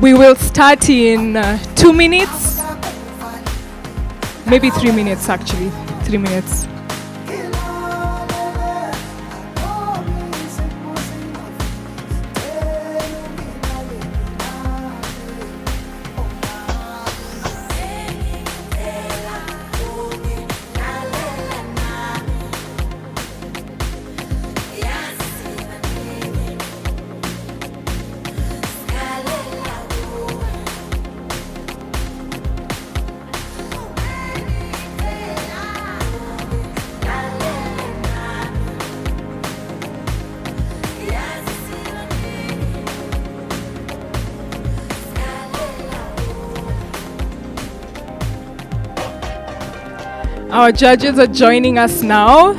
We will start in 2 minutes, maybe 3 minutes actually, 3 minutes. Our judges are joining us now.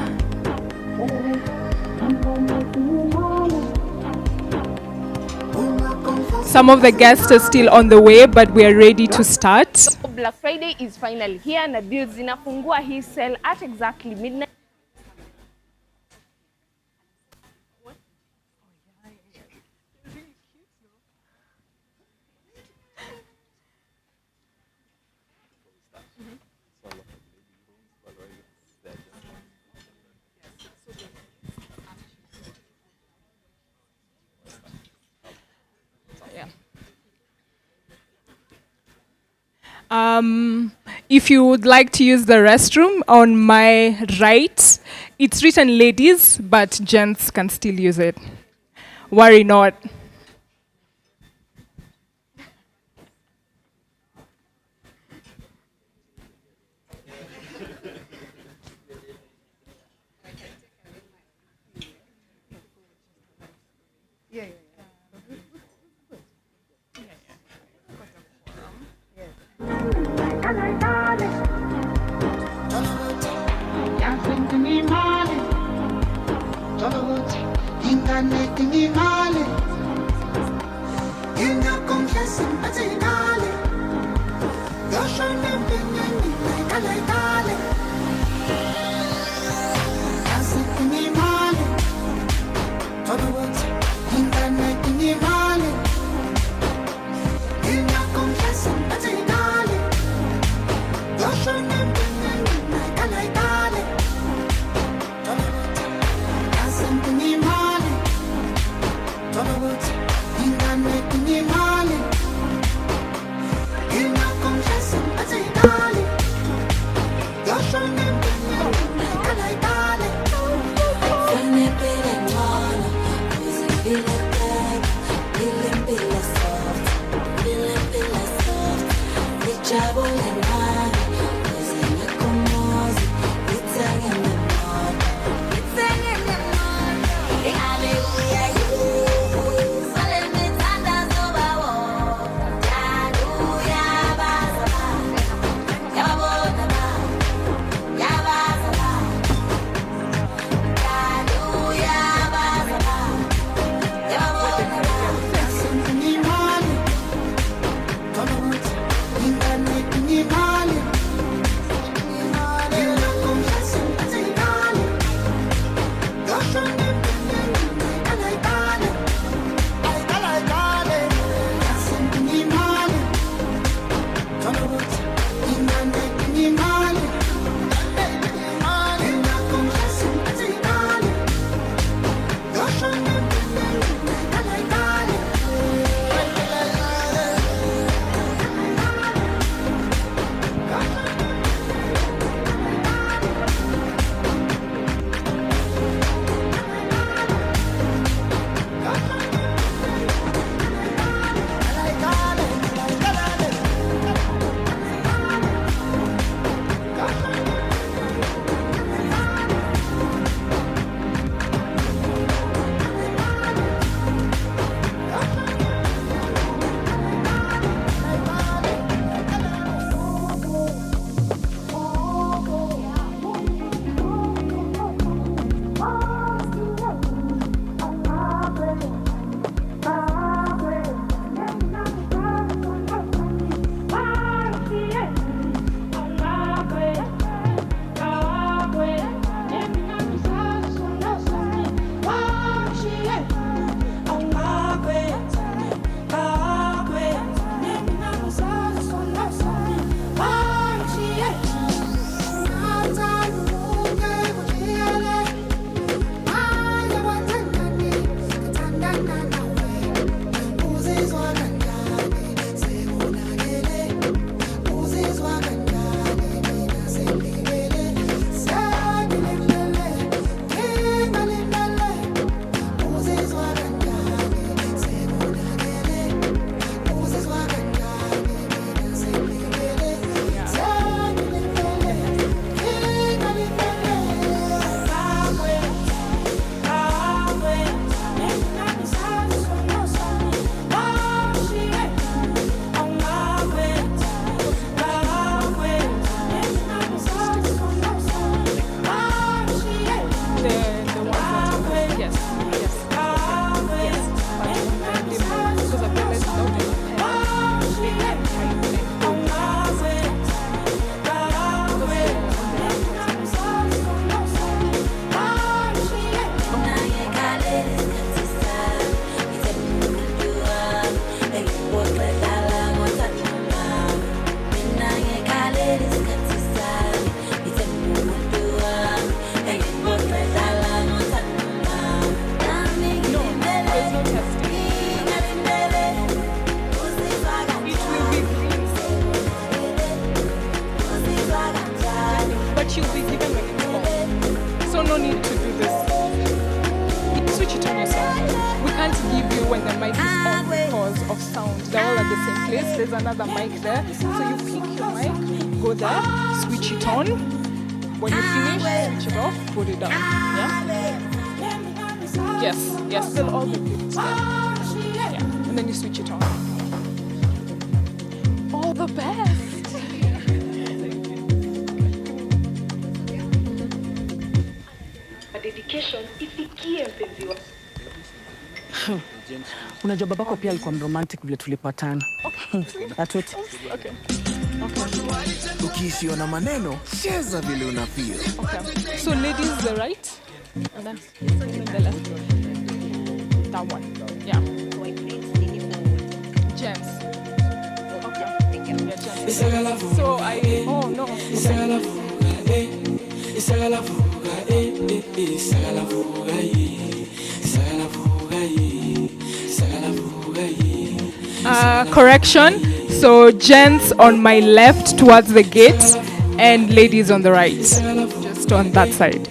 Some of the guests are still on the way, but we are ready to start. Black Friday is finally here na deals zinafungua hii sale at exactly midnight. If you would like to use the restroom, on my right, it's written ladies, but gents can still use it. Worry not. need to do this. Switch it on yourself. We can't give you when the mic is on because of sound. They're all at the same place. There's another mic there. So you pick your mic, go there, switch it on. When you finish, switch it off, put it down. Yeah? Yes, they'll all be fixed. Yeah. And then you switch it on. All the best. Dedication ifikie mpenzi wako. Unajua babako pia alikuwa romantic vile tulipatana. Okay. Ukisiwa na maneno, cheza vile unafeel. Okay. So ladies the right and then the left. That one. Yeah. Gents. Okay. Yeah, gents. So no. Correction. So gents on my left towards the gate and ladies on the right. Just on that side.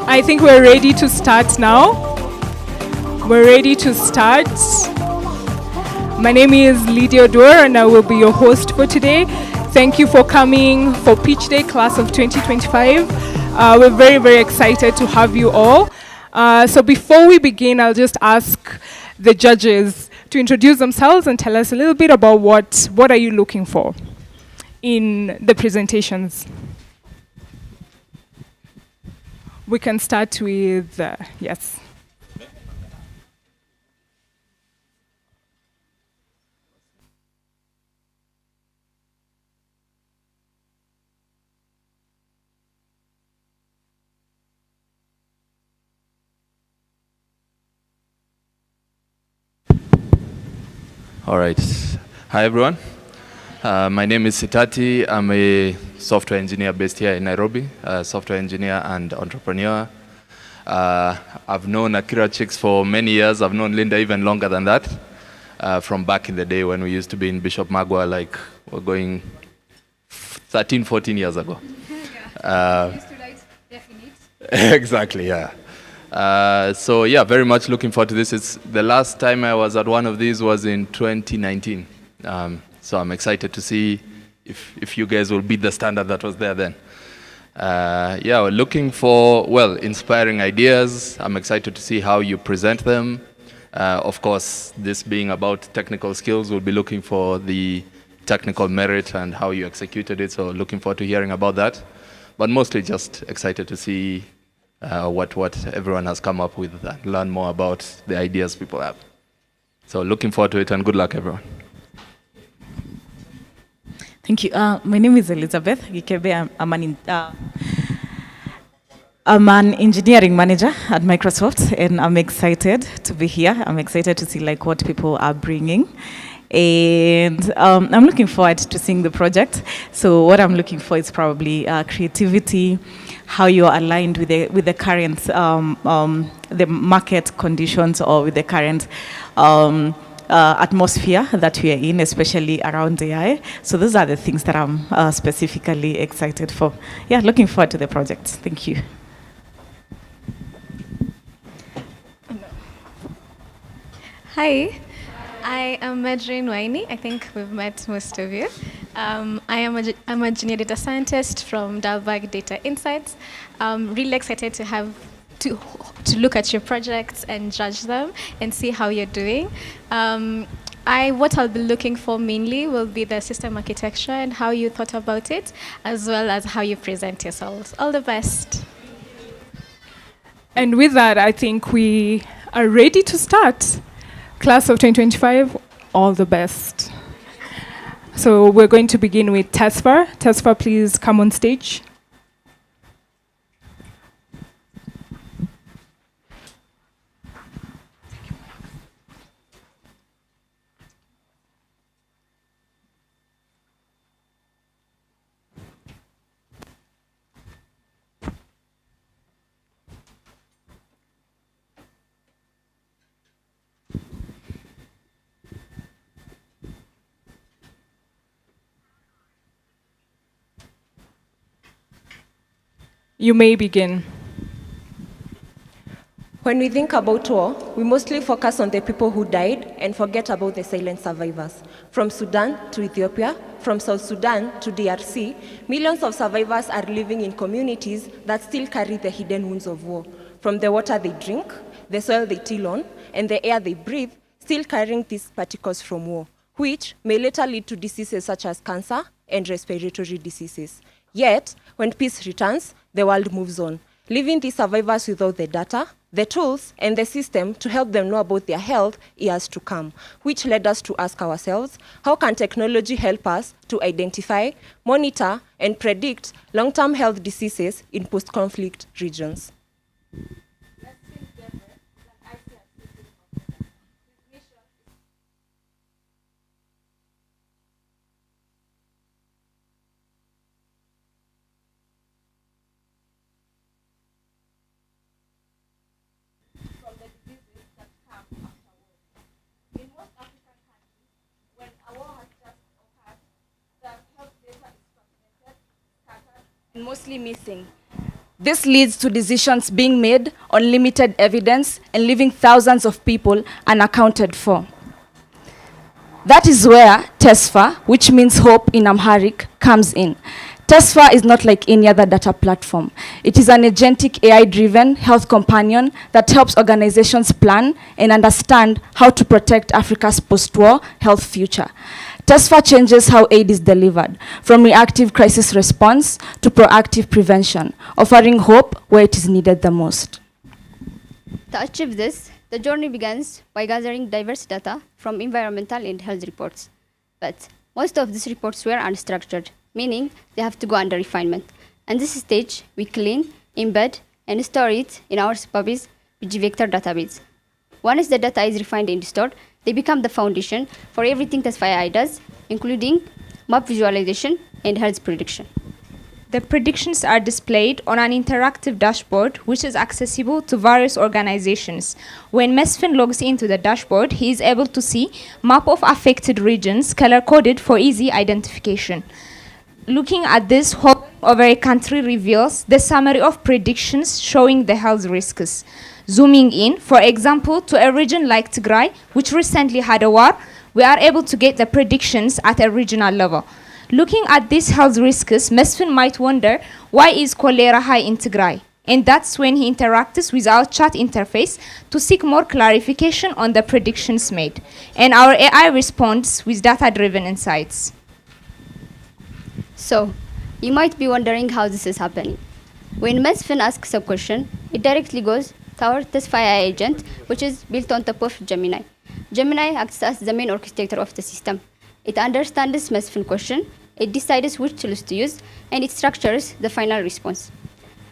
I think we're ready to start now. We're ready to start. My name is Lydia Dor and I will be your host for today. Thank you for coming for Pitch Day, class of 2025. We're very, very excited to have you all. So before we begin, I'll just ask the judges to introduce themselves and tell us a little bit about what are you looking for in the presentations. We can start with, yes. All right. Hi, everyone. My name is Sitati. I'm a software engineer based here in Nairobi, software engineer and entrepreneur. I've known AkiraChix for many years. I've known Linda even longer than that, from back in the day when we used to be in Bishop Magwa, like we're going 13, 14 years ago. Exactly, yeah. So yeah, very much looking forward to this. It's the last time I was at one of these was in 2019. So I'm excited to see if you guys will beat the standard that was there then. Yeah, we're looking for, well, inspiring ideas. I'm excited to see how you present them. Of course, this being about technical skills, we'll be looking for the technical merit and how you executed it. So looking forward to hearing about that. But mostly just excited to see what everyone has come up with and learn more about the ideas people have. So looking forward to it and good luck, everyone. Thank you. My name is Elizabeth Gikebe. I'm an engineering manager at Microsoft, and I'm excited to be here. I'm excited to see like what people are bringing. And I'm looking forward to seeing the project. So what I'm looking for is probably creativity, how you are aligned with the current the market conditions or with the current atmosphere that we are in, especially around AI. So those are the things that I'm specifically excited for. Yeah, looking forward to the project. Thank you. Hi. I am Madrine Waini. I think we've met most of you. I'm a junior data scientist from Dalberg Data Insights. I'm really excited to have to look at your projects and judge them and see how you're doing. What I'll be looking for mainly will be the system architecture and how you thought about it, as well as how you present yourselves. All the best. And with that, I think we are ready to start. Class of 2025, all the best. So we're going to begin with Tesfa. Tesfa, please come on stage. You may begin. When we think about war, we mostly focus on the people who died and forget about the silent survivors. From Sudan to Ethiopia, from South Sudan to DRC, millions of survivors are living in communities that still carry the hidden wounds of war. From the water they drink, the soil they till on, and the air they breathe, still carrying these particles from war, which may later lead to diseases such as cancer and respiratory diseases. Yet, when peace returns, the world moves on, leaving these survivors without the data, the tools, and the system to help them know about their health years to come, which led us to ask ourselves, how can technology help us to identify, monitor, and predict long-term health diseases in post-conflict regions? Mostly missing. This leads to decisions being made on limited evidence and leaving thousands of people unaccounted for. That is where Tesfa, which means hope in Amharic, comes in. Tesfa is not like any other data platform. It is an agentic AI-driven health companion that helps organizations plan and understand how to protect Africa's post-war health future. Tesfa changes how aid is delivered, from reactive crisis response to proactive prevention, offering hope where it is needed the most. To achieve this, the journey begins by gathering diverse data from environmental and health reports. But most of these reports were unstructured, meaning they have to go under refinement. And this stage, we clean, embed, and store it in our Superbase vector database. Once the data is refined and stored, they become the foundation for everything Tesfa AI does, including map visualization and health prediction. The predictions are displayed on an interactive dashboard which is accessible to various organizations. When Mesfin logs into the dashboard, he is able to see map of affected regions color-coded for easy identification. Looking at this, hovering over a country reveals the summary of predictions showing the health risks. Zooming in, for example, to a region like Tigray, which recently had a war, we are able to get the predictions at a regional level. Looking at these health risks, Mesfin might wonder, why is cholera high in Tigray? And that's when he interacts with our chat interface to seek more clarification on the predictions made. And our AI responds with data-driven insights. So, you might be wondering how this is happening. When Mesfin asks a question, it directly goes to our Tesfa AI agent, which is built on top of Gemini. Gemini acts as the main orchestrator of the system. It understands Mesfin's question, it decides which tools to use, and it structures the final response.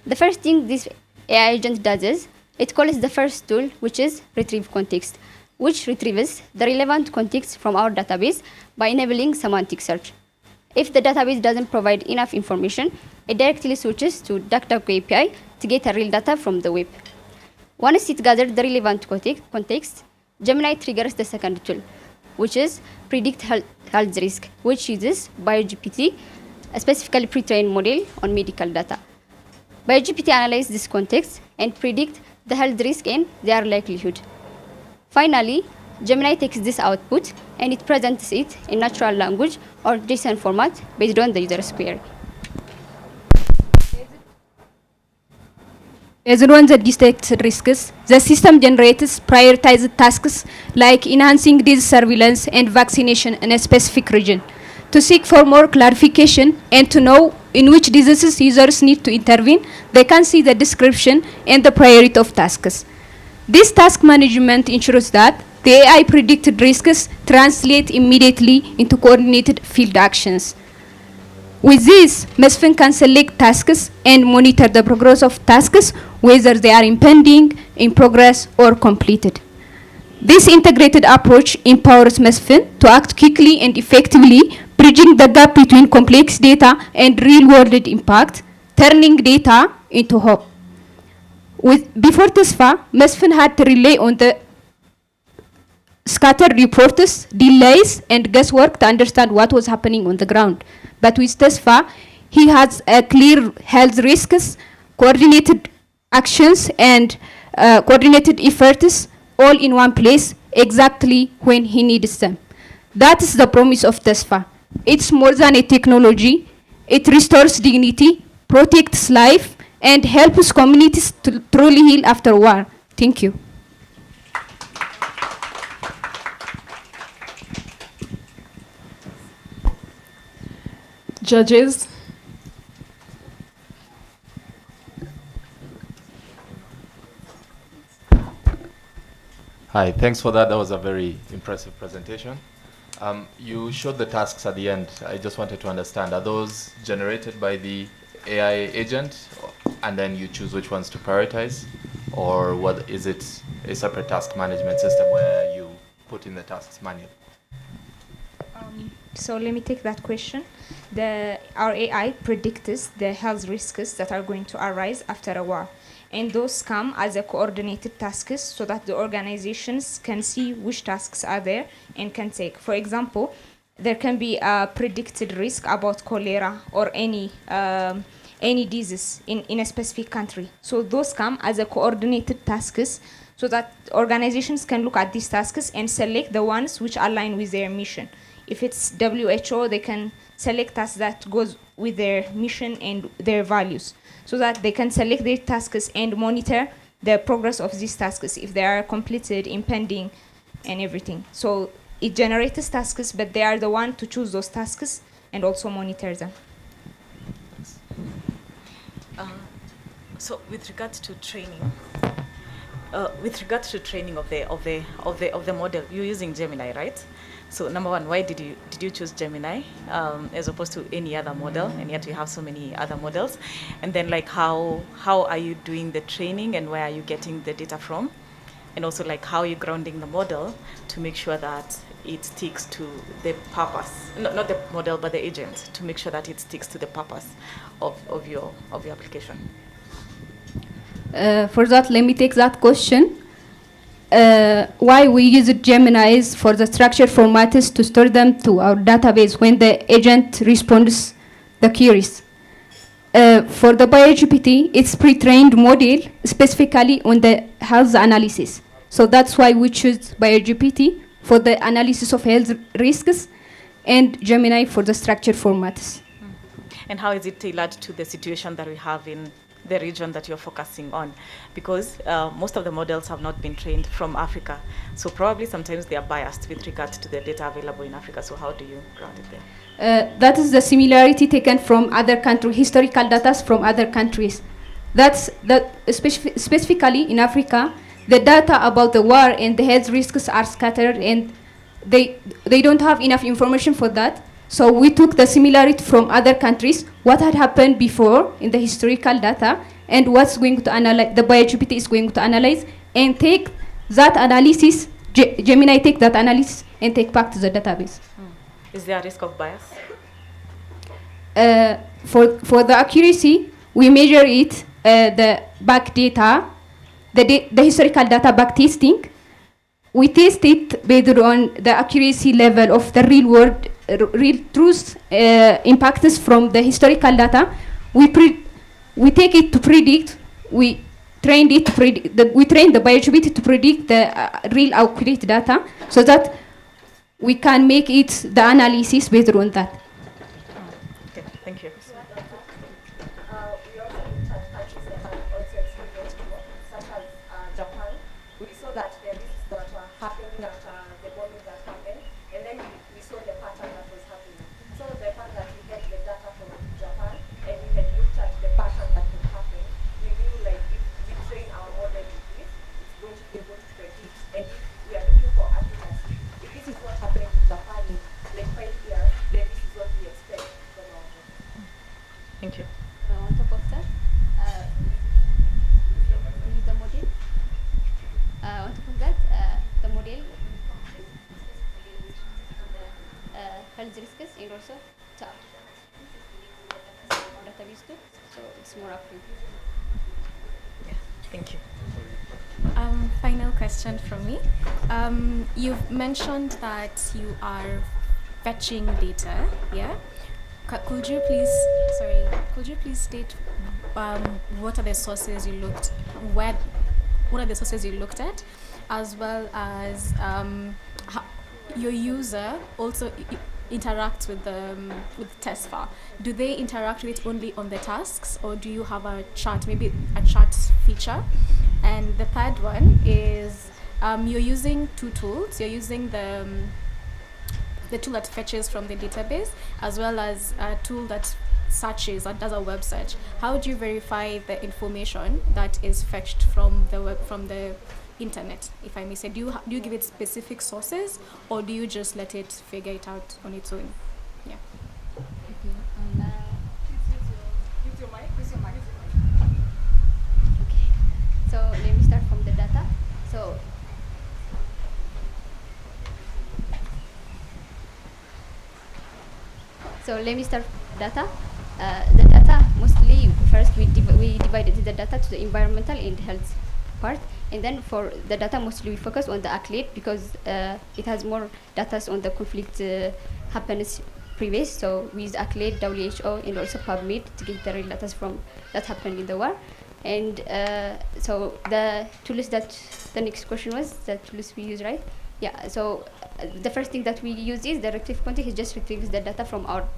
The first thing this AI agent does is, it calls the first tool, which is retrieve context, which retrieves the relevant context from our database by enabling semantic search. If the database doesn't provide enough information, it directly switches to DuckDuckGo API to get a real data from the web. Once it gathers the relevant context, Gemini triggers the second tool, which is predict health risk, which uses BioGPT, a specifically pre-trained model on medical data. BioGPT analyzes this context and predict the health risk and their likelihood. Finally, Gemini takes this output and it presents it in natural language or JSON format based on the user's query. Based on the detected risks, the system generates prioritized tasks like enhancing disease surveillance and vaccination in a specific region. To seek for more clarification and to know in which diseases users need to intervene, they can see the description and the priority of tasks. This task management ensures that the AI predicted risks translate immediately into coordinated field actions. With this, Mesfin can select tasks and monitor the progress of tasks, whether they are impending, in progress, or completed. This integrated approach empowers Mesfin to act quickly and effectively, bridging the gap between complex data and real-world impact, turning data into hope. Before Tesfa, Mesfin had to rely on the scattered reports, delays, and guesswork to understand what was happening on the ground. But with Tesfa, he has clear health risks, coordinated actions, and coordinated efforts all in one place, exactly when he needs them. That is the promise of Tesfa. It's more than a technology. It restores dignity, protects life, and helps communities to truly heal after war. Thank you. Judges. Hi, thanks for that. That was a very impressive presentation. You showed the tasks at the end. I just wanted to understand, are those generated by the AI agent and then you choose which ones to prioritize? Or what is it a separate task management system where you put in the tasks manually? So let me take that question. Our AI predicts the health risks that are going to arise after a war. And those come as a coordinated tasks so that the organizations can see which tasks are there and can take. For example, there can be a predicted risk about cholera or any disease in a specific country. So those come as a coordinated tasks so that organizations can look at these tasks and select the ones which align with their mission. If it's WHO, they can select tasks that goes with their mission and their values, so that they can select their tasks and monitor the progress of these tasks, if they are completed, impending, and everything. So it generates tasks, but they are the one to choose those tasks and also monitor them. So with regards to training, of the model, you're using Gemini, right? So number one, why did you choose Gemini as opposed to any other model? And yet you have so many other models. And then like how are you doing the training, and where are you getting the data from? And also like how are you grounding the model to make sure that it sticks to the purpose, not the model but the agent, to make sure that it sticks to the purpose of your application? For that, let me take that question. Why we use Geminis for the structured formats to store them to our database when the agent responds the queries. For the BioGPT, it's pre-trained model specifically on the health analysis. So that's why we choose BioGPT for the analysis of health risks and Gemini for the structured formats. And how is it tailored to the situation that we have in the region that you're focusing on? Because most of the models have not been trained from Africa. So probably sometimes they are biased with regard to the data available in Africa. So how do you ground it there? That is the similarity taken from other countries, historical data from other countries. Specifically in Africa, the data about the war and the health risks are scattered, and they don't have enough information for that. So we took the similarity from other countries, what had happened before in the historical data, and what's going to analyze, the BioGPT is going to analyze, and take that analysis, Gemini take that analysis and take back to the database. Is there a risk of bias? For the accuracy, we measure it, the back data, the historical data back testing. We test it based on the accuracy level of the real world, real truth impacts from the historical data. We take it to predict. We trained it to predict. We trained the BioGPT to predict the real accurate data, so that we can make it the analysis based on that. Okay, thank you. We saw that there is that were happening after the bombing that happened, and then we saw the pattern that was happening. So the fact that we had the data from Japan and we had looked at the pattern that would happen, we knew like if we train our model with this, it's going to be able to predict. And if we are looking for accuracy, if this is what happened in Japan in like 5 years, then this is what we expect from our model. Thank you. On top of that, the model. On top of that, the model health risks and also database too, so it's more accurate. Yeah, thank you. Final question from me. You've mentioned that you are fetching data, yeah? Could you please state what are the sources you looked at, as well as how your user also interacts with Tesfa? Do they interact with it only on the tasks, or do you have a chat, maybe a chat feature? And the third one is you're using two tools. You're using the tool that fetches from the database, as well as a tool that searches and does a web search. How do you verify the information that is fetched from the internet, if I may say? Do you give it specific sources, or do you just let it figure it out on its own? Yeah. Use your mic. Okay. So let me start from the data. So let me start data. The data mostly first we divided the data to the environmental and health part, and then for the data mostly we focus on the AkiraChix because it has more data on the conflict happens previous. So we use AkiraChix, WHO, and also PubMed to get the real data from that happened in the war. And so the tools that the next question was the tools we use, right? Yeah. So the first thing that we use is the retrieve context. It just retrieves the data from our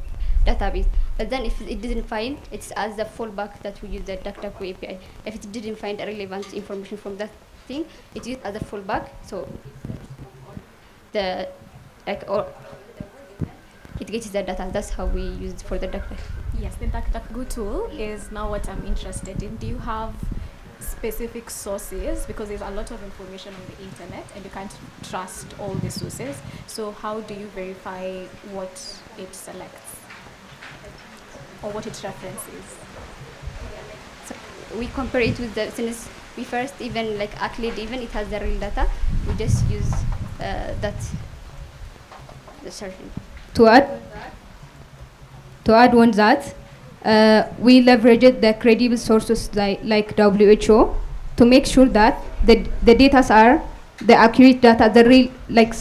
database. But then if it didn't find, it's as the fallback that we use the DuckDuckGo API. If it didn't find relevant information from that thing, it's used as a fallback. So it gets the data. That's how we use it for the DuckDuck. Yes, the DuckDuckGo tool is now what I'm interested in. Do you have specific sources? Because there's a lot of information on the internet and you can't trust all the sources. So how do you verify what it selects or what it references? So we compare it with since we first even like Aclid, even it has the real data, we just use the searching. To add on that, we leveraged the credible sources like WHO to make sure that the data are the accurate data, the real, like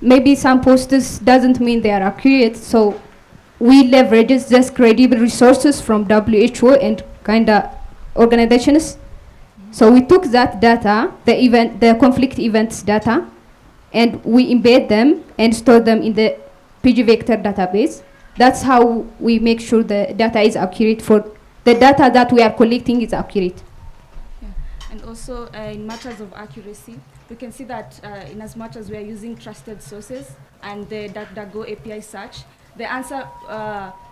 maybe some posters doesn't mean they are accurate, so we leveraged just credible resources from WHO and kind of organizations. So we took that data, the conflict events data, and we embed them and store them in the PG vector database. That's how we make sure the data is accurate for the data that we are collecting is accurate. Yeah. And also in matters of accuracy, we can see that in as much as we are using trusted sources and the DuckDuckGo API search, the answer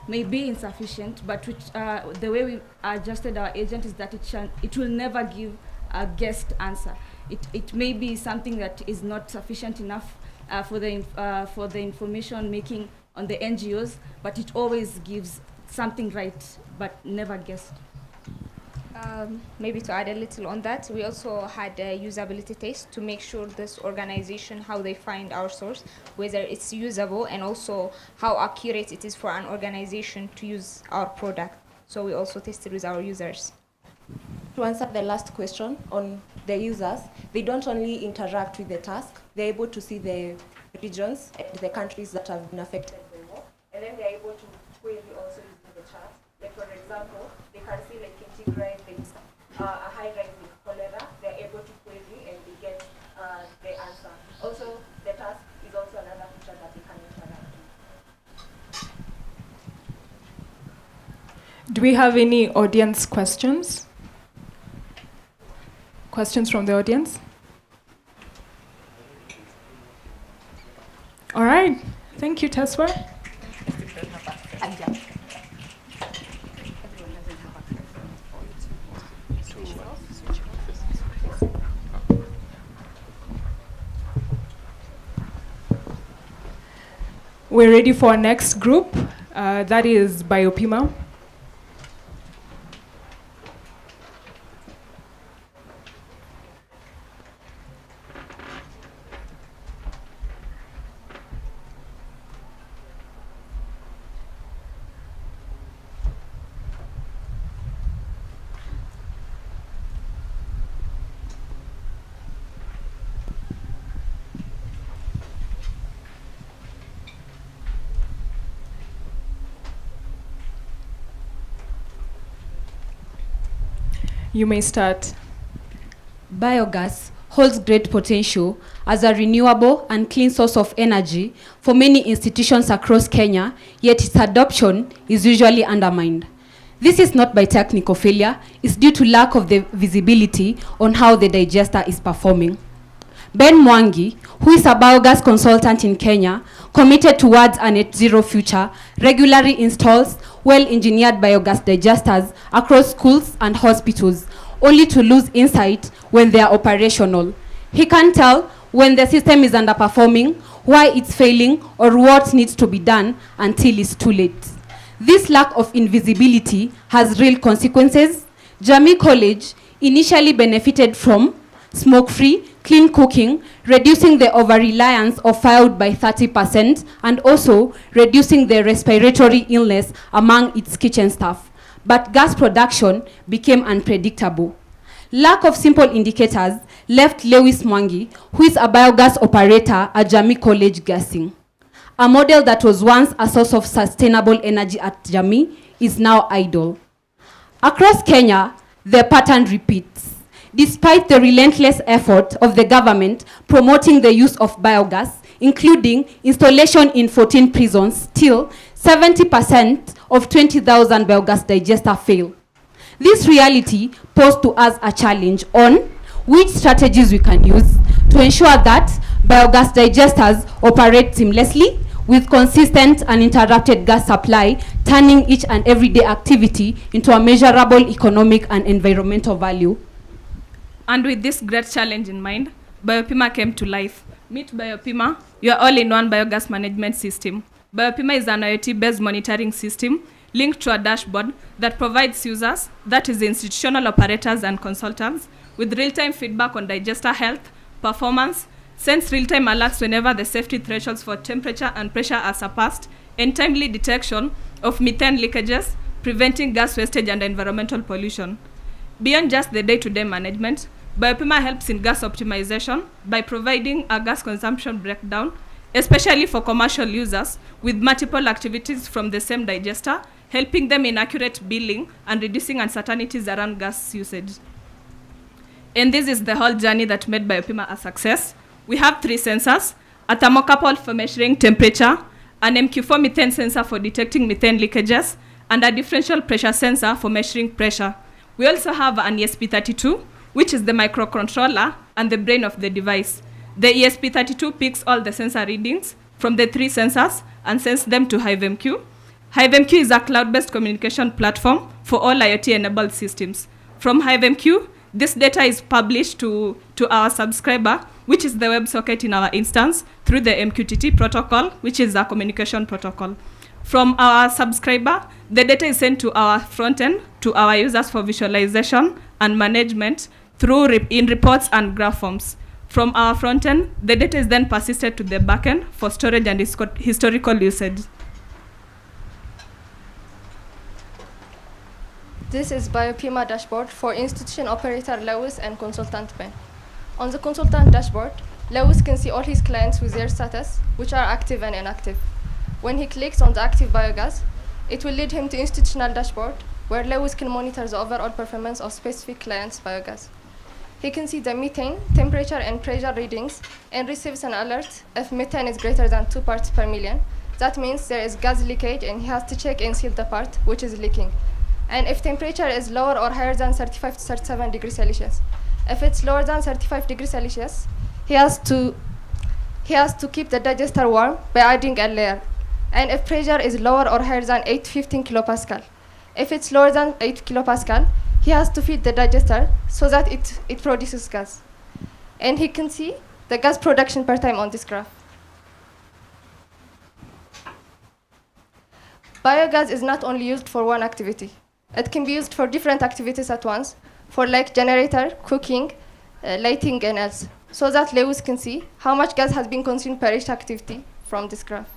may be insufficient, but the way we adjusted our agent is that it will never give a guessed answer. It may be something that is not sufficient enough for the information making on the NGOs, but it always gives something right, but never guessed. Maybe to add a little on that, we also had a usability test to make sure this organization, how they find our source, whether it's usable, and also how accurate it is for an organization to use our product. So we also tested with our users. To answer the last question on the users, they don't only interact with the task, they're able to see the regions and the countries that have been affected by war, and then they're able to query also using the chart. Like for example, they can see like in Tigray there's a high rise in cholera, they're able to query and they get the answer. Also, the task is also another feature that they can interact with. Do we have any audience questions? Questions from the audience? All right. Thank you, Tesfa. We're ready for our next group. That is Biopima. You may start. Biogas holds great potential as a renewable and clean source of energy for many institutions across Kenya, yet its adoption is usually undermined. This is not by technical failure, it's due to lack of the visibility on how the digester is performing. Ben Mwangi, who is a biogas consultant in Kenya, committed towards a net zero future, regularly installs well-engineered biogas digesters across schools and hospitals, only to lose insight when they are operational. He can't tell when the system is underperforming, why it's failing, or what needs to be done until it's too late. This lack of invisibility has real consequences. Jamii College initially benefited from smoke-free, clean cooking, reducing the over-reliance of firewood by 30%, and also reducing the respiratory illness among its kitchen staff. But gas production became unpredictable. Lack of simple indicators left Lewis Mwangi, who is a biogas operator at Jamii College, guessing. A model that was once a source of sustainable energy at Jamii is now idle. Across Kenya, the pattern repeats. Despite the relentless effort of the government promoting the use of biogas, including installation in 14 prisons. Still, 70% of 20,000 biogas digesters fail. This reality posed to us a challenge on which strategies we can use to ensure that biogas digesters operate seamlessly with consistent and uninterrupted gas supply, turning each and everyday activity into a measurable economic and environmental value. And with this great challenge in mind, Biopima came to life. Meet Biopima, your all-in-one biogas management system. Biopima is an IoT-based monitoring system linked to a dashboard that provides users, that is institutional operators and consultants, with real-time feedback on digester health, performance, sends real-time alerts whenever the safety thresholds for temperature and pressure are surpassed, and timely detection of methane leakages, preventing gas wastage and environmental pollution. Beyond just the day-to-day management, Biopima helps in gas optimization by providing a gas consumption breakdown, especially for commercial users with multiple activities from the same digester, helping them in accurate billing and reducing uncertainties around gas usage. And this is the whole journey that made Biopima a success. We have 3 sensors, a thermocouple for measuring temperature, an MQ4 methane sensor for detecting methane leakages, and a differential pressure sensor for measuring pressure. We also have an ESP32, which is the microcontroller and the brain of the device. The ESP32 picks all the sensor readings from the 3 sensors and sends them to HiveMQ. HiveMQ is a cloud-based communication platform for all IoT-enabled systems. From HiveMQ, this data is published to our subscriber, which is the WebSocket in our instance, through the MQTT protocol, which is a communication protocol. From our subscriber, the data is sent to our front end, to our users for visualization and management through in reports and graph forms. From our front end, the data is then persisted to the back end for storage and historical usage. This is Biopima dashboard for institution operator Lewis and consultant Ben. On the consultant dashboard, Lewis can see all his clients with their status, which are active and inactive. When he clicks on the active biogas, it will lead him to institutional dashboard, where Lewis can monitor the overall performance of specific clients' biogas. He can see the methane, temperature and pressure readings and receives an alert if methane is greater than 2 parts per million. That means there is gas leakage and he has to check and seal the part which is leaking. And if temperature is lower or higher than 35 to 37 degrees Celsius. If it's lower than 35 degrees Celsius, he has to keep the digester warm by adding a layer. And if pressure is lower or higher than 815 kilopascal. If it's lower than 8 kilopascal, he has to feed the digester so that it produces gas. And he can see the gas production per time on this graph. Biogas is not only used for one activity. It can be used for different activities at once, for like generator, cooking, lighting and else, so that Lewis can see how much gas has been consumed per each activity from this graph.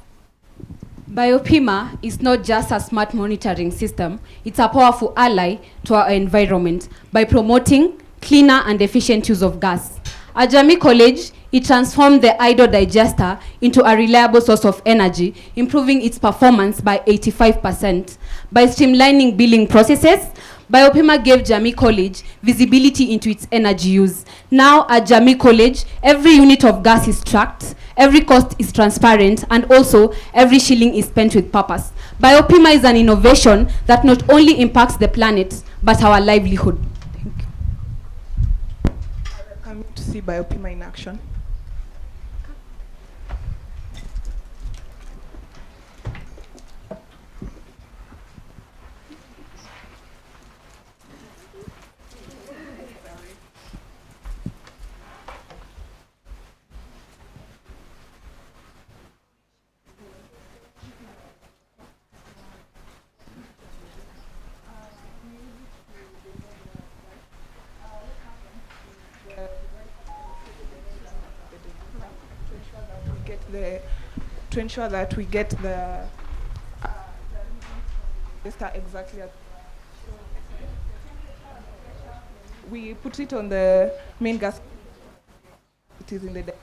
Biopima is not just a smart monitoring system, it's a powerful ally to our environment by promoting cleaner and efficient use of gas. At Jamii College, it transformed the idle digester into a reliable source of energy, improving its performance by 85%. By streamlining billing processes, Biopima gave Jamii College visibility into its energy use. Now at Jamii College, every unit of gas is tracked, every cost is transparent, and also every shilling is spent with purpose. Biopima is an innovation that not only impacts the planet, but our livelihood. Thank you. Welcome to see Biopima in action. To ensure that we get the exactly at, we put it on the main gas. It is in the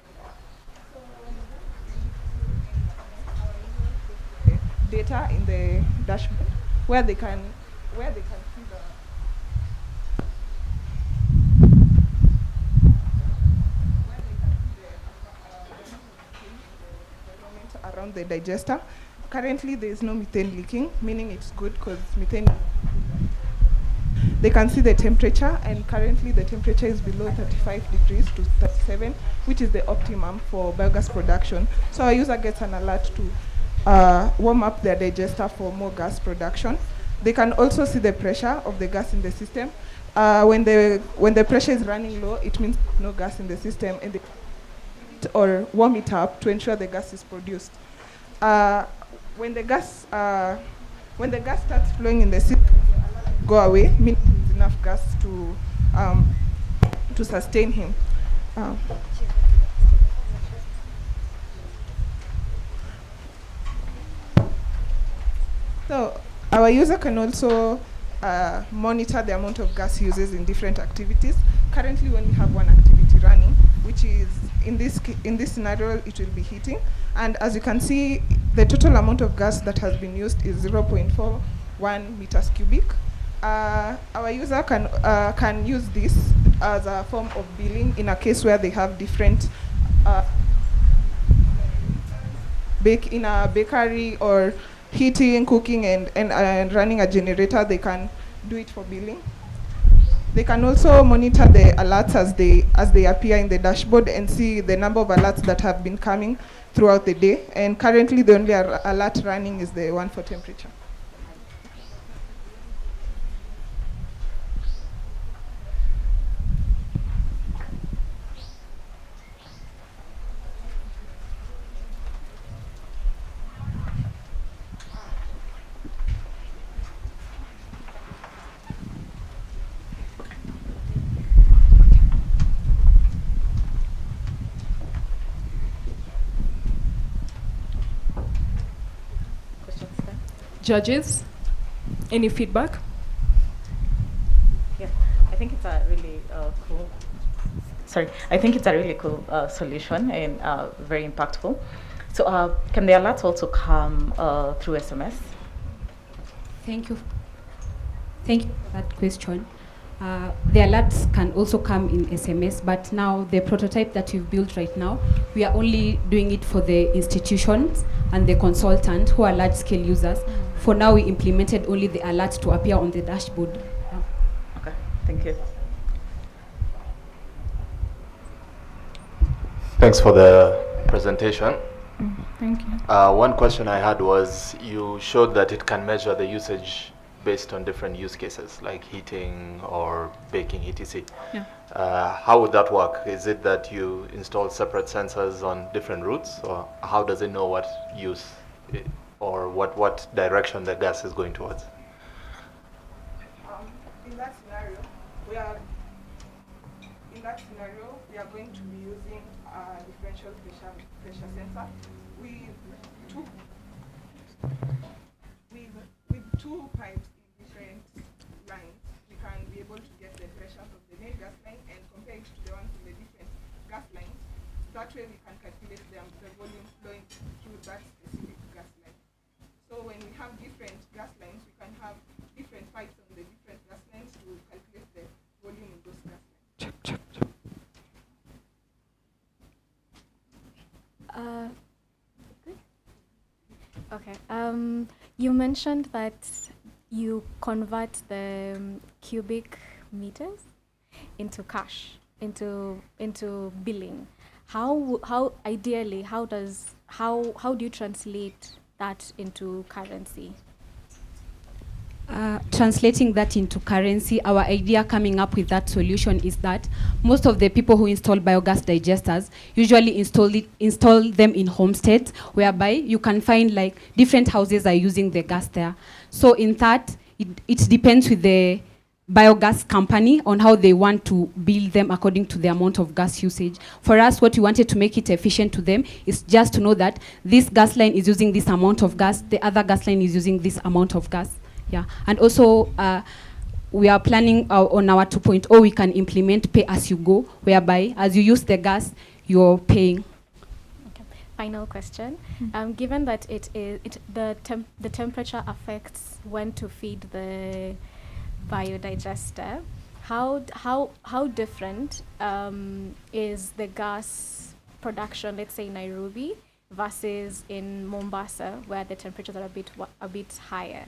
data in the dashboard where they can see the around the digester. Currently, there is no methane leaking, meaning it's good because methane. They can see the temperature, and currently the temperature is below 35 degrees to 37, which is the optimum for biogas production. So our user gets an alert to warm up their digester for more gas production. They can also see the pressure of the gas in the system. When the pressure is running low, it means no gas in the system, and they or warm it up to ensure the gas is produced. When the gas starts flowing in the system, go away, meaning there's enough gas to sustain him. So our user can also monitor the amount of gas uses in different activities. Currently, when we have one activity running, which is in this scenario, it will be heating. And as you can see, the total amount of gas that has been used is 0.41 meters cubic. Our user can use this as a form of billing in a case where they have different in a bakery or heating, cooking, and running a generator. They can do it for billing. They can also monitor the alerts as they appear in the dashboard and see the number of alerts that have been coming throughout the day. And currently, the only alert running is the one for temperature. Judges, any feedback? Yeah, I think it's a really cool. Sorry, I think it's a really cool solution and very impactful. So, can the alerts also come through SMS? Thank you. Thank you for that question. The alerts can also come in SMS, but now the prototype that we've built right now, we are only doing it for the institutions and the consultant who are large-scale users. For now, we implemented only the alert to appear on the dashboard. Okay, thank you. Thanks for the presentation. Thank you. One question I had was, you showed that it can measure the usage based on different use cases, like heating or baking, etc. Yeah. How would that work? Is it that you install separate sensors on different routes, or how does it know what use or what direction the gas is going towards? In that scenario, we are going to be using a differential pressure sensor with two pipes in different lines. We can be able to get the pressure of the main gas line and compare it to the ones in the different gas lines. That way we can calculate the volume flowing through that specific gas line. So when we have different gas lines, we can have different pipes on the different gas lines to calculate the volume in those gas lines. Okay. You mentioned that you convert the cubic meters into cash, into billing. How ideally, how do you translate that into currency? Translating that into currency, our idea coming up with that solution is that most of the people who install biogas digesters usually install them in homesteads, whereby you can find like different houses are using the gas there. So in that, it depends with the biogas company on how they want to bill them according to the amount of gas usage. For us, what we wanted to make it efficient to them is just to know that this gas line is using this amount of gas, the other gas line is using this amount of gas. Yeah, and also we are planning on our 2.0, we can implement pay as you go, whereby as you use the gas, you're paying. Okay. Final question. Given that the temperature affects when to feed the biodigester, how different is the gas production, let's say Nairobi, versus in Mombasa, where the temperatures are a bit higher?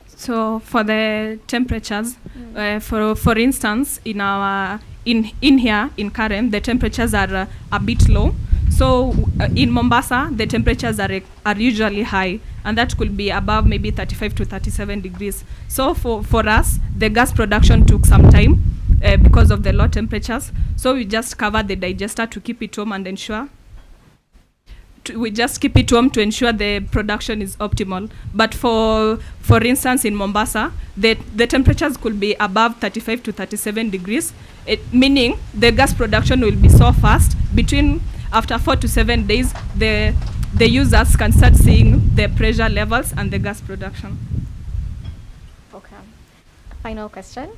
So for the temperatures, for instance, in our in here in Karen, the temperatures are a bit low. So in Mombasa, the temperatures are usually high, and that could be above maybe 35 to 37 degrees. So for us, the gas production took some time because of the low temperatures. So we just cover the digester to keep it warm and ensure. We just keep it warm to ensure the production is optimal. But for instance, in Mombasa, the temperatures could be above 35 to 37 degrees, meaning the gas production will be so fast. After 4 to 7 days, the users can start seeing the pressure levels and the gas production. Okay. Final question.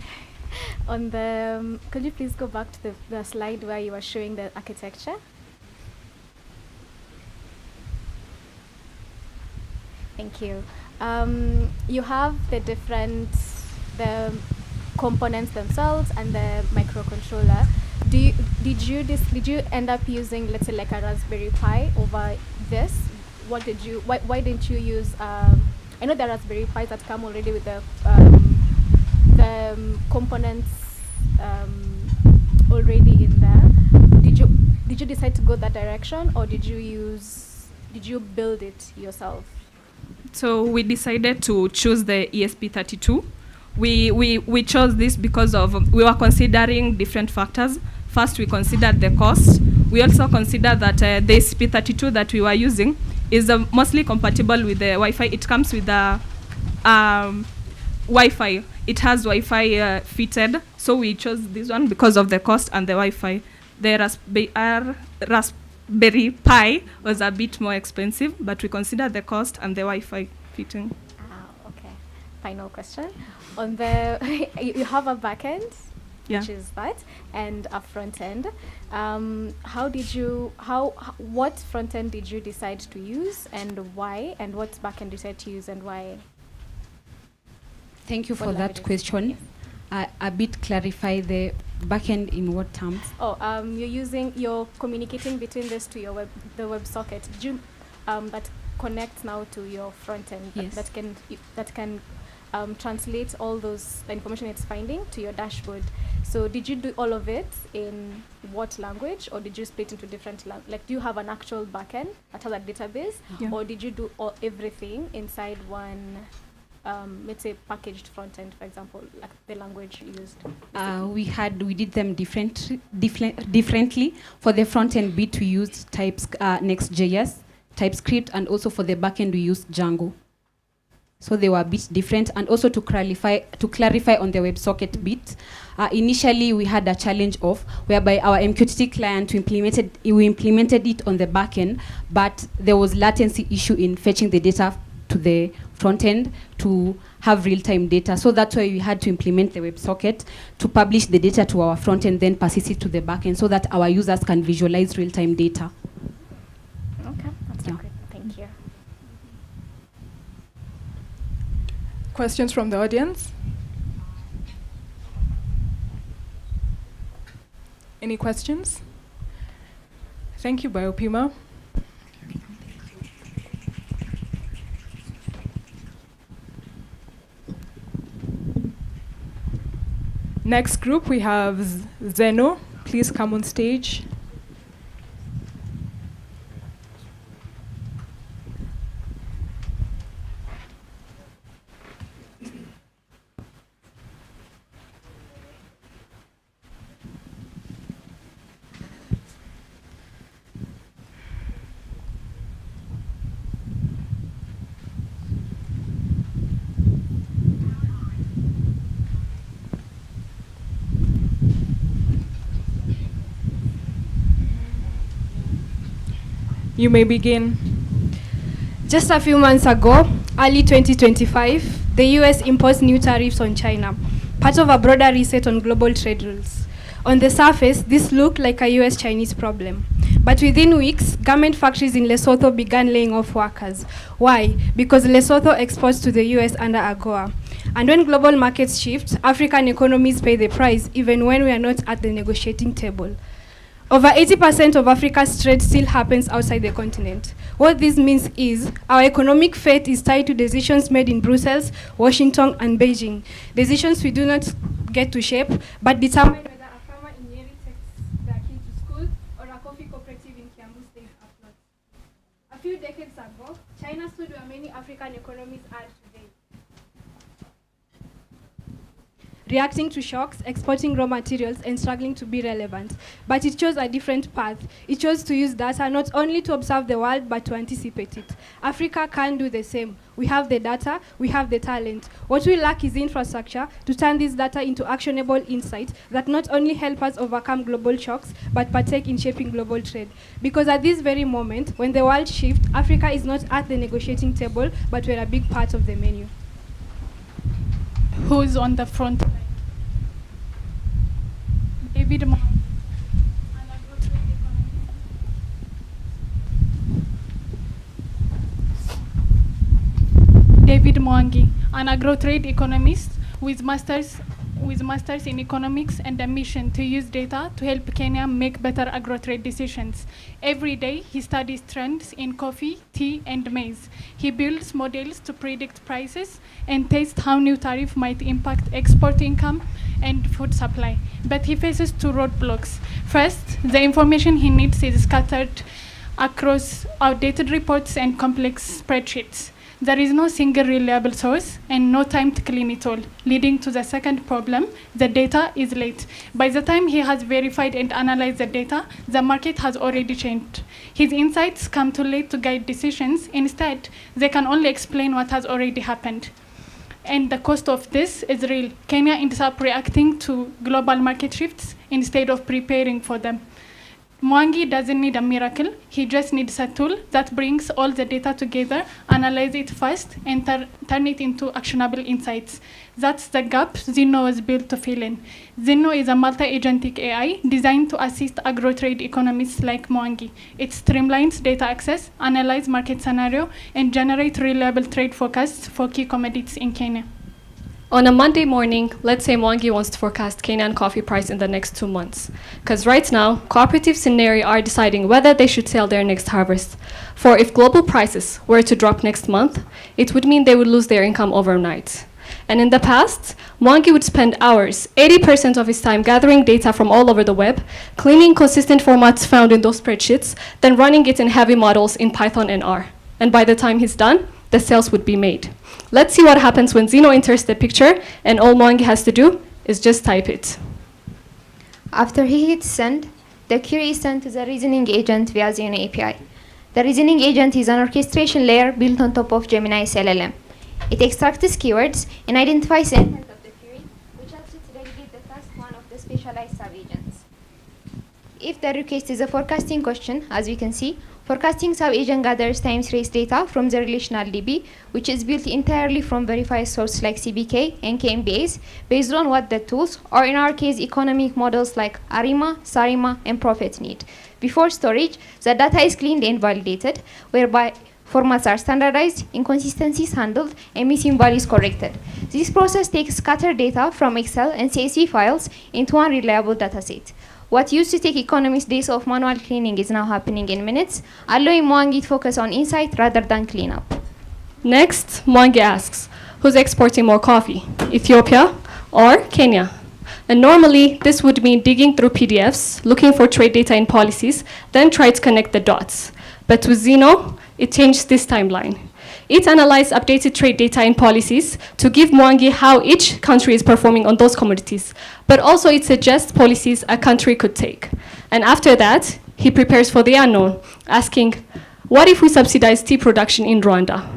On the, could you please go back to the slide where you were showing the architecture? Thank you. You have the components themselves and the microcontroller. Did you end up using, let's say, like a Raspberry Pi over this? Why didn't you use? I know there are Raspberry Pis that come already with the components already in there. Did you decide to go that direction, or did you build it yourself? So we decided to choose the ESP32. We chose this because we were considering different factors. First, we considered the cost. We also considered that the ESP32 that we were using is mostly compatible with the Wi-Fi. It comes with the Wi-Fi. It has Wi-Fi fitted, so we chose this one because of the cost and the Wi-Fi. The Raspberry Pi was a bit more expensive, but we considered the cost and the Wi-Fi fitting. Okay. Final question. On the, you have a back end, yeah, which is that, and a front end. What front end did you decide to use, and why? And what back end did you decide to use, and why? Thank you for that question. A bit clarify the backend in what terms? You're communicating between this to your the WebSocket. That connects now to your front end. Yes. That can translate all the information it's finding to your dashboard. So did you do all of it in what language, or did you split into different like do you have an actual backend that has a database, or did you do everything inside one? Let's say packaged front end, for example, like the language used. We did them differently. For the front end bit, we used Next.js, TypeScript, and also for the back end we used Django. So they were a bit different. And also to clarify on the WebSocket bit, initially we had a challenge of whereby our MQTT client we implemented it on the back end, but there was latency issue in fetching the data to the front end to have real-time data. So that's why we had to implement the WebSocket to publish the data to our front end, then pass it to the back end so that our users can visualize real-time data. Okay, that's good. Thank you. Questions from the audience? Any questions? Thank you, Biopima. Next group, we have Zeno. Please come on stage. You may begin. Just a few months ago, early 2025, the US imposed new tariffs on China, part of a broader reset on global trade rules. On the surface, this looked like a US-Chinese problem. But within weeks, garment factories in Lesotho began laying off workers. Why? Because Lesotho exports to the US under AGOA. And when global markets shift, African economies pay the price, even when we are not at the negotiating table. Over 80% of Africa's trade still happens outside the continent. What this means is our economic fate is tied to decisions made in Brussels, Washington, and Beijing. Decisions we do not get to shape, but determine whether a farmer in Nyeri takes their kid to school or a coffee cooperative in Kiambu stays afloat. A few decades ago, China stood where many African economies are today. Reacting to shocks, exporting raw materials, and struggling to be relevant. But it chose a different path. It chose to use data not only to observe the world, but to anticipate it. Africa can do the same. We have the data, we have the talent. What we lack is infrastructure to turn this data into actionable insights that not only help us overcome global shocks, but partake in shaping global trade. Because at this very moment, when the world shifts, Africa is not at the negotiating table, but we're a big part of the menu. Who's on the front line? David Mwangi, an agro-trade economist with masters in economics and a mission to use data to help Kenya make better agro-trade decisions. Every day, he studies trends in coffee, tea, and maize. He builds models to predict prices and tests how new tariff might impact export income and food supply. But he faces two roadblocks. First, the information he needs is scattered across outdated reports and complex spreadsheets. There is no single reliable source and no time to clean it all, leading to the second problem: the data is late. By the time he has verified and analyzed the data, the market has already changed. His insights come too late to guide decisions. Instead, they can only explain what has already happened. And the cost of this is real. Kenya ends up reacting to global market shifts instead of preparing for them. Mwangi doesn't need a miracle. He just needs a tool that brings all the data together, analyze it fast, and turn it into actionable insights. That's the gap Zeno was built to fill in. Zeno is a multi-agentic AI designed to assist agro-trade economists like Mwangi. It streamlines data access, analyze market scenario, and generate reliable trade forecasts for key commodities in Kenya. On a Monday morning, let's say Mwangi wants to forecast Kenyan coffee price in the next 2 months. Because right now, cooperatives in Nyeri are deciding whether they should sell their next harvest. For if global prices were to drop next month, it would mean they would lose their income overnight. And in the past, Mwangi would spend hours, 80% of his time, gathering data from all over the web, cleaning consistent formats found in those spreadsheets, then running it in heavy models in Python and R. And by the time he's done, the sales would be made. Let's see what happens when Zeno enters the picture and all Mwangi has to do is just type it. After he hits send, the query is sent to the reasoning agent via Zeno API. The reasoning agent is an orchestration layer built on top of Gemini's LLM. It extracts keywords and identifies the intent of the query, which helps it to delegate the task to one of the specialized sub-agents. If the request is a forecasting question, as we can see, forecasting sub-agent gathers time series data from the relational DB, which is built entirely from verified sources like CBK and KMBAs, based on what the tools, or in our case, economic models like ARIMA, SARIMA, and Profit need. Before storage, the data is cleaned and validated, whereby formats are standardized, inconsistencies handled, and missing values corrected. This process takes scattered data from Excel and CSV files into one reliable dataset. What used to take economists days of manual cleaning is now happening in minutes, allowing Mwangi to focus on insight rather than cleanup. Next, Mwangi asks, who's exporting more coffee, Ethiopia or Kenya? And normally, this would mean digging through PDFs, looking for trade data and policies, then try to connect the dots. But with Zeno, it changed this timeline. It analyzed updated trade data and policies to give Mwangi how each country is performing on those commodities, but also it suggests policies a country could take. And after that, he prepares for the unknown, asking, what if we subsidize tea production in Rwanda?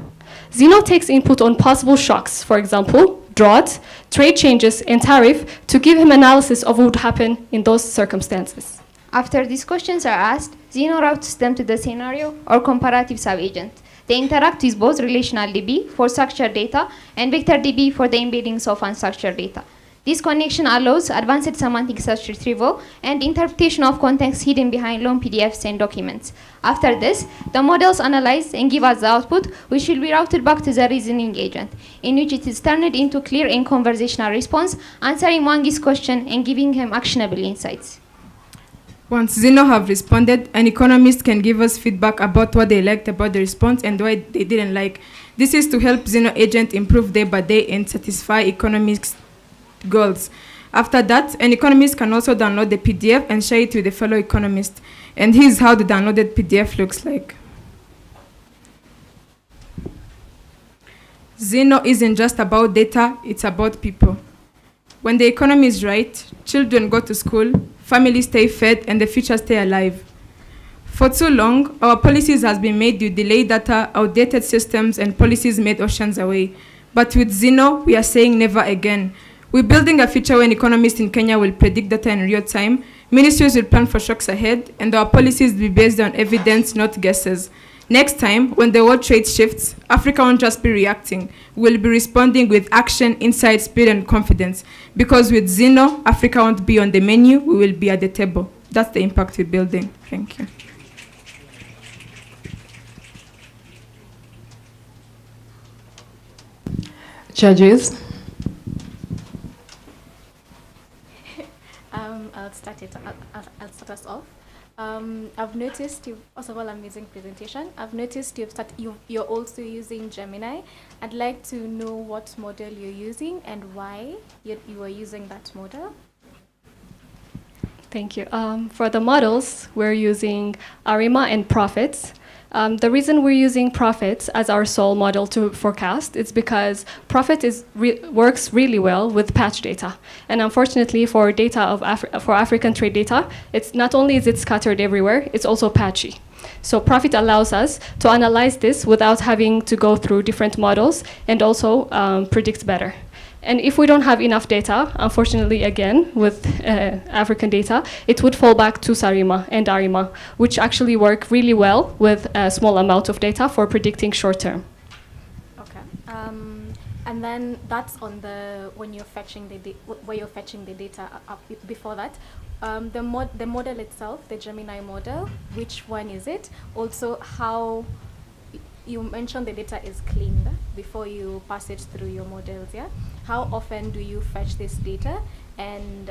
Zeno takes input on possible shocks, for example, drought, trade changes, and tariff, to give him analysis of what would happen in those circumstances. After these questions are asked, Zeno routes them to the scenario or comparative sub-agent. They interact with both relational DB for structured data and vector DB for the embeddings of unstructured data. This connection allows advanced semantic search retrieval and interpretation of context hidden behind long PDFs and documents. After this, the models analyze and give us the output, which will be routed back to the reasoning agent, in which it is turned into clear and conversational response, answering Mwangi's question and giving him actionable insights. Once Zeno have responded, an economist can give us feedback about what they liked about the response and why they didn't like. This is to help Zeno agent improve day by day and satisfy economists' goals. After that, an economist can also download the PDF and share it with a fellow economist. And here's how the downloaded PDF looks like. Zeno isn't just about data, it's about people. When the economy is right, children go to school, families stay fed, and the future stay alive. For too long, our policies has been made with delayed data, outdated systems, and policies made oceans away. But with Zeno, we are saying never again. We're building a future when economists in Kenya will predict data in real time, ministries will plan for shocks ahead, and our policies will be based on evidence, not guesses. Next time, when the world trade shifts, Africa won't just be reacting. We'll be responding with action, insight, speed, and confidence. Because with Zeno, Africa won't be on the menu, we will be at the table. That's the impact we're building. Thank you. Judges. I'll start us off. I've noticed first of all, amazing presentation. I've noticed you're also using Gemini. I'd like to know what model you're using and why you are using that model. Thank you. For the models, we're using ARIMA and Profits. The reason we're using Profits as our sole model to forecast is because Profit works really well with patch data. And unfortunately, for data for African trade data, it's not only is it scattered everywhere, it's also patchy. So Profit allows us to analyze this without having to go through different models and also predict better. And if we don't have enough data, unfortunately, again, with African data, it would fall back to SARIMA and ARIMA, which actually work really well with a small amount of data for predicting short term. Okay. And then that's on when you're fetching where you're fetching the data up before that. The model itself, the Gemini model, which one is it? Also, how you mentioned the data is cleaned before you pass it through your models, yeah? How often do you fetch this data, and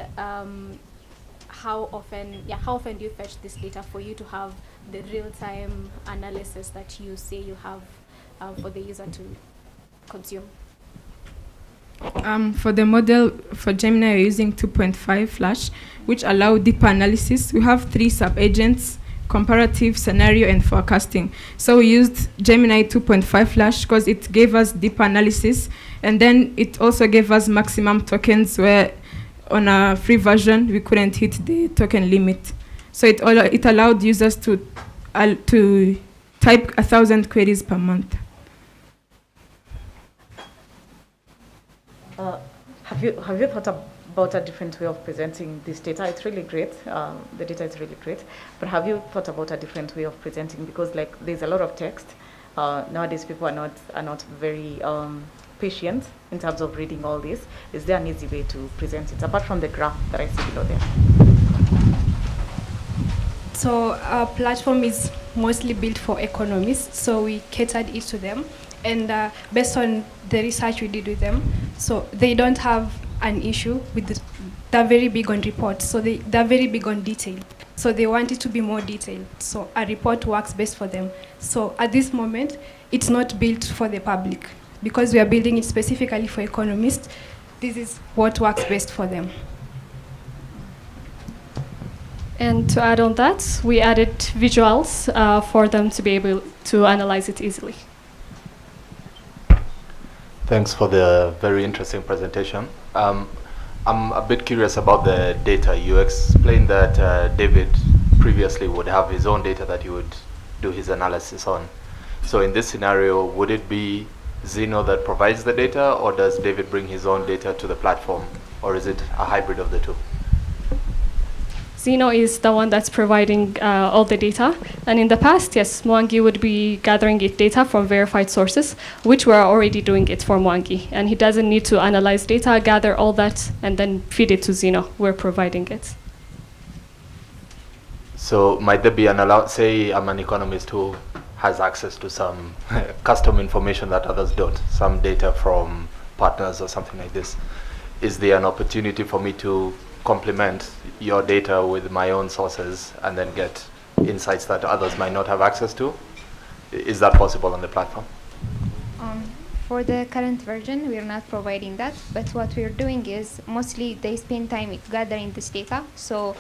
how often do you fetch this data for you to have the real-time analysis that you say you have for the user to consume? For the model, for Gemini, we're using 2.5 Flash, which allow deeper analysis. We have 3 sub-agents: comparative, scenario, and forecasting. So we used Gemini 2.5 Flash because it gave us deeper analysis, and then it also gave us maximum tokens, where on a free version we couldn't hit the token limit. So it allowed users to type 1,000 queries per month. Have you thought about a different way of presenting this data? It's really great. The data is really great. But have you thought about a different way of presenting? Because there's a lot of text. Nowadays, people are not very patient in terms of reading all this. Is there an easy way to present it, apart from the graph that I see below there? So our platform is mostly built for economists, so we catered it to them. And based on the research we did with them, so they don't have an issue with they're very big on reports, so they're very big on detail. So they want it to be more detailed. So a report works best for them. So at this moment, it's not built for the public because we are building it specifically for economists. This is what works best for them. And to add on that, we added visuals for them to be able to analyze it easily. Thanks for the very interesting presentation. I'm a bit curious about the data. You explained that David previously would have his own data that he would do his analysis on. So in this scenario, would it be Zeno that provides the data, or does David bring his own data to the platform, or is it a hybrid of the two? Zeno is the one that's providing all the data. And in the past, yes, Mwangi would be gathering it data from verified sources, which we're already doing it for Mwangi. And he doesn't need to analyze data, gather all that, and then feed it to Zeno. We're providing it. So might there be say I'm an economist who has access to some custom information that others don't, some data from partners or something like this. Is there an opportunity for me to complement your data with my own sources and then get insights that others might not have access to? Is that possible on the platform? For the current version, we are not providing that, but what we're doing is mostly they spend time gathering this data. So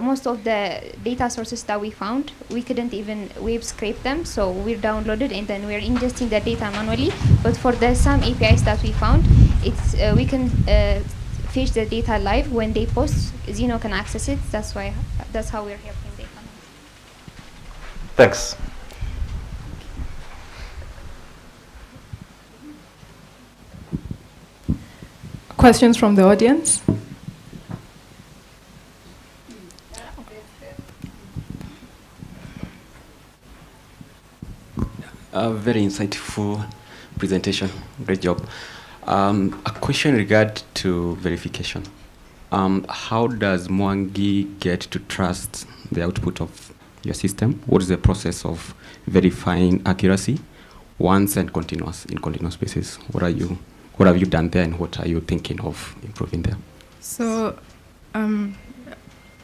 most of the data sources that we found, we couldn't even web scrape them, so we're downloaded and then we're ingesting the data manually. But for the some APIs that we found, it's we can fetch the data live when they post. Zeno can access it. That's how we're helping data. Thanks. Questions from the audience? Very insightful presentation. Great job. A question in regard to verification. How does Mwangi get to trust the output of your system? What is the process of verifying accuracy once and in continuous basis? What have you done there, and what are you thinking of improving there? So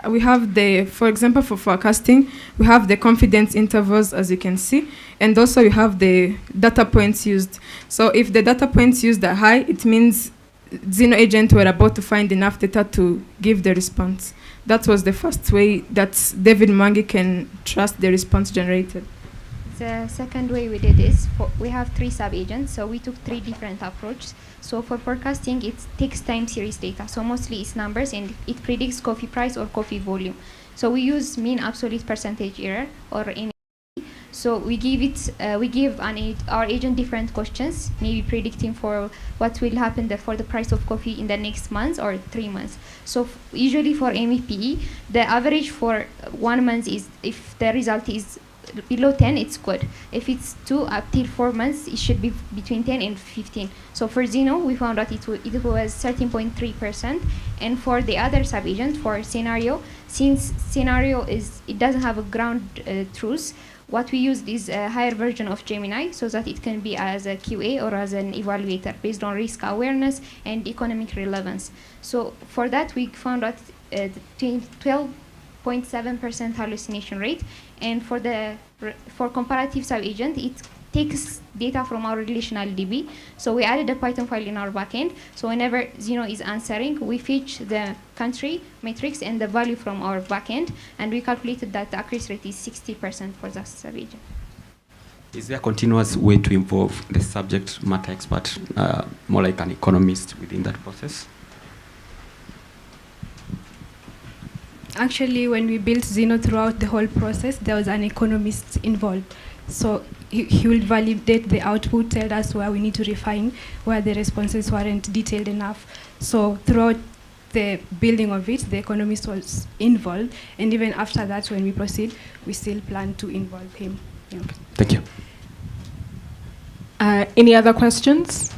we have for example, for forecasting, we have the confidence intervals, as you can see, and also we have the data points used. So if the data points used are high, it means Zeno agent were about to find enough data to give the response. That was the first way that David Mwangi can trust the response generated. The second way we did is we have 3 sub-agents, so we took 3 different approaches. So for forecasting, it takes time series data, so mostly it's numbers, and it predicts coffee price or coffee volume. So we use mean absolute percentage error, or MEP. So we give our agent different questions, maybe predicting for what will happen for the price of coffee in the next month or 3 months. So usually for MEP, the average for 1 month is, if the result is below 10, it's good. If it's 2 up till 4 months, it should be between 10 and 15. So for Zeno, we found out it was 13.3%. And for the other sub-agent, for scenario, since scenario it doesn't have a ground truth, what we used is a higher version of Gemini, so that it can be as a QA or as an evaluator based on risk awareness and economic relevance. So for that, we found out 12.7% hallucination rate, and for comparative sub-agent, it takes data from our relational DB. So we added a Python file in our backend. So whenever Zeno is answering, we fetch the country matrix and the value from our backend, and we calculated that the accuracy rate is 60% for that sub-agent. Is there a continuous way to involve the subject matter expert, more like an economist, within that process? Actually, when we built Zeno, throughout the whole process, there was an economist involved. So he will validate the output, tell us where we need to refine, where the responses weren't detailed enough. So throughout the building of it, the economist was involved. And even after that, when we proceed, we still plan to involve him. Yeah. Thank you. Any other questions?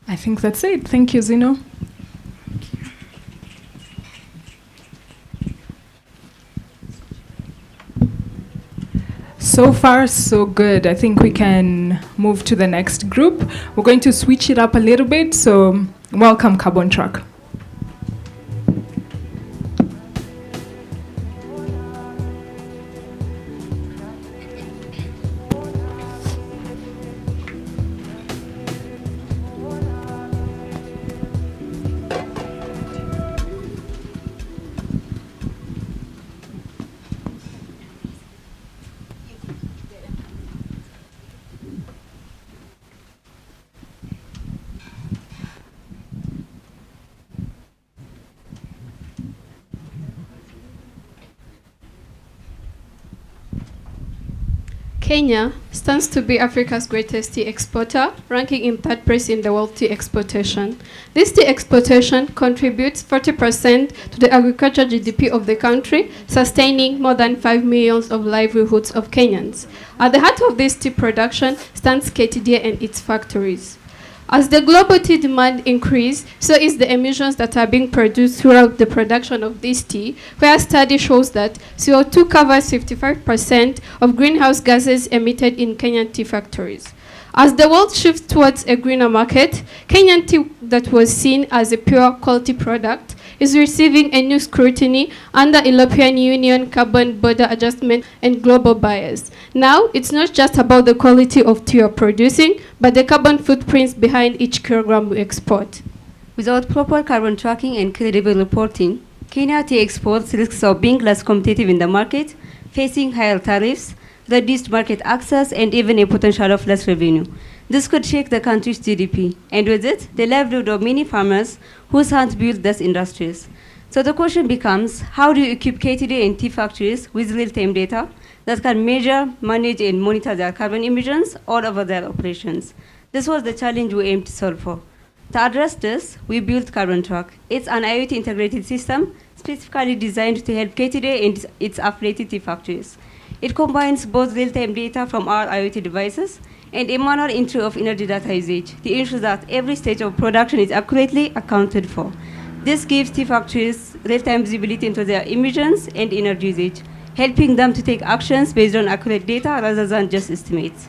I think that's it. Thank you, Zeno. So far, so good. I think we can move to the next group. We're going to switch it up a little bit. So welcome, Carbon Truck. Kenya stands to be Africa's greatest tea exporter, ranking in 3rd place in the world tea exportation. This tea exportation contributes 40% to the agriculture GDP of the country, sustaining more than 5 million of livelihoods of Kenyans. At the heart of this tea production stands KTDA and its factories. As the global tea demand increases, so is the emissions that are being produced throughout the production of this tea, where a study shows that CO2 covers 55% of greenhouse gases emitted in Kenyan tea factories. As the world shifts towards a greener market, Kenyan tea that was seen as a pure quality product is receiving a new scrutiny under European Union carbon border adjustment and global buyers. Now, it's not just about the quality of tea you're producing, but the carbon footprints behind each kilogram we export. Without proper carbon tracking and credible reporting, Kenya tea exports risks of being less competitive in the market, facing higher tariffs, reduced market access, and even a potential of less revenue. This could shake the country's GDP, and with it, the livelihood of many farmers whose hands build these industries. So the question becomes, how do you equip KTD and tea factories with real-time data that can measure, manage, and monitor their carbon emissions all over their operations? This was the challenge we aimed to solve for. To address this, we built Carbon Track. It's an IoT integrated system specifically designed to help KTD and its affiliated tea factories. It combines both real-time data from our IoT devices and a manual entry of energy data usage to ensure that every stage of production is accurately accounted for. This gives tea factories real-time visibility into their emissions and energy usage, helping them to take actions based on accurate data rather than just estimates.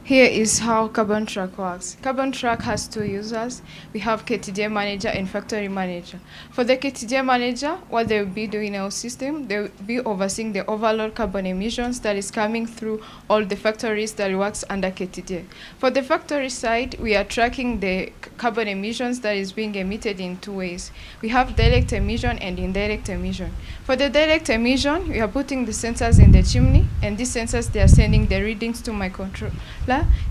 Here is how Carbon Track works. Carbon Track has two users. We have KTDA manager and factory manager. For the KTDA manager, what they will be doing in our system, they will be overseeing the overall carbon emissions that is coming through all the factories that works under KTDA. For the factory side, we are tracking the carbon emissions that is being emitted in two ways. We have direct emission and indirect emission. For the direct emission, we are putting the sensors in the chimney, and these sensors, they are sending the readings to my controller,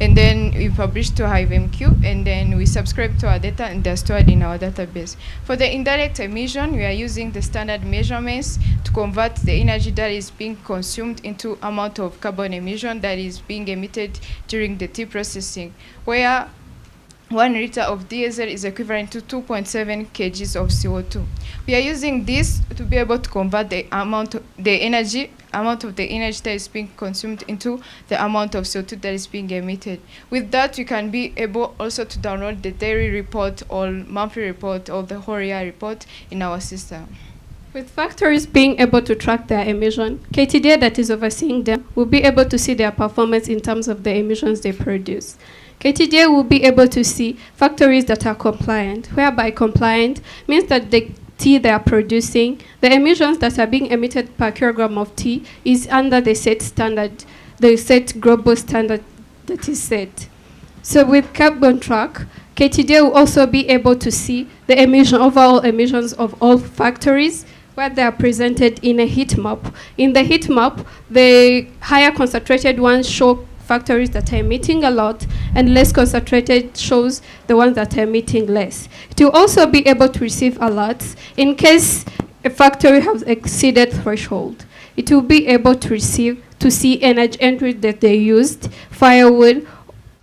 and then we publish to HiveMQ, and then we subscribe to our data, and they're stored in our database. For the indirect emission, we are using the standard measurements to convert the energy that is being consumed into amount of carbon emission that is being emitted during the tea processing, where 1 liter of diesel is equivalent to 2.7 kgs of CO2. We are using this to be able to convert the amount of the energy that is being consumed into the amount of CO2 that is being emitted. With that, you can be able also to download the daily report or monthly report or the whole year report in our system. With factories being able to track their emission, KTDA that is overseeing them will be able to see their performance in terms of the emissions they produce. KTDA will be able to see factories that are compliant, whereby compliant means that the tea they are producing, the emissions that are being emitted per kilogram of tea is under the set standard, the set global standard that is set. So with Carbon Track, KTDA will also be able to see the overall emissions of all factories, where they are presented in a heat map. In the heat map, the higher concentrated ones show factories that are emitting a lot, and less concentrated shows the ones that are emitting less. It will also be able to receive alerts in case a factory has exceeded threshold. It will be able to see energy entry that they used, firewood,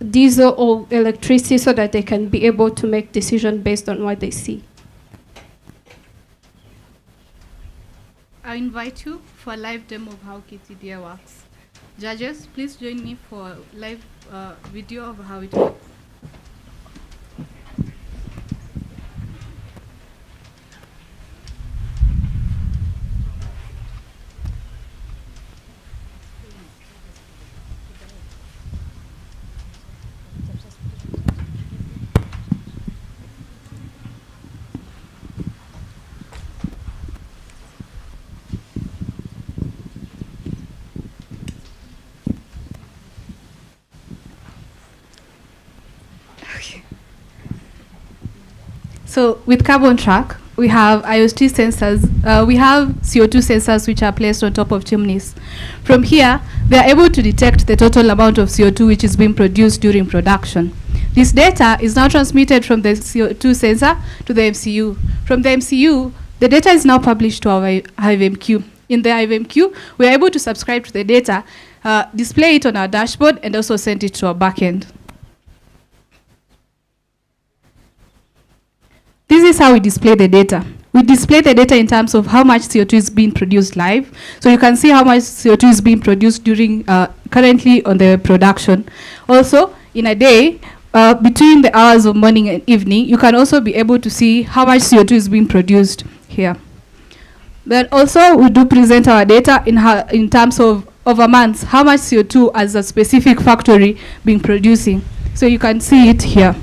diesel, or electricity, so that they can be able to make decisions based on what they see. I invite you for a live demo of how KTDA works. Judges, please join me for a live video of how it works. So with Carbon Track, we have IoT sensors. We have CO2 sensors which are placed on top of chimneys. From here, they are able to detect the total amount of CO2 which is being produced during production. This data is now transmitted from the CO2 sensor to the MCU. From the MCU, the data is now published to our HiveMQ. In the HiveMQ, we are able to subscribe to the data, display it on our dashboard, and also send it to our backend. This is how we display the data. We display the data in terms of how much CO2 is being produced live. So you can see how much CO2 is being produced during currently on the production. Also, in a day, between the hours of morning and evening, you can also be able to see how much CO2 is being produced here. Then also, we do present our data in terms of over months how much CO2 as a specific factory been producing. So you can see it here.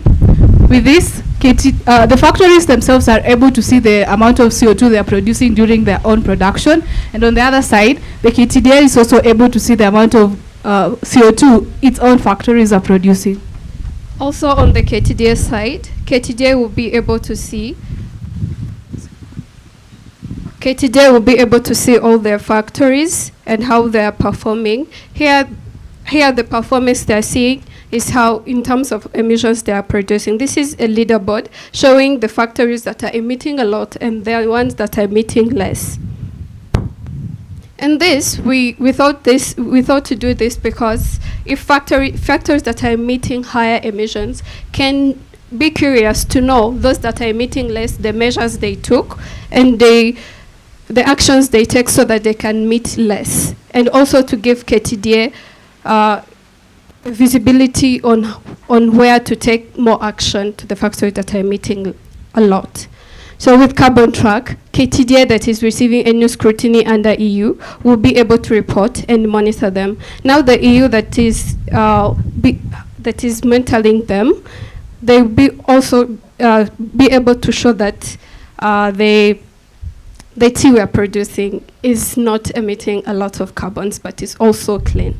With this, the factories themselves are able to see the amount of CO2 they are producing during their own production. And on the other side, the KTDA is also able to see the amount of CO2 its own factories are producing. Also on the KTDA side, KTDA will be able to see all their factories and how they are performing. Here the performance they are seeing is how, in terms of emissions they are producing. This is a leaderboard showing the factories that are emitting a lot and the ones that are emitting less. And this, we thought to do this because if factories that are emitting higher emissions can be curious to know those that are emitting less, the measures they took, and the actions they take so that they can emit less, and also to give KTDA visibility on where to take more action to the factories that are emitting a lot. So with Carbon Track, KTDA that is receiving annual scrutiny under EU will be able to report and monitor them. Now the EU that is mentoring them, they will be also be able to show that the tea we are producing is not emitting a lot of carbons, but is also clean.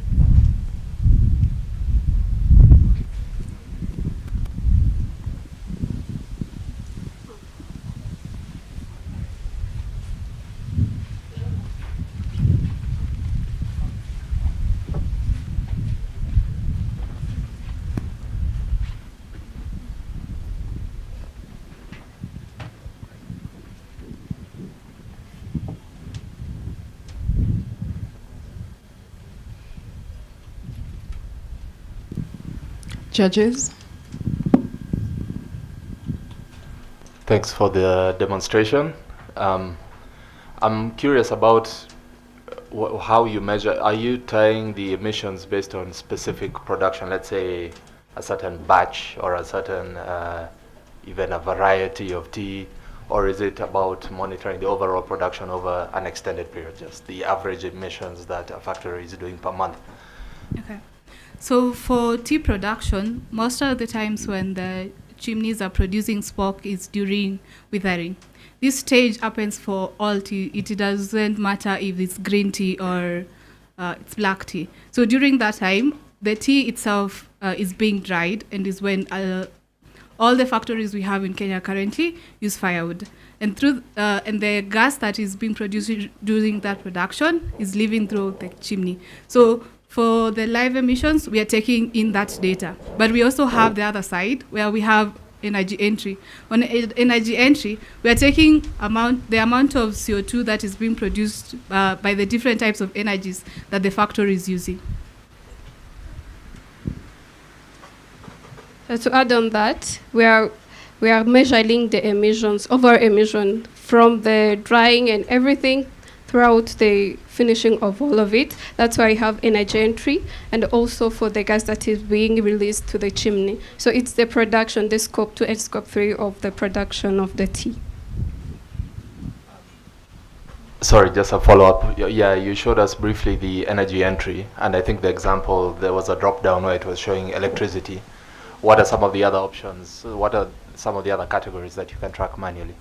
Judges? Thanks for the demonstration. I'm curious about how you measure. Are you tying the emissions based on specific production, let's say a certain batch or a certain, even a variety of tea, or is it about monitoring the overall production over an extended period, just the average emissions that a factory is doing per month? Okay. So for tea production, most of the times when the chimneys are producing smoke is during withering. This stage happens for all tea. It doesn't matter if it's green tea or it's black tea. So during that time, the tea itself is being dried, and is when all the factories we have in Kenya currently use firewood. And and the gas that is being produced during that production is leaving through the chimney. So for the live emissions, we are taking in that data. But we also have the other side where we have energy entry. On energy entry, we are taking the amount of CO2 that is being produced by the different types of energies that the factory is using. To add on that, we are measuring the emissions, overall emission from the drying and everything throughout the finishing of all of it. That's why we have energy entry, and also for the gas that is being released to the chimney. So it's the production, the scope 2 and scope 3 of the production of the tea. Sorry, just a follow-up. Yeah, you showed us briefly the energy entry, and I think the example, there was a drop-down where it was showing electricity. What are some of the other options? What are some of the other categories that you can track manually?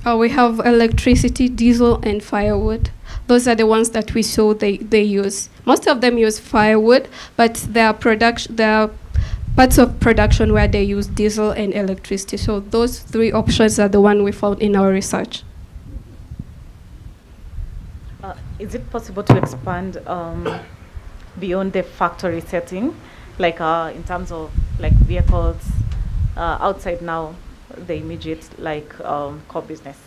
We have electricity, diesel, and firewood. Those are the ones that we saw they use. Most of them use firewood, but there are parts of production where they use diesel and electricity. So those three options are the one we found in our research. Is it possible to expand beyond the factory setting, like in terms of like vehicles outside now, the immediate core business?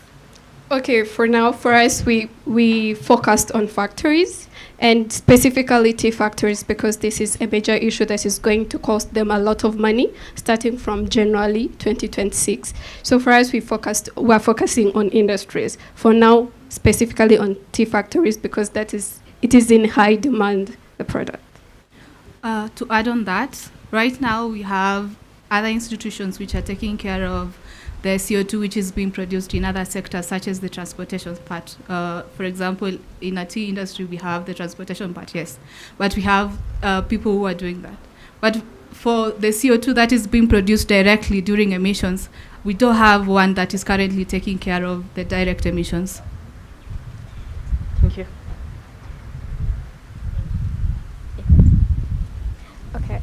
Okay, for now, for us, we focused on factories, and specifically tea factories, because this is a major issue that is going to cost them a lot of money starting from January 2026. So for us, we're focusing on industries. For now, specifically on tea factories, because it is in high demand, the product. To add on that, right now we have other institutions which are taking care of the CO2 which is being produced in other sectors, such as the transportation part. For example, in the tea industry, we have the transportation part, yes, but we have people who are doing that. But for the CO2 that is being produced directly during emissions, we don't have one that is currently taking care of the direct emissions. Thank you. Okay,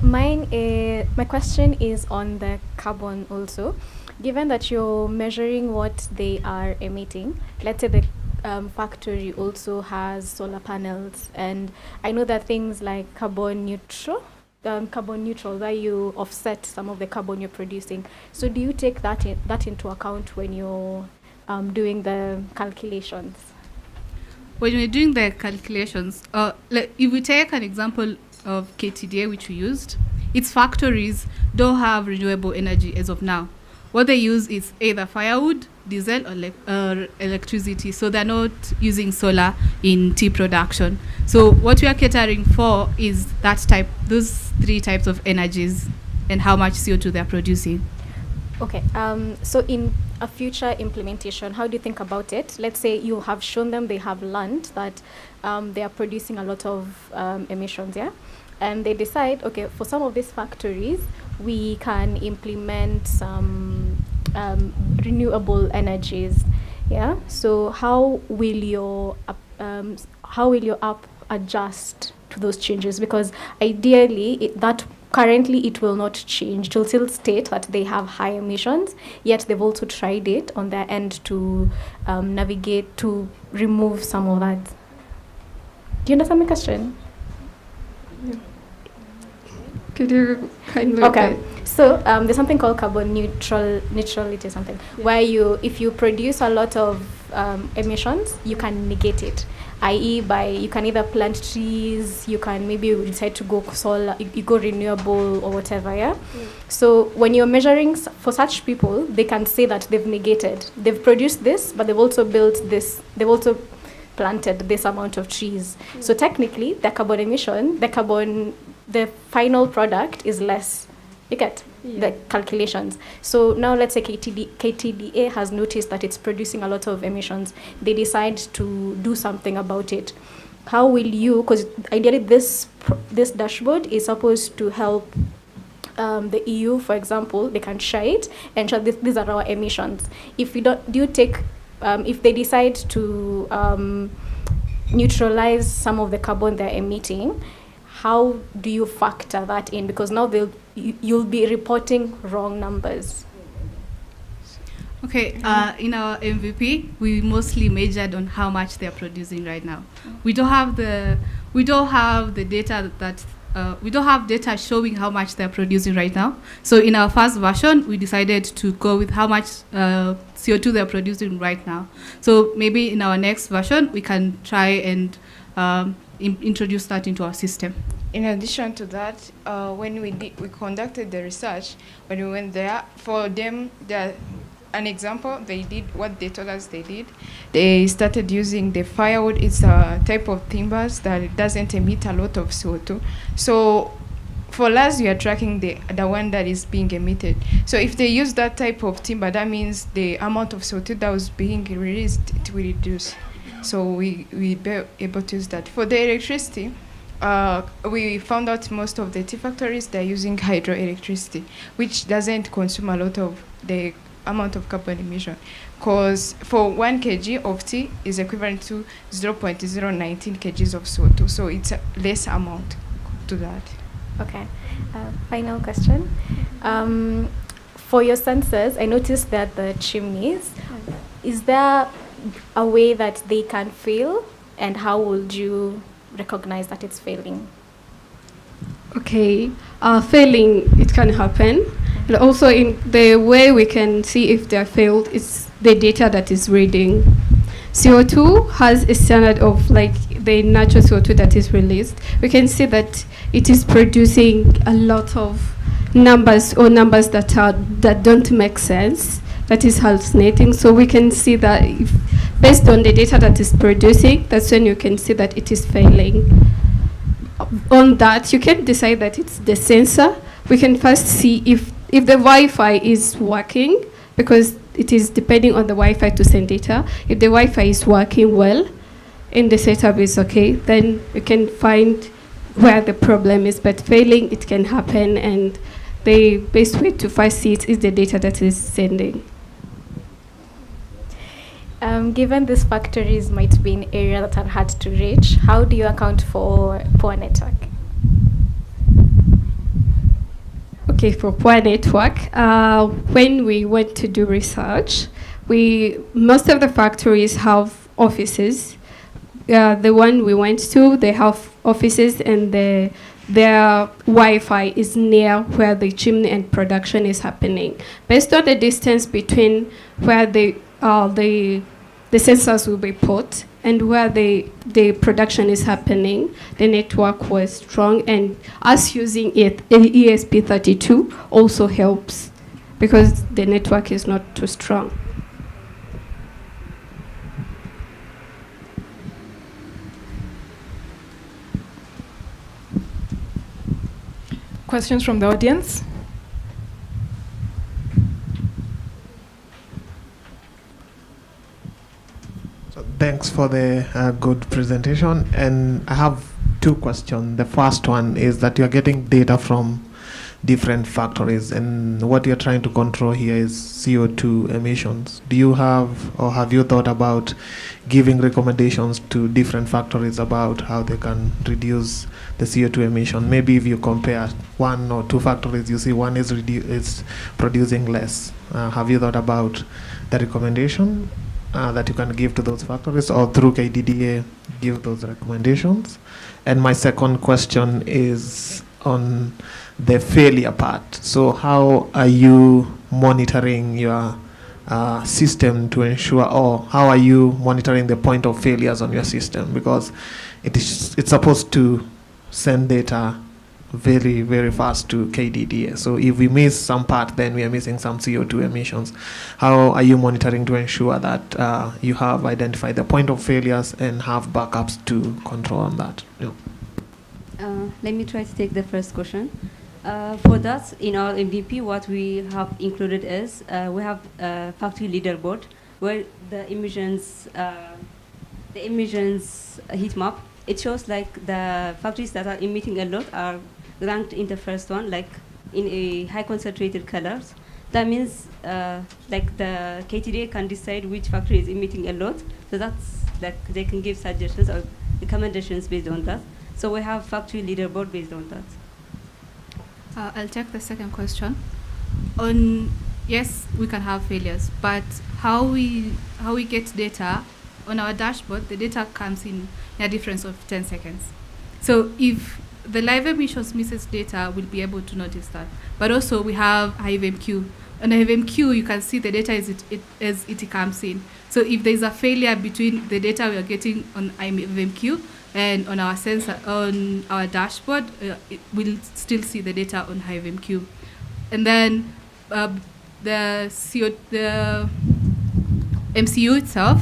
my question is on the carbon also. Given that you're measuring what they are emitting, let's say the factory also has solar panels, and I know that things like carbon neutral, where you offset some of the carbon you're producing. So do you take that into account when you're doing the calculations? When we're doing the calculations, if we take an example of KTDA, which we used, its factories don't have renewable energy as of now. What they use is either firewood, diesel, or electricity. So they're not using solar in tea production. So what we are catering for is those three types of energies and how much CO2 they're producing. Okay, so in a future implementation, how do you think about it? Let's say you have shown them, they have learned that they are producing a lot of emissions, yeah? And they decide, okay, for some of these factories, we can implement some renewable energies, yeah? So how will your app adjust to those changes? Because ideally, currently it will not change. It will still state that they have high emissions, yet they've also tried it on their end to navigate, to remove some of that. Do you understand my question? Yeah. Could you kindly Okay, so there's something called carbon neutrality, something, where if you produce a lot of emissions, you can negate it. I.e., you can either plant trees, you can maybe decide to go solar, you go renewable or whatever, yeah? So when you're measuring for such people, they can say that they've produced this, but they've also built this, they've also planted this amount of trees. So technically, the carbon emission, the final product is less. You get the calculations. So now let's say KTDA has noticed that it's producing a lot of emissions. They decide to do something about it. How will you, because ideally this dashboard is supposed to help the EU, for example, they can share it and show these are our emissions. If they decide to neutralize some of the carbon they're emitting, how do you factor that in? Because now you'll be reporting wrong numbers. Okay, in our MVP, we mostly measured on how much they're producing right now. We don't have the data that we don't have data showing how much they're producing right now. So in our first version, we decided to go with how much CO2 they're producing right now. So maybe in our next version, we can try and introduce that into our system. In addition to that, when we conducted the research, when we went there, for them, an example, they did what they told us they did. They started using the firewood. It's a type of timbers that doesn't emit a lot of CO2. So for us, we are tracking the one that is being emitted. So if they use that type of timber, that means the amount of CO2 that was being released, it will reduce. So we be able to use that. For the electricity, we found out most of the tea factories, they're using hydroelectricity, which doesn't consume a lot of the amount of carbon emission. Because for 1 kg of tea is equivalent to 0.019 kgs of CO2. So it's a less amount to that. Okay. Final question. For your sensors, I noticed that the chimneys, is there a way that they can fail, and how would you recognize that it's failing? Okay, failing, it can happen. And also in the way we can see if they are failed is the data that is reading. CO2 has a standard of like the natural CO2 that is released. We can see that it is producing a lot of numbers that don't make sense, that is hallucinating. So we can see that if, based on the data that is producing, that's when you can see that it is failing. On that, you can decide that it's the sensor. We can first see if the Wi-Fi is working, because it is depending on the Wi-Fi to send data. If the Wi-Fi is working well and the setup is okay, then you can find where the problem is. But failing, it can happen, and the best way to first see it is the data that is sending. Given these factories might be in areas that are hard to reach, how do you account for poor network? Okay, for poor network, when we went to do research, most of the factories have offices. The one we went to, they have offices, and their Wi-Fi is near where the chimney and production is happening. Based on the distance between where the sensors will be put and where the production is happening, the network was strong, and us using ESP32 also helps because the network is not too strong. Questions from the audience? Thanks for the good presentation. And I have two questions. The first one is that you're getting data from different factories, and what you're trying to control here is CO2 emissions. Do you have, or have you thought about giving recommendations to different factories about how they can reduce the CO2 emission? Maybe if you compare one or two factories, you see one is producing less. Have you thought about the recommendation that you can give to those factories, or through KDDA give those recommendations? And my second question is on the failure part. So how are you monitoring your system to ensure, or how are you monitoring the point of failures on your system? Because it's supposed to send data very, very fast to KDDA. So if we miss some part, then we are missing some CO2 emissions. How are you monitoring to ensure that you have identified the point of failures and have backups to control on that? Yeah. Let me try to take the first question. For that, in our MVP, what we have included is we have a factory leaderboard where the emissions heat map. It shows like the factories that are emitting a lot are ranked in the first one, like in a high concentrated colors. That means like the KTDA can decide which factory is emitting a lot. So that's like they can give suggestions or recommendations based on that. So we have factory leaderboard based on that. I'll take the second question. Yes, we can have failures, but how we get data on our dashboard, the data comes in a difference of 10 seconds. So if the live emissions misses data, we'll be able to notice that. But also we have HiveMQ. On HiveMQ, you can see the data as it comes in. So if there's a failure between the data we are getting on HiveMQ and on our sensor, on our dashboard, we'll still see the data on HiveMQ. And then the MCU itself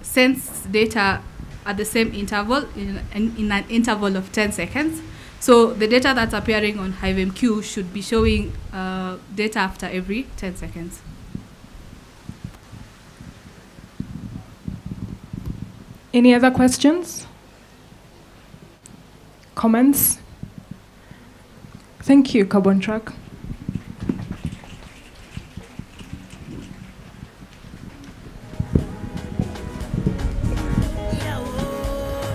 sends data at the same interval in an interval of 10 seconds. So the data that's appearing on HiveMQ should be showing data after every 10 seconds. Any other questions? Comments? Thank you, Carbon Track.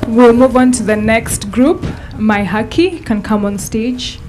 We'll move on to the next group. My Haki can come on stage.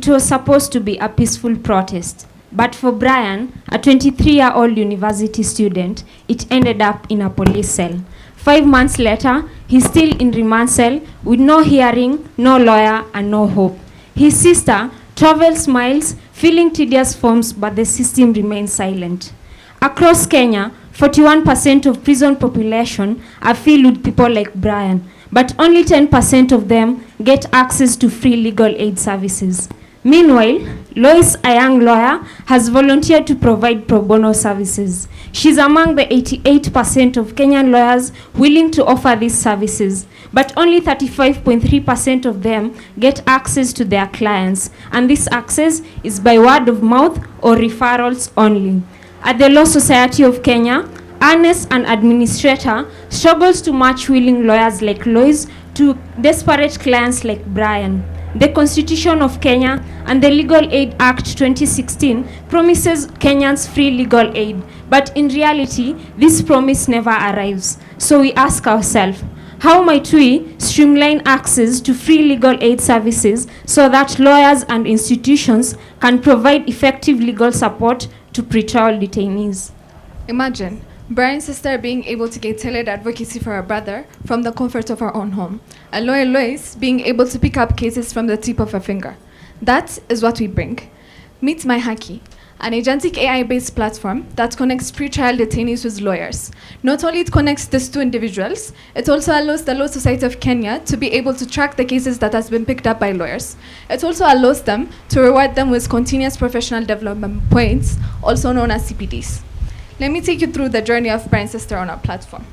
it was supposed to be a peaceful protest. But for Brian, a 23-year-old university student, it ended up in a police cell. 5 months later, he's still in remand cell with no hearing, no lawyer, and no hope. His sister travels miles, filling tedious forms, but the system remains silent. Across Kenya, 41% of prison population are filled with people like Brian, but only 10% of them get access to free legal aid services. Meanwhile, Lois, a young lawyer, has volunteered to provide pro bono services. She's among the 88% of Kenyan lawyers willing to offer these services, but only 35.3% of them get access to their clients, and this access is by word of mouth or referrals only. At the Law Society of Kenya, Ernest, an administrator, struggles to match willing lawyers like Lois to desperate clients like Brian. The Constitution of Kenya and the Legal Aid Act 2016 promises Kenyans free legal aid, but in reality, this promise never arrives. So we ask ourselves, how might we streamline access to free legal aid services so that lawyers and institutions can provide effective legal support to pretrial detainees? Imagine Brian's sister being able to get tailored advocacy for her brother from the comfort of her own home, and lawyer Lois being able to pick up cases from the tip of her finger. That is what we bring. Meet My Haki, an agentic AI-based platform that connects pretrial detainees with lawyers. Not only it connects these two individuals, it also allows the Law Society of Kenya to be able to track the cases that has been picked up by lawyers. It also allows them to reward them with continuous professional development points, also known as CPDs. Let me take you through the journey of Brian's sister on our platform.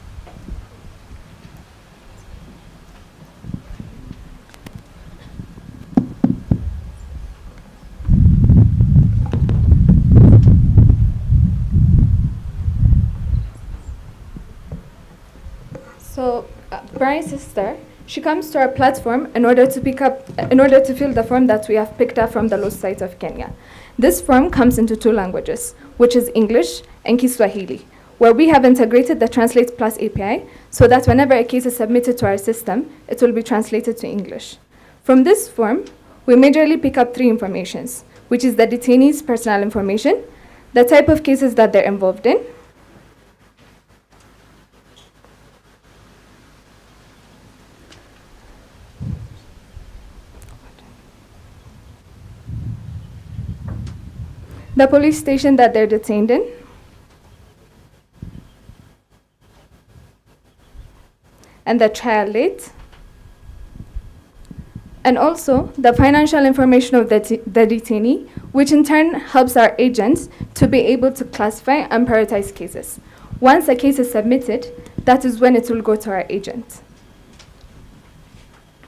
So Brian's sister, she comes to our platform in order to fill the form that we have picked up from the Law Society of Kenya. This form comes into 2 languages, which is English and Kiswahili, where we have integrated the Translate Plus API so that whenever a case is submitted to our system, it will be translated to English. From this form, we majorly pick up 3 informations, which is the detainee's personal information, the type of cases that they're involved in, the police station that they're detained in, and the trial date, and also the financial information of the detainee, which in turn helps our agents to be able to classify and prioritize cases. Once a case is submitted, that is when it will go to our agent.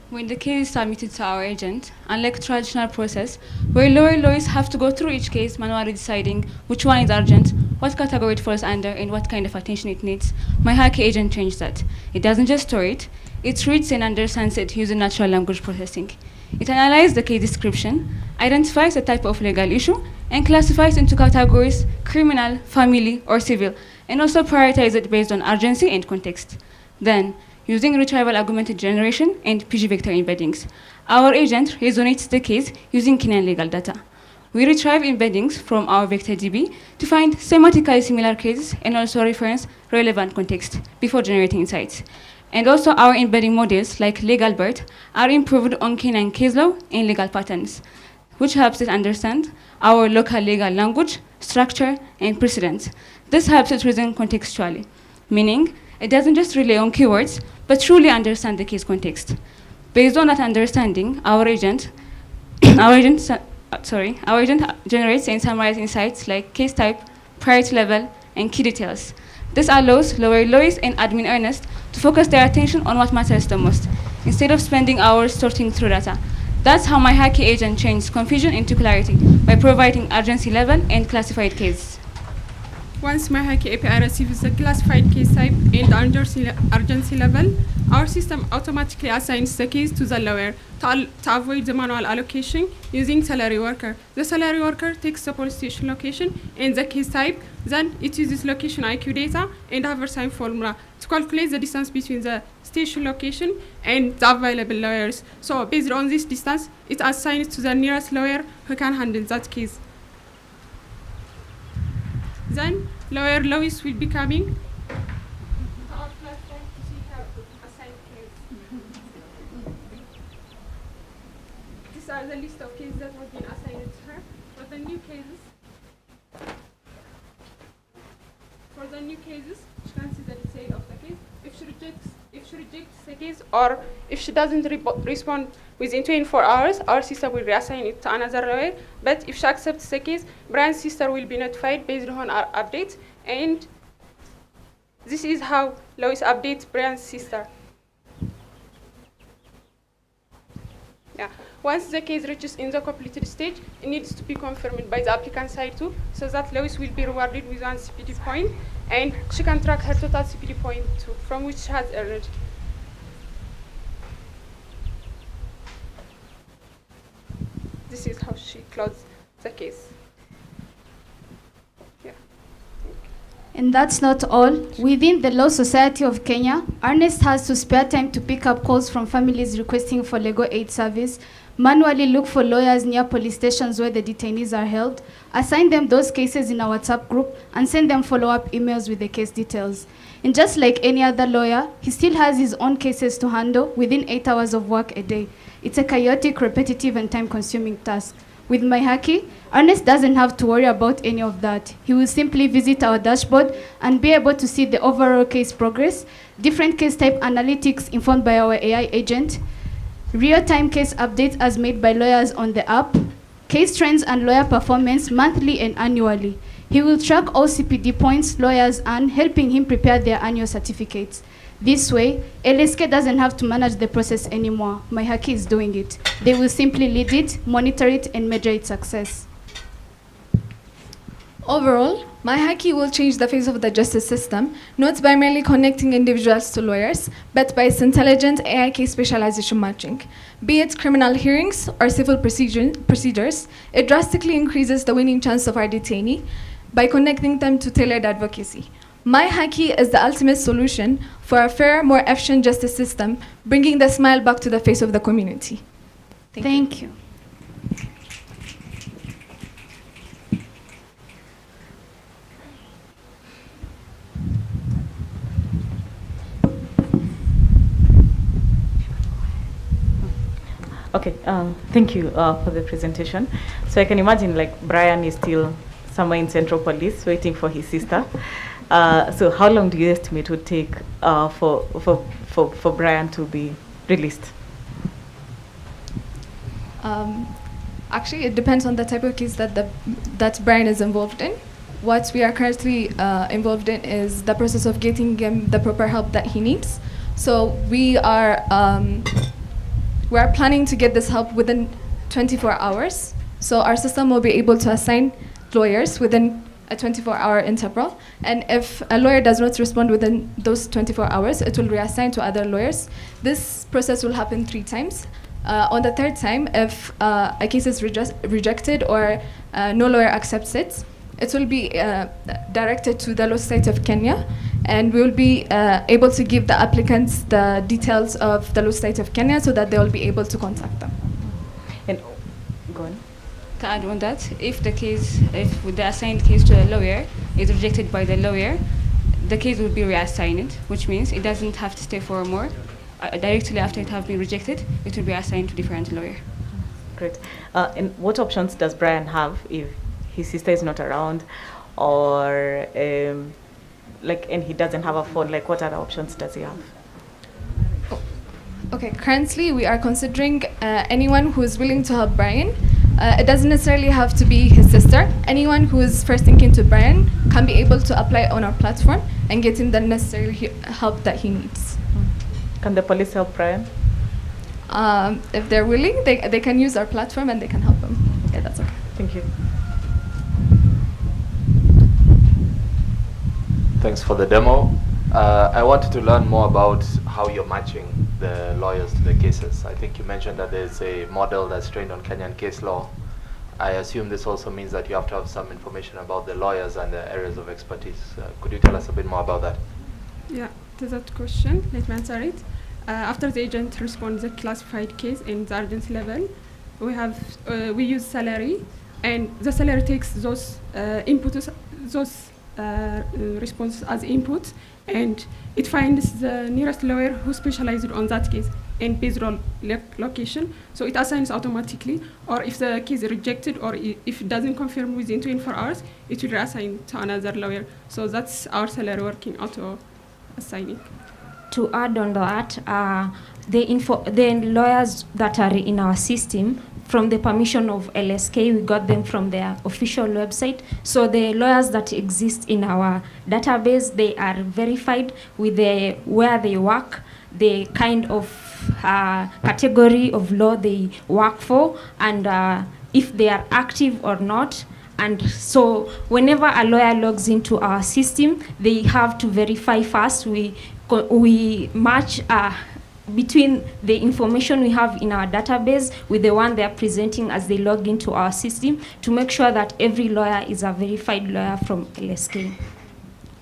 When the case is submitted to our agent, unlike traditional process, where lawyers have to go through each case manually deciding which one is urgent, what category it falls under, and what kind of attention it needs, my Haki agent changed that. It doesn't just store it, it reads and understands it using natural language processing. It analyzes the case description, identifies the type of legal issue, and classifies into categories: criminal, family, or civil, and also prioritizes it based on urgency and context. Then, using retrieval augmented generation and PG vector embeddings, our agent resonates the case using Kenyan legal data. We retrieve embeddings from our vector DB to find semantically similar cases and also reference relevant context before generating insights. And also our embedding models like LegalBert are improved on Kenyan case law and legal patterns, which helps it understand our local legal language, structure, and precedents. This helps it reason contextually, meaning it doesn't just rely on keywords, but truly understand the case context. Based on that understanding, our agent generates and summarizes insights like case type, priority level, and key details. This allows lawyer Lois and admin Ernest to focus their attention on what matters the most, instead of spending hours sorting through data. That's how my Haki agent changes confusion into clarity by providing urgency level and classified cases. Once my Haki API receives the classified case type and urgency level, our system automatically assigns the case to the lawyer to avoid the manual allocation using salary worker. The salary worker takes the police station location and the case type, then it uses location IQ data and haversine formula to calculate the distance between the station location and the available lawyers. So based on this distance, it assigns to the nearest lawyer who can handle that case. Then lawyer Lois will be coming to our platform to see her assigned case. These are the list of cases that have been assigned to her. For the new cases, she can see the detail of the case. If she rejects the case, or if she doesn't respond within 24 hours, our system will reassign it to another lawyer. But if she accepts the case, Brian's sister will be notified based on our updates. And this is how Lois updates Brian's sister. Yeah. Once the case reaches in the completed stage, it needs to be confirmed by the applicant side too, so that Lois will be rewarded with 1 CPD point, and she can track her total CPD point too, from which she has earned. This is how she closed the case. Yeah. And that's not all. Within the Law Society of Kenya, Ernest has to spare time to pick up calls from families requesting for legal aid service, manually look for lawyers near police stations where the detainees are held, assign them those cases in our WhatsApp group, and send them follow-up emails with the case details. And just like any other lawyer, he still has his own cases to handle within 8 hours of work a day. It's a chaotic, repetitive, and time-consuming task. With my Haki, Ernest doesn't have to worry about any of that. He will simply visit our dashboard and be able to see the overall case progress, different case type analytics informed by our AI agent, real-time case updates as made by lawyers on the app, case trends and lawyer performance monthly and annually. He will track all CPD points lawyers earn, helping him prepare their annual certificates. This way, LSK doesn't have to manage the process anymore. My Haki is doing it. They will simply lead it, monitor it, and measure its success. Overall, my Haki will change the face of the justice system, not by merely connecting individuals to lawyers, but by its intelligent AI case specialization matching. Be it criminal hearings or civil procedures, it drastically increases the winning chance of our detainee by connecting them to tailored advocacy. My Haki is the ultimate solution for a fair, more efficient justice system, bringing the smile back to the face of the community. Thank you. Okay, thank you for the presentation. So I can imagine like Brian is still somewhere in Central Police waiting for his sister. So how long do you estimate would take for Brian to be released? Actually, it depends on the type of case that Brian is involved in. What we are currently involved in is the process of getting him the proper help that he needs. So we are planning to get this help within 24 hours. So our system will be able to assign lawyers within a 24-hour interval. And if a lawyer does not respond within those 24 hours, it will reassign to other lawyers. This process will happen 3 times. On the 3rd time, if a case is rejected or no lawyer accepts it, it will be directed to the Law Society of Kenya, and we will be able to give the applicants the details of the Law Society of Kenya so that they will be able to contact them. And go on. To add on that, if the assigned case to a lawyer is rejected by the lawyer, the case will be reassigned, which means it doesn't have to stay for more. Directly after it has been rejected, it will be assigned to a different lawyer. Great. And what options does Brian have if his sister is not around, or and he doesn't have a phone? Like, what other options does he have? Okay, currently we are considering anyone who is willing to help Brian. It doesn't necessarily have to be his sister. Anyone who is first thinking to Brian can be able to apply on our platform and get him the necessary help that he needs. Can the police help Brian? If they're willing, they can use our platform and they can help him. Yeah, that's okay. Thank you. Thanks for the demo. I wanted to learn more about how you're matching the lawyers to the cases. I think you mentioned that there's a model that's trained on Kenyan case law. I assume this also means that you have to have some information about the lawyers and the areas of expertise. Could you tell us a bit more about that? Yeah, to that question, let me answer it. After the agent responds the classified case in the urgency level, we use salary, and the salary takes those inputs, those responses as input, and it finds the nearest lawyer who specialized on that case and based on location. So it assigns automatically, or if the case is rejected or if it doesn't confirm within 24 hours, it will reassign to another lawyer. So that's our salary working auto assigning. To add on that, the lawyers that are in our system, from the permission of LSK, we got them from their official website. So the lawyers that exist in our database, they are verified with where they work, the kind of category of law they work for, and if they are active or not. And so whenever a lawyer logs into our system, they have to verify first. We match between the information we have in our database with the one they are presenting as they log into our system to make sure that every lawyer is a verified lawyer from LSK.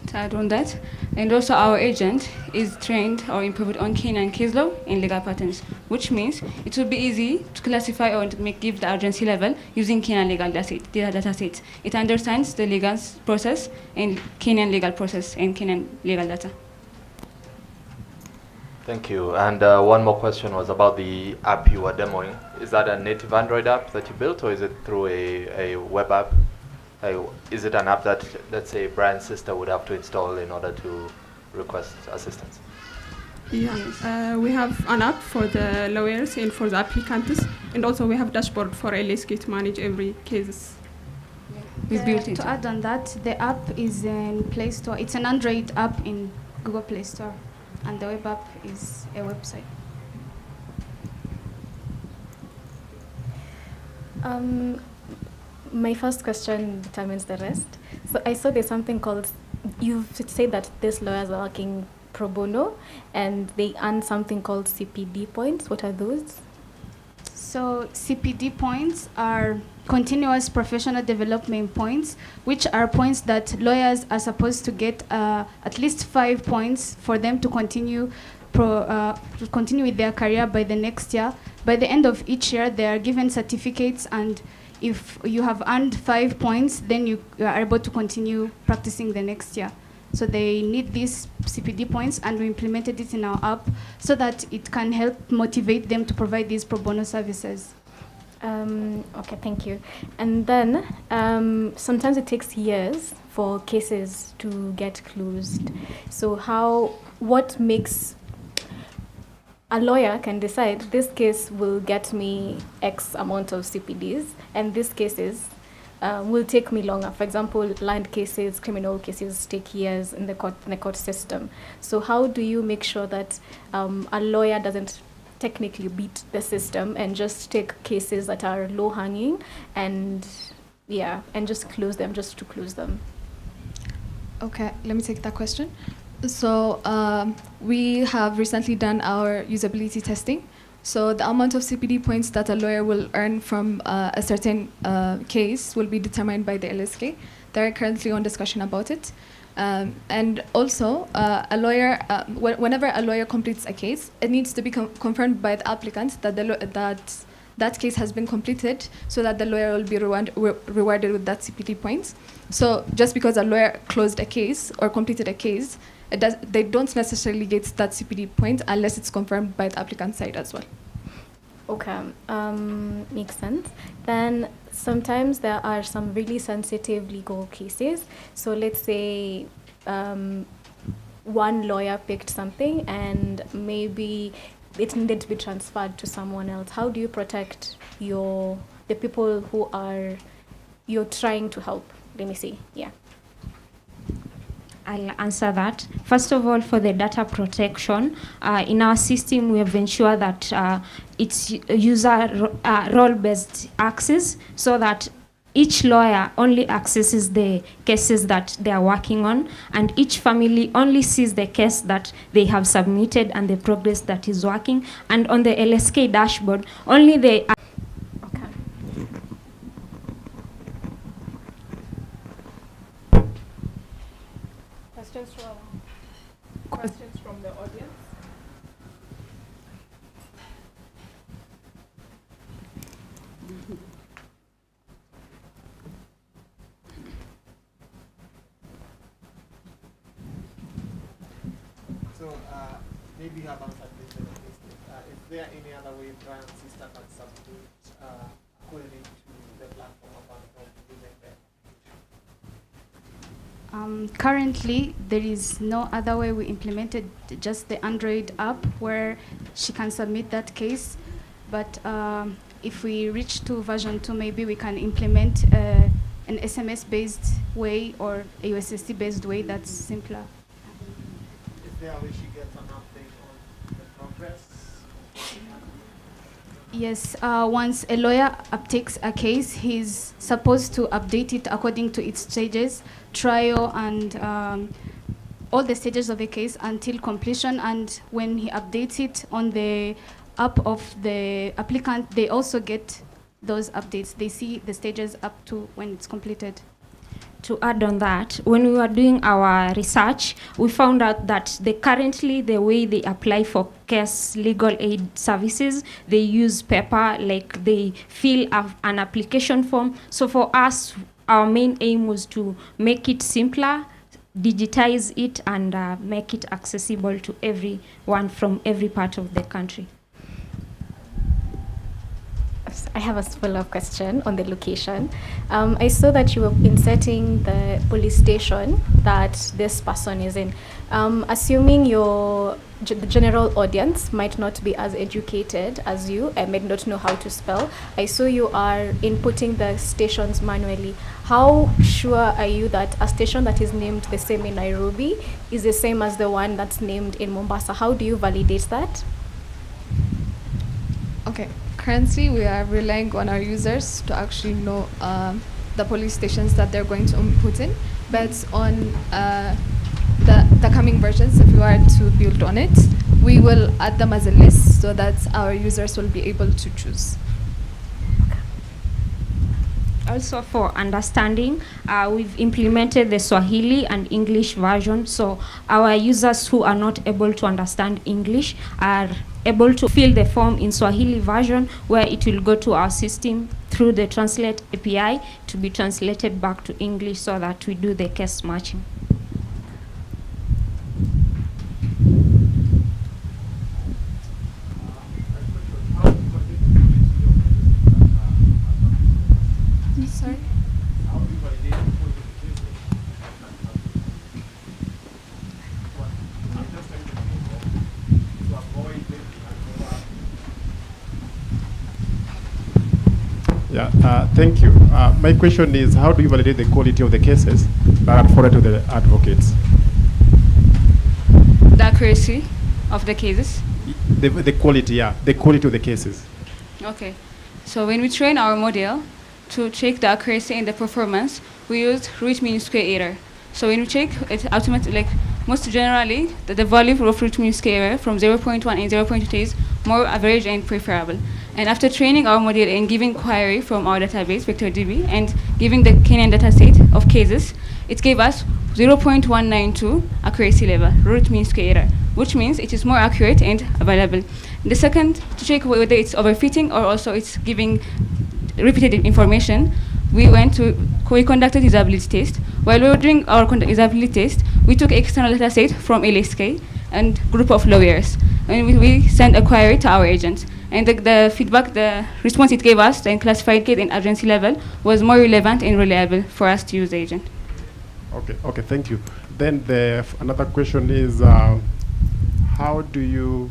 To add on that, and also our agent is trained or improved on Kenyan case law and legal patterns, which means it will be easy to classify or to give the urgency level using Kenyan legal data set. It understands the legal process and Kenyan legal process and Kenyan legal data. Thank you. And one more question was about the app you were demoing. Is that a native Android app that you built, or is it through a web app? Is it an app that, let's say, Brian's sister would have to install in order to request assistance? Yeah, we have an app for the lawyers and for the applicants, and also we have dashboard for LSK to manage every case. To add on that, the app is in Play Store. It's an Android app in Google Play Store, and the web app is a website. My first question determines the rest. So I saw there's something called, you said that these lawyers are working pro bono and they earn something called CPD points. What are those? So CPD points are continuous professional development points, which are points that lawyers are supposed to get at least 5 points for them to continue with their career by the next year. By the end of each year, they are given certificates, and if you have earned 5 points, then you are able to continue practicing the next year. So they need these CPD points, and we implemented it in our app so that it can help motivate them to provide these pro bono services. Okay, thank you. And then sometimes it takes years for cases to get closed. So what makes a lawyer can decide this case will get me X amount of CPDs, and these cases will take me longer. For example, land cases, criminal cases take years in the court system. So how do you make sure that a lawyer doesn't technically beat the system and just take cases that are low-hanging and just close them, just to close them? Okay, let me take that question. So we have recently done our usability testing. So the amount of CPD points that a lawyer will earn from a certain case will be determined by the LSK. They're currently on discussion about it. And also, a lawyer, whenever a lawyer completes a case, it needs to be confirmed by the applicant that that case has been completed, so that the lawyer will be rewarded with that CPD points. So just because a lawyer closed a case or completed a case, they don't necessarily get that CPD point unless it's confirmed by the applicant side as well. Okay, makes sense. Then sometimes there are some really sensitive legal cases. So let's say one lawyer picked something and maybe it needed to be transferred to someone else. How do you protect the people who you're trying to help? Let me see. Yeah. I'll answer that. First of all, for the data protection, in our system, we have ensured that it's user role-based access, so that each lawyer only accesses the cases that they are working on, and each family only sees the case that they have submitted and the progress that is working. And on the LSK dashboard, only the Questions from the audience? So maybe you have answered this in the list. Is there any other way Brian's sister can submit query to the platform apart from using them? Currently, there is no other way. We implemented just the Android app where she can submit that case. But if we reach to version 2, maybe we can implement an SMS-based way or a USSD-based way that's simpler. Is there a way she gets an update on the progress? Yes, once a lawyer uptakes a case, he's supposed to update it according to its stages, trial and all the stages of the case until completion. And when he updates it on the app of the applicant, they also get those updates. They see the stages up to when it's completed. To add on that, when we were doing our research, we found out that currently the way they apply for case legal aid services, they use paper, like they fill an application form. So for us, our main aim was to make it simpler, digitize it, and make it accessible to everyone from every part of the country. I have a follow-up question on the location. I saw that you were inserting the police station that this person is in. Assuming the general audience might not be as educated as you and might not know how to spell, I saw you are inputting the stations manually. How sure are you that a station that is named the same in Nairobi is the same as the one that's named in Mombasa? How do you validate that? Okay. Currently, we are relying on our users to actually know the police stations that they're going to put in. But on the coming versions, if we are to build on it, we will add them as a list so that our users will be able to choose. Also for understanding, we've implemented the Swahili and English version, so our users who are not able to understand English are able to fill the form in Swahili version, where it will go to our system through the Translate API to be translated back to English so that we do the case matching. Sorry? Yeah, thank you. My question is, how do you validate the quality of the cases that are forwarded to the advocates? The accuracy of the cases? The quality, yeah, the quality of the cases. Okay. So when we train our model to check the accuracy and the performance, we use root mean square error. So when we check it automatically, like most generally, the value of root mean square error from 0.1 and 0.2 is more average and preferable. And after training our model and giving query from our database, VectorDB, and giving the Kenyan dataset of cases, it gave us 0.192 accuracy level, root mean square error, which means it is more accurate and available. The second, to check whether it's overfitting or also it's giving repeated information, we conducted usability test. While we were doing our usability test, we took external dataset from LSK and group of lawyers, and we sent a query to our agent. And the feedback, the response it gave us, the classified case and urgency level, was more relevant and reliable for us to use the agent. Okay, thank you. Then another question is, how do you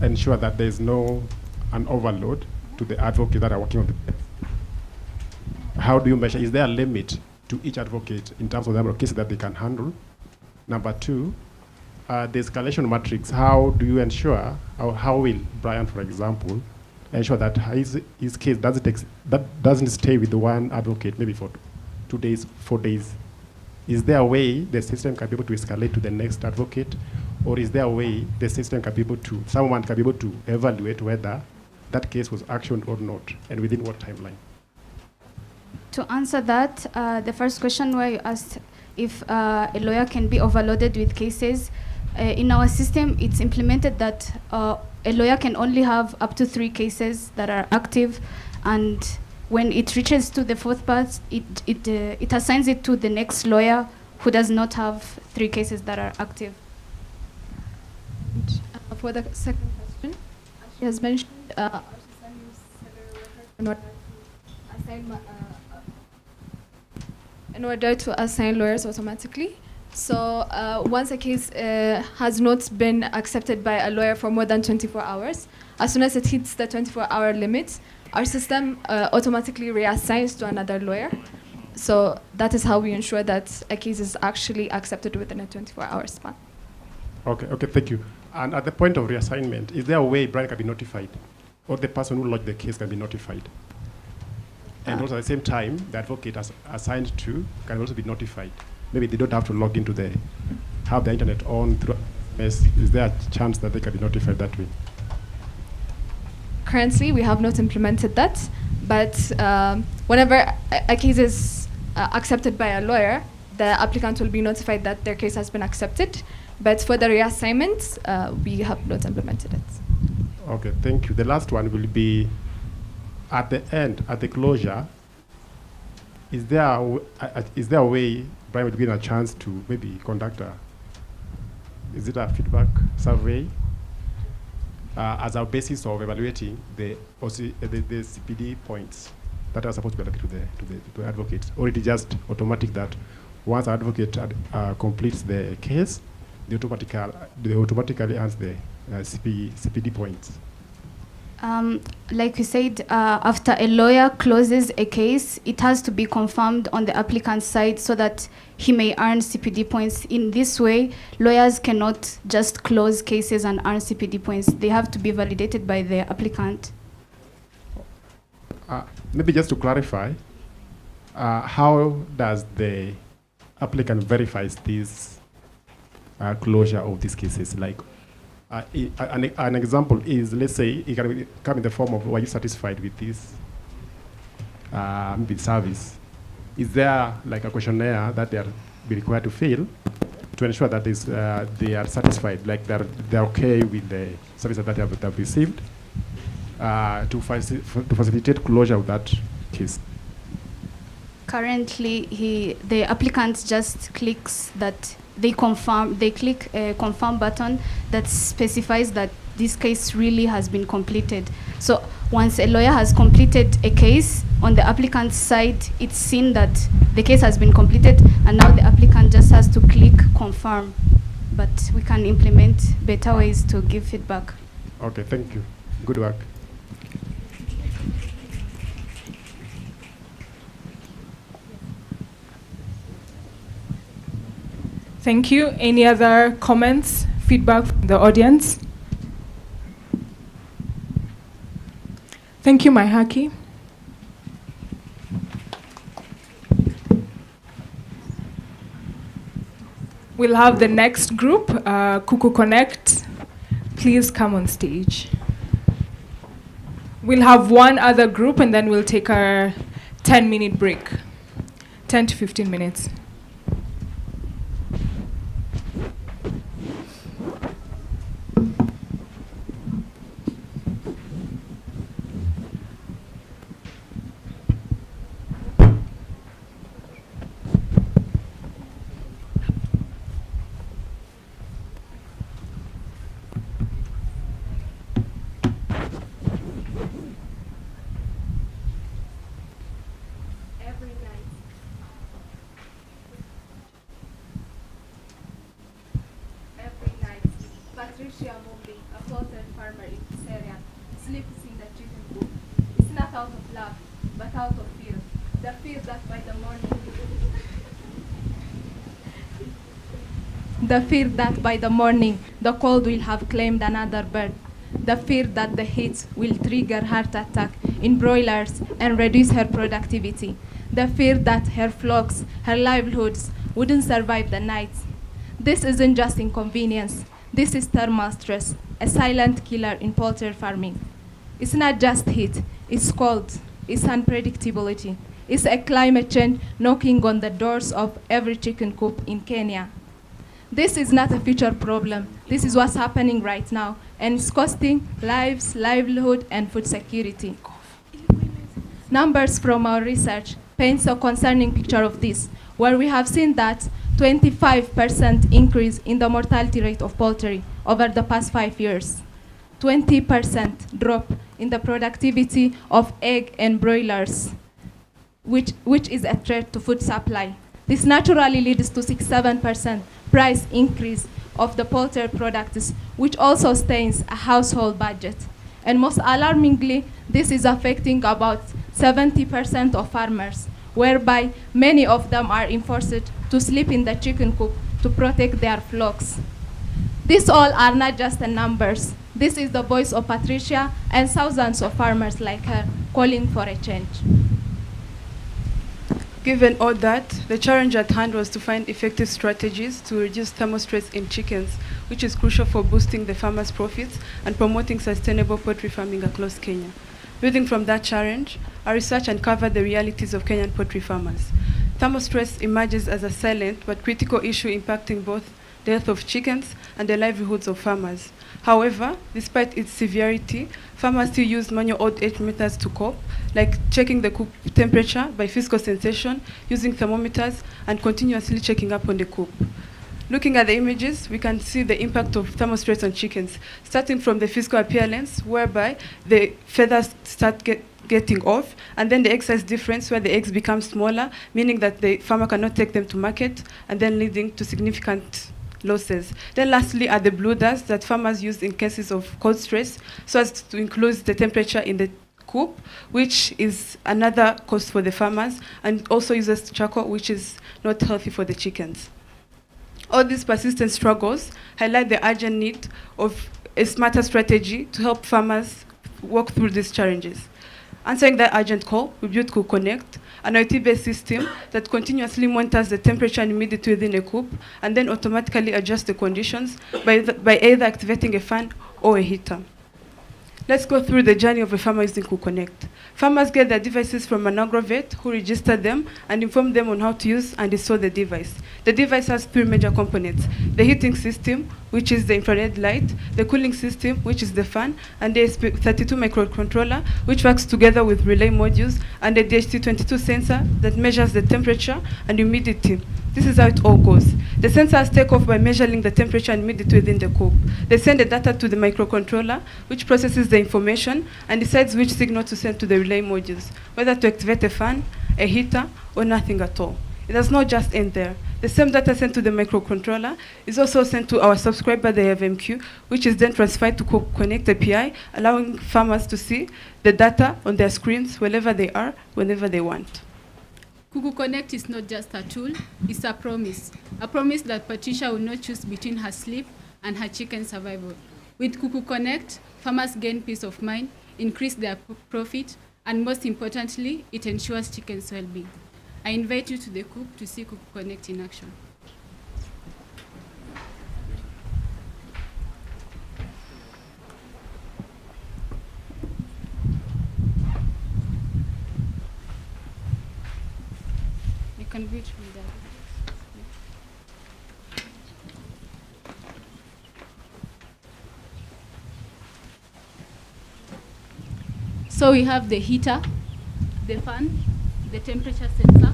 ensure that there is an overload to the advocates that are working on the case? How do you measure? Is there a limit to each advocate in terms of the number of cases that they can handle? Number two, the escalation matrix, how do you ensure, or how will Brian, for example, ensure that his case doesn't stay with the one advocate maybe for 2 days, 4 days? Is there a way the system can be able to escalate to the next advocate, or is there a way the system can be able to, someone can be able to evaluate whether that case was actioned or not, and within what timeline? To answer that, the first question where you asked if a lawyer can be overloaded with cases, in our system, it's implemented that a lawyer can only have up to 3 cases that are active, and when it reaches to the 4th part, it assigns it to the next lawyer who does not have 3 cases that are active. For the second question, she has mentioned our system uses several workers in order to assign lawyers automatically. So once a case has not been accepted by a lawyer for more than 24 hours, as soon as it hits the 24-hour limit, our system automatically reassigns to another lawyer. So that is how we ensure that a case is actually accepted within a 24-hour span. Okay, thank you. And at the point of reassignment, is there a way Brian can be notified, or the person who lodged the case can be notified? And also at the same time, the advocate assigned to can also be notified. Maybe they don't have to log into have the internet on through SMS. Is there a chance that they can be notified that way? Currently, we have not implemented that, but whenever a case is accepted by a lawyer, the applicant will be notified that their case has been accepted. But for the reassignments, we have not implemented it. Okay, thank you. The last one will be at the end, at the closure. Is there a way Brian will be given a chance to maybe conduct a feedback survey as a basis of evaluating the CPD points that are supposed to be allocated to the advocates, or it is just automatic that once an advocate completes the case, they automatically earns the CPD points? Like you said, after a lawyer closes a case, it has to be confirmed on the applicant's side so that he may earn CPD points. In this way, lawyers cannot just close cases and earn CPD points. They have to be validated by the applicant. Maybe just to clarify, how does the applicant verify this closure of these cases? Like, an example is, let's say, it can come in the form of, were you satisfied with this maybe service? Is there like a questionnaire that they are be required to fill to ensure that they are satisfied, like they're okay with the service that they have received, to facilitate closure of that case? Currently, the applicant just clicks that they click a confirm button that specifies that this case really has been completed. So once a lawyer has completed a case, on the applicant's side, it's seen that the case has been completed, and now the applicant just has to click confirm. But we can implement better ways to give feedback. Okay, thank you. Good work. Thank you. Any other comments, feedback from the audience? Thank you, my Haki. We'll have the next group, Cuckoo Connect. Please come on stage. We'll have one other group, and then we'll take our 10-minute break, 10 to 15 minutes. The fear that by the morning the cold will have claimed another bird. the fear that the heat will trigger heart attack in broilers and reduce her productivity, the fear that her flocks, her livelihoods, wouldn't survive the night. This isn't just inconvenience. This is thermal stress, a silent killer in poultry farming. It's not just heat, it's cold, it's unpredictability. It's a climate change knocking on the doors of every chicken coop in Kenya. This is not a future problem. This is what's happening right now, and it's costing lives, livelihood, and food security. Numbers from our research paints a concerning picture of this, where we have seen that 25% increase in the mortality rate of poultry over the past 5 years, 20% drop in the productivity of egg and broilers, which is a threat to food supply. This naturally leads to 6-7% price increase of the poultry products, which also stains a household budget. And most alarmingly, this is affecting about 70% of farmers, whereby many of them are enforced to sleep in the chicken coop to protect their flocks. These all are not just the numbers. This is the voice of Patricia and thousands of farmers like her calling for a change. Given all that, the challenge at hand was to find effective strategies to reduce thermal stress in chickens, which is crucial for boosting the farmers' profits and promoting sustainable poultry farming across Kenya. Building from that challenge, our research uncovered the realities of Kenyan poultry farmers. Thermal stress emerges as a silent but critical issue impacting both the health of chickens and the livelihoods of farmers. However, despite its severity, farmers still use manual old age methods to cope, like checking the coop temperature by physical sensation, using thermometers, and continuously checking up on the coop. Looking at the images, we can see the impact of thermal stress on chickens, starting from the physical appearance, whereby the feathers start getting off, and then the egg size difference, where the eggs become smaller, meaning that the farmer cannot take them to market, and then leading to significant losses. Then lastly are the blue dust that farmers use in cases of cold stress, so as to increase the temperature in the coop, which is another cost for the farmers, and also uses charcoal, which is not healthy for the chickens. All these persistent struggles highlight the urgent need of a smarter strategy to help farmers work through these challenges. Answering that urgent call, we built Cuckoo Connect, an IoT-based system that continuously monitors the temperature and humidity within a coop, and then automatically adjusts the conditions by either activating a fan or a heater. Let's go through the journey of a farmer using Cuckoo Connect. Farmers get their devices from an agrovet who register them and inform them on how to use and install the device. The device has 3 major components: the heating system, which is the infrared light, the cooling system, which is the fan, and the SP32 microcontroller, which works together with relay modules, and the DHT22 sensor that measures the temperature and humidity. This is how it all goes. The sensors take off by measuring the temperature and humidity within the coop. They send the data to the microcontroller, which processes the information and decides which signal to send to the relay modules, whether to activate a fan, a heater, or nothing at all. It does not just end there. The same data sent to the microcontroller is also sent to our subscriber, the FMQ, which is then transferred to Cuckoo Connect API, allowing farmers to see the data on their screens wherever they are, whenever they want. Cuckoo Connect is not just a tool, it's a promise that Patricia will not choose between her sleep and her chicken survival. With Cuckoo Connect, farmers gain peace of mind, increase their profit, and most importantly, it ensures chickens' well-being. I invite you to the coop to see Cuckoo Connect in action. You can reach from there. So we have the heater, the fan, the temperature sensor,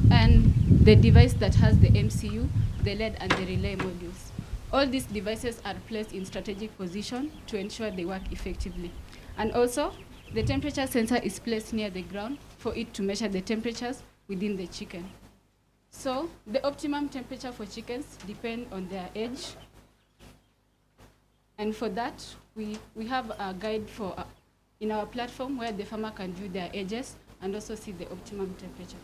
and the device that has the MCU, the LED, and the relay modules. All these devices are placed in strategic position to ensure they work effectively. And also, the temperature sensor is placed near the ground for it to measure the temperatures within the chicken. So the optimum temperature for chickens depend on their age. And for that, we have a guide for in our platform where the farmer can view their ages and also see the optimum temperature.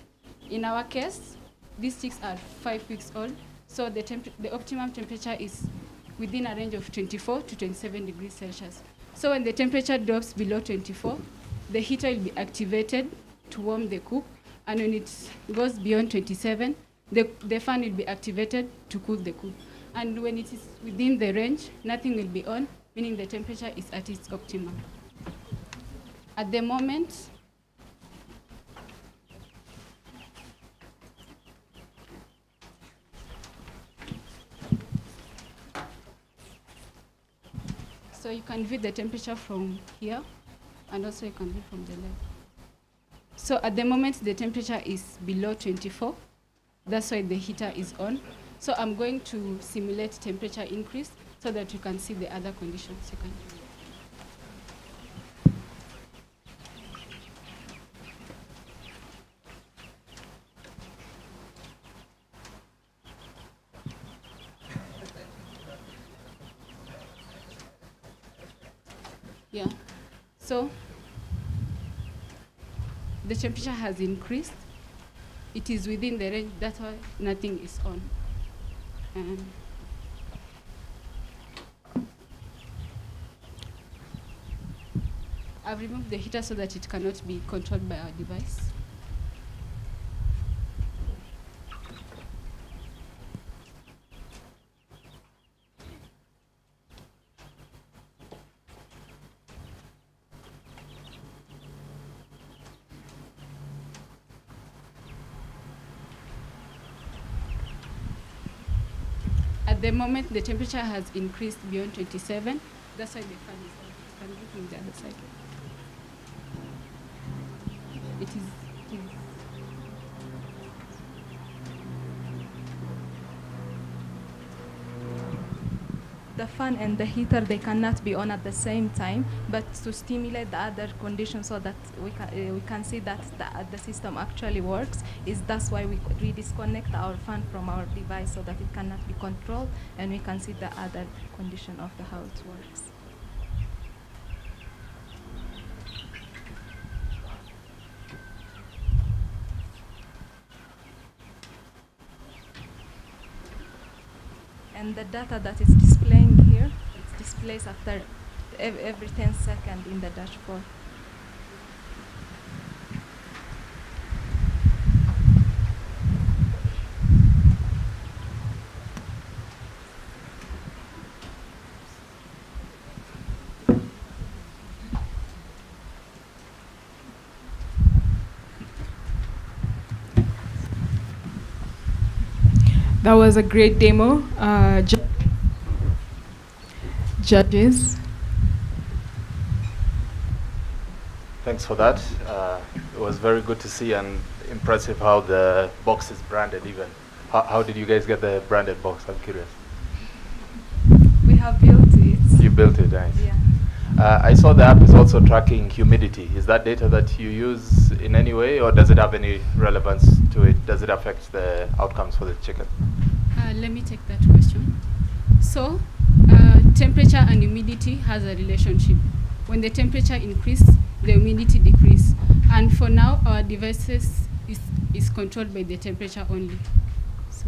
In our case, these chicks are 5 weeks old, so the optimum temperature is within a range of 24 to 27 degrees Celsius. So when the temperature drops below 24, the heater will be activated to warm the coop, and when it goes beyond 27, the fan will be activated to cool the coop. And when it is within the range, nothing will be on, meaning the temperature is at its optimum. At the moment, so you can view the temperature from here, and also you can view from the left. So at the moment, the temperature is below 24. That's why the heater is on. So I'm going to simulate temperature increase so that you can see the other conditions. You can. Yeah, so the temperature has increased. It is within the range, that's why nothing is on. And I've removed the heater so that it cannot be controlled by our device. At the moment, the temperature has increased beyond 27. That's why the fan is on. You can look from the other side. It is. The fan and the heater, they cannot be on at the same time, but to stimulate the other conditions so that we can see that the system actually works, that's why we disconnect our fan from our device so that it cannot be controlled, and we can see the other condition of how it works. And the data that is displaying here, it displays after every 10 seconds in the dashboard. That was a great demo. Judges. Thanks for that. It was very good to see and impressive how the box is branded even. How did you guys get the branded box? I'm curious. We have built it. You built it, nice. Yeah. I saw the app is also tracking humidity. Is that data that you use in any way, or does it have any relevance to it? Does it affect the outcomes for the chicken? Let me take that question. So, temperature and humidity has a relationship. When the temperature increases, the humidity decreases. And for now, our devices is controlled by the temperature only. So.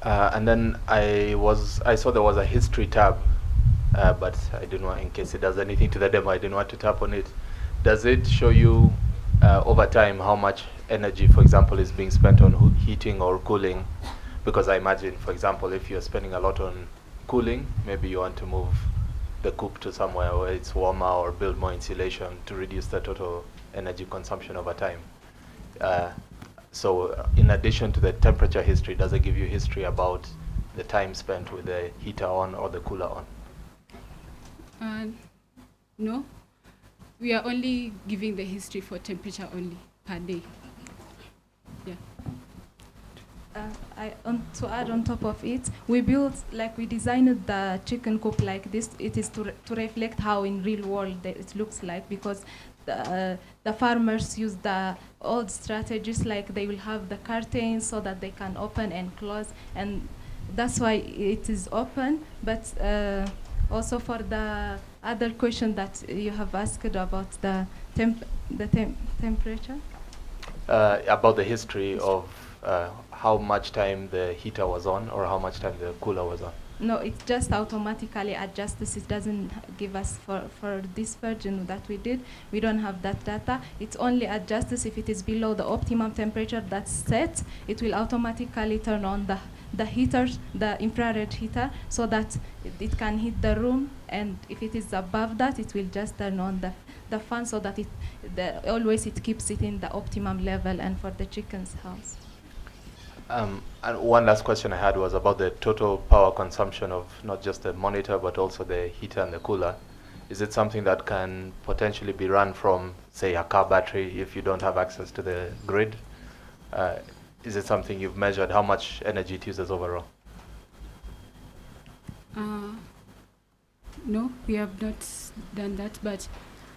And then I saw there was a history tab, but I didn't want, in case it does anything to the demo, I didn't want to tap on it. Does it show you over time how much energy, for example, is being spent on heating or cooling? Because I imagine, for example, if you're spending a lot on cooling, maybe you want to move the coop to somewhere where it's warmer or build more insulation to reduce the total energy consumption over time. So in addition to the temperature history, does it give you history about the time spent with the heater on or the cooler on? No. We are only giving the history for temperature only per day. Yeah. To add on top of it, we designed the chicken coop like this. It is to reflect how in real world it looks like, because the farmers use the old strategies, like they will have the curtains so that they can open and close, and that's why it is open. But also for the other question that you have asked about the temperature. About the history of how much time the heater was on or how much time the cooler was on? No, it just automatically adjusts. It doesn't give us for this version that we did. We don't have that data. It only adjusts if it is below the optimum temperature that's set. It will automatically turn on the heaters, the infrared heater, so that it can heat the room. And if it is above that, it will just turn on the fan so that always it keeps it in the optimum level and for the chicken's house. And one last question I had was about the total power consumption of not just the monitor but also the heater and the cooler. Is it something that can potentially be run from, say, a car battery if you don't have access to the grid? Is it something you've measured how much energy it uses overall? No, we have not done that, but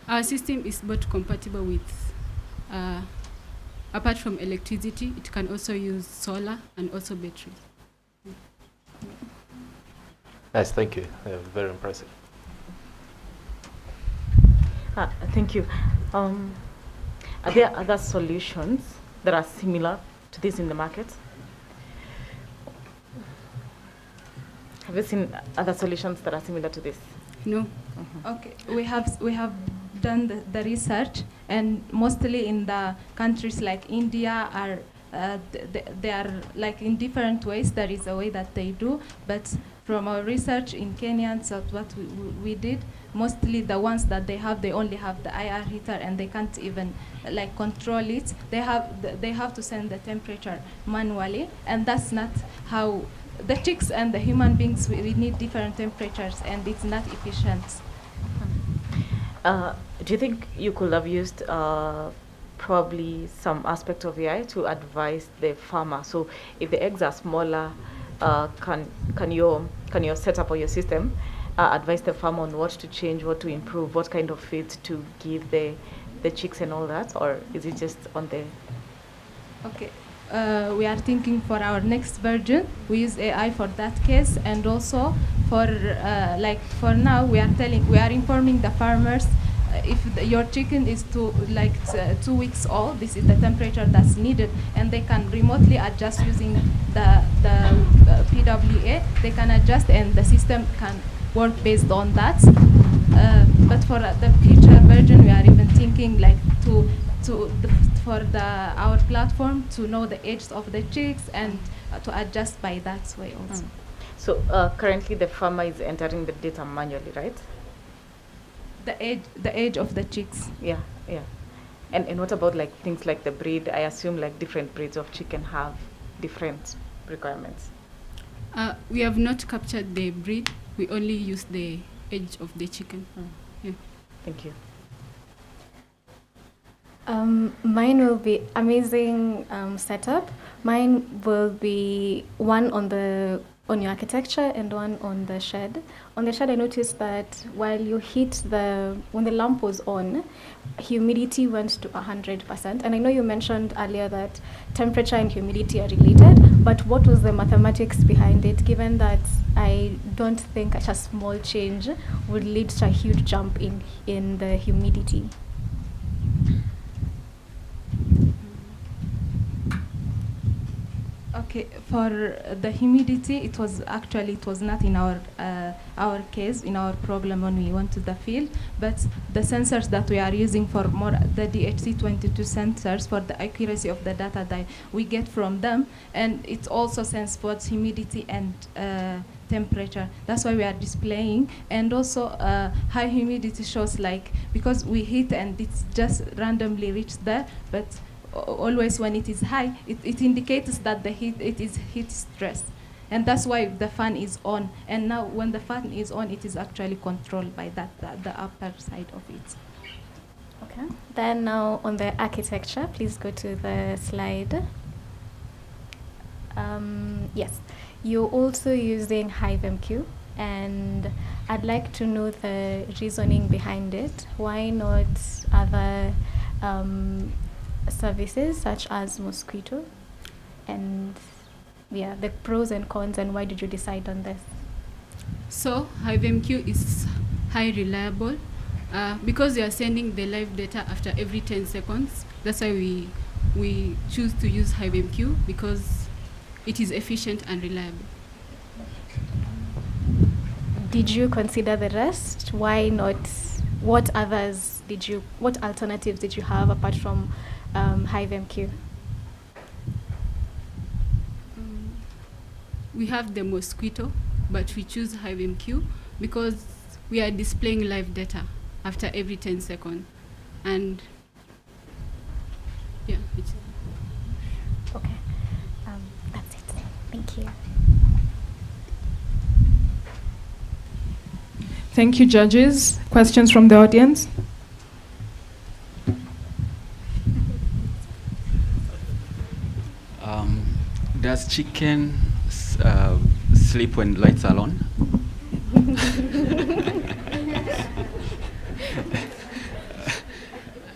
our system is both compatible with apart from electricity, it can also use solar and also battery. Nice, thank you. Very impressive. Thank you. Are there other solutions that are similar to this in the market? Have you seen other solutions that are similar to this? No. Okay, we have done the research, and mostly in the countries like India are they are like in different ways. There is a way that they do, but from our research in Kenya and so what we did, mostly the ones that they only have the IR heater and they can't even like control it. They have to send the temperature manually, and that's not how the chicks and the human beings, we need different temperatures, and it's not efficient. Do you think you could have used probably some aspect of AI to advise the farmer? So if the eggs are smaller, can your setup or your system advise the farmer on what to change, what to improve, what kind of feed to give the chicks and all that, or is it just on the? Okay. We are thinking for our next version, we use AI for that case, and also for for now we are informing the farmers if your chicken is 2 weeks old, this is the temperature that's needed, and they can remotely adjust using the PWA. They can adjust, and the system can work based on that. But for the future version, we are even thinking for our platform to know the age of the chicks and to adjust by that way also. So currently the farmer is entering the data manually, right? The age of the chicks. Yeah. And what about things like the breed? I assume different breeds of chicken have different requirements. We have not captured the breed. We only use the age of the chicken. Yeah. Thank you. Mine will be amazing setup. Mine will be one on your architecture and one on the shed. On the shed, I noticed that while you when the lamp was on, humidity went to 100%. And I know you mentioned earlier that temperature and humidity are related, but what was the mathematics behind it, given that I don't think a small change would lead to a huge jump in the humidity? Okay, for the humidity, it was not in our case, in our problem when we went to the field, but the sensors that we are using for the DHC22 sensors for the accuracy of the data that we get from them, and it also senses both humidity and temperature. That's why we are displaying, and also high humidity shows because we heat and it's just randomly reached there, but always when it is high, it indicates that it is heat stress, and that's why the fan is on. And now when the fan is on, it is actually controlled by the upper side of it. Okay. Then now on the architecture, please go to the slide. Yes, you're also using HiveMQ, and I'd like to know the reasoning behind it. Why not other services such as Mosquito, and the pros and cons, and why did you decide on this? So HiveMQ is high reliable because we are sending the live data after every 10 seconds. That's why we we choose to use HiveMQ because it is efficient and reliable. Did you consider the rest? Why not? What alternatives did you have apart from HiveMQ? We have the mosquito, but we choose HiveMQ because we are displaying live data after every 10 seconds. And yeah, okay. That's it. Thank you. Thank you, judges. Questions from the audience? Does chicken sleep when lights are on?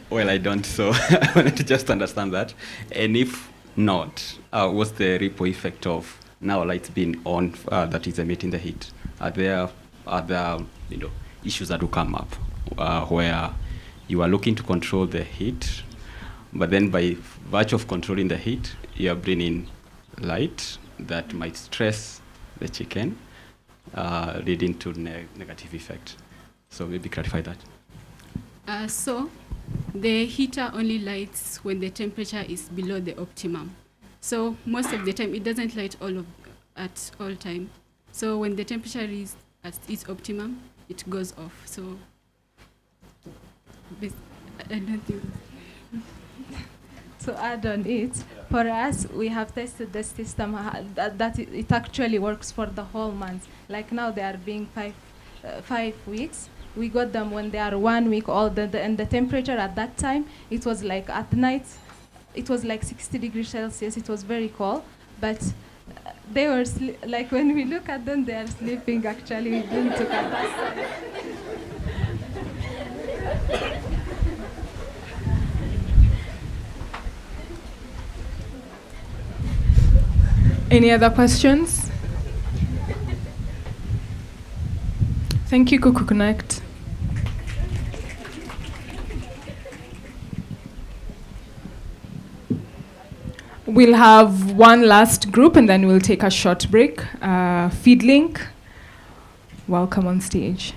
Well, I don't, so I wanted to just understand that. And if not, what's the ripple effect of now lights being on that is emitting the heat? Are there issues that will come up where you are looking to control the heat, but then by virtue of controlling the heat, you are bringing light that might stress the chicken, leading to negative effect? So maybe clarify that. So the heater only lights when the temperature is below the optimum. So most of the time it doesn't light at all time. So when the temperature is at its optimum, it goes off. So I don't think. To add on it, for us, we have tested the system that it actually works for the whole month. Like now they are being 5 weeks. We got them when they are 1 week old, and the temperature at that time, it was like at night, it was like 60 degrees Celsius. It was very cold, but they were like when we look at them, they are sleeping. Actually, we didn't look at that. Any other questions? Thank you, Cuckoo Connect. We'll have one last group and then we'll take a short break. Feedlink, welcome on stage.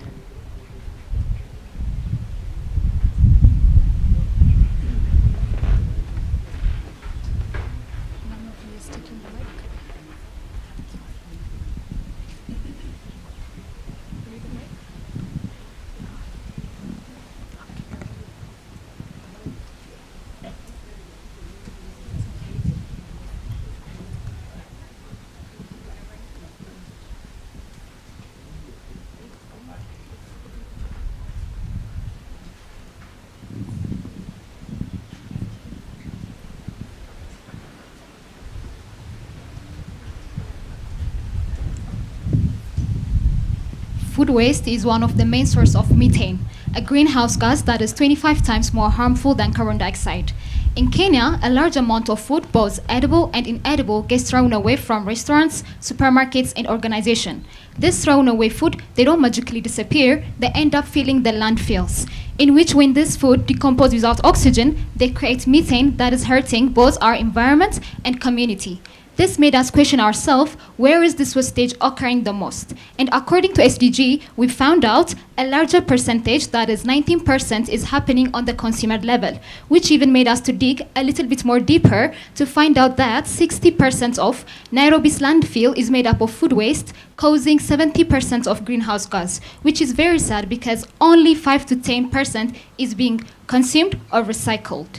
Food waste is one of the main sources of methane, a greenhouse gas that is 25 times more harmful than carbon dioxide. In Kenya, a large amount of food, both edible and inedible, gets thrown away from restaurants, supermarkets, and organizations. This thrown away food, they don't magically disappear, they end up filling the landfills, in which when this food decomposes without oxygen, they create methane that is hurting both our environment and community. This made us question ourselves, where is this wastage occurring the most? And according to SDG, we found out a larger percentage, that is 19%, is happening on the consumer level, which even made us to dig a little bit more deeper to find out that 60% of Nairobi's landfill is made up of food waste, causing 70% of greenhouse gas, which is very sad because only 5 to 10% is being consumed or recycled.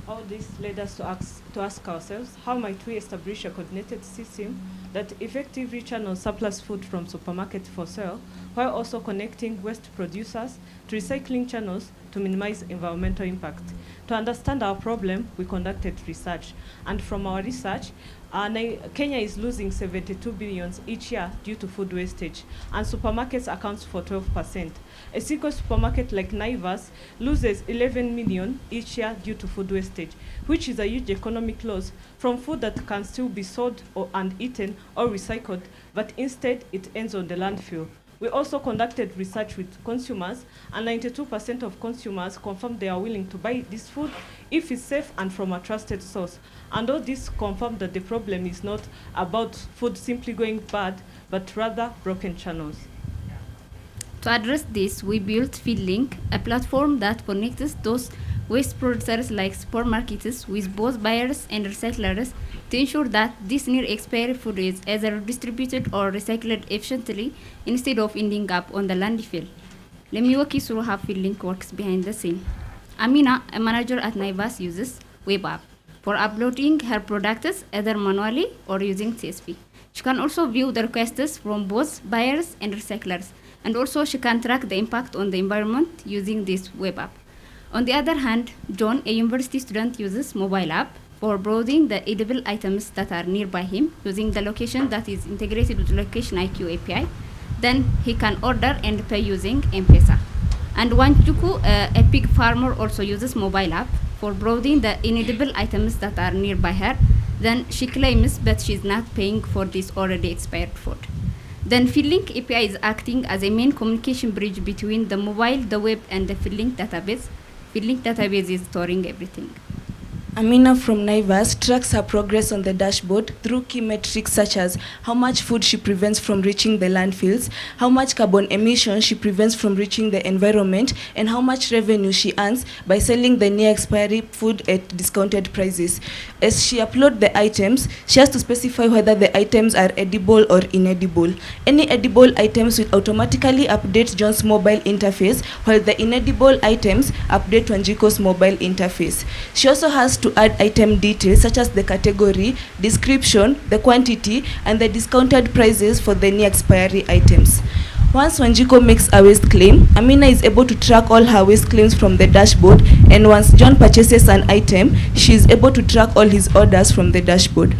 All this led us to ask ourselves, how might we establish a coordinated system that effectively channels surplus food from supermarkets for sale, while also connecting waste producers to recycling channels to minimize environmental impact. To understand our problem, we conducted research. And from our research, Kenya is losing 72 billion each year due to food wastage, and supermarkets accounts for 12%. A single supermarket like Naivas loses 11 million each year due to food wastage, which is a huge economic loss from food that can still be sold and eaten or recycled, but instead it ends on the landfill. We also conducted research with consumers, and 92% of consumers confirmed they are willing to buy this food if it's safe and from a trusted source. And all this confirmed that the problem is not about food simply going bad, but rather broken channels. To address this, we built Feedlink, a platform that connects those waste producers like supermarkets with both buyers and recyclers to ensure that this near-expiry food is either distributed or recycled efficiently instead of ending up on the landfill. Let me walk you through how Feedlink works behind the scene. Amina, a manager at Naivas, uses web app for uploading her products either manually or using Tesfa. She can also view the requests from both buyers and recyclers, and also she can track the impact on the environment using this web app. On the other hand, John, a university student, uses mobile app for browsing the edible items that are nearby him using the location that is integrated with Location IQ API. Then he can order and pay using M-Pesa. And Wanjuku, a pig farmer, also uses mobile app for browsing the inedible items that are nearby her. Then she claims that she's not paying for this already expired food. Then Feedlink API is acting as a main communication bridge between the mobile, the web, and the Feedlink database. Feedlink database is storing everything. Amina from Naivas tracks her progress on the dashboard through key metrics such as how much food she prevents from reaching the landfills, how much carbon emissions she prevents from reaching the environment, and how much revenue she earns by selling the near-expiry food at discounted prices. As she uploads the items, she has to specify whether the items are edible or inedible. Any edible items will automatically update John's mobile interface, while the inedible items update Wanjiko's mobile interface. She also has to add item details such as the category, description, the quantity, and the discounted prices for the near-expiry items. Once Wanjiko makes a waste claim, Amina is able to track all her waste claims from the dashboard, and once John purchases an item, she is able to track all his orders from the dashboard.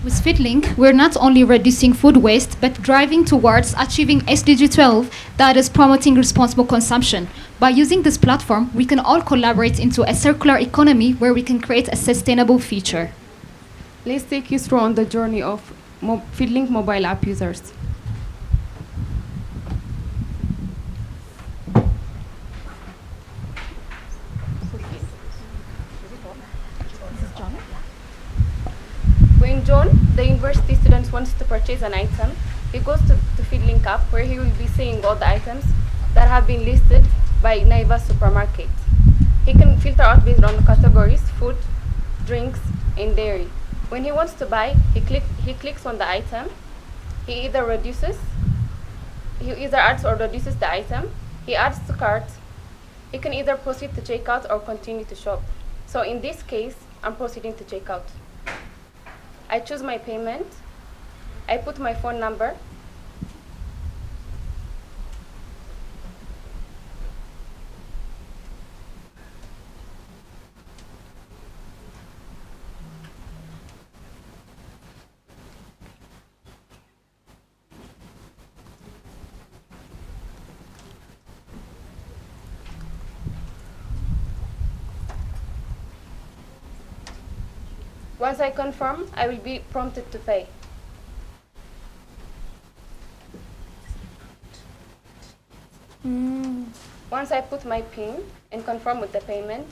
With Feedlink, we're not only reducing food waste, but driving towards achieving SDG 12, that is promoting responsible consumption. By using this platform, we can all collaborate into a circular economy where we can create a sustainable future. Let's take you through on the journey of Feedlink mobile app users. When John, the university student, wants to purchase an item, he goes to the Feedlink app where he will be seeing all the items that have been listed by Naivas supermarket. He can filter out based on the categories: food, drinks, and dairy. When he wants to buy, he clicks on the item. He either adds or reduces the item. He adds to cart. He can either proceed to checkout or continue to shop. So in this case, I'm proceeding to checkout. I choose my payment. I put my phone number. Once I confirm, I will be prompted to pay. Once I put my PIN and confirm with the payment,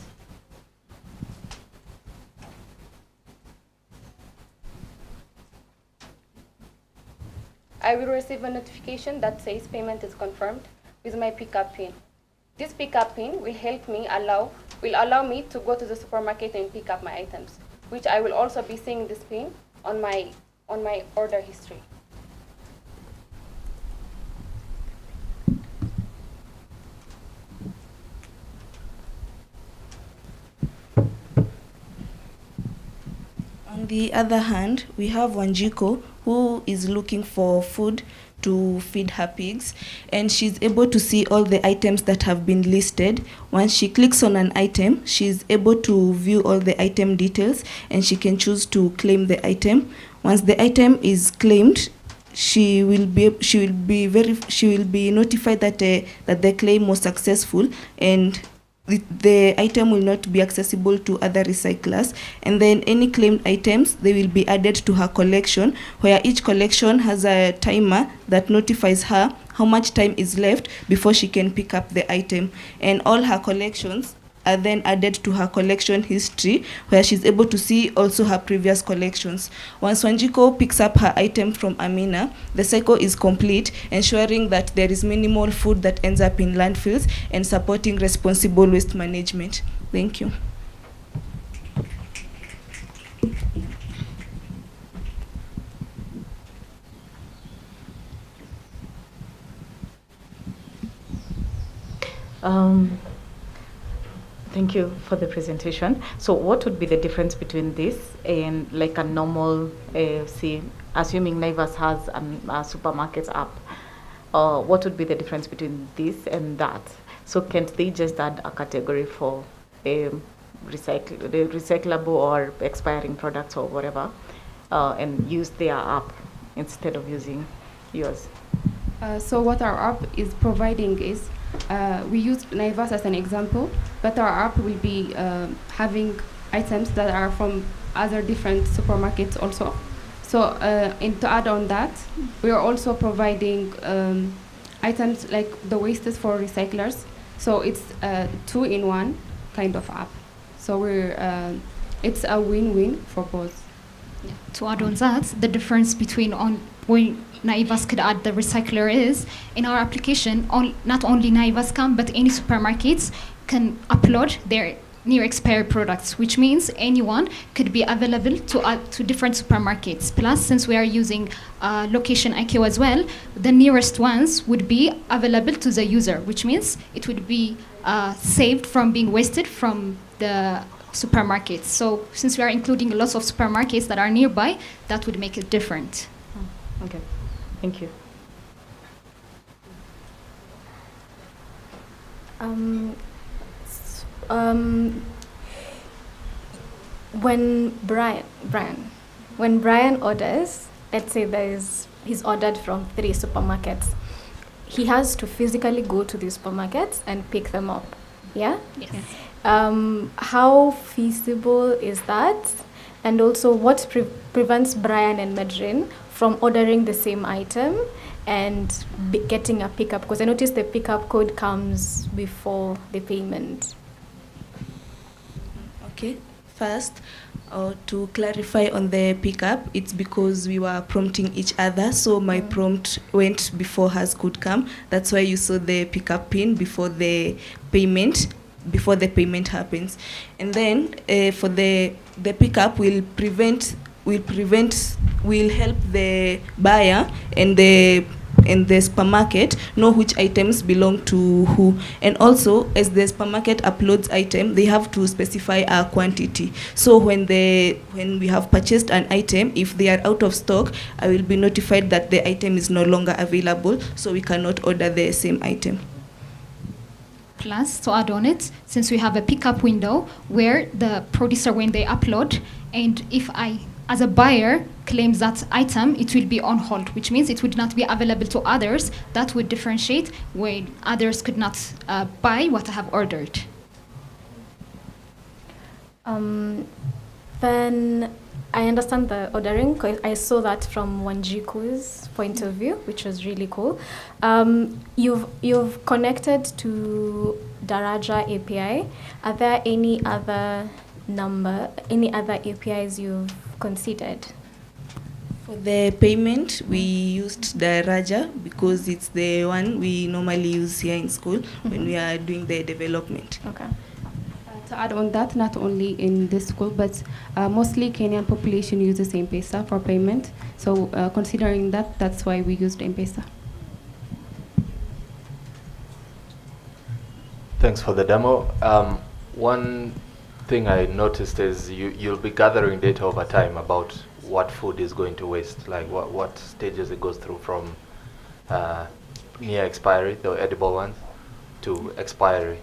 I will receive a notification that says payment is confirmed with my pickup PIN. This pickup PIN will allow me to go to the supermarket and pick up my items, which I will also be seeing this PIN on my order history. On the other hand, we have Wanjiko, who is looking for food to feed her pigs, and she's able to see all the items that have been listed. Once she clicks on an item, she's able to view all the item details, and she can choose to claim the item. Once the item is claimed, she will be notified that the claim was successful, and the item will not be accessible to other recyclers. And then any claimed items, they will be added to her collection, where each collection has a timer that notifies her how much time is left before she can pick up the item. And all her collections are then added to her collection history, where she's able to see also her previous collections. Once Wanjiko picks up her item from Amina, the cycle is complete, ensuring that there is minimal food that ends up in landfills and supporting responsible waste management. Thank you. Thank you for the presentation. So what would be the difference between this and like a normal, say, assuming Naivas has a supermarket app, what would be the difference between this and that? So can't they just add a category for recyclable or expiring products or whatever, and use their app instead of using yours? So what our app is providing is, we use Naivas as an example, but our app will be having items that are from other different supermarkets also. So and to add on that, we are also providing items like the wastes for recyclers. So it's a 2-in-1 kind of app. So it's a win-win for both. Yeah. To add on that, the difference between when Naivas could add the recycler is, in our application, not only Naivas can, but any supermarkets can upload their near expired products, which means anyone could be available to add to different supermarkets. Plus, since we are using location IQ as well, the nearest ones would be available to the user, which means it would be saved from being wasted from the supermarkets. So since we are including lots of supermarkets that are nearby, that would make it different. Okay, thank you. When Brian orders, let's say he's ordered from 3 supermarkets, he has to physically go to these supermarkets and pick them up. Yeah? Yes. How feasible is that? And also, what prevents Brian and Madrin from ordering the same item and getting a pickup? Because I noticed the pickup code comes before the payment. Okay, first, to clarify on the pickup, it's because we were prompting each other, so my prompt went before hers could come. That's why you saw the pickup pin before the payment happens. And then for the pickup will help the buyer and the supermarket know which items belong to who. And also, as the supermarket uploads item, they have to specify a quantity. So when we have purchased an item, if they are out of stock, I will be notified that the item is no longer available, so we cannot order the same item. Plus, to add on it, since we have a pickup window where the producer, when they upload, and if I, as a buyer, claims that item, it will be on hold, which means it would not be available to others. That would differentiate when others could not buy what I have ordered. Then I understand the ordering, because I saw that from Wanjiku's point of view, which was really cool. You've connected to Daraja API. Are there any other APIs you've considered? For the payment, we used Daraja because it's the one we normally use here in school when we are doing the development. Okay. To add on that, not only in this school, but mostly Kenyan population uses M-Pesa for payment. So considering that, that's why we used M-Pesa. Thanks for the demo. One thing I noticed is you'll be gathering data over time about what food is going to waste, like what stages it goes through from near expiry, the edible ones, to expiry.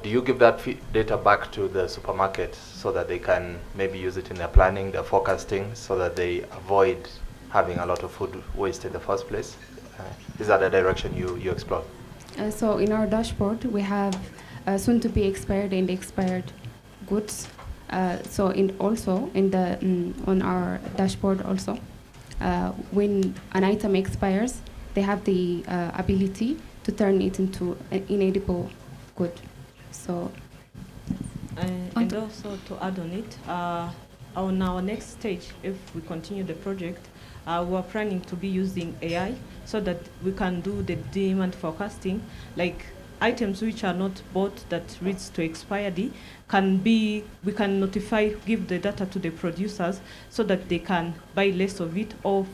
Do you give that data back to the supermarket so that they can maybe use it in their planning, their forecasting, so that they avoid having a lot of food waste in the first place? Is that a direction you explore? So in our dashboard, we have soon to be expired and expired goods. So on our dashboard also, when an item expires, they have the ability to turn it into an inedible good. So, and also to add on it, on our next stage, if we continue the project, we're planning to be using AI so that we can do the demand forecasting, like items which are not bought that reads to expiry we can notify, give the data to the producers so that they can buy less of it, or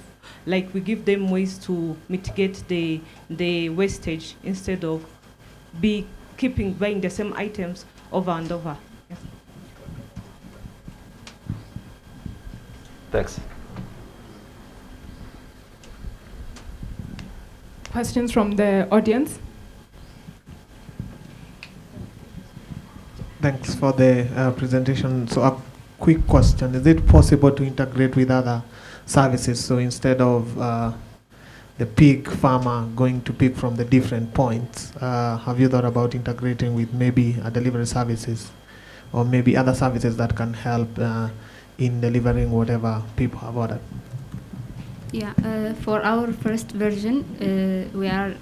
like we give them ways to mitigate the wastage instead of buying the same items over and over. Yes. Thanks. Questions from the audience? Thanks for the presentation. So a quick question. Is it possible to integrate with other services? So instead of the pig farmer going to pick from the different points, have you thought about integrating with maybe a delivery services or maybe other services that can help in delivering whatever people have ordered? Yeah, for our first version, we are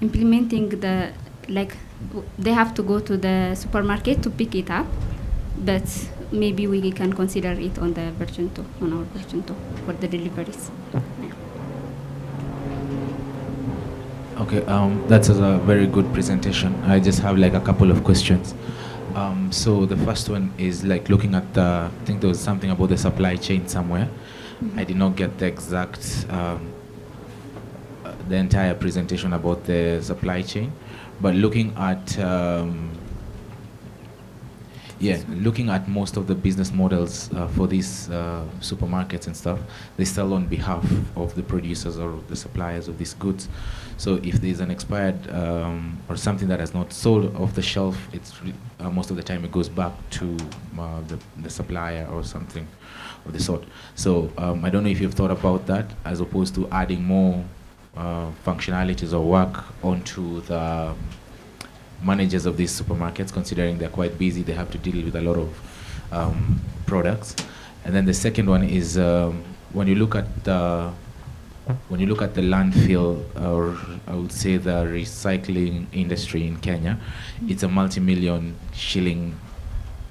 implementing they have to go to the supermarket to pick it up, but maybe we can consider it on the version 2, on our version 2 for the deliveries. Yeah. Okay, that's a very good presentation. I just have like a couple of questions. So the first one is like looking at I think there was something about the supply chain somewhere. Mm-hmm. I did not get the exact, the entire presentation about the supply chain, but looking at, looking at most of the business models for these supermarkets and stuff, they sell on behalf of the producers or the suppliers of these goods. So if there's an expired or something that has not sold off the shelf, it's most of the time it goes back to the supplier or something of the sort. So I don't know if you've thought about that as opposed to adding more functionalities or work onto the managers of these supermarkets, considering they're quite busy, they have to deal with a lot of products. And then the second one is when you look at the landfill, or I would say the recycling industry in Kenya, it's a multi-million shilling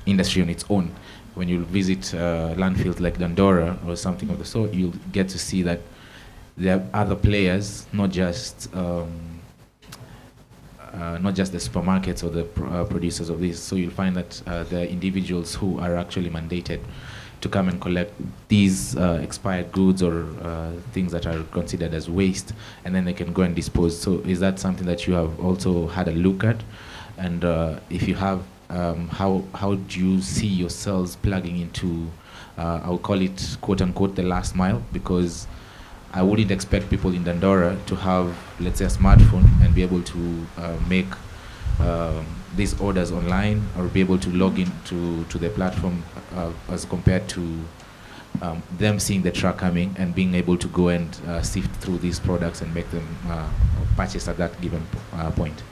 industry on its own. When you visit landfills like Dandora or something of the sort, you'll get to see that there are other players, not just the supermarkets or the producers of this. So you'll find that there are individuals who are actually mandated to come and collect these expired goods or things that are considered as waste, and then they can go and dispose. So is that something that you have also had a look at? And if you have, how do you see yourselves plugging into, I'll call it quote unquote the last mile? Because I wouldn't expect people in Dandora to have, let's say, a smartphone and be able to make these orders online or be able to log into the platform as compared to them seeing the truck coming and being able to go and sift through these products and make them purchase at that given point.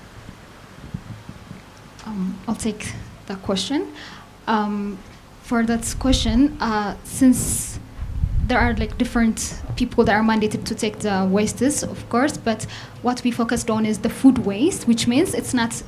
I'll take that question. For that question, since there are like different people that are mandated to take the wastes, of course, but what we focused on is the food waste, which means it's not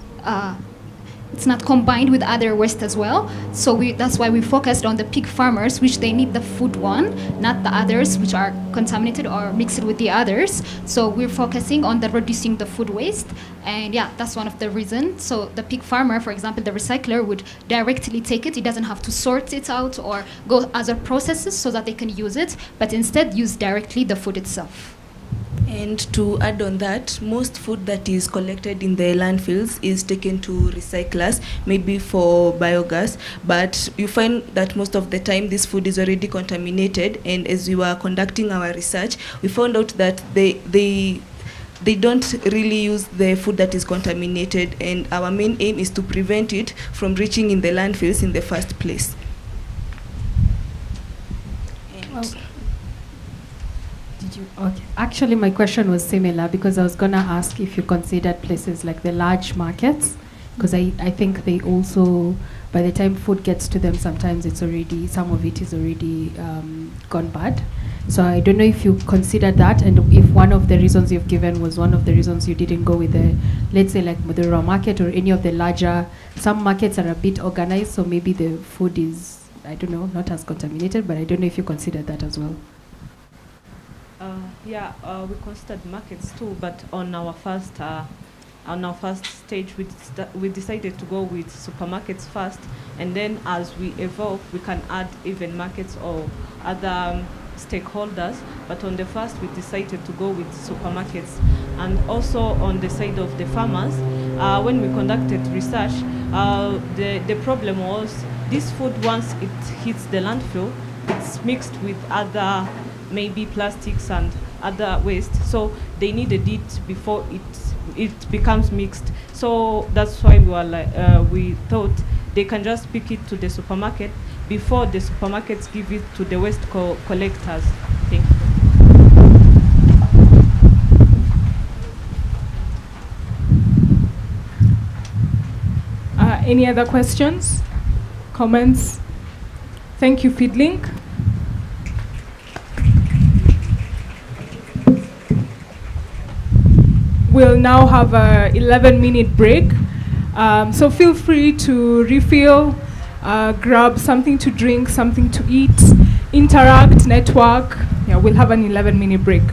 combined with other waste as well. So that's why we focused on the pig farmers, which they need the food one, not the others which are contaminated or mixed with the others. So we're focusing on the reducing the food waste, and yeah, that's one of the reasons. So the pig farmer, for example, the recycler would directly take it. He doesn't have to sort it out or go other processes so that they can use it, but instead use directly the food itself. And to add on that, most food that is collected in the landfills is taken to recyclers, maybe for biogas, but you find that most of the time this food is already contaminated, and as we were conducting our research, we found out that they don't really use the food that is contaminated, and our main aim is to prevent it from reaching in the landfills in the first place. Okay. Actually, my question was similar because I was going to ask if you considered places like the large markets, because I think they also, by the time food gets to them, sometimes it's already, some of it is already gone bad. So I don't know if you considered that, and if one of the reasons you've given was one of the reasons you didn't go with the, let's say like Mudura market or any of the larger, some markets are a bit organized, so maybe the food is, I don't know, not as contaminated, but I don't know if you considered that as well. We considered markets too, but on our first stage, we decided to go with supermarkets first, and then as we evolve, we can add even markets or other stakeholders. But on the first, we decided to go with supermarkets. And also on the side of the farmers, when we conducted research, the problem was this food, once it hits the landfill, it's mixed with other maybe plastics and other waste, so they needed it before it becomes mixed. So that's why we thought they can just pick it to the supermarket before the supermarkets give it to the waste collectors. Thank you. Any other questions, comments? Thank you, Feedlink. We'll now have a 11-minute break. So feel free to refill, grab something to drink, something to eat, interact, network. Yeah, we'll have an 11-minute break.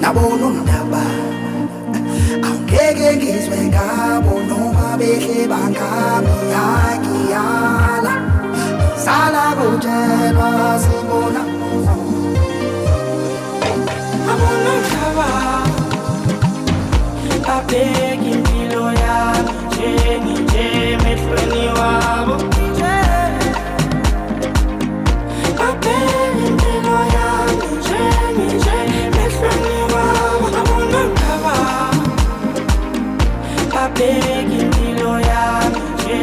Nabona undaba awungeke ngizwe ngabo noma behle bangami Hakiyala Sala kujelwa sibona Abona mhlaba Babeki impilo yami nje emehlweni wabo Babeki impilo yami nje emehlweni wabo Abona mhlaba Babeki impilo yami nje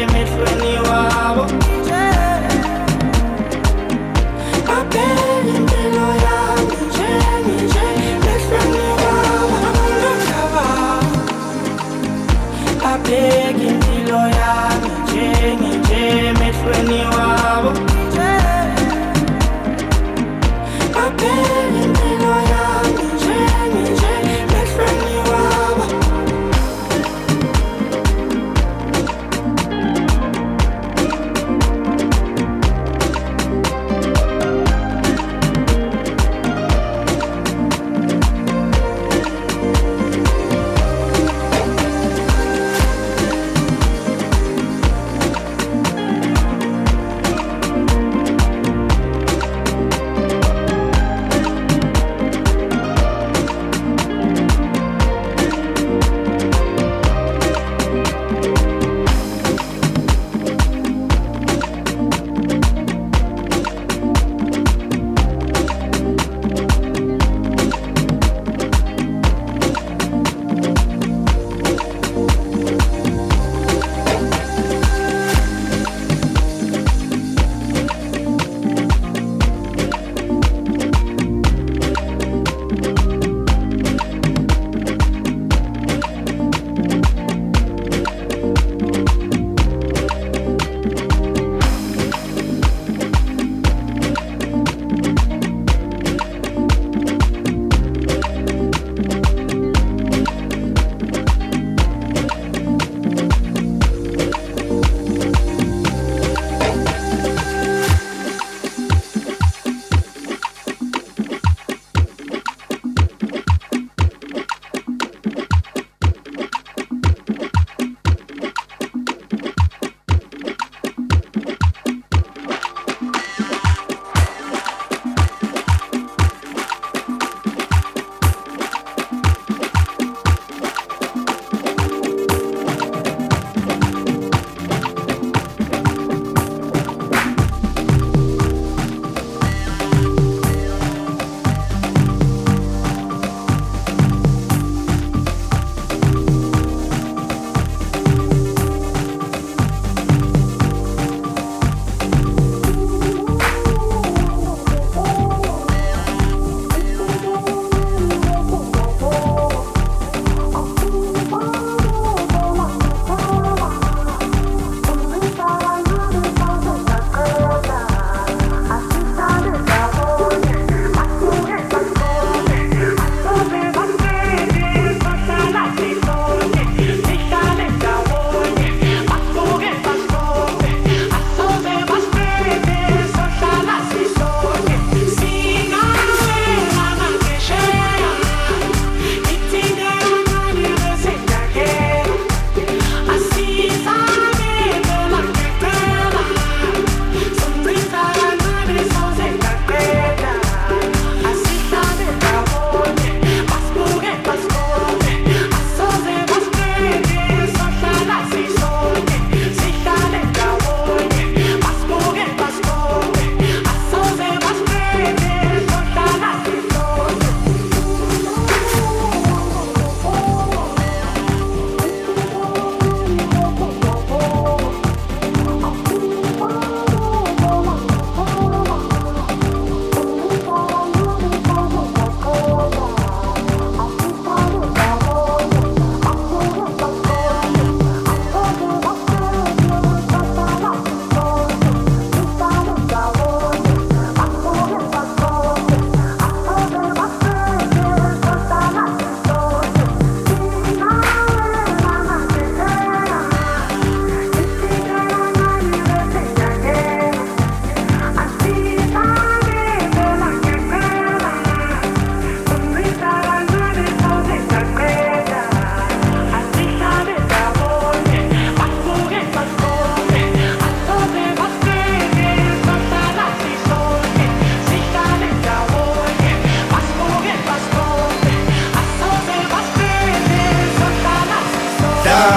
emehlweni wabo Babeki impilo yami nje emehlweni wabo Abona mhlaba Babeki impilo yami nje emehlweni wabo Babeki impilo yami nje emehlweni wabo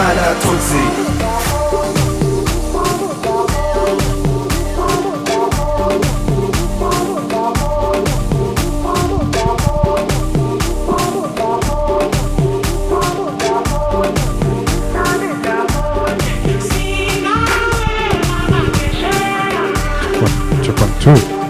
Ghana Tutsi. Check 1 2.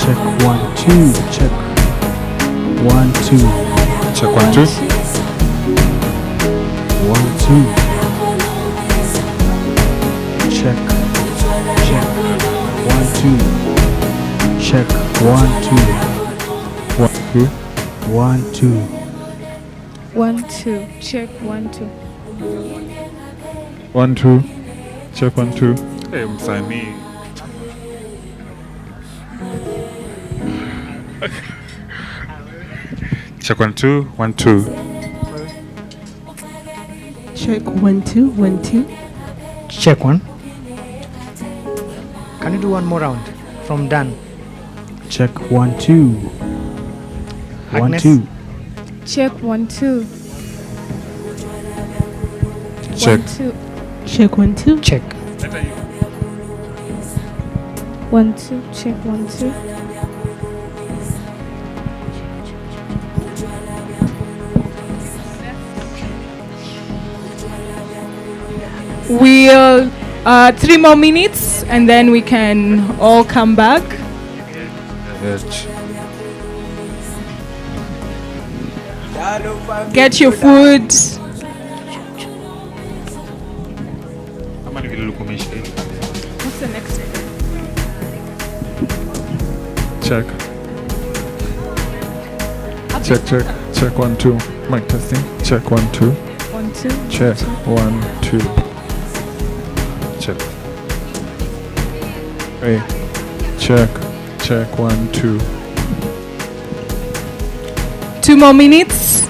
Check 1 2. Check 1 2. 1 2. Check 1 2. Check 1 2. 1 2. 1 2. Check 1 2. 1 2. Check 1 2. Hey, msanii. Check 1 2. 1 2. Check 1 2. 1 2. Check 1. Can you do one more round from Dan? Check 1 2. 1 2. Check 1 2. Check. 1 2. Check 1 2. Check. 1 2. Check 1 2. We'll 3 more minutes and then we can all come back. Get your food. What's the next step? Check. Check 1 2. Mic testing. Check 1 2. 1 2. Check 1 2. Check. Hey, check. Check 1, 2. 2 more minutes.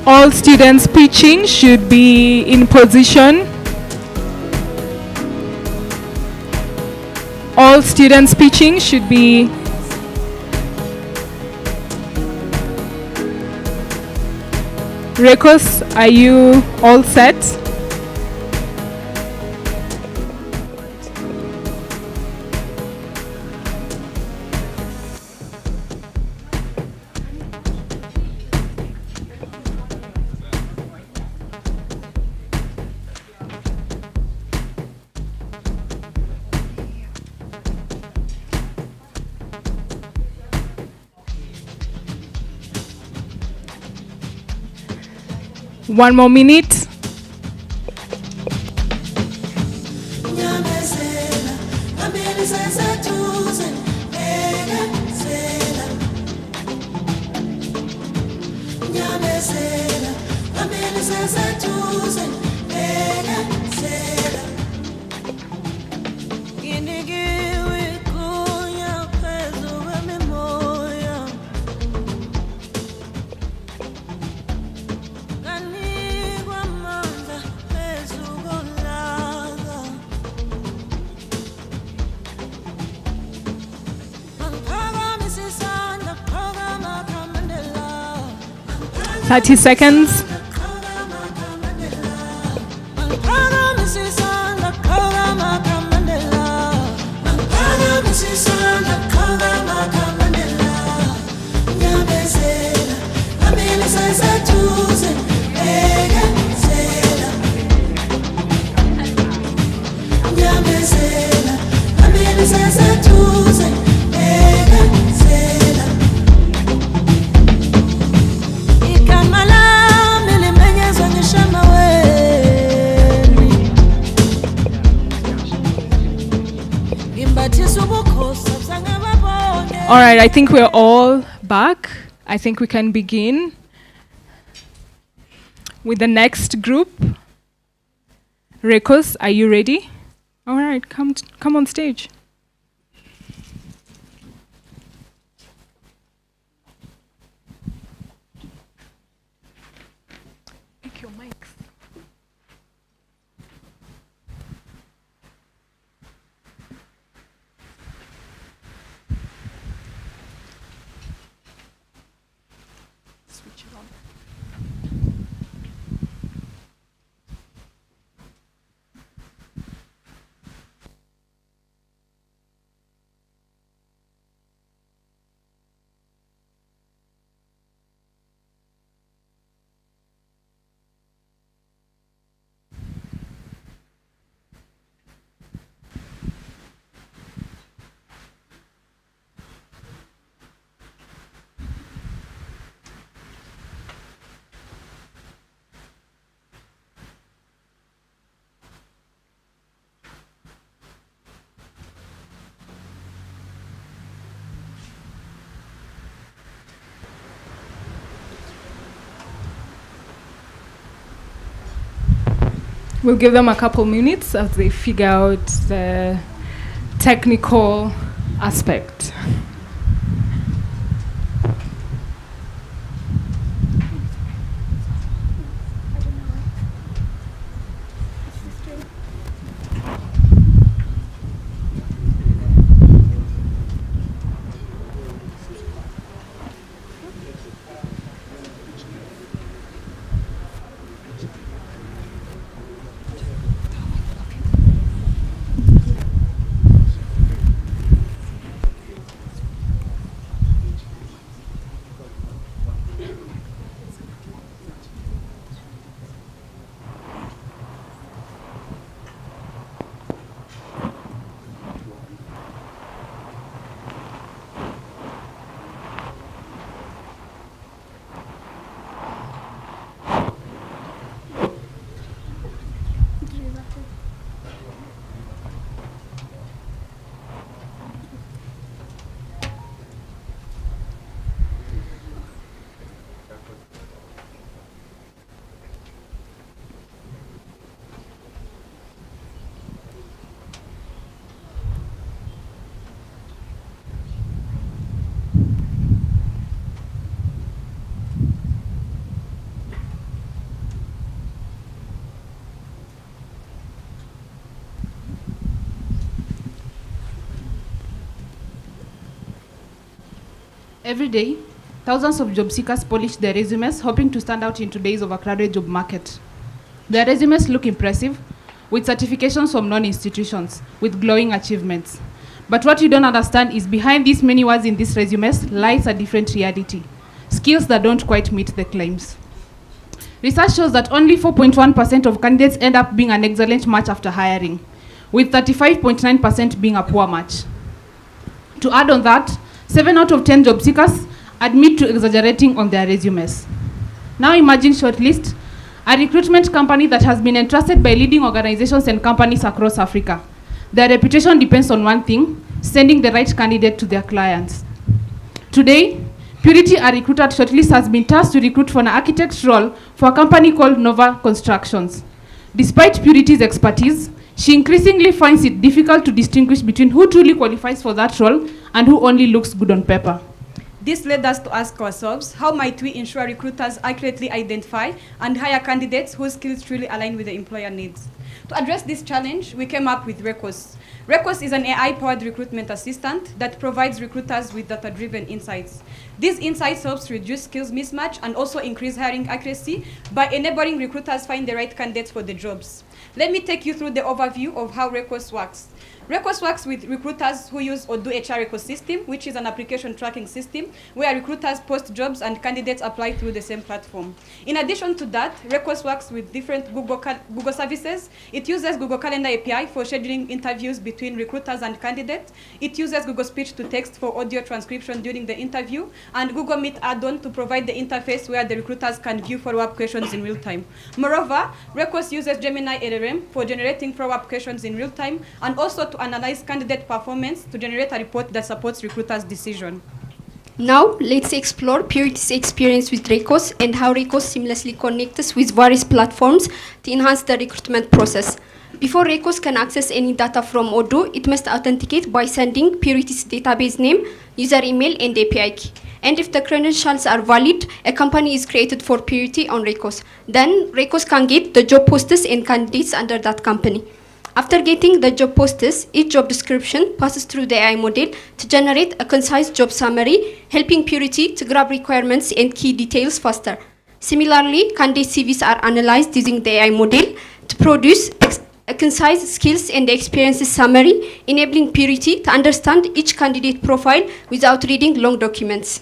All students pitching should be in position. All students pitching should be Recos, are you all set? One more minute. Thirty seconds. All right, I think we're all back. I think we can begin with the next group. Recos, are you ready? All right, come on stage. Take your mics. Switch it on. We'll give them a couple minutes as they figure out the technical aspect. Every day, thousands of job seekers polish their resumes, hoping to stand out in today's overcrowded job market. Their resumes look impressive, with certifications from known institutions, with glowing achievements. But what you don't understand is behind these many words in these resumes lies a different reality, skills that don't quite meet the claims. Research shows that only 4.1% of candidates end up being an excellent match after hiring, with 35.9% being a poor match. To add on that, 7 out of 10 job seekers admit to exaggerating on their resumes. Now imagine Shortlist, a recruitment company that has been entrusted by leading organizations and companies across Africa. Their reputation depends on one thing, sending the right candidate to their clients. Today, Purity, a recruiter at Shortlist, has been tasked to recruit for an architect role for a company called Nova Constructions. Despite Purity's expertise, she increasingly finds it difficult to distinguish between who truly qualifies for that role and who only looks good on paper. This led us to ask ourselves, how might we ensure recruiters accurately identify and hire candidates whose skills truly align with the employer needs? To address this challenge, we came up with Recos. Recos is an AI-powered recruitment assistant that provides recruiters with data-driven insights. These insights helps reduce skills mismatch and also increase hiring accuracy by enabling recruiters find the right candidates for the jobs. Let me take you through the overview of how Recos works. Recos works with recruiters who use Odoo HR ecosystem, which is an application tracking system where recruiters post jobs and candidates apply through the same platform. In addition to that, Recos works with different Google services. It uses Google Calendar API for scheduling interviews between recruiters and candidates. It uses Google Speech to Text for audio transcription during the interview, and Google Meet add-on to provide the interface where the recruiters can view follow-up questions in real time. Moreover, Recos uses Gemini LLM for generating follow-up questions in real time, and also to analyze candidate performance to generate a report that supports recruiters' decision. Now, let's explore Purity's experience with Recos and how Recos seamlessly connects with various platforms to enhance the recruitment process. Before Recos can access any data from Odoo, it must authenticate by sending Purity's database name, user email, and API key. And if the credentials are valid, a company is created for Purity on Recos. Then Recos can get the job posters and candidates under that company. After getting the job posters, each job description passes through the AI model to generate a concise job summary, helping Purity to grab requirements and key details faster. Similarly, candidate CVs are analyzed using the AI model to produce a concise skills and experiences summary, enabling Purity to understand each candidate profile without reading long documents.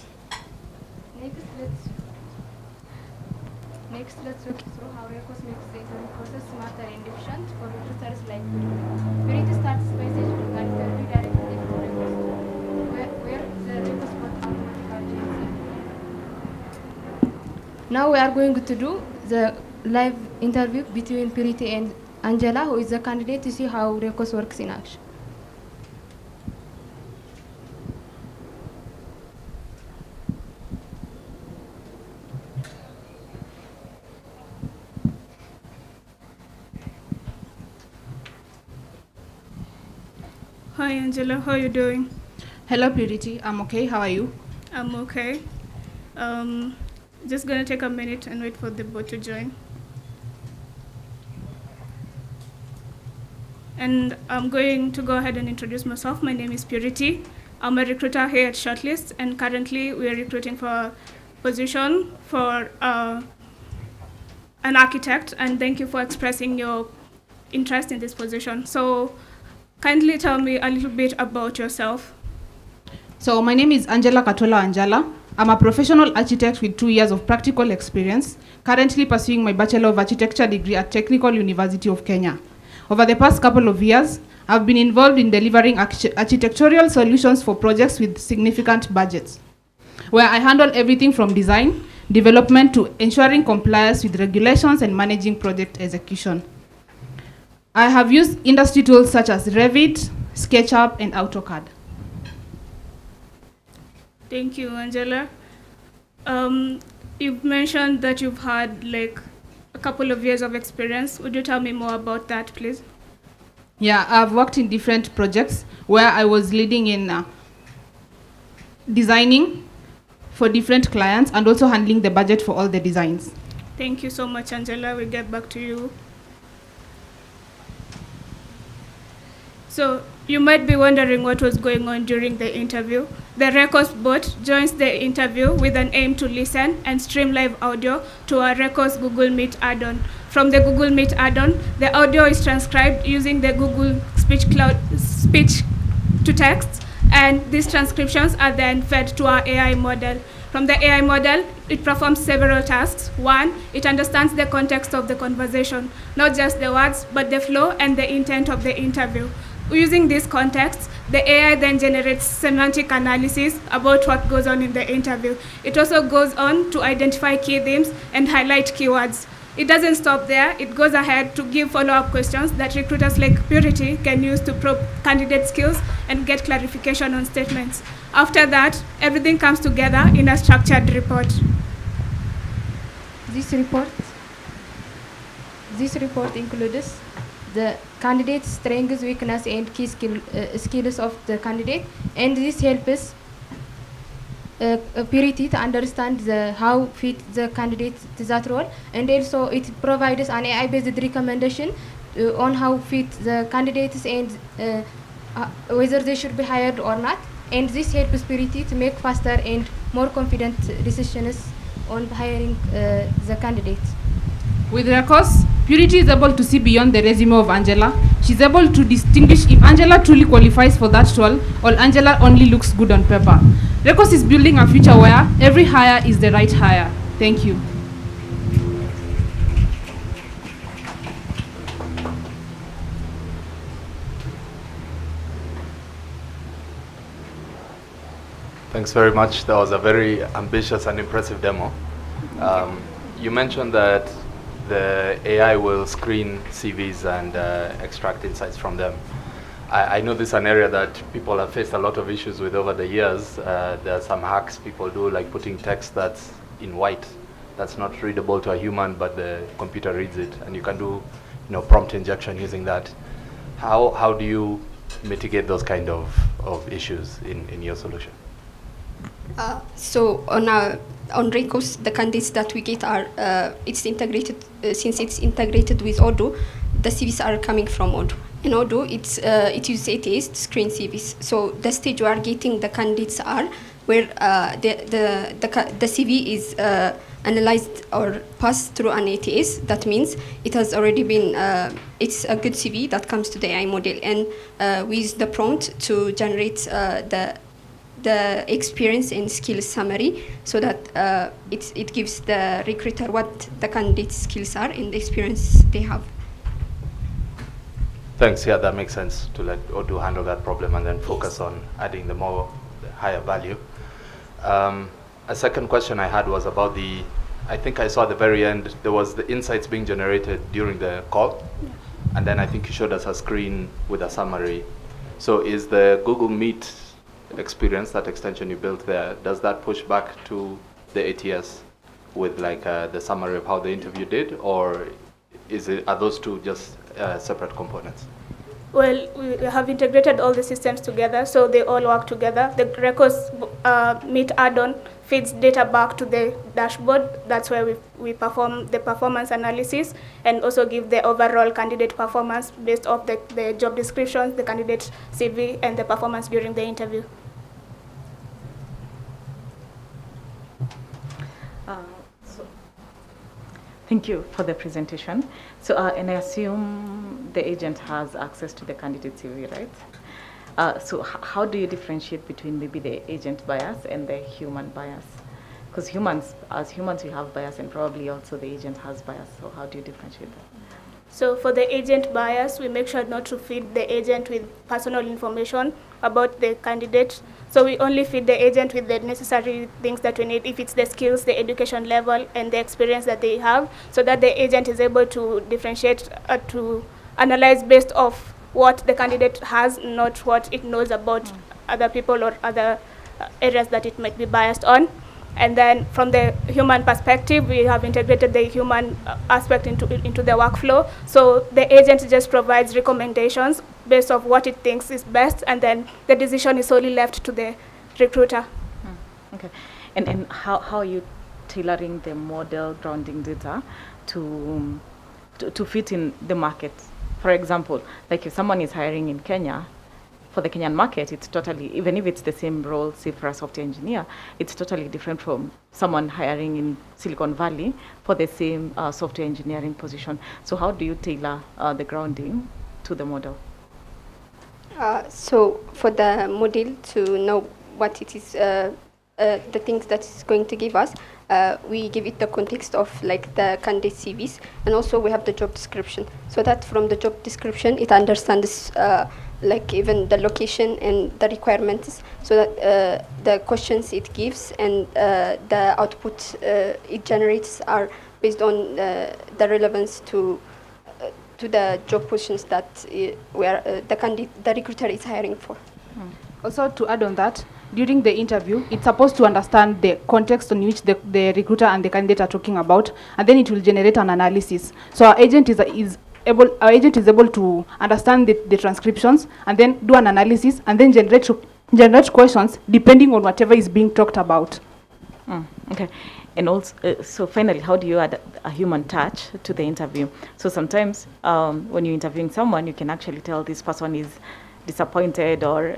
Next, let's look through how Recos makes the interview process smarter and efficient for recruiters like Purity. Purity starts by scheduling an interview directly from Recos, where the Recos bot automatically generates. Now we are going to do the live interview between Purity and Angela, who is the candidate, to see how Recos works in action. Hi Angela, how are you doing? Hello Purity, I'm okay, how are you? I'm okay. Just gonna take a minute and wait for the bot to join. And I'm going to go ahead and introduce myself. My name is Purity. I'm a recruiter here at Shortlist, and currently we are recruiting for a position for an architect, and thank you for expressing your interest in this position. So kindly tell me a little bit about yourself. So my name is Angela Katola Anjala. I'm a professional architect with 2 years of practical experience, currently pursuing my Bachelor of Architecture degree at Technical University of Kenya. Over the past couple of years, I've been involved in delivering architectural solutions for projects with significant budgets, where I handle everything from design, development to ensuring compliance with regulations and managing project execution. I have used industry tools such as Revit, SketchUp, and AutoCAD. Thank you, Angela. You've mentioned that you've had like a couple of years of experience. Would you tell me more about that, please? Yeah, I've worked in different projects where I was leading in designing for different clients and also handling the budget for all the designs. Thank you so much, Angela. We'll get back to you. So you might be wondering what was going on during the interview. The Recos bot joins the interview with an aim to listen and stream live audio to our Recos Google Meet add-on. From the Google Meet add-on, the audio is transcribed using the Google speech to text, and these transcriptions are then fed to our AI model. From the AI model, it performs several tasks. One, it understands the context of the conversation, not just the words, but the flow and the intent of the interview. Using this context, the AI then generates semantic analysis about what goes on in the interview. It also goes on to identify key themes and highlight keywords. It doesn't stop there. It goes ahead to give follow-up questions that recruiters like Purity can use to probe candidate skills and get clarification on statements. After that, everything comes together in a structured report. This report includes the candidate's strengths, weakness, and key skills of the candidate, and this helps Purity to understand how fit the candidate to that role, and also it provides an AI-based recommendation on how fit the candidates and whether they should be hired or not, and this helps Purity to make faster and more confident decisions on hiring the candidate. With Recos, Purity is able to see beyond the resume of Angela. She's able to distinguish if Angela truly qualifies for that role or Angela only looks good on paper. Recos is building a future where every hire is the right hire. Thank you. Thanks very much. That was a very ambitious and impressive demo. You mentioned that the AI will screen CVs and extract insights from them. I know this is an area that people have faced a lot of issues with over the years. There are some hacks people do, like putting text that's in white, that's not readable to a human, but the computer reads it, and you can do, prompt injection using that. How do you mitigate those kind of issues in your solution? So on Recos, the candidates that we get are it's integrated since it's integrated with Odoo. The CVs are coming from Odoo. In Odoo, it uses ATS to screen CVs. So the stage we are getting the candidates are where the CV is analyzed or passed through an ATS. That means it has already been it's a good CV that comes to the AI model, and we use the prompt to generate the experience and skills summary, so that it gives the recruiter what the candidate's skills are and the experience they have. Thanks. Yeah, that makes sense, to let Odoo handle that problem and then focus on adding the higher value. A second question I had was about I think I saw at the very end, there was the insights being generated during the call, and then I think you showed us a screen with a summary. So is the Google Meet experience, that extension you built there, does that push back to the ATS with like the summary of how the interview did, or are those two just separate components? Well, we have integrated all the systems together, so they all work together. The Recos Meet add-on feeds data back to the dashboard. That's where we perform the performance analysis and also give the overall candidate performance based off the job descriptions, the candidate CV, and the performance during the interview. Thank you for the presentation. So, and I assume the agent has access to the candidate CV, right? So how do you differentiate between maybe the agent bias and the human bias? Because as humans, we have bias, and probably also the agent has bias. So how do you differentiate that? So for the agent bias, we make sure not to feed the agent with personal information about the candidate. So we only feed the agent with the necessary things that we need, if it's the skills, the education level, and the experience that they have, so that the agent is able to differentiate, to analyze based off what the candidate has, not what it knows about other people or other areas that it might be biased on. And then from the human perspective, we have integrated the human aspect into the workflow. So the agent just provides recommendations based on what it thinks is best, and then the decision is solely left to the recruiter. Okay. And how are you tailoring the model grounding data to fit in the market? For example, like if someone is hiring in Kenya, for the Kenyan market, it's totally, even if it's the same role, say for a software engineer, it's totally different from someone hiring in Silicon Valley for the same software engineering position. So how do you tailor the grounding to the model? So for the model to know what it is, the things that it's going to give us, we give it the context of like the candidate CVs, and also we have the job description, so that from the job description it understands like even the location and the requirements, so that the questions it gives and the output it generates are based on the relevance to the job positions that the recruiter is hiring for. Also, to add on that, during the interview, it's supposed to understand the context on which the recruiter and the candidate are talking about, and then it will generate an analysis. So our agent is able to understand the transcriptions and then do an analysis and then generate questions depending on whatever is being talked about. Okay. And also, so finally, how do you add a human touch to the interview? So sometimes when you're interviewing someone, you can actually tell this person is disappointed or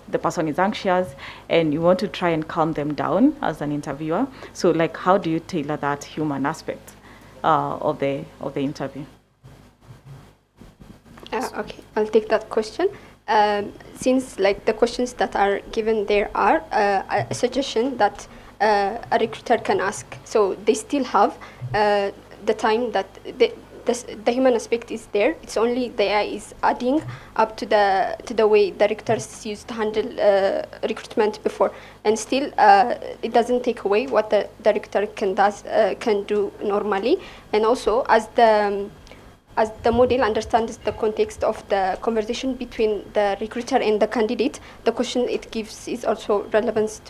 the person is anxious, and you want to try and calm them down as an interviewer. So like, how do you tailor that human aspect of the interview? Okay, I'll take that question. Since like the questions that are given there are a suggestion that a recruiter can ask, so they still have the time that the human aspect is there. It's only the AI is adding up to the way the recruiters used to handle recruitment before, and still it doesn't take away what the recruiter can do normally. And also as the model understands the context of the conversation between the recruiter and the candidate, the question it gives is also relevant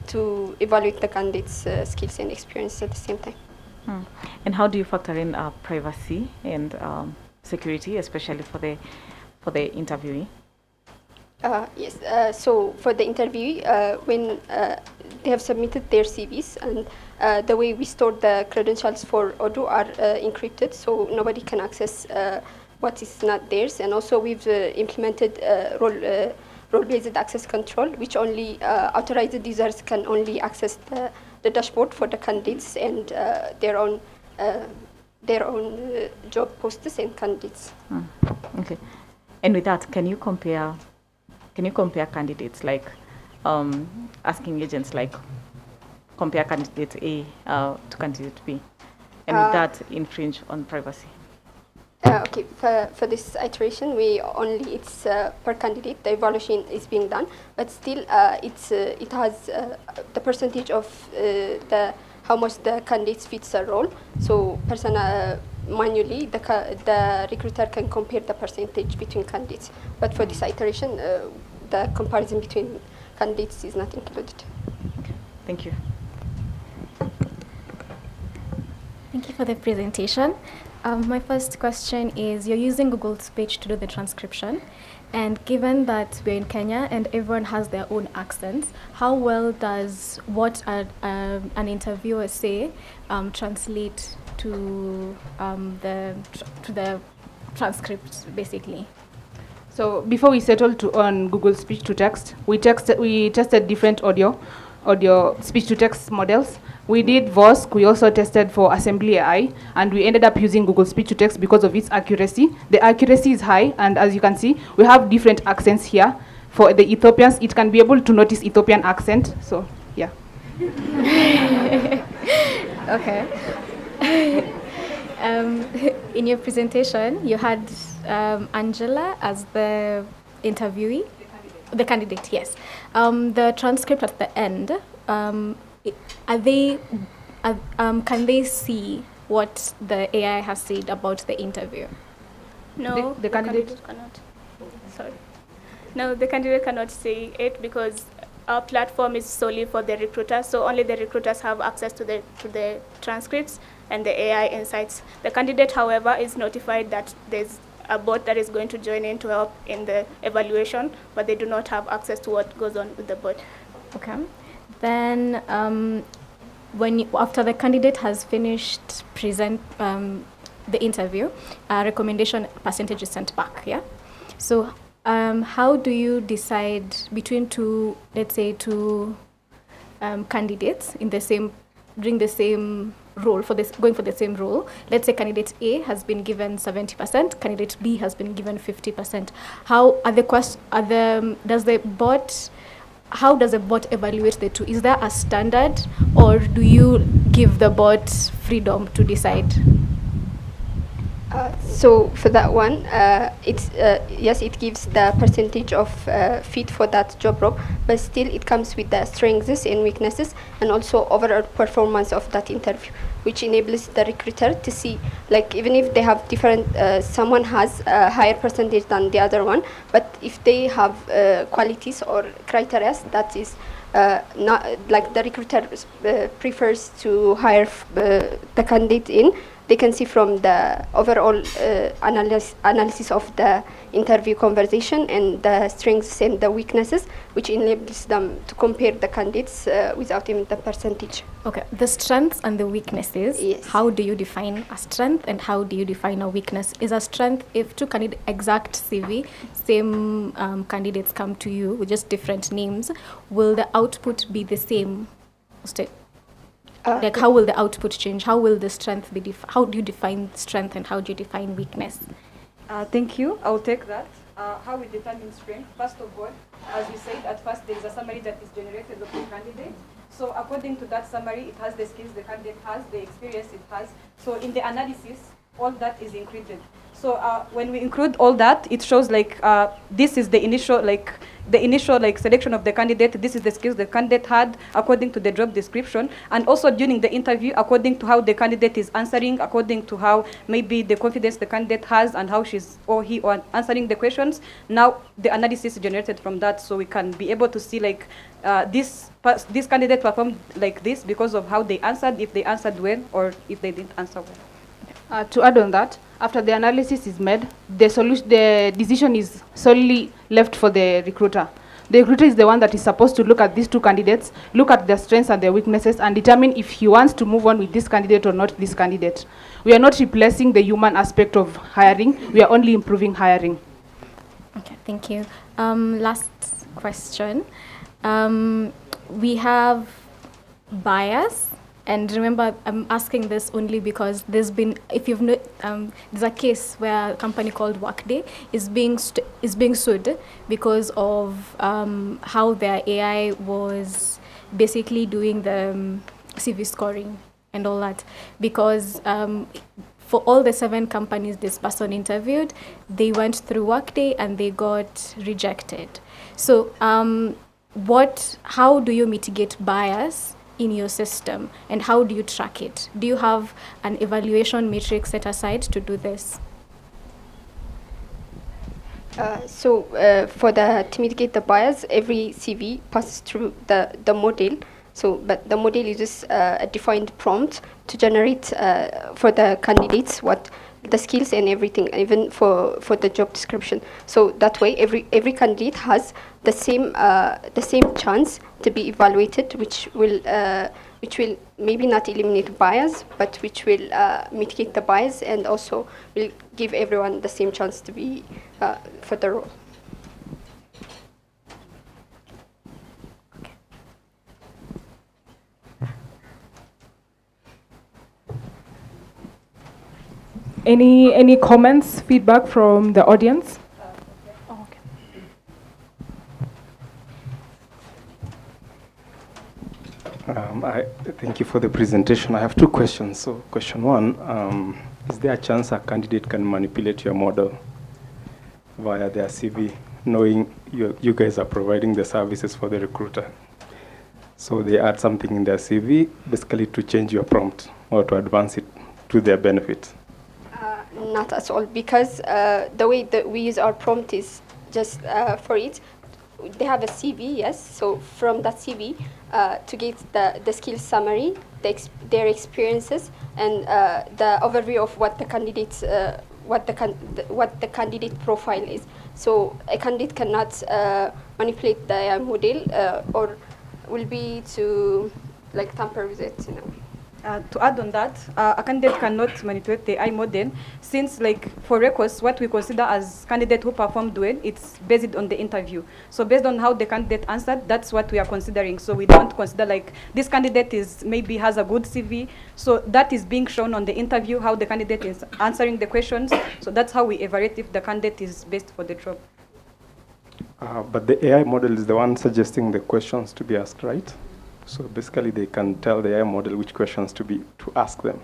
to evaluate the candidate's skills and experience at the same time. And how do you factor in privacy and security, especially for the interviewee? Yes. So for the interviewee, when they have submitted their CVs, and the way we store the credentials for Odoo are encrypted, so nobody can access what is not theirs. And also we've implemented role-based access control, which only authorized users can only access the dashboard for the candidates and their own job posts and candidates. Okay. And with that, can you compare candidates, like asking agents like compare candidate A to candidate B, and would that infringe on privacy? Okay, for this iteration, it's per candidate. The evaluation is being done, but still it has the percentage of how much the candidates fits a role. So manually, the recruiter can compare the percentage between candidates. But for this iteration, the comparison between candidates is not included. Okay, thank you. Thank you for the presentation. My first question is, you're using Google Speech to do the transcription, and given that we're in Kenya and everyone has their own accents, how well does what an interviewer say translate to the transcript, basically? So before we settled on Google Speech to Text, we tested different audio speech to text models. We did Vosk. We also tested for Assembly AI, and we ended up using Google Speech to Text because of its accuracy. The accuracy is high, and as you can see, we have different accents here. For the Ethiopians, it can be able to notice Ethiopian accent. So, yeah. Okay. In your presentation, you had Angela as the interviewee, the candidate. Yes. The transcript at the end. Can they see what the AI has said about the interview? No, the candidate cannot. Sorry. No, the candidate cannot see it because our platform is solely for the recruiters, so only the recruiters have access to the transcripts and the AI insights. The candidate, however, is notified that there's a bot that is going to join in to help in the evaluation, but they do not have access to what goes on with the bot. Okay. Then after the candidate has finished the interview, recommendation percentage is sent back. Yeah. So how do you decide between two, let's say two candidates in the same, doing the same role for this, going for the same role? Let's say candidate A has been given 70%, candidate B has been given 50%. How are the how does the bot evaluate the two? Is there a standard, or do you give the bot freedom to decide? So for that one, it's yes, it gives the percentage of fit for that job role, but still it comes with the strengths and weaknesses, and also overall performance of that interview, which enables the recruiter to see, like, even if they have different, someone has a higher percentage than the other one, but if they have qualities or criteria that is not, like, the recruiter prefers to hire the candidate in, they can see from the overall analysis of the interview conversation and the strengths and the weaknesses, which enables them to compare the candidates without even the percentage. Okay, the strengths and the weaknesses. Yes. How do you define a strength and how do you define a weakness? Is a strength if two candidate exact CV, same candidates come to you with just different names, will the output be the same? Like, how will the output change? How will the strength be how do you define strength and how do you define weakness? Thank you. I'll take that. How we determine strength? First of all, as we said, at first there is a summary that is generated of the candidate. So according to that summary, it has the skills the candidate has, the experience it has. So in the analysis, all that is included. So when we include all that, it shows like this is the initial selection of the candidate. This is the skills the candidate had according to the job description, and also during the interview, according to how the candidate is answering, according to how maybe the confidence the candidate has and how she's or he or answering the questions. Now the analysis is generated from that, so we can be able to see like this candidate performed like this because of how they answered, if they answered well or if they didn't answer well. To add on that, after the analysis is made, the decision is solely left for the recruiter. The recruiter is the one that is supposed to look at these two candidates, look at their strengths and their weaknesses, and determine if he wants to move on with this candidate or not this candidate. We are not replacing the human aspect of hiring. We are only improving hiring. Okay, thank you. Last question. We have bias. And remember, I'm asking this only because there's been, if you've there's a case where a company called Workday is being sued because of how their AI was basically doing the CV scoring and all that. Because for all the 7 companies this person interviewed, they went through Workday and they got rejected. So how do you mitigate bias in your system, and how do you track it? Do you have an evaluation matrix set aside to do this? To mitigate the bias, every CV passes through the model. But the model uses a defined prompt to generate for the candidates what the skills and everything, even for the job description. So that way, every candidate has the same chance to be evaluated, which will maybe not eliminate bias, but which will mitigate the bias and also will give everyone the same chance to be for the role. Any comments, feedback from the audience? Thank you for the presentation. I have 2 questions. So question 1, is there a chance a candidate can manipulate your model via their CV, knowing you guys are providing the services for the recruiter? So they add something in their CV, basically to change your prompt or to advance it to their benefit. Not at all, because the way that we use our prompt is just for it. They have a CV, yes. So from that CV, to get the skills summary, their experiences, and the overview of what the candidates, what the candidate profile is. So a candidate cannot manipulate the model or will be to like tamper with it, you know. To add on that, a candidate cannot manipulate the AI model since, like, for Recos, what we consider as candidate who performed well, it's based on the interview. So based on how the candidate answered, that's what we are considering. So we don't consider, like, this candidate is maybe has a good CV. So that is being shown on the interview, how the candidate is answering the questions. So that's how we evaluate if the candidate is best for the job. But the AI model is the one suggesting the questions to be asked, right? So basically, they can tell the AI model which questions to ask them.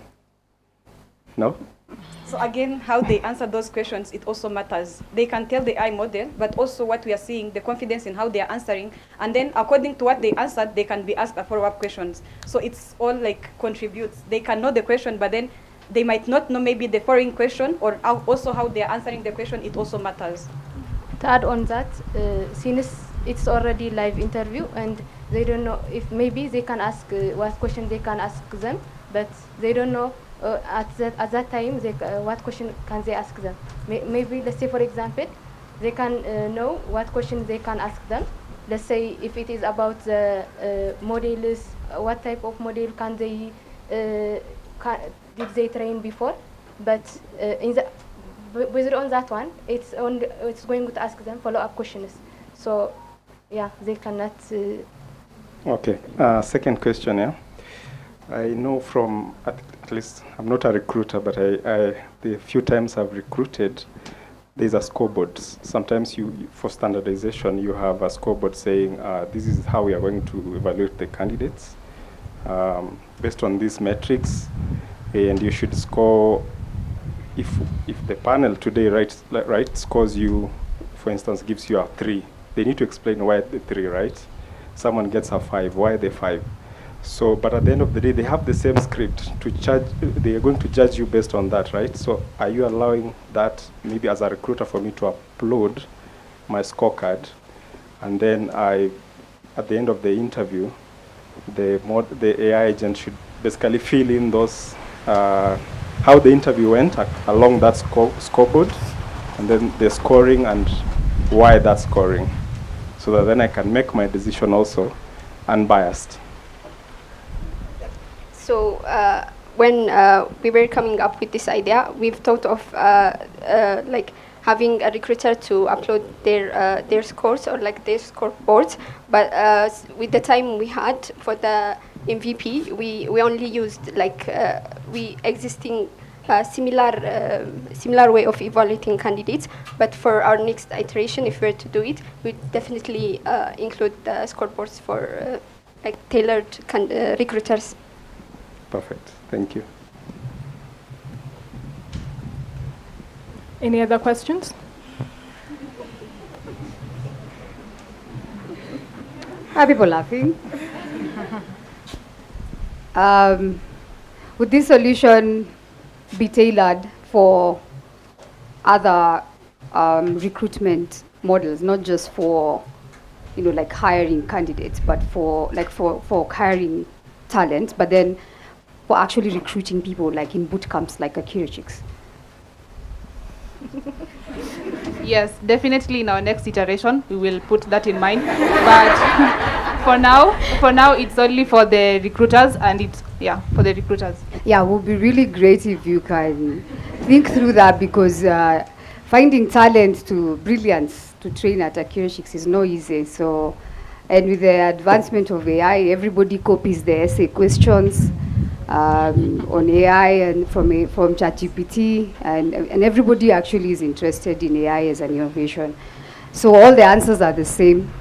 No? So again, how they answer those questions, it also matters. They can tell the AI model, but also what we are seeing, the confidence in how they are answering. And then according to what they answered, they can be asked a follow-up questions. So it's all like contributes. They can know the question, but then they might not know maybe the following question, or also how they are answering the question, it also matters. To add on that, since it's already live interview and they don't know if maybe they can ask what question they can ask them, but they don't know at that time what question can they ask them. Maybe let's say, for example, they can know what question they can ask them. Let's say if it is about the models, what type of model can they did they train before, but in the based on that one, it's going to ask them follow-up questions. So yeah, they cannot. Okay. Second question, yeah. I know from, at least, I'm not a recruiter, but the few times I've recruited, there's a scoreboard. Sometimes for standardization, you have a scoreboard saying, this is how we are going to evaluate the candidates based on these metrics, and you should score. If the panel today scores you, for instance, gives you a 3, they need to explain why the 3, right? Someone gets a 5, why the 5? So, but at the end of the day, they have the same script to judge. They are going to judge you based on that, right? So, are you allowing that maybe as a recruiter for me to upload my scorecard, and then at the end of the interview, the AI agent should basically fill in those how the interview went along that scoreboard, and then the scoring and why that scoring, so that then I can make my decision also unbiased. So when we were coming up with this idea, we've thought of like having a recruiter to upload their scores or like their scoreboards, but with the time we had for the MVP, we only used like existing similar way of evaluating candidates. But for our next iteration, if we were to do it, we'd definitely include the scoreboards for like tailored recruiters. Perfect. Thank you. Any other questions? Are people laughing? Would this solution be tailored for other recruitment models, not just for, like hiring candidates, but for hiring talent, but then for actually recruiting people, like in boot camps, like AkiraChix? Yes, definitely in our next iteration, we will put that in mind. But for now, it's only for the recruiters, and for the recruiters. Yeah, it would be really great if you can think through that, because finding talent to brilliance to train at AkiraChix is no easy. So, and with the advancement of AI, everybody copies the essay questions on AI and from ChatGPT, and everybody actually is interested in AI as an innovation. So all the answers are the same.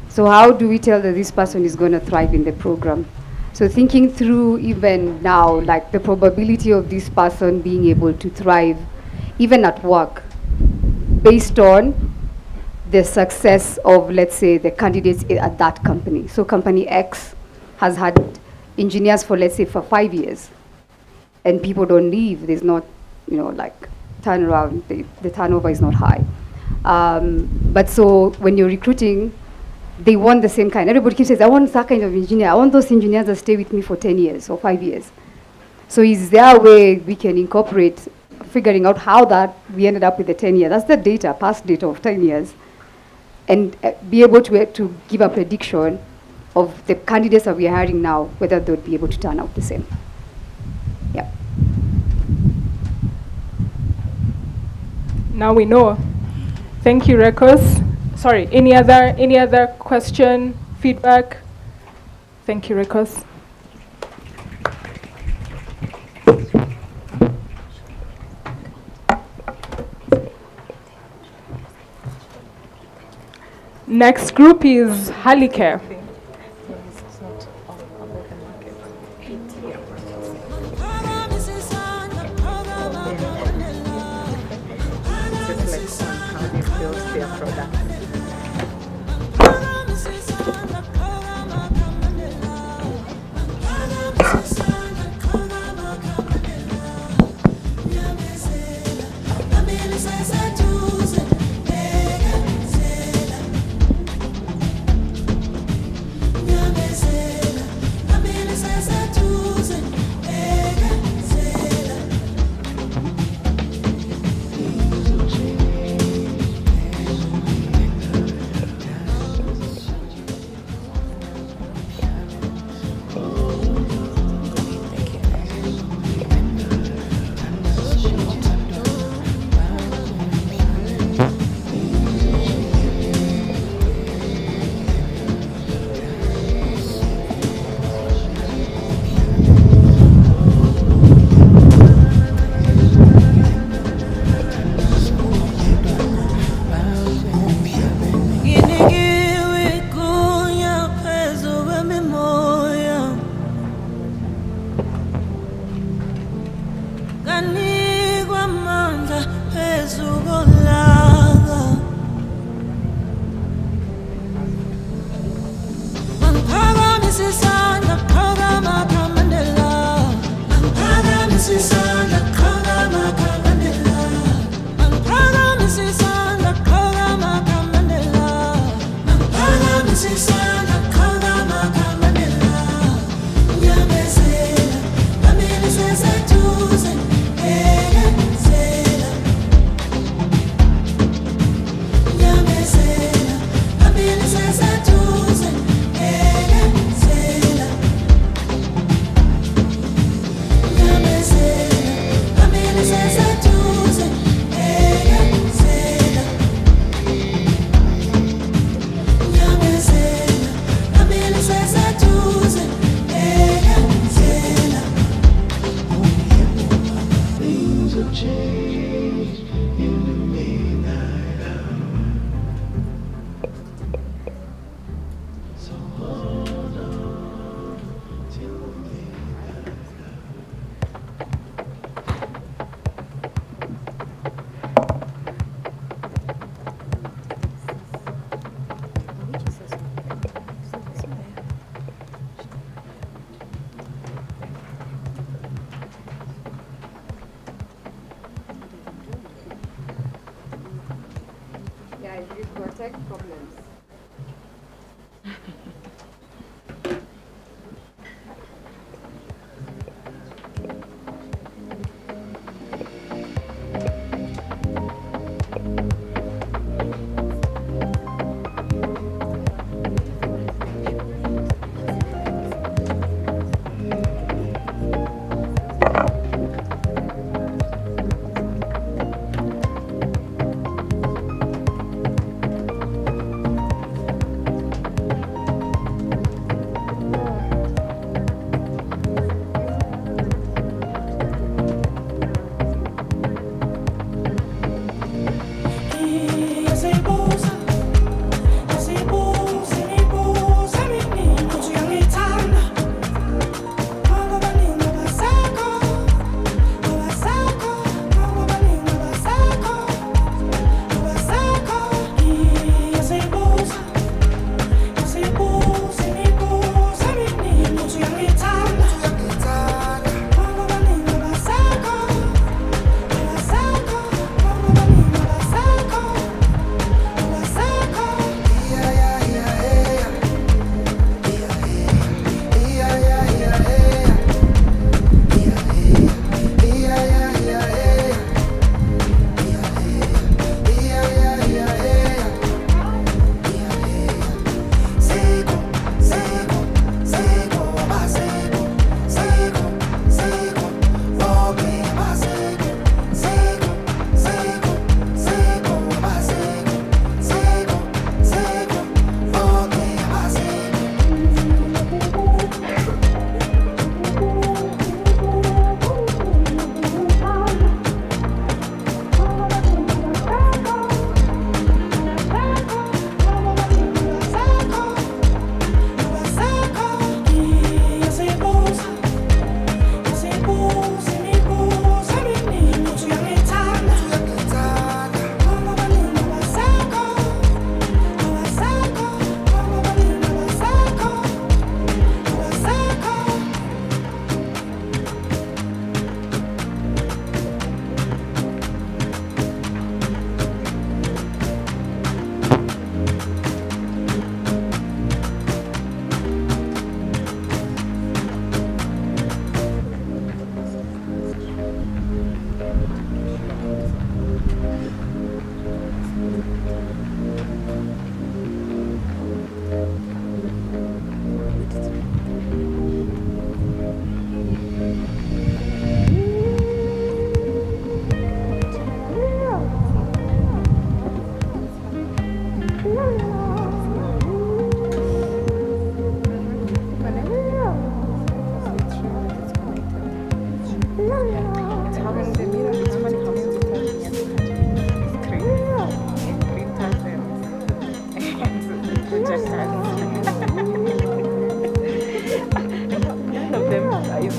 So how do we tell that this person is going to thrive in the program? So thinking through even now, like the probability of this person being able to thrive, even at work, based on the success of, let's say, the candidates at that company. So company X has had engineers for, let's say, for 5 years, and people don't leave. There's not, like turnaround. The turnover is not high. But so when you're recruiting, they want the same kind. Everybody keeps saying, I want that kind of engineer. I want those engineers that stay with me for 10 years or 5 years. So is there a way we can incorporate figuring out how that we ended up with the 10 years? That's the data, past data of 10 years, and be able to give a prediction of the candidates that we are hiring now, whether they'll be able to turn out the same. Now we know. Thank you, Recos. Sorry, any other question, feedback? Thank you, Recos. Next group is HiKare.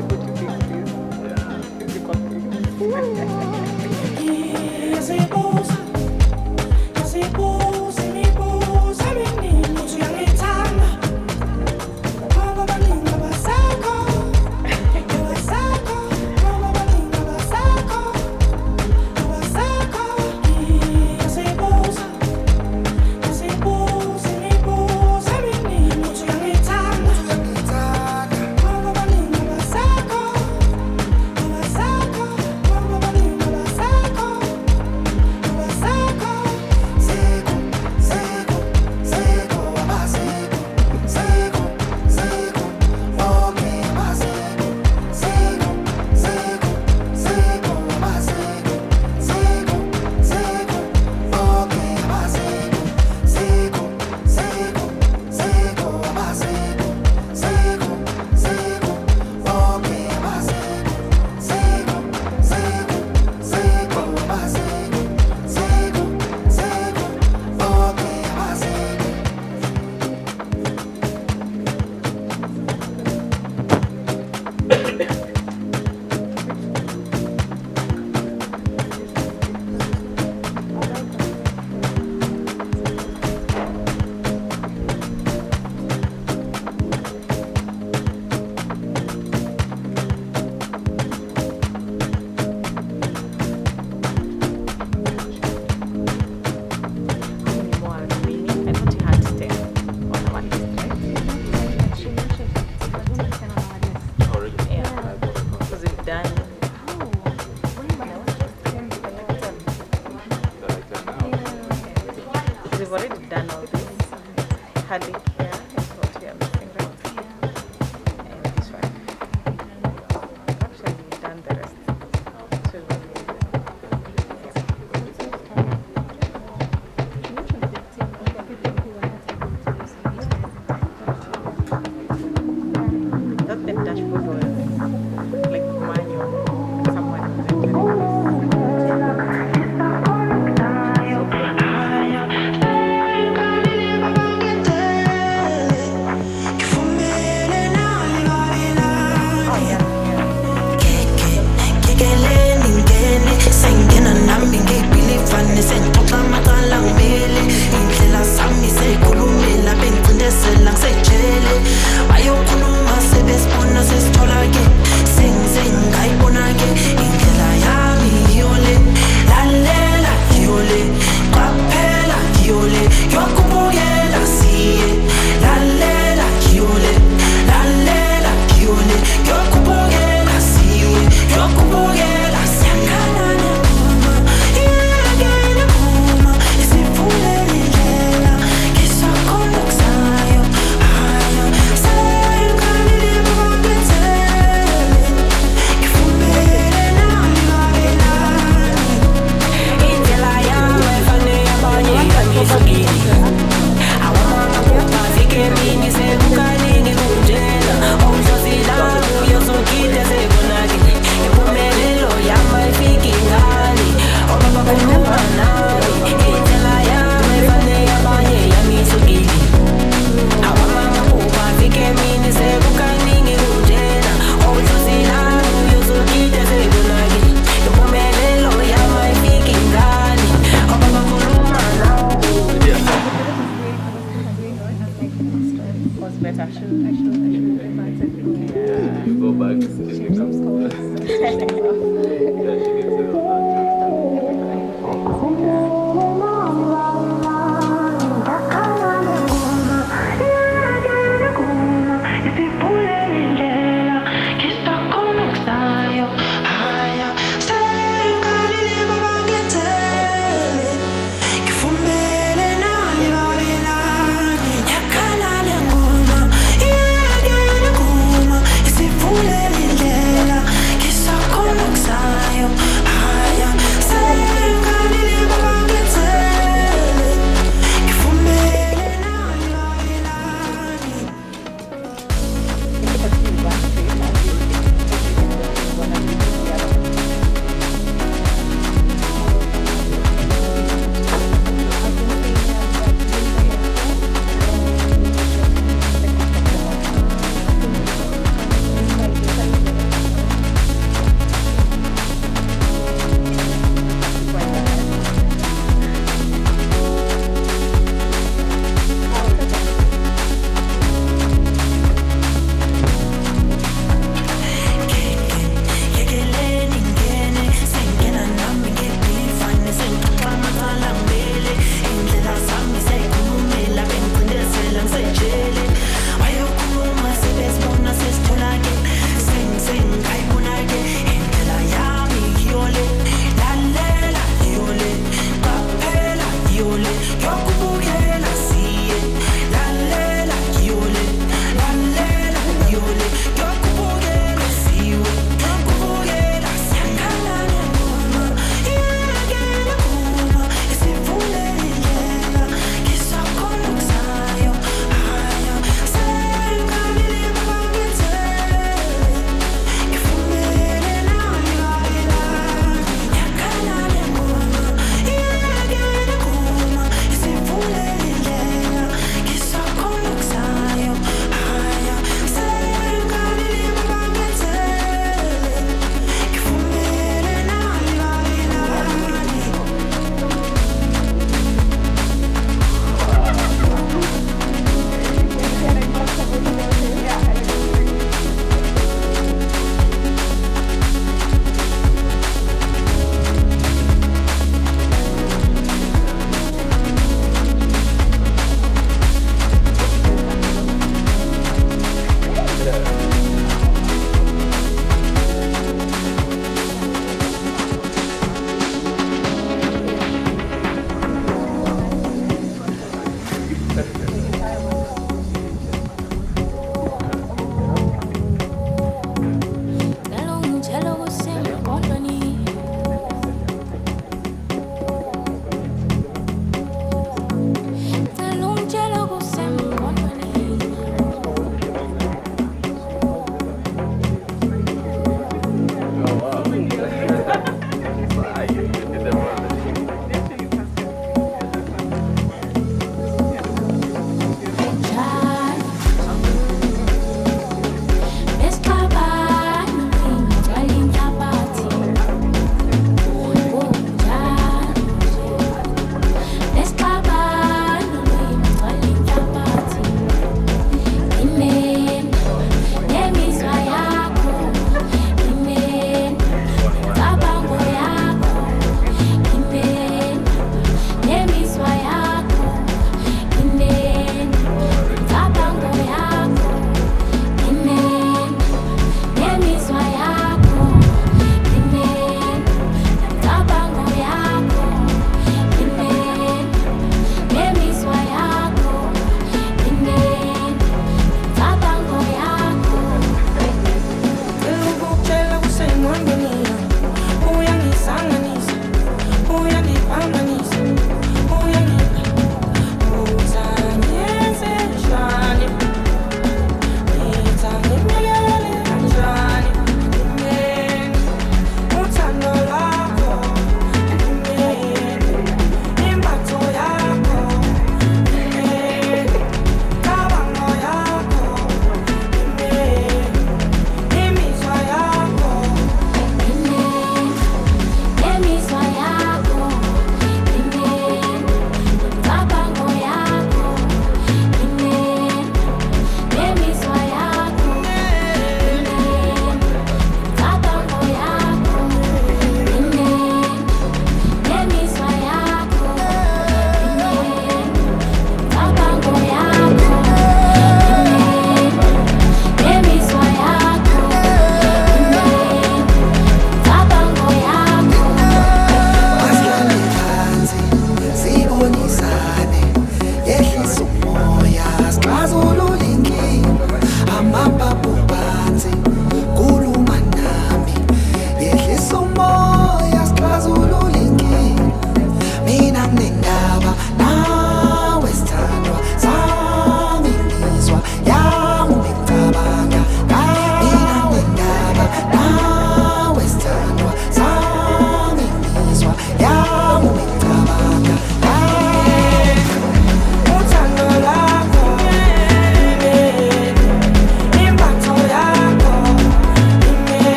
able to fix this physical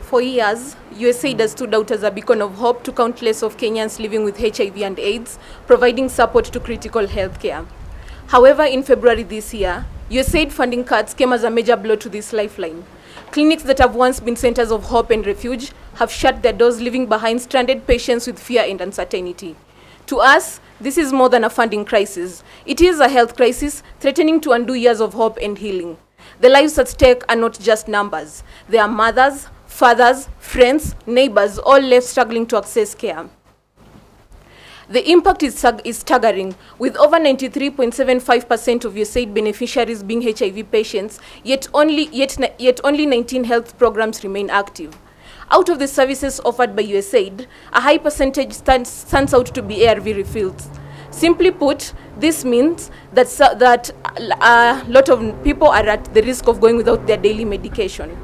For years, USAID has stood out as a beacon of hope to countless of Kenyans living with HIV and AIDS, providing support to critical health care. However, in February this year, USAID funding cuts came as a major blow to this lifeline. Clinics that have once been centers of hope and refuge have shut their doors, leaving behind stranded patients with fear and uncertainty. To us, this is more than a funding crisis. It is a health crisis threatening to undo years of hope and healing. The lives at stake are not just numbers. They are mothers, fathers, friends, neighbors, all left struggling to access care. The impact is staggering, with over 93.75% of USAID beneficiaries being HIV patients, yet only 19 health programs remain active. Out of the services offered by USAID, a high percentage stands out to be ARV refills. Simply put, this means that a lot of people are at the risk of going without their daily medication.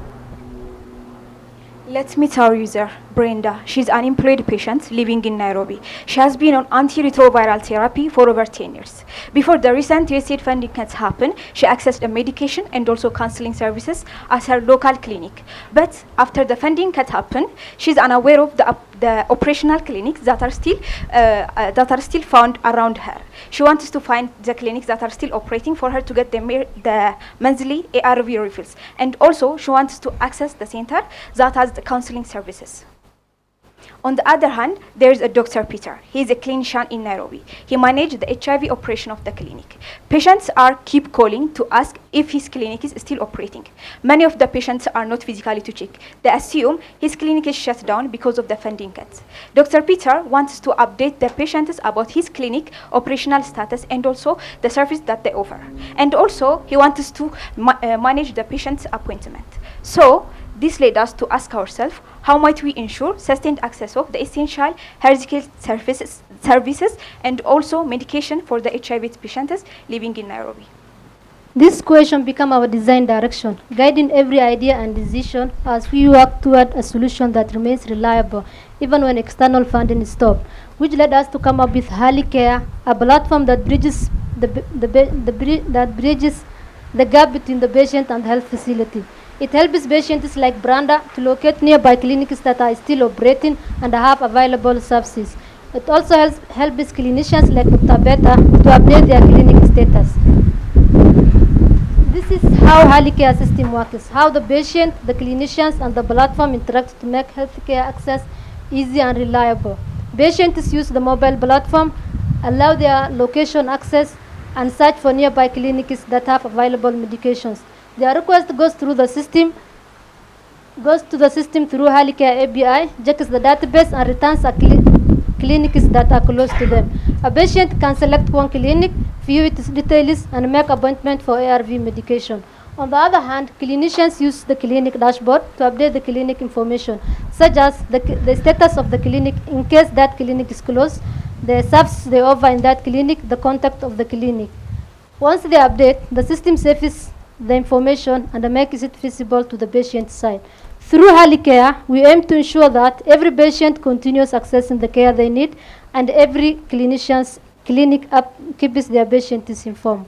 Let's meet our user, Brenda. She's an unemployed patient living in Nairobi. She has been on antiretroviral therapy for over 10 years. Before the recent USAID funding cuts happened, she accessed a medication and also counseling services at her local clinic. But after the funding cut happened, she's unaware of the operational clinics that are still found around her. She wants to find the clinics that are still operating for her to get the monthly ARV refills. And also, she wants to access the center that has the counseling services. On the other hand, there is a Dr. Peter. He is a clinician in Nairobi. He managed the HIV operation of the clinic. Patients keep calling to ask if his clinic is still operating. Many of the patients are not physically to check. They assume his clinic is shut down because of the funding cuts. Dr. Peter wants to update the patients about his clinic operational status and also the service that they offer. And also, he wants to manage the patient's appointment. So, this led us to ask ourselves, how might we ensure sustained access of the essential healthcare services and also medication for the HIV patients living in Nairobi? This question became our design direction, guiding every idea and decision as we work toward a solution that remains reliable even when external funding is stopped, which led us to come up with HiKare, a platform that bridges the gap between the patient and the health facility. It helps patients like Branda to locate nearby clinics that are still operating and have available services. It also helps clinicians like Dr. Beta to update their clinic status. This is how HiKare system works, how the patient, the clinicians, and the platform interact to make healthcare access easy and reliable. Patients use the mobile platform, allow their location access, and search for nearby clinics that have available medications. Their request goes through the system, through HiKare API, checks the database, and returns clinics that are close to them. A patient can select one clinic, view its details, and make appointment for ARV medication. On the other hand, clinicians use the clinic dashboard to update the clinic information, such as the status of the clinic in case that clinic is closed, the services they offer in that clinic, the contact of the clinic. Once they update, the system saves the information and makes it visible to the patient side. Through HiKare, we aim to ensure that every patient continues accessing the care they need and every clinician's clinic keeps their patients informed.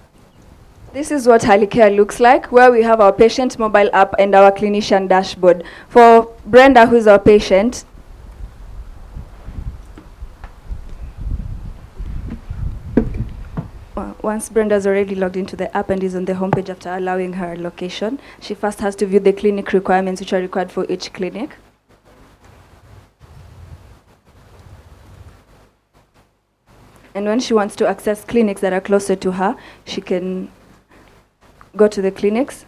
This is what HiKare looks like, where we have our patient mobile app and our clinician dashboard. For Brenda, who is our patient, once Brenda's already logged into the app and is on the homepage after allowing her location, she first has to view the clinic requirements which are required for each clinic. And when she wants to access clinics that are closer to her, she can go to the clinics,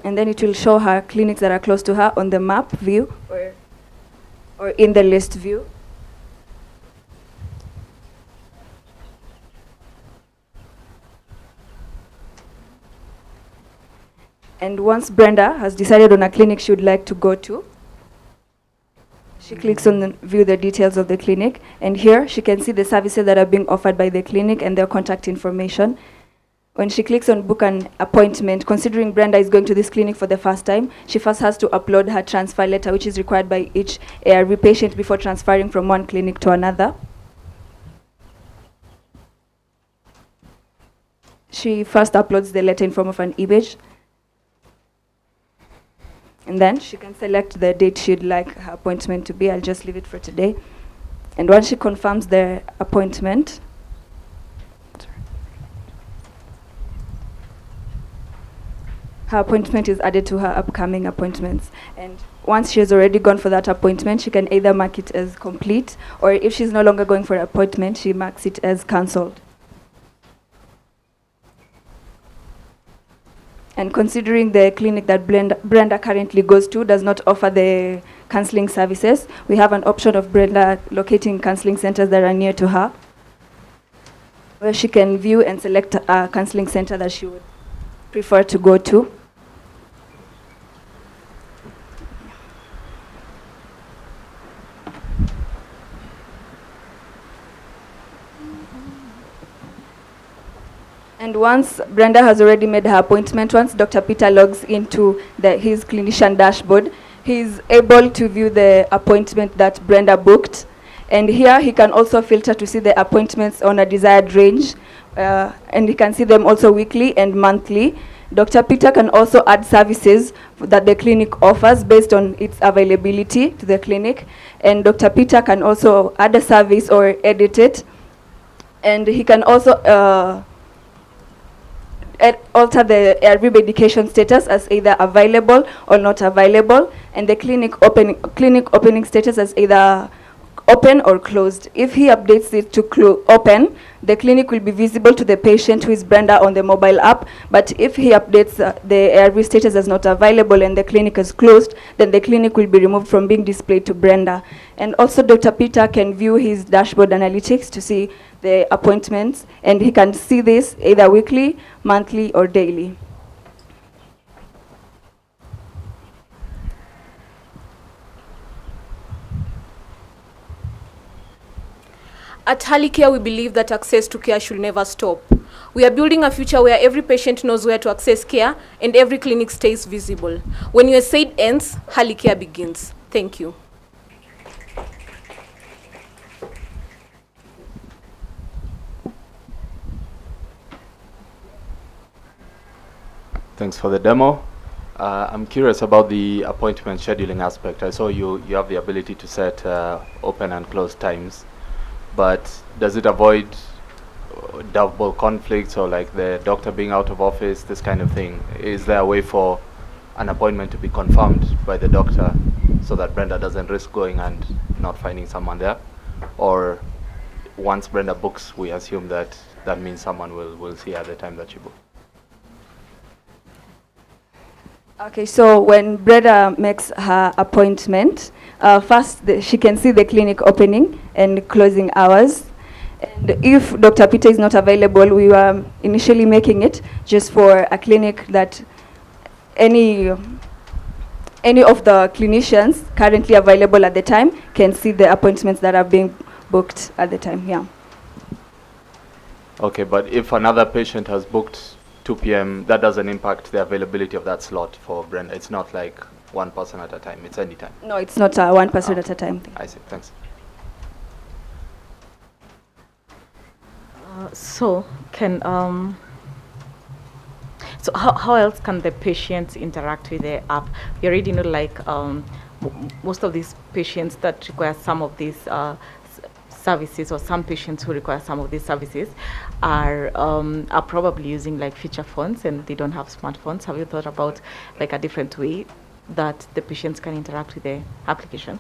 and then it will show her clinics that are close to her on the map view or in the list view. And once Brenda has decided on a clinic she would like to go to, she clicks on view the details of the clinic, and here she can see the services that are being offered by the clinic and their contact information. When she clicks on book an appointment, considering Brenda is going to this clinic for the first time, she first has to upload her transfer letter, which is required by each ARV patient before transferring from one clinic to another. She first uploads the letter in form of an image, and then she can select the date she'd like her appointment to be. I'll just leave it for today. And once she confirms the appointment, her appointment is added to her upcoming appointments. And once she has already gone for that appointment, she can either mark it as complete, or if she's no longer going for an appointment, she marks it as cancelled. And considering the clinic that Brenda currently goes to does not offer the counseling services, we have an option of Brenda locating counseling centers that are near to her, where she can view and select a counseling center that she would prefer to go to. And once Brenda has already made her appointment, once Dr. Peter logs into his clinician dashboard, he's able to view the appointment that Brenda booked. And here he can also filter to see the appointments on a desired range. And he can see them also weekly and monthly. Dr. Peter can also add services that the clinic offers based on its availability to the clinic. And Dr. Peter can also add a service or edit it. And he can also alter the ARV medication status as either available or not available, and the clinic opening status as either open or closed. If he updates it to open, the clinic will be visible to the patient, who is Brenda, on the mobile app. But if he updates the ARV status as not available and the clinic is closed, then the clinic will be removed from being displayed to Brenda. And also Dr. Peter can view his dashboard analytics to see the appointments, and he can see this either weekly, monthly, or daily. At HiKare, we believe that access to care should never stop. We are building a future where every patient knows where to access care and every clinic stays visible. When USAID ends, HiKare begins. Thank you. Thanks for the demo. I'm curious about the appointment scheduling aspect. I saw you have the ability to set open and close times, but does it avoid double conflicts or like the doctor being out of office, this kind of thing? Is there a way for an appointment to be confirmed by the doctor so that Brenda doesn't risk going and not finding someone there? Or once Brenda books, we assume that that means someone will see her at the time that she booked? Okay, so when Brenda makes her appointment, first she can see the clinic opening and closing hours. And if Dr. Peter is not available, we were initially making it just for a clinic that any of the clinicians currently available at the time can see the appointments that are being booked at the time, yeah. Okay, but if another patient has booked 2 p.m., that doesn't impact the availability of that slot for Brenda. It's not like one person at a time, it's any time. No, it's not one person at a time. I see, thanks. So how else can the patients interact with the app? You already know, like most of these patients that require some of these services, or some patients who require some of these services are probably using like feature phones and they don't have smartphones. Have you thought about like a different way that the patients can interact with the application?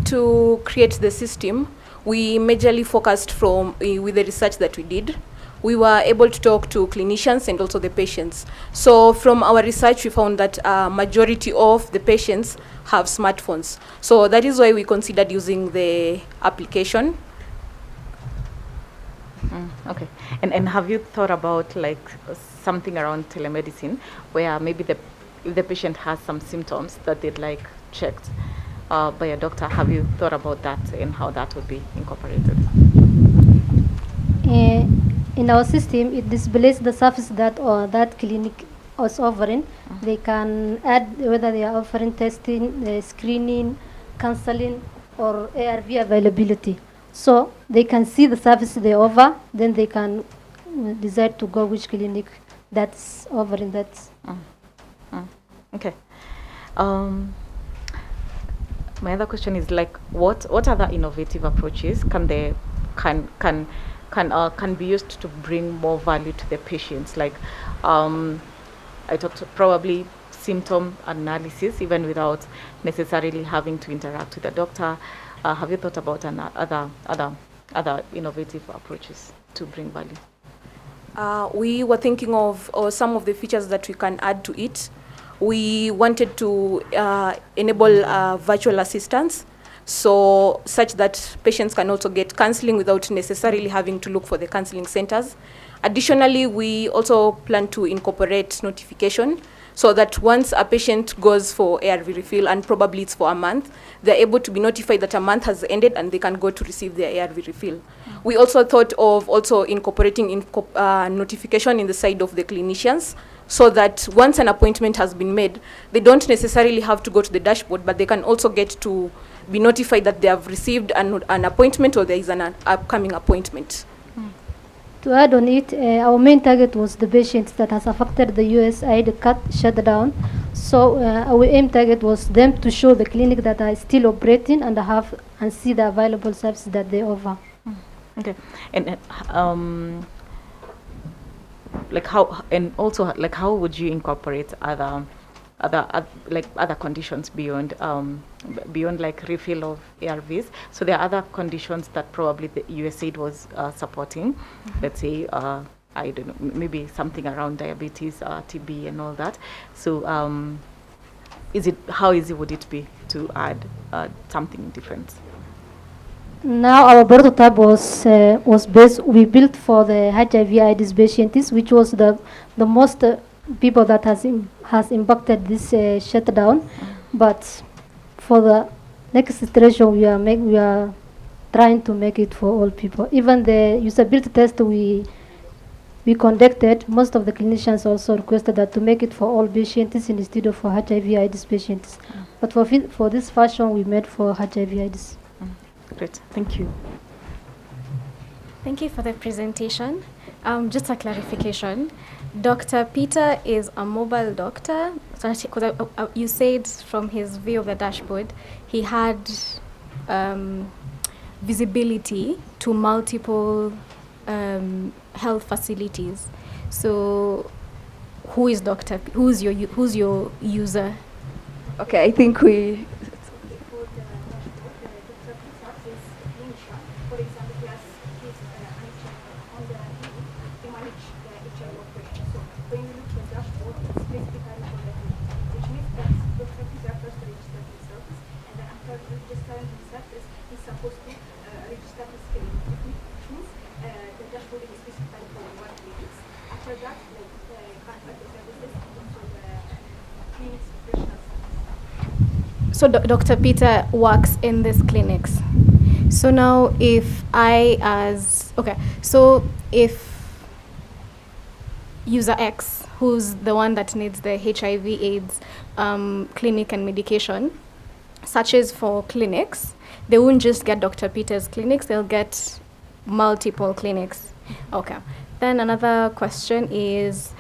To create the system, we majorly focused with the research that we did. We were able to talk to clinicians and also the patients. So from our research, we found that majority of the patients have smartphones. So that is why we considered using the application. Okay, and have you thought about like something around telemedicine, where maybe if the patient has some symptoms that they'd like checked by a doctor? Have you thought about that and how that would be incorporated? In our system, it displays the service that that clinic is offering. They can add whether they are offering testing, screening, counseling, or ARV availability. So they can see the service they offer, then they can decide to go which clinic that's offering that. Okay. My other question is like, what other innovative approaches can be used to bring more value to the patients? Like, I talked probably symptom analysis, even without necessarily having to interact with the doctor. Have you thought about other innovative approaches to bring value? We were thinking of some of the features that we can add to it. We wanted to enable virtual assistance, so such that patients can also get counseling without necessarily having to look for the counseling centers. Additionally, we also plan to incorporate notification, so that once a patient goes for ARV refill, and probably it's for a month, they're able to be notified that a month has ended and they can go to receive their ARV refill. We also thought of incorporating notification in the side of the clinicians, so that once an appointment has been made, they don't necessarily have to go to the dashboard, but they can also get to be notified that they have received an appointment or there is an upcoming appointment. To add on it, our main target was the patients that has affected the USAID shutdown. So our aim target was them to show the clinic that are still operating and see the available services that they offer. Okay, and like how, and also like how would you incorporate other conditions beyond like refill of ARVs? So there are other conditions that probably the USAID was supporting. Let's say I don't know, maybe something around diabetes, TB, and all that. So how easy would it be to add something different? Now our prototype was based. We built for the HIV/AIDS patients, which was the most people that has impacted this shutdown. But for the next iteration, we are trying to make it for all people. Even the usability test we conducted, most of the clinicians also requested that to make it for all patients instead of for HIV/AIDS patients. But for this version, we made for HIV/AIDS. Great, thank you. Thank you for the presentation. Just a clarification. Dr. Peter is a mobile doctor. So you said from his view of the dashboard, he had visibility to multiple health facilities. So who's your user? Okay, I think we. So Dr. Peter works in these clinics. So now if user X, who's the one that needs the HIV/AIDS clinic and medication, searches for clinics, they won't just get Dr. Peter's clinics, they'll get multiple clinics. Okay. Then another question is,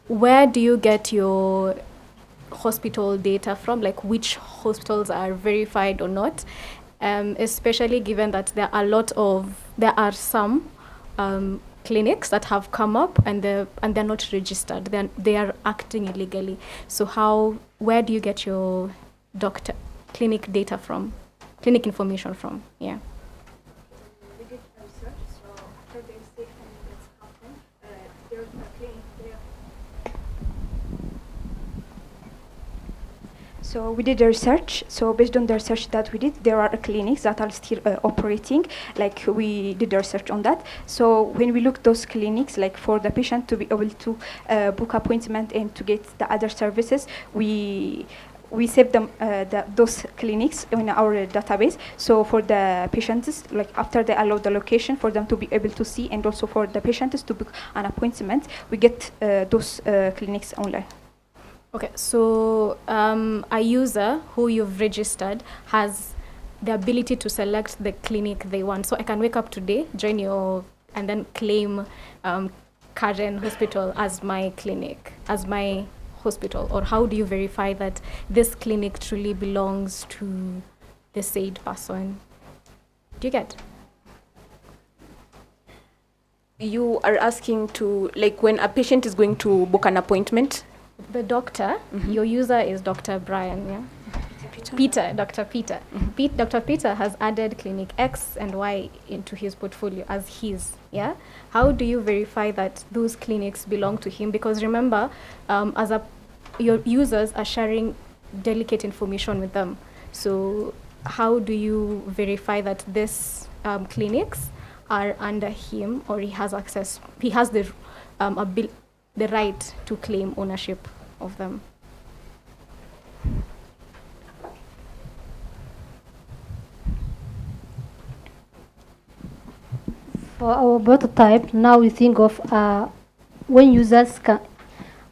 where do you get your hospital data from, like which hospitals are verified or not, especially given that there are some clinics that have come up and they're not registered, they are acting illegally. So where do you get your clinic data from, clinic information from? Yeah. We did research, so after the state that's happened, there's a clinic there. So we did the research. So based on the research that we did, there are clinics that are still operating. Like we did the research on that. So when we look those clinics, like for the patient to be able to book appointment and to get the other services, we save them those clinics in our database. So for the patients, like after they allow the location for them to be able to see, and also for the patients to book an appointment, we get those clinics online. Okay, so a user who you've registered has the ability to select the clinic they want. So I can wake up today, join your, and then claim Karen Hospital as my clinic, as my hospital, or how do you verify that this clinic truly belongs to the said person? Do you get? You are asking to, like, when a patient is going to book an appointment? The doctor, your user is Dr. Brian, yeah? Peter, Dr. Peter. Dr. Peter has added clinic X and Y into his portfolio as his, yeah? How do you verify that those clinics belong to him? Because remember, your users are sharing delicate information with them. So how do you verify that this clinics are under him, or he has access, he has the right to claim ownership of them? For our prototype, now we think of when users can,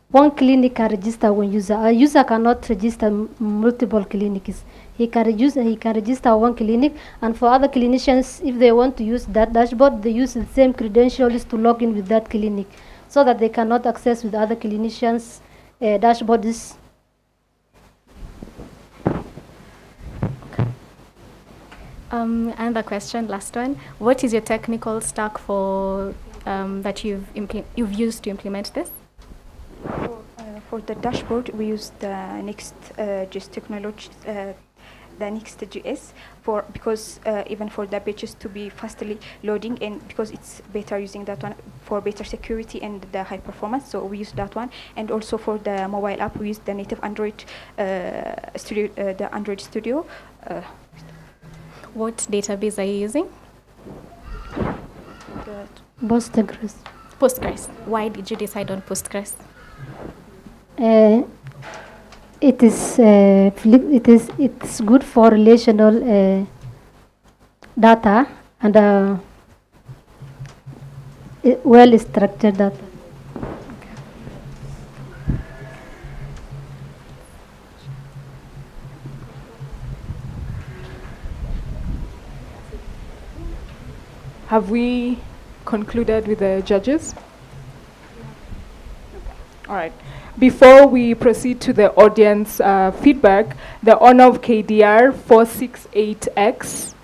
one clinic can register one user. A user cannot register multiple clinics. He can register one clinic, and for other clinicians, if they want to use that dashboard, they use the same credentials to log in with that clinic, so that they cannot access with other clinicians' dashboards. Another question, last one. What is your technical stack for that you've used to implement this? For the dashboard, we use the Next.js technology, the Next.js, because even for the pages to be fastly loading, and because it's better using that one for better security and the high performance, so we use that one. And also for the mobile app, we use the native Android Studio, the Android Studio. What database are you using? Postgres. Postgres. Why did you decide on Postgres? It's good for relational data and well structured data. Have we concluded with the judges? All right. Before we proceed to the audience feedback, the owner of KDR 468X,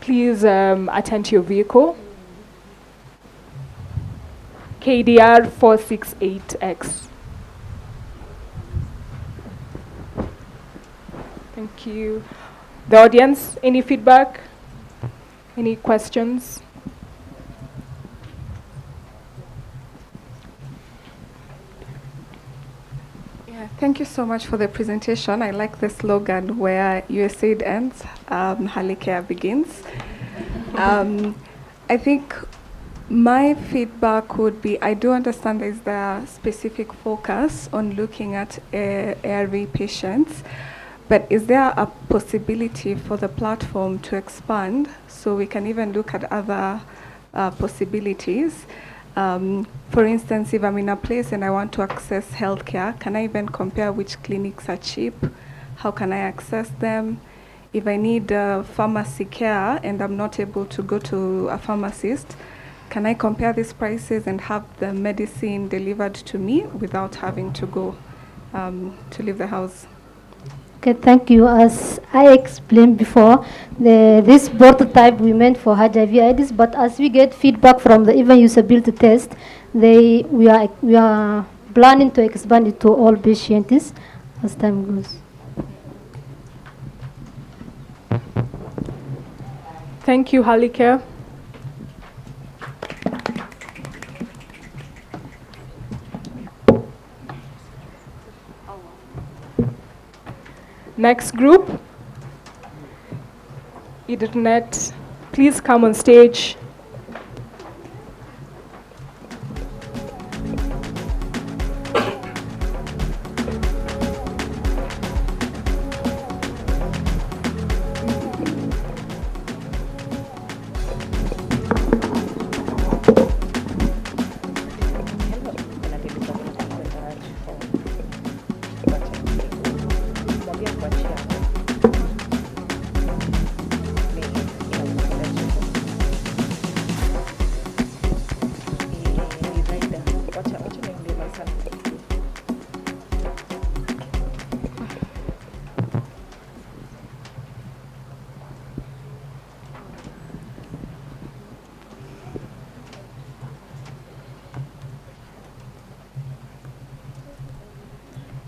please attend to your vehicle. KDR 468X. Thank you. The audience, any feedback? Any questions? Yeah, thank you so much for the presentation. I like the slogan where USAID ends, HiKare begins. I think my feedback would be, I do understand there's the specific focus on looking at ARV patients, but is there a possibility for the platform to expand so we can even look at other possibilities? For instance, if I'm in a place and I want to access healthcare, can I even compare which clinics are cheap? How can I access them? If I need pharmacy care and I'm not able to go to a pharmacist, can I compare these prices and have the medicine delivered to me without having to go to leave the house? Okay, thank you. As I explained before, this prototype we meant for HIV/AIDS, but as we get feedback from the even usability test, we are planning to expand it to all patients as time goes. Thank you, HiKare. Next group, Idelnet, please come on stage.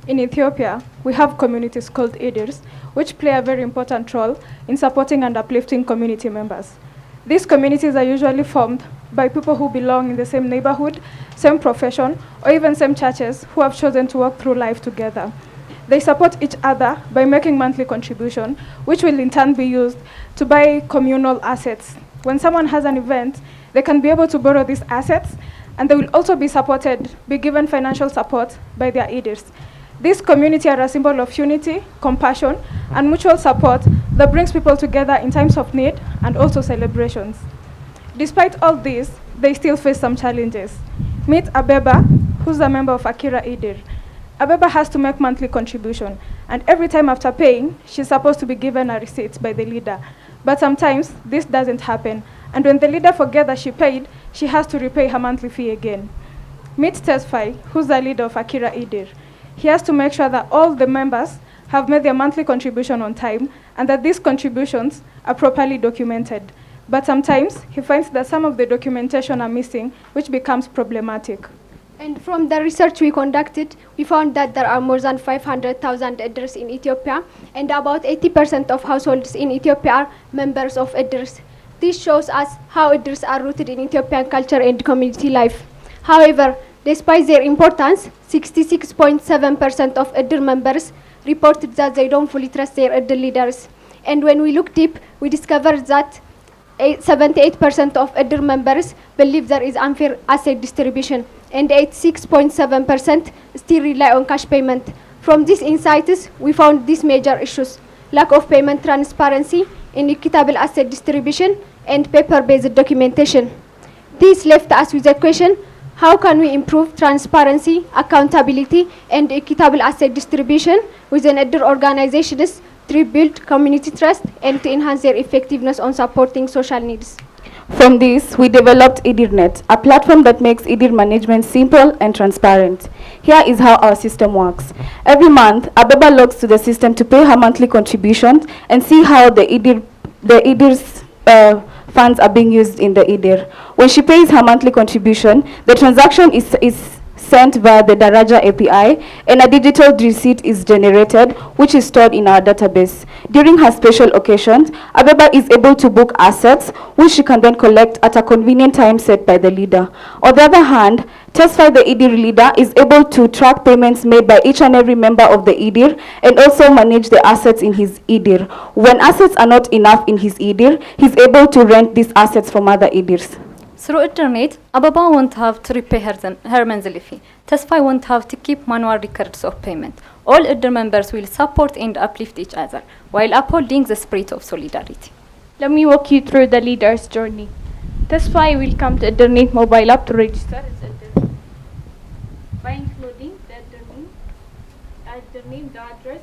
In Ethiopia, we have communities called Idirs, which play a very important role in supporting and uplifting community members. These communities are usually formed by people who belong in the same neighborhood, same profession, or even same churches who have chosen to walk through life together. They support each other by making monthly contribution, which will in turn be used to buy communal assets. When someone has an event, they can be able to borrow these assets, and they will also be given financial support by their Idirs. This community are a symbol of unity, compassion, and mutual support that brings people together in times of need and also celebrations. Despite all this, they still face some challenges. Meet Abeba, who's a member of Akira Idir. Abeba has to make monthly contribution, and every time after paying, she's supposed to be given a receipt by the leader. But sometimes this doesn't happen, and when the leader forgets that she paid, she has to repay her monthly fee again. Meet Tesfa, who's the leader of Akira Idir. He has to make sure that all the members have made their monthly contribution on time and that these contributions are properly documented. But sometimes he finds that some of the documentation are missing, which becomes problematic. And from the research we conducted, we found that there are more than 500,000 Idirs in Ethiopia, and about 80% of households in Ethiopia are members of Idirs. This shows us how Idirs are rooted in Ethiopian culture and community life. However, despite their importance, 66.7% of Idir members reported that they don't fully trust their Idir leaders. And when we look deep, we discovered that 78% of Idir members believe there is unfair asset distribution, and 86.7% still rely on cash payment. From these insights, we found these major issues: lack of payment transparency, inequitable asset distribution, and paper-based documentation. This left us with a question: how can we improve transparency, accountability, and equitable asset distribution within Idir organizations to rebuild community trust and to enhance their effectiveness on supporting social needs? From this, we developed Idelnet, a platform that makes Idir management simple and transparent. Here is how our system works. Every month, Abeba logs to the system to pay her monthly contributions and see how the Idir's funds are being used in the Idir. When she pays her monthly contribution, the transaction is sent via the Daraja API, and a digital receipt is generated, which is stored in our database. During her special occasions, Abeba is able to book assets, which she can then collect at a convenient time set by the leader. On the other hand, Tesfa, the Idir leader, is able to track payments made by each and every member of the Idir and also manage the assets in his Idir. When assets are not enough in his Idir, he's able to rent these assets from other Idirs. Through Internet, Abeba won't have to repay her monthly fee. Tesfa won't have to keep manual records of payment. All Idir members will support and uplift each other, while upholding the spirit of solidarity. Let me walk you through the leader's journey. Tesfa will come to Idelnet mobile app to register as Idir. By including the Idir name, the address,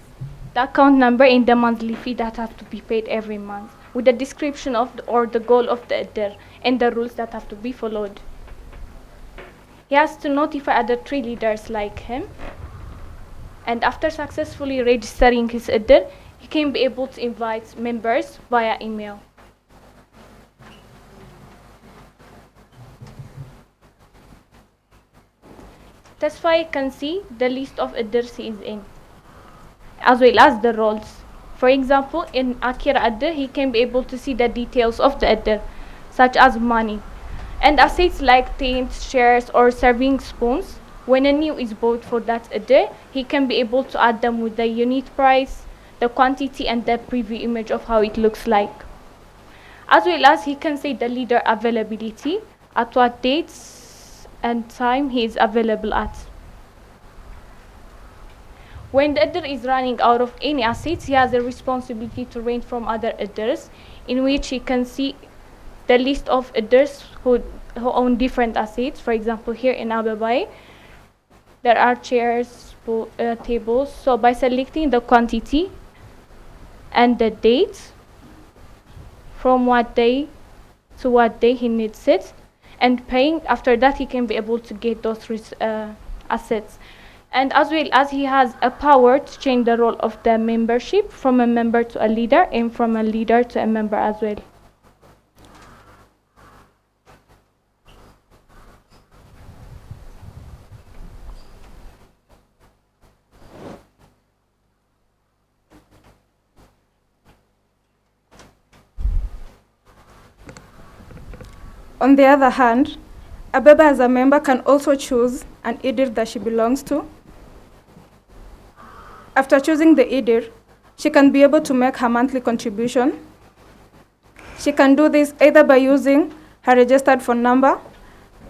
the account number, and the monthly fee that have to be paid every month, with a description of the goal of the Idir and the rules that have to be followed. He has to notify other 3 leaders like him, and after successfully registering his Idir, he can be able to invite members via email. Tesfa can see the list of Idirs he is in, as well as the roles. For example, in Akira Idir, he can be able to see the details of the Idir, such as money, and assets like tents, chairs, or serving spoons. When a new is bought for that Idir, he can be able to add them with the unit price, the quantity, and the preview image of how it looks like. As well as he can say the leader availability, at what dates and time he is available at. When the Idir is running out of any assets, he has a responsibility to rent from other Idirs, in which he can see the list of Idirs who own different assets. For example, here in Abeba, there are chairs, tables. So by selecting the quantity and the date, from what day to what day he needs it, and paying, after that he can be able to get those assets. And as well as he has a power to change the role of the membership from a member to a leader, and from a leader to a member as well. On the other hand, Abeba as a member can also choose an IDIR that she belongs to. After choosing the IDIR, she can be able to make her monthly contribution. She can do this either by using her registered phone number,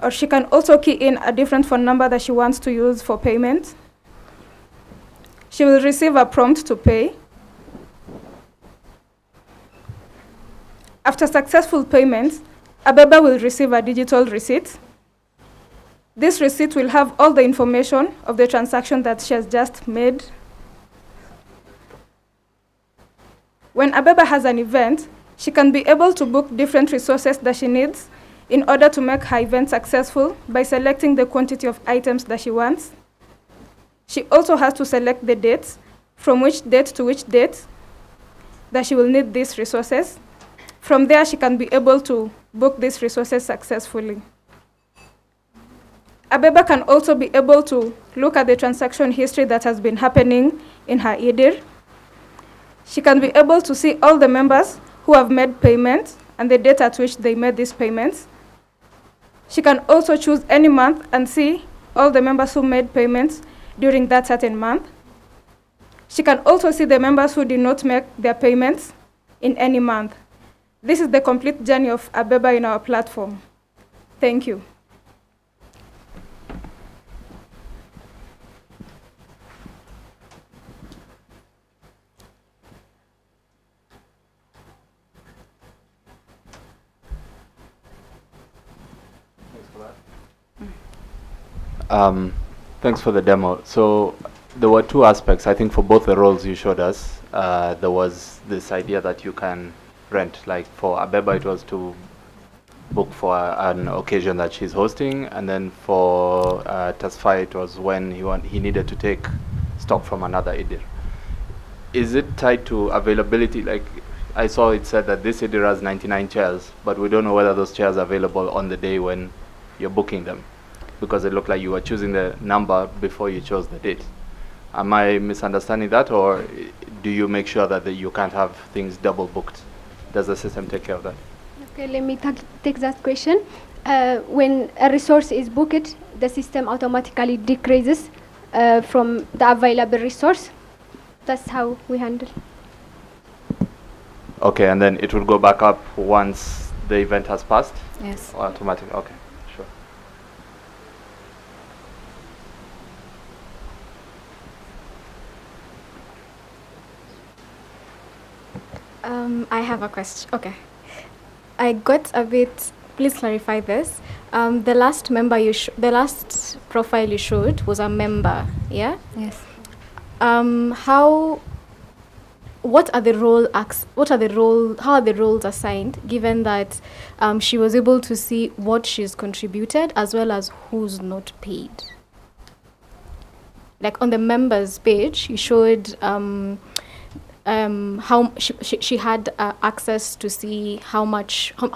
or she can also key in a different phone number that she wants to use for payment. She will receive a prompt to pay. After successful payment, Abeba will receive a digital receipt. This receipt will have all the information of the transaction that she has just made. When Abeba has an event, she can be able to book different resources that she needs in order to make her event successful by selecting the quantity of items that she wants. She also has to select the dates, from which date to which date that she will need these resources. From there, she can be able to book these resources successfully. Abeba can also be able to look at the transaction history that has been happening in her IDIR. She can be able to see all the members who have made payments and the date at which they made these payments. She can also choose any month and see all the members who made payments during that certain month. She can also see the members who did not make their payments in any month. This is the complete journey of Abeba in our platform. Thank you. Thanks for the demo. So there were two aspects. I think for both the roles you showed us, there was this idea that you can rent. Like for Abeba, it was to book for an occasion that she's hosting, and then for Tesfa, it was when he needed to take stock from another IDIR. Is it tied to availability? Like I saw it said that this IDIR has 99 chairs, but we don't know whether those chairs are available on the day when you're booking them, because it looked like you were choosing the number before you chose the date. Am I misunderstanding that, or do you make sure that you can't have things double booked? Does the system take care of that? Okay, let me take that question. When a resource is booked, the system automatically decreases from the available resource. That's how we handle. Okay, and then it will go back up once the event has passed? Yes. Automatic, okay, sure. I have a question. Okay. I got a bit, please clarify this. The last member the last profile you showed was a member, yeah? Yes. How are the roles assigned, given that she was able to see what she's contributed as well as who's not paid? Like on the members page, you showed how she had access to see how much her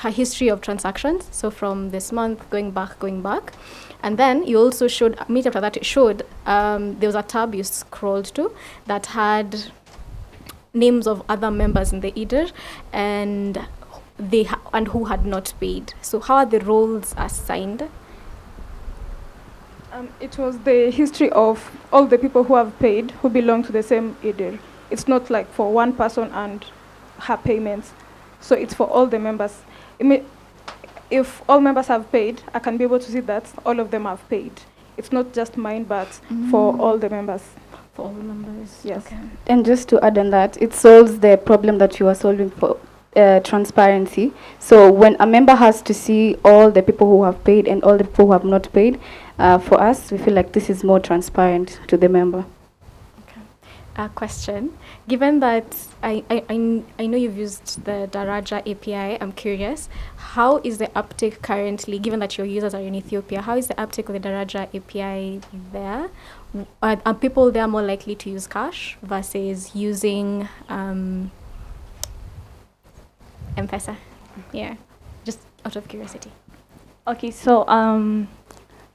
history of transactions, so from this month going back, and then you also showed immediately after that it showed there was a tab you scrolled to that had names of other members in the IDIR and and who had not paid. So how are the roles assigned? It was the history of all the people who have paid who belong to the same IDIR. It's not like for one person and her payments. So it's for all the members. If all members have paid, I can be able to see that all of them have paid. It's not just mine, but for all the members. For all the members, yes. Okay. And just to add on that, it solves the problem that you are solving for transparency. So when a member has to see all the people who have paid and all the people who have not paid, for us, we feel like this is more transparent to the member. Okay. A question. Given that I know you've used the Daraja API, I'm curious, how is the uptake currently, given that your users are in Ethiopia, how is the uptake of the Daraja API there? Are people there more likely to use cash versus using M-Pesa? Yeah, just out of curiosity. Okay, so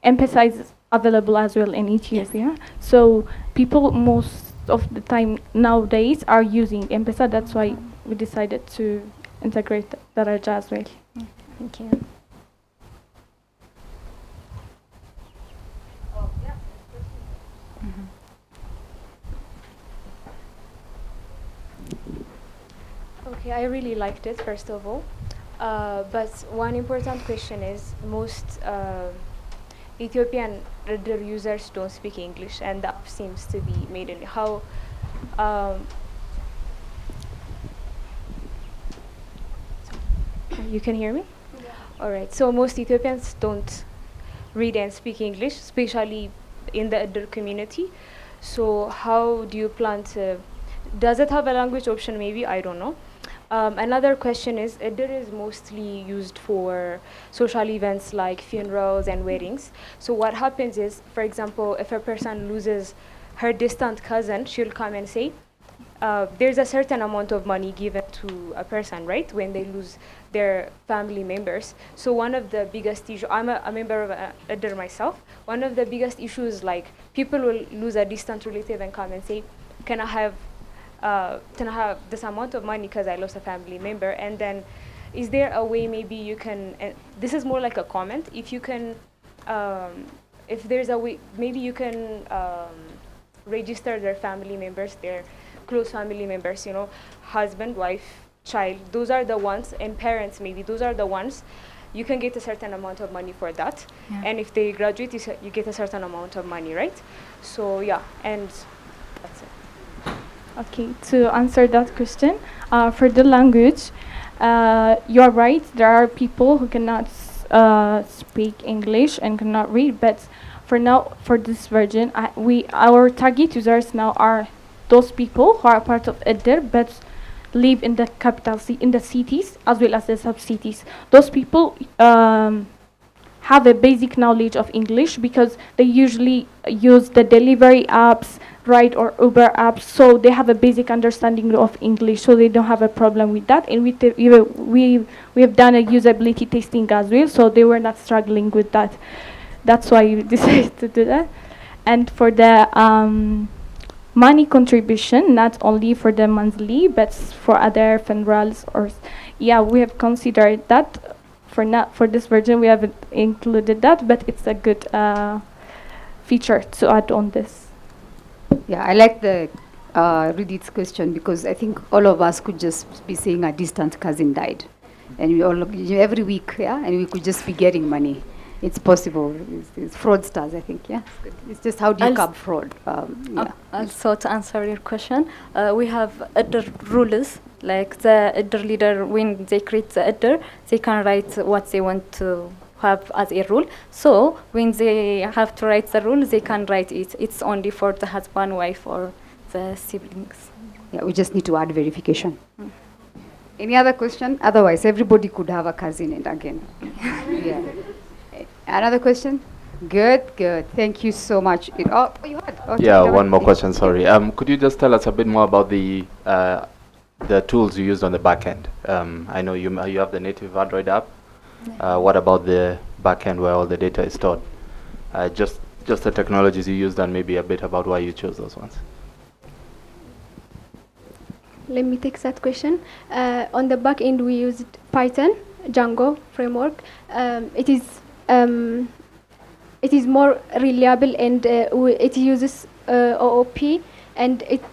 M-Pesa is available as well in Ethiopia. So people most of the time nowadays are using M-Pesa. That's why we decided to integrate Daraja as well. Thank you. Okay, I really liked it, first of all. But one important question is most Ethiopian reader users don't speak English, and the app seems to be made in how. You can hear me? Yeah. All right. So most Ethiopians don't read and speak English, especially in the other community. So how do you plan to? Does it have a language option? Maybe, I don't know. Another question is, Iddir is mostly used for social events like funerals and weddings. So what happens is, for example, if a person loses her distant cousin, she'll come and say, there's a certain amount of money given to a person, right, when they lose their family members. So one of the biggest issues, I'm a member of Iddir myself, one of the biggest issues, like, people will lose a distant relative and come and say, can I have this amount of money because I lost a family member? And then is there a way maybe you can, and this is more like a comment, if you can, if there's a way, maybe you can register their family members, their close family members, you know, husband, wife, child, those are the ones, and parents maybe, those are the ones, you can get a certain amount of money for that. Yeah. And if they graduate, you get a certain amount of money, right? So yeah, and that's it. Okay, to answer that question, for the language, you're right, there are people who cannot speak English and cannot read, but for now, for this version, our target users now are those people who are part of Iddir but live in the capital, in the cities as well as the sub-cities. Those people have a basic knowledge of English because they usually use the delivery apps, Ride or Uber apps, so they have a basic understanding of English, so they don't have a problem with that. And we have done a usability testing as well, so they were not struggling with that. That's why we decided to do that. And for the money contribution, not only for the monthly, but for other funerals, or yeah, we have considered that. For this version, we haven't included that, but it's a good feature to add on this. Yeah, I like the Reddit's question, because I think all of us could just be saying a distant cousin died, and we all every week, yeah, and we could just be getting money. It's possible. It's fraudsters, I think. Yeah, it's just how do you curb fraud? Yeah. Also, to answer your question, we have Iddir rules. Like the Iddir leader, when they create the Iddir, they can write what they want to have as a rule. So when they have to write the rule, they can write it. It's only for the husband, wife, or the siblings. Yeah, we just need to add verification. Any other question? Otherwise, everybody could have a cousin and again. Yeah. Another question? Good. Thank you so much. You had? Yeah, one more question, sorry. Could you just tell us a bit more about the tools you used on the back end? I know you have the native Android app. What about the back end where all the data is stored? Just the technologies you used, and maybe a bit about why you chose those ones. Let me take that question. On the back end, we used Python, Django framework. It is more reliable, and it uses OOP, and it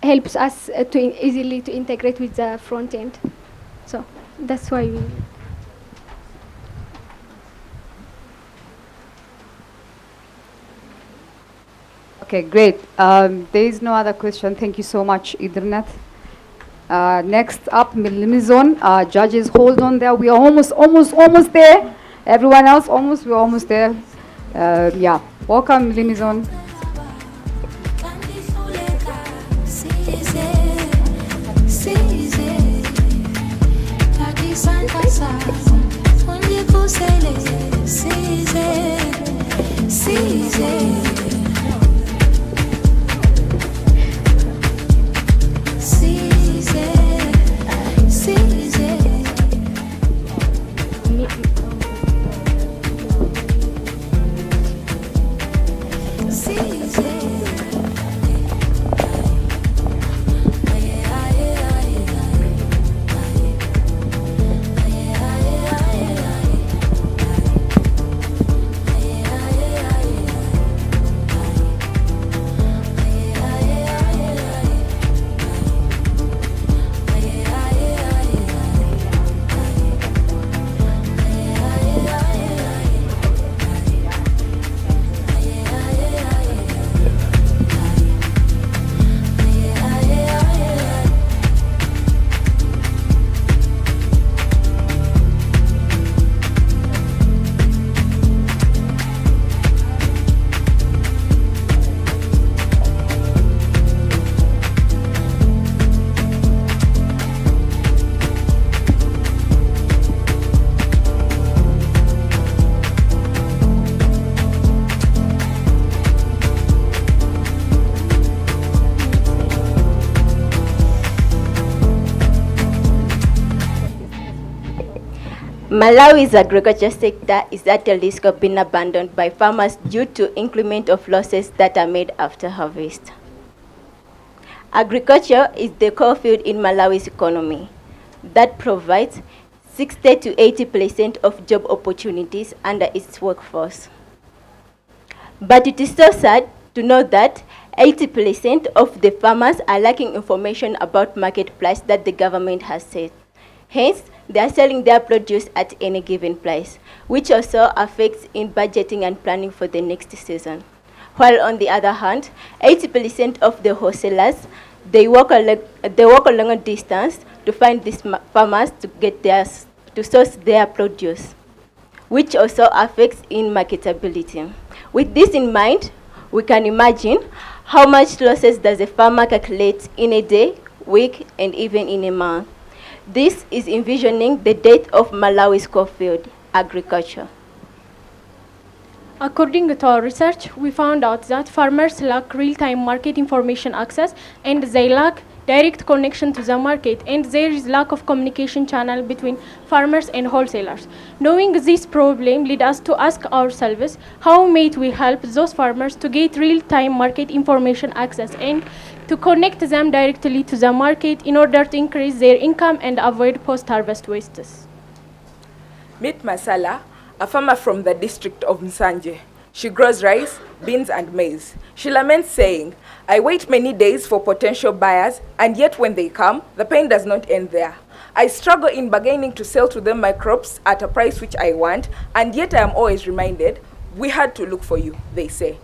helps us to easily to integrate with the front end. So that's why we. Okay, great. There is no other question. Thank you so much, Idelnet. Next up, Milimizon. Judges, hold on there. We are almost there. Everyone else, we're almost there. Yeah, welcome, Milimizon. See Malawi's agriculture sector is at a risk of being abandoned by farmers due to increment of losses that are made after harvest. Agriculture is the core field in Malawi's economy that provides 60 to 80% of job opportunities under its workforce. But it is so sad to know that 80% of the farmers are lacking information about market price that the government has set. Hence, they are selling their produce at any given price, which also affects in budgeting and planning for the next season. While on the other hand, 80% of the wholesalers, they walk a long distance to find these farmers to source their produce, which also affects in marketability. With this in mind, we can imagine how much losses does a farmer calculate in a day, week, and even in a month. This is envisioning the death of Malawi's core field, agriculture. According to our research, we found out that farmers lack real-time market information access and they lack direct connection to the market, and there is lack of communication channel between farmers and wholesalers. Knowing this problem led us to ask ourselves, how might we help those farmers to get real-time market information access and to connect them directly to the market in order to increase their income and avoid post-harvest wastes? Meet Masala, a farmer from the district of Nsanje. She grows rice, beans, and maize. She laments saying, I wait many days for potential buyers, and yet when they come, the pain does not end there. I struggle in bargaining to sell to them my crops at a price which I want, and yet I am always reminded, we had to look for you, they say.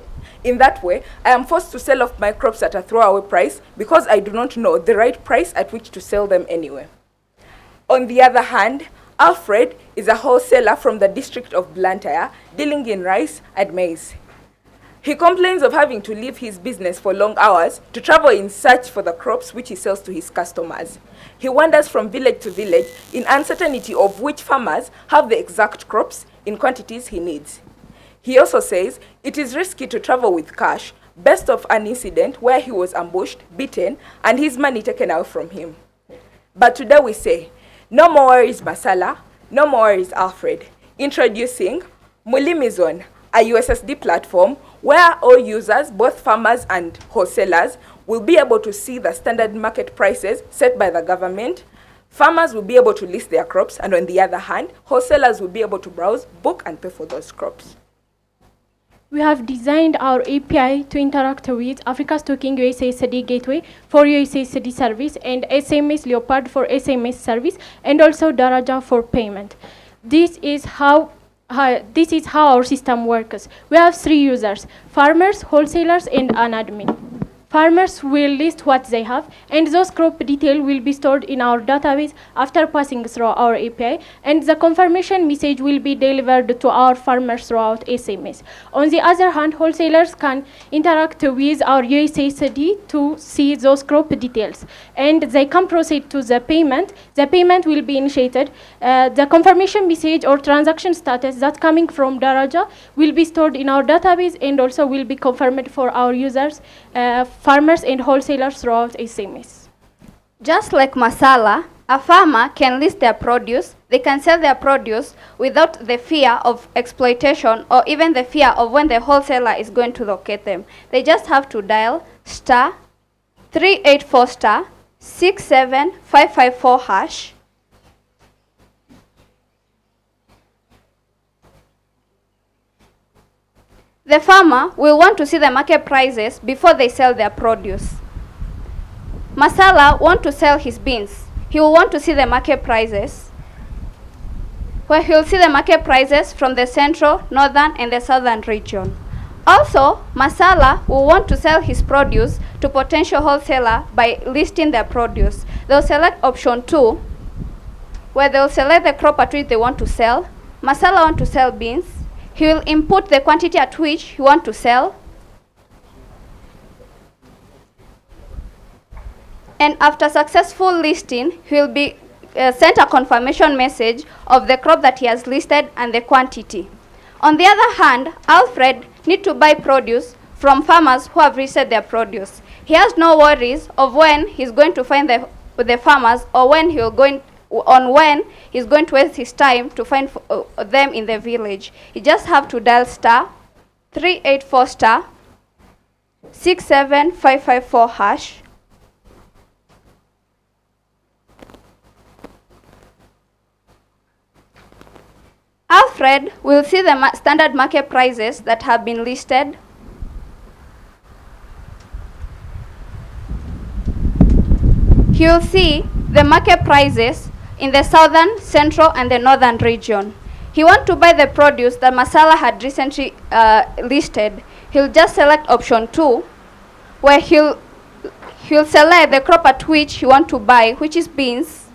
In that way, I am forced to sell off my crops at a throwaway price because I do not know the right price at which to sell them anyway. On the other hand, Alfred is a wholesaler from the district of Blantyre, dealing in rice and maize. He complains of having to leave his business for long hours to travel in search for the crops which he sells to his customers. He wanders from village to village in uncertainty of which farmers have the exact crops in quantities he needs. He also says it is risky to travel with cash, based off an incident where he was ambushed, beaten, and his money taken out from him. But today we say, no more worries Masala, no more worries Alfred. Introducing Mulimizon, a USSD platform where all users, both farmers and wholesalers, will be able to see the standard market prices set by the government. Farmers will be able to list their crops, and on the other hand, wholesalers will be able to browse, book, and pay for those crops. We have designed our API to interact with Africa's Talking USSD Gateway for USSD service and SMS Leopard for SMS service, and also Daraja for payment. This is how our system works. We have 3 users: farmers, wholesalers, and an admin. Farmers will list what they have, and those crop details will be stored in our database after passing through our API, and the confirmation message will be delivered to our farmers throughout SMS. On the other hand, wholesalers can interact with our USSD to see those crop details, and they can proceed to the payment. The payment will be initiated. The confirmation message or transaction status that's coming from Daraja will be stored in our database and also will be confirmed for our users, farmers and wholesalers throughout SMS. Just like Masala, a farmer can list their produce, they can sell their produce without the fear of exploitation or even the fear of when the wholesaler is going to locate them. They just have to dial *384 *67554 hash. The farmer will want to see the market prices before they sell their produce. Masala wants to sell his beans. He will want to see the market prices, where he will see the market prices from the central, northern, and the southern region. Also, Masala will want to sell his produce to potential wholesaler by listing their produce. They'll select option 2, where they'll select the crop at which they want to sell. Masala wants to sell beans. He will input the quantity at which he wants to sell. And after successful listing, he will be sent a confirmation message of the crop that he has listed and the quantity. On the other hand, Alfred needs to buy produce from farmers who have listed their produce. He has no worries of when he's going to find the farmers or when he's going to waste his time to find them in the village. You just have to dial star 384 star 67554 hash. Alfred will see the standard market prices that have been listed. He will see the market prices in the southern, central, and the northern region. He wants to buy the produce that Masala had recently listed. He'll just select option 2, where he'll select the crop at which he wants to buy, which is beans.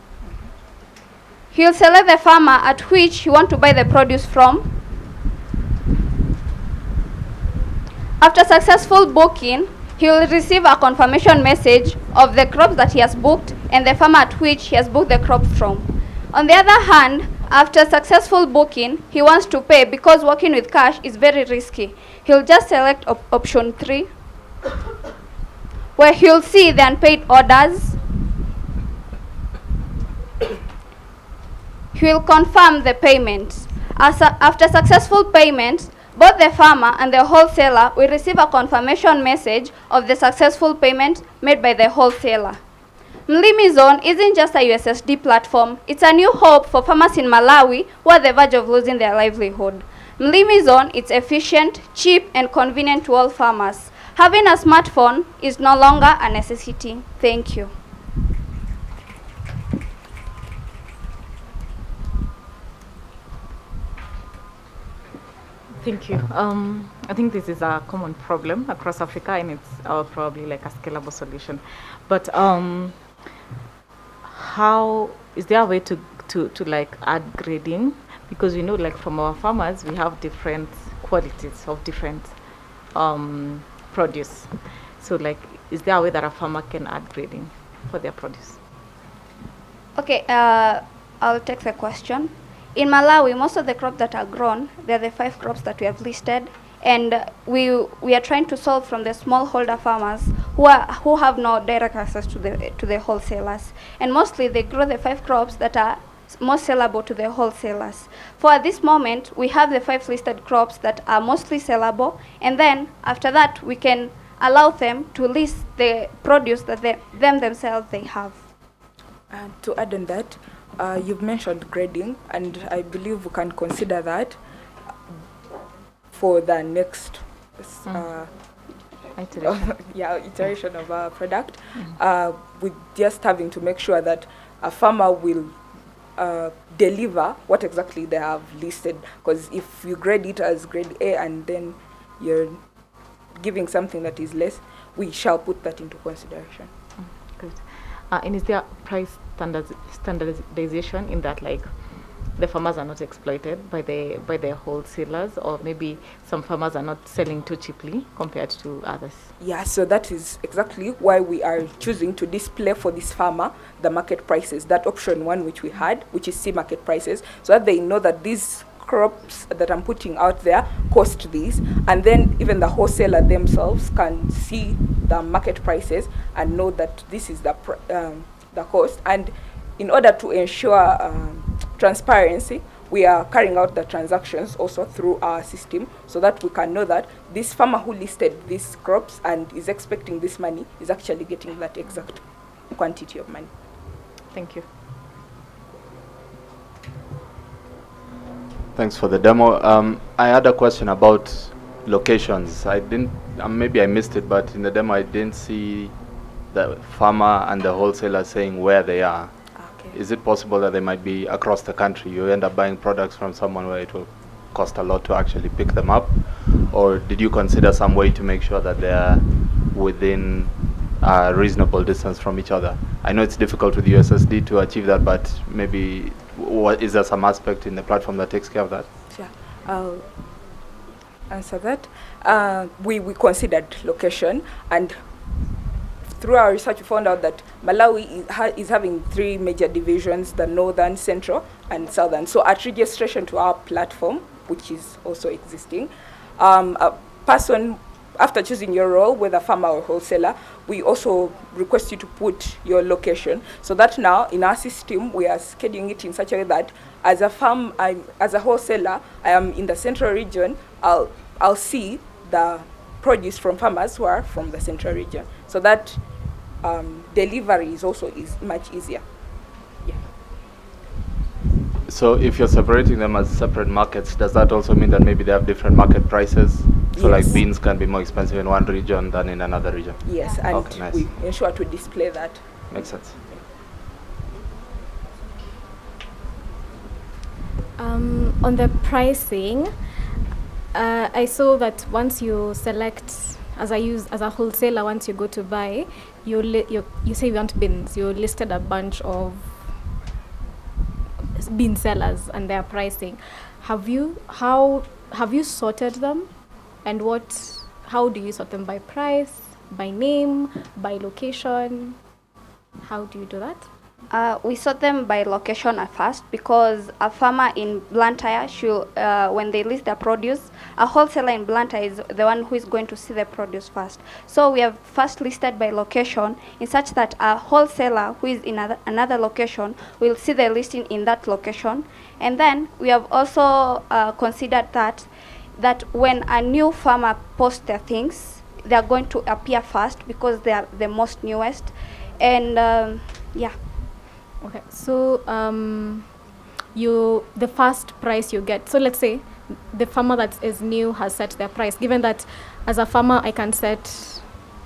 He'll select the farmer at which he wants to buy the produce from. After successful booking, he will receive a confirmation message of the crops that he has booked and the farmer at which he has booked the crop from. On the other hand, after successful booking, he wants to pay because working with cash is very risky. He'll just select option 3, where he'll see the unpaid orders. He will confirm the payment. After successful payment, both the farmer and the wholesaler will receive a confirmation message of the successful payment made by the wholesaler. Mlimi Zone isn't just a USSD platform, it's a new hope for farmers in Malawi who are on the verge of losing their livelihood. Mlimi Zone is efficient, cheap, and convenient to all farmers. Having a smartphone is no longer a necessity. Thank you. Thank you. I think this is a common problem across Africa, and it's probably like a scalable solution. But how is there a way to like add grading? Because like from our farmers, we have different qualities of different produce. So like, is there a way that a farmer can add grading for their produce? Okay, I'll take the question. In Malawi, most of the crops that are grown, they're the 5 crops that we have listed, and we are trying to solve from the smallholder farmers who have no direct access to the wholesalers, and mostly they grow the 5 crops that are most sellable to the wholesalers. For at this moment, we have the 5 listed crops that are mostly sellable, and then after that, we can allow them to list the produce that themselves they have. And to add on that, you've mentioned grading, and I believe we can consider that for the next iteration of our product. With just having to make sure that a farmer will deliver what exactly they have listed, because if you grade it as grade A and then you're giving something that is less, we shall put that into consideration. Good. And is there price standardization in that, like the farmers are not exploited by the wholesalers, or maybe some farmers are not selling too cheaply compared to others? Yeah, so that is exactly why we are choosing to display for this farmer the market prices, that option 1 which we had, which is C market prices, so that they know that these crops that I'm putting out there cost this, and then even the wholesaler themselves can see the market prices and know that this is the cost. And in order to ensure transparency, we are carrying out the transactions also through our system, so that we can know that this farmer who listed these crops and is expecting this money is actually getting that exact quantity of money. Thank you. Thanks for the demo. I had a question about locations. I didn't, maybe I missed it, but in the demo I didn't see the farmer and the wholesaler saying where they are. Okay. Is it possible that they might be across the country? You end up buying products from someone where it will cost a lot to actually pick them up? Or did you consider some way to make sure that they are within a reasonable distance from each other? I know it's difficult with USSD to achieve that, but maybe is there some aspect in the platform that takes care of that? Yeah, I'll answer that. We considered location, and through our research we found out that Malawi is having 3 major divisions: the northern, central, and southern. So at registration to our platform, which is also existing, a person after choosing your role, whether farmer or wholesaler, we also request you to put your location, so that now in our system we are scheduling it in such a way that as a as a wholesaler, I am in the central region, I'll see the produce from farmers who are from the central region, so that delivery is much easier. So if you're separating them as separate markets, does that also mean that maybe they have different market prices? So like beans can be more expensive in one region than in another region? Yes, and nice. We ensure to display that. Makes sense. On the pricing, I saw that once you select, as a wholesaler, once you go to buy, you say you want beans, you listed a bunch of bean sellers and their pricing. Have you sorted them, and how do you sort them? By price, by name, by location? How do you do that? We sort them by location at first, because a farmer in Blantyre should, when they list their produce, a wholesaler in Blantyre is the one who is going to see the produce first. So we have first listed by location, in such that a wholesaler who is in another location will see the listing in that location. And then we have also considered that when a new farmer posts their things, they are going to appear first because they are the most newest. And yeah. Okay, so the first price you get, so let's say the farmer that is new has set their price. Given that as a farmer I can set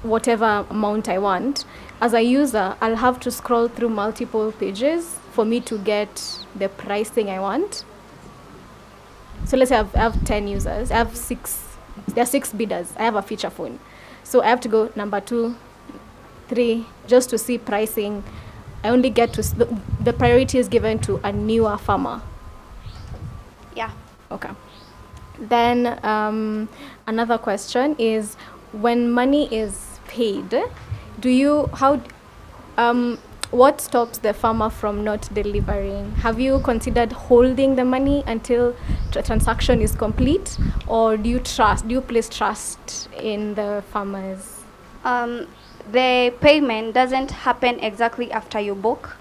whatever amount I want, as a user I'll have to scroll through multiple pages for me to get the pricing I want. So let's say I have 10 users, there are 6 bidders, I have a feature phone. So I have to go number 2, 3, just to see pricing. I only get to, the priority is given to a newer farmer. Yeah. Okay. Then another question is, when money is paid, what stops the farmer from not delivering? Have you considered holding the money until the transaction is complete, or do you place trust in the farmers? The payment doesn't happen exactly after you book.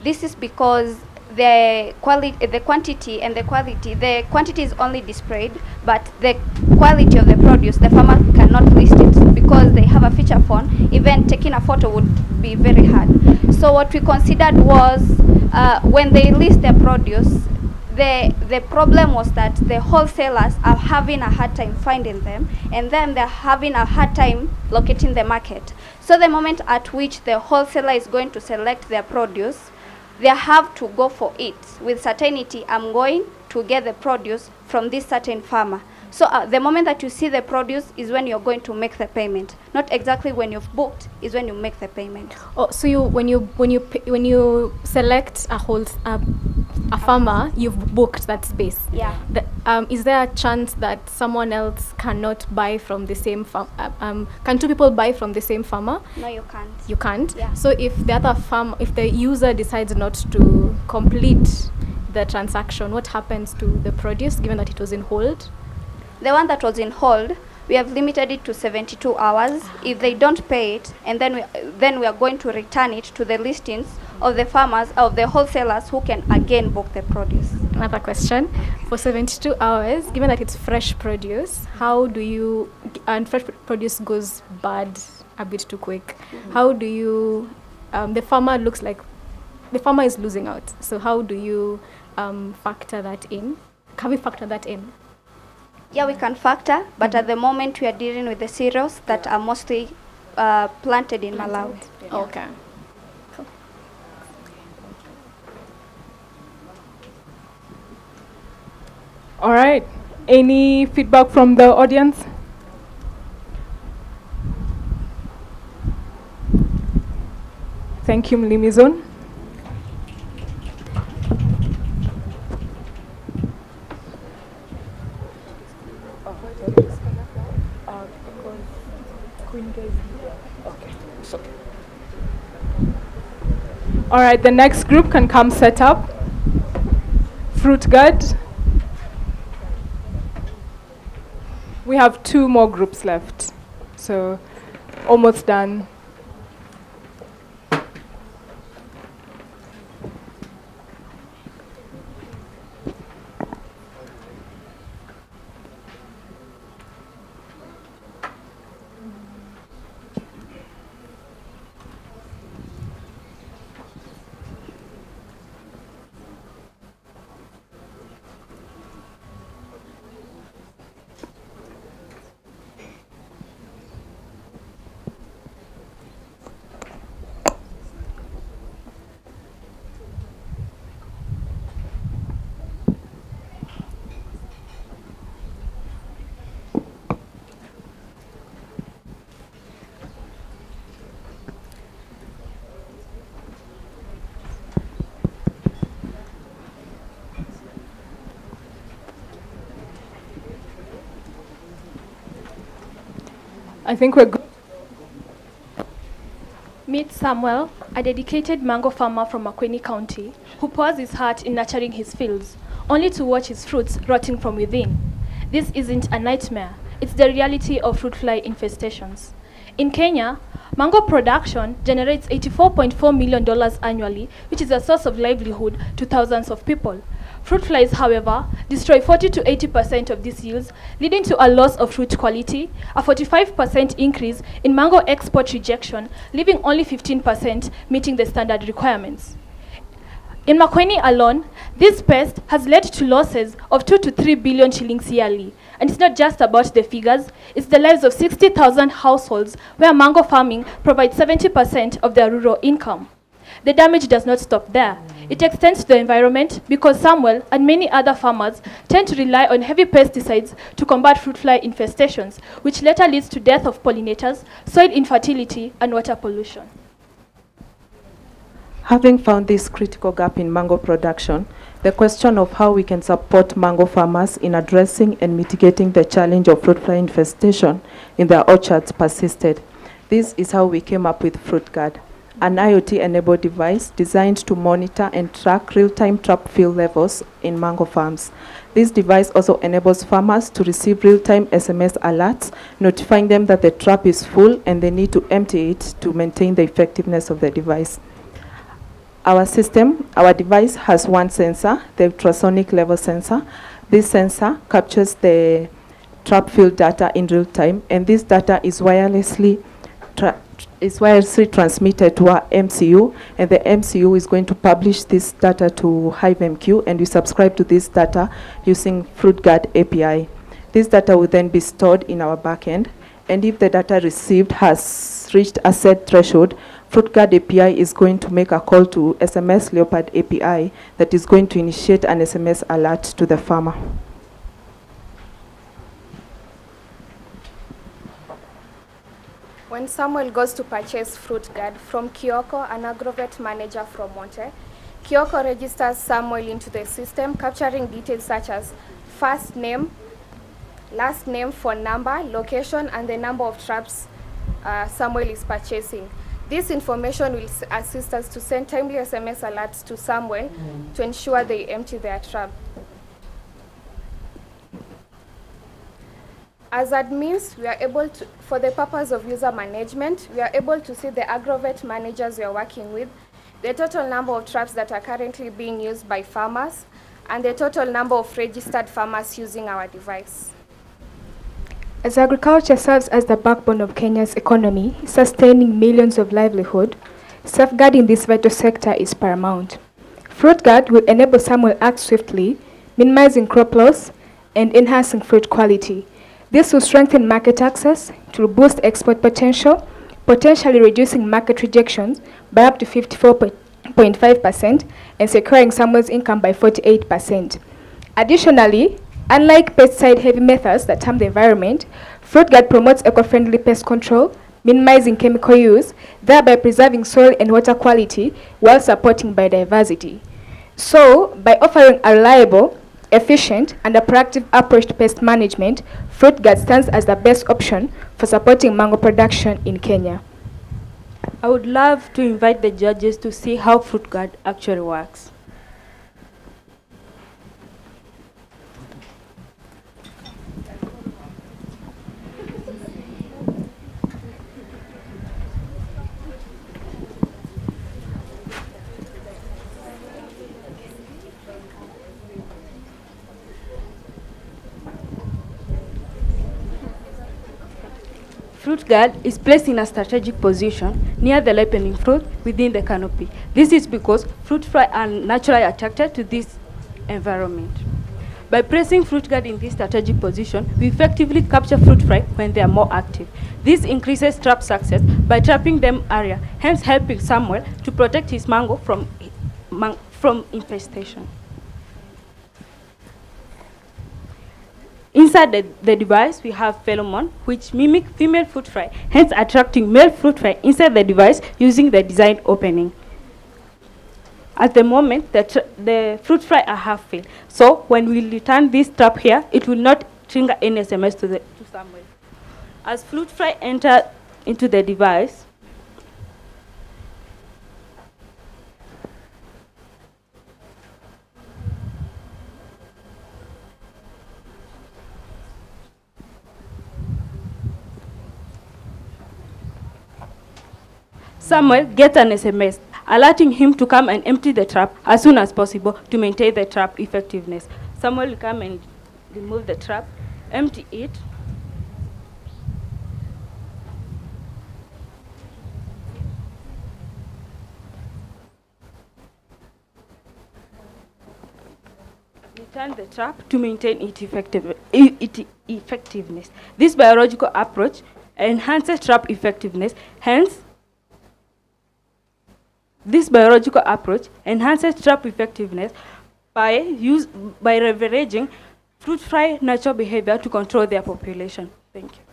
This is because the quantity and the quality, the quantity is only displayed, but the quality of the produce, the farmer cannot list it because they have a feature phone. Even taking a photo would be very hard. So what we considered was when they list their produce, the problem was that the wholesalers are having a hard time finding them, and then they're having a hard time locating the market. So the moment at which the wholesaler is going to select their produce, they have to go for it with certainty. I'm going to get the produce from this certain farmer. So the moment that you see the produce is when you're going to make the payment. Not exactly when you've booked is when you make the payment. Oh, so when you select a farmer, you've booked that space. Yeah. Is there a chance that someone else cannot buy from the same farm? Can 2 people buy from the same farmer? No, you can't. You can't. Yeah. So if the user decides not to complete the transaction, what happens to the produce, given that it was in hold? The one that was in hold, we have limited it to 72 hours. If they don't pay it, and then we are going to return it to the listings of the farmers, of the wholesalers, who can again book the produce. Another question. For 72 hours, given that it's fresh produce, how do you, and fresh produce goes bad a bit too quick, how do you, the farmer looks like, the farmer is losing out. So how do you factor that in? Can we factor that in? Yeah, we can factor, but at the moment we are dealing with the cereals that are mostly planted in Malawi. Yeah. Okay. Cool. All right. Any feedback from the audience? Thank you, Mlimizon. All right, the next group can come set up. Fruit guard. We have 2 more groups left. So almost done. I think we're good. Meet Samuel, a dedicated mango farmer from Makueni County, who pours his heart in nurturing his fields, only to watch his fruits rotting from within. This isn't a nightmare, it's the reality of fruit fly infestations. In Kenya, mango production generates $84.4 million annually, which is a source of livelihood to thousands of people. Fruit flies, however, destroy 40 to 80% of these yields, leading to a loss of fruit quality, a 45% increase in mango export rejection, leaving only 15% meeting the standard requirements. In Makueni alone, this pest has led to losses of 2 to 3 billion shillings yearly. And it's not just about the figures, it's the lives of 60,000 households where mango farming provides 70% of their rural income. The damage does not stop there. It extends to the environment because Samuel and many other farmers tend to rely on heavy pesticides to combat fruit fly infestations, which later leads to death of pollinators, soil infertility, and water pollution. Having found this critical gap in mango production, the question of how we can support mango farmers in addressing and mitigating the challenge of fruit fly infestation in their orchards persisted. This is how we came up with FruitGuard, an IoT-enabled device designed to monitor and track real-time trap fill levels in mango farms. This device also enables farmers to receive real-time SMS alerts, notifying them that the trap is full and they need to empty it to maintain the effectiveness of the device. Our device has one sensor, the ultrasonic level sensor. This sensor captures the trap fill data in real time, and this data is wirelessly transmitted to our MCU, and the MCU is going to publish this data to HiveMQ, and we subscribe to this data using FruitGuard API. This data will then be stored in our backend, and if the data received has reached a set threshold, FruitGuard API is going to make a call to SMS Leopard API that is going to initiate an SMS alert to the farmer. When Samuel goes to purchase FruitGuard from Kyoko, an agrovet manager from Monte, Kyoko registers Samuel into the system, capturing details such as first name, last name, phone number, location, and the number of traps Samuel is purchasing. This information will assist us to send timely SMS alerts to Samuel to ensure they empty their trap. As admins, we are able to, for the purpose of user management, we are able to see the agrovet managers we are working with, the total number of traps that are currently being used by farmers, and the total number of registered farmers using our device. As agriculture serves as the backbone of Kenya's economy, sustaining millions of livelihood, safeguarding this vital sector is paramount. FruitGuard will enable Samuel to act swiftly, minimizing crop loss and enhancing fruit quality. This will strengthen market access, to boost export potential, potentially reducing market rejections by up to 54.5% and securing Samuel's income by 48%. Additionally, unlike pesticide-heavy methods that harm the environment, FruitGuard promotes eco-friendly pest control, minimizing chemical use, thereby preserving soil and water quality while supporting biodiversity. So, by offering a reliable, efficient, and a proactive approach to pest management, FruitGuard stands as the best option for supporting mango production in Kenya. I would love to invite the judges to see how FruitGuard actually works. fruit guard is placed in a strategic position near the ripening fruit within the canopy. This is because fruit fly are naturally attracted to this environment. By placing fruit guard in this strategic position, we effectively capture fruit fly when they are more active. This increases trap success by trapping them area, hence helping Samuel to protect his mango from infestation. Inside the device, we have pheromone, which mimic female fruit fly, hence attracting male fruit fly inside the device using the designed opening. At the moment, the fruit fly are half filled. So when we return this trap here, it will not trigger any SMS to Samuel. As fruit fly enter into the device, Samuel gets an SMS alerting him to come and empty the trap as soon as possible to maintain the trap effectiveness. Samuel will come and remove the trap, empty it, return the trap to maintain its effectiveness. This biological approach enhances trap effectiveness, hence this biological approach enhances trap effectiveness by leveraging fruit fly natural behavior to control their population. Thank you.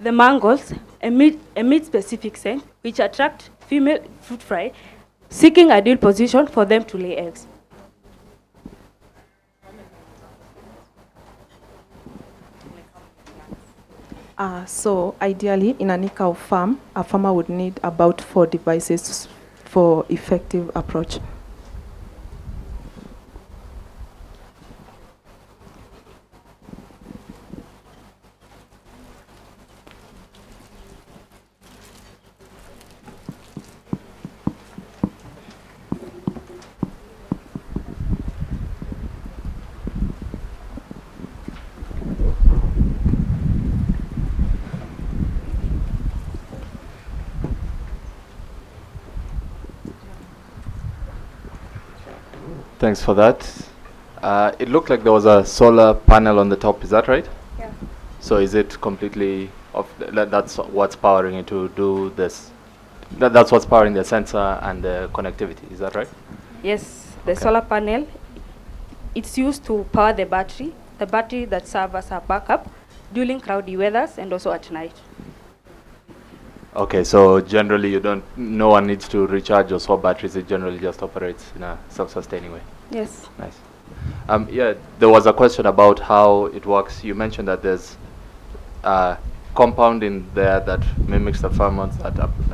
The mangoes emit specific scent which attract female fruit fly, seeking ideal position for them to lay eggs. So ideally, in an cow farm, a farmer would need about 4 devices for effective approach. Thanks for that. It looked like there was a solar panel on the top, is that right? Yeah. So is it completely off? That's what's powering it to do this? That's what's powering the sensor and the connectivity, is that right? Yes, the solar panel, it's used to power the battery that serves as a backup during cloudy weathers and also at night. Okay, so generally no one needs to recharge or swap batteries, it generally just operates in a self-sustaining way. Yes. Nice. Yeah, there was a question about how it works. You mentioned that there's a compound in there that mimics the pheromones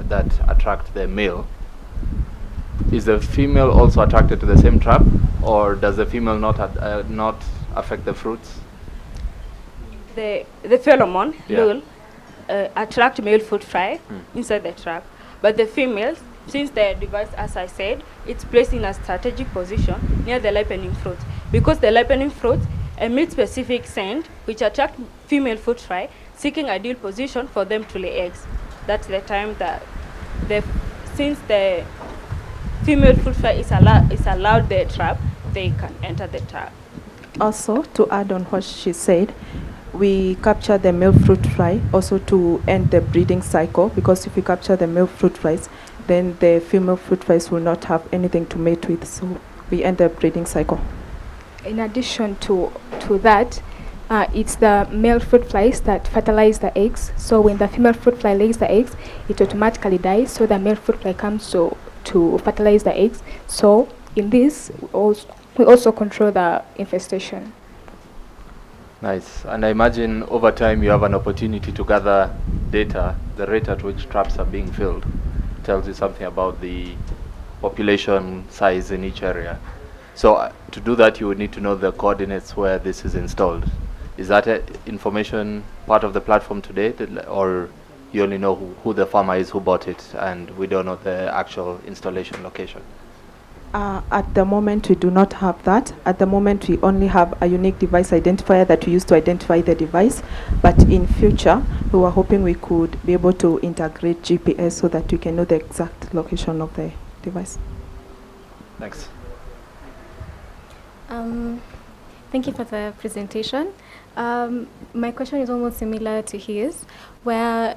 that attract the male. Is the female also attracted to the same trap, or does the female not affect the fruits? The pheromone, lure, attract male fruit fly inside the trap, but the females, since the device, as I said, it's placed in a strategic position near the ripening fruit, because the ripening fruit emits specific scent which attract female fruit fly, seeking ideal position for them to lay eggs. That's the time that since the female fruit fly is allowed the trap, they can enter the trap. Also, to add on what she said, we capture the male fruit fly also to end the breeding cycle, because if we capture the male fruit flies, then the female fruit flies will not have anything to mate with, so we end the breeding cycle. In addition to that, it's the male fruit flies that fertilize the eggs. So when the female fruit fly lays the eggs, it automatically dies, so the male fruit fly comes to fertilize the eggs. So in this, we also control the infestation. Nice. And I imagine over time you have an opportunity to gather data. The rate at which traps are being filled tells you something about the population size in each area. So to do that, you would need to know the coordinates where this is installed. Is that information part of the platform today, or you only know who the farmer is who bought it, and we don't know the actual installation location? At the moment, we do not have that. At the moment, we only have a unique device identifier that we use to identify the device. But in future, we were hoping we could be able to integrate GPS so that we can know the exact location of the device. Thanks. Thank you for the presentation. My question is almost similar to his, where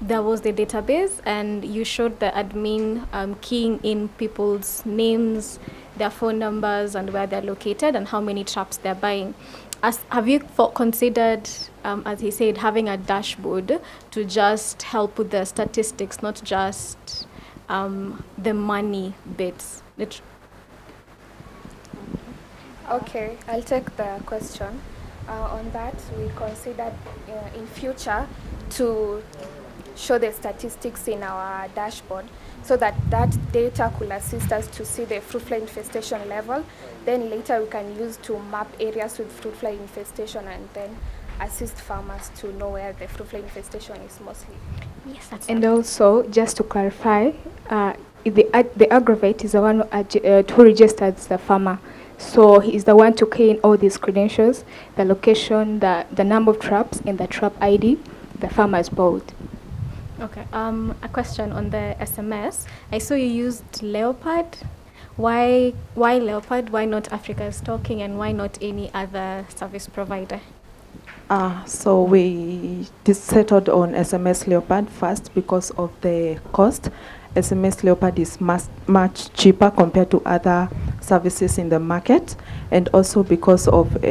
there was the database and you showed the admin keying in people's names, their phone numbers, and where they're located and how many traps they're buying. Have you considered, as he said, having a dashboard to just help with the statistics, not just the money bits? Okay, I'll take the question. On that, we considered in future to show the statistics in our dashboard so that data could assist us to see the fruit fly infestation level. Then later we can use to map areas with fruit fly infestation and then assist farmers to know where the fruit fly infestation is mostly. Yes, and also, just to clarify, the aggravate is the one who registers the farmer. So he's the one to key in all these credentials, the location, the number of traps, and the trap ID the farmer's bought. Okay. A question on the SMS. I saw you used Leopard. Why Leopard? Why not Africa Stalking? And why not any other service provider? So we settled on SMS Leopard first because of the cost. SMS Leopard is much cheaper compared to other services in the market, and also because of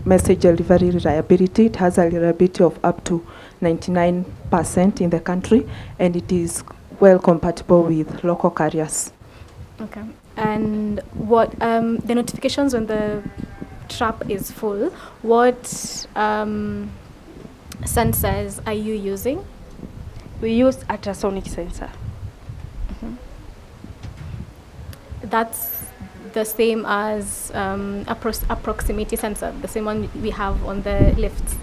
message delivery reliability. It has a reliability of up to 99% in the country, and it is well compatible with local carriers. Okay. And what the notifications when the trap is full, what sensors are you using? We use ultrasonic sensor. That's the same as a proximity sensor, the same one we have on the lifts.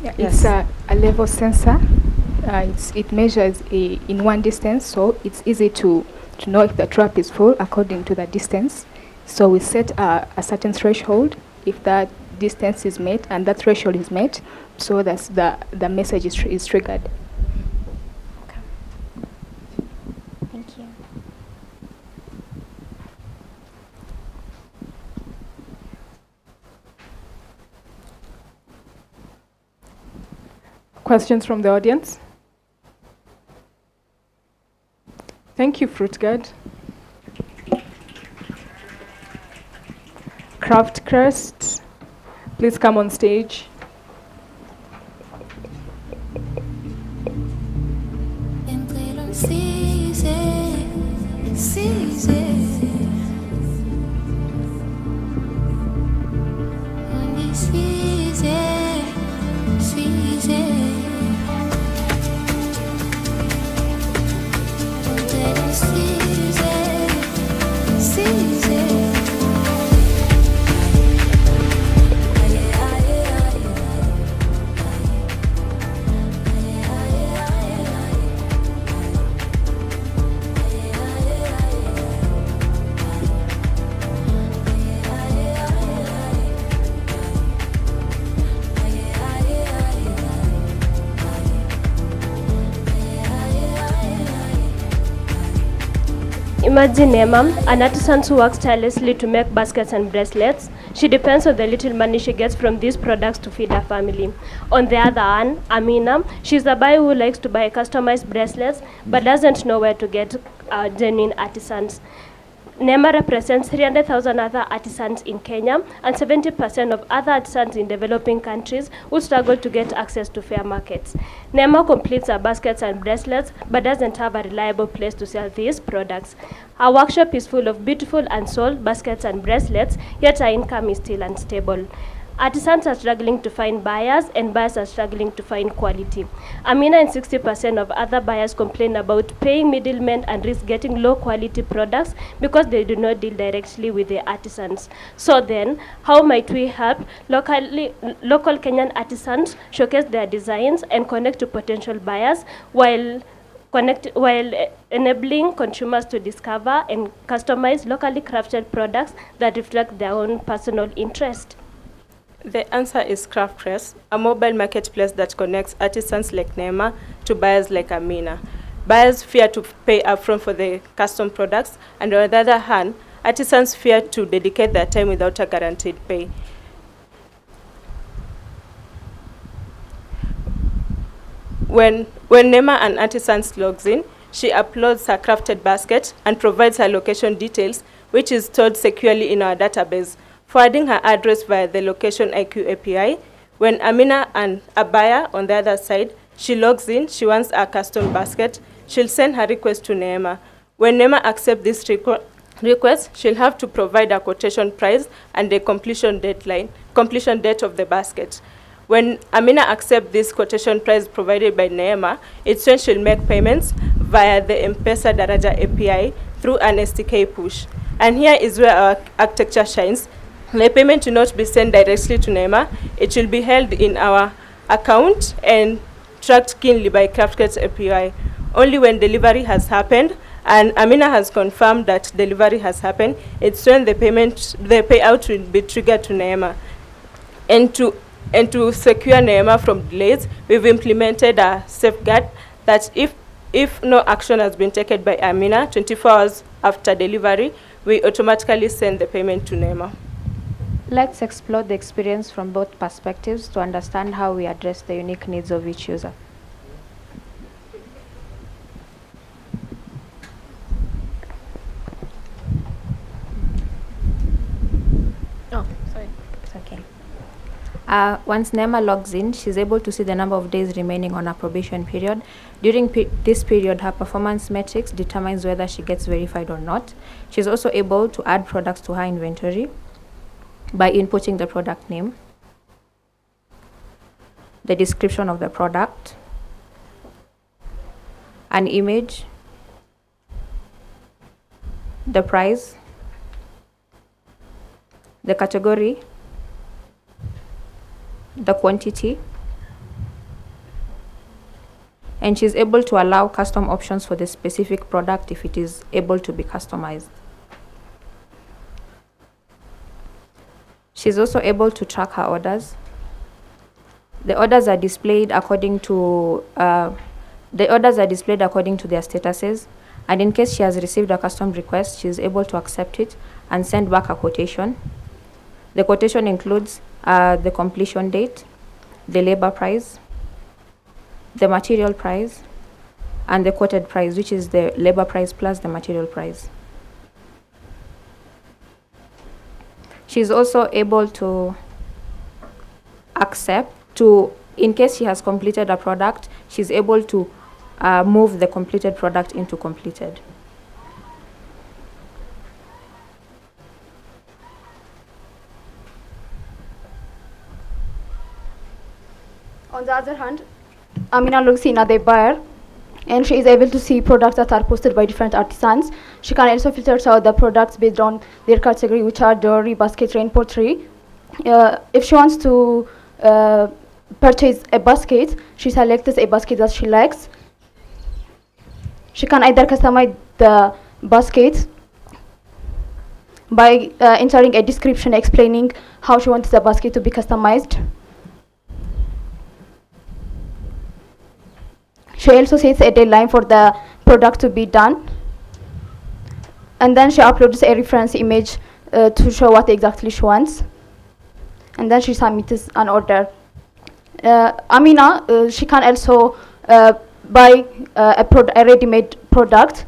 Yeah, yes. It's a level sensor. It measures in one distance, so it's easy to know if the trap is full according to the distance. So we set a certain threshold. If that distance is met and that threshold is met, so that's the message is triggered. Questions from the audience? Thank you, FruitGuard. Crest, please come on stage. Imagine Emma, an artisan who works tirelessly to make baskets and bracelets. She depends on the little money she gets from these products to feed her family. On the other hand, Amina, she's a buyer who likes to buy customized bracelets but doesn't know where to get genuine artisans. Nema represents 300,000 other artisans in Kenya and 70% of other artisans in developing countries who struggle to get access to fair markets. Nema completes her baskets and bracelets but doesn't have a reliable place to sell these products. Her workshop is full of beautiful unsold baskets and bracelets, yet her income is still unstable. Artisans are struggling to find buyers, and buyers are struggling to find quality. Amina and 60% of other buyers complain about paying middlemen and risk getting low quality products because they do not deal directly with the artisans. So then, how might we help local Kenyan artisans showcase their designs and connect to potential buyers while enabling consumers to discover and customize locally crafted products that reflect their own personal interest? The answer is Crest, a mobile marketplace that connects artisans like Neema to buyers like Amina. Buyers fear to pay upfront for the custom products, and on the other hand, artisans fear to dedicate their time without a guaranteed pay. When Neema an artisan logs in, she uploads her crafted basket and provides her location details, which is stored securely in our database, forwarding her address via the Location IQ API. When Amina and a buyer on the other side, she logs in, she wants a custom basket, she'll send her request to Neema. When Neema accepts this request, she'll have to provide a quotation price and the completion date of the basket. When Amina accepts this quotation price provided by Neema, it's when she'll make payments via the M-Pesa Daraja API through an SDK push. And here is where our architecture shines. The payment will not be sent directly to Neema. It will be held in our account and tracked keenly by CraftKit's API. Only when delivery has happened and Amina has confirmed that delivery has happened, it's when the payout will be triggered to Neema. And to secure Neema from delays, we've implemented a safeguard that if no action has been taken by Amina 24 hours after delivery, we automatically send the payment to Neema. Let's explore the experience from both perspectives to understand how we address the unique needs of each user. Oh, sorry. It's okay. Once Neema logs in, she's able to see the number of days remaining on her probation period. During this period, her performance metrics determines whether she gets verified or not. She's also able to add products to her inventory by inputting the product name, the description of the product, an image, the price, the category, the quantity, and she's able to allow custom options for the specific product if it is able to be customized. She's also able to track her orders. The orders are displayed according to their statuses, and in case she has received a custom request, she is able to accept it and send back a quotation. The quotation includes the completion date, the labor price, the material price, and the quoted price, which is the labor price plus the material price. She's also able to in case she has completed a product, she's able to move the completed product into completed. On the other hand, Amina looks in at the buyer, and she is able to see products that are posted by different artisans. She can also filter out the products based on their category, which are jewelry, basketry, and pottery. If she wants to purchase a basket, she selects a basket that she likes. She can either customize the basket by entering a description explaining how she wants the basket to be customized. She also sets a deadline for the product to be done. And then she uploads a reference image to show what exactly she wants. And then she submits an order. Amina, she can also buy a ready-made product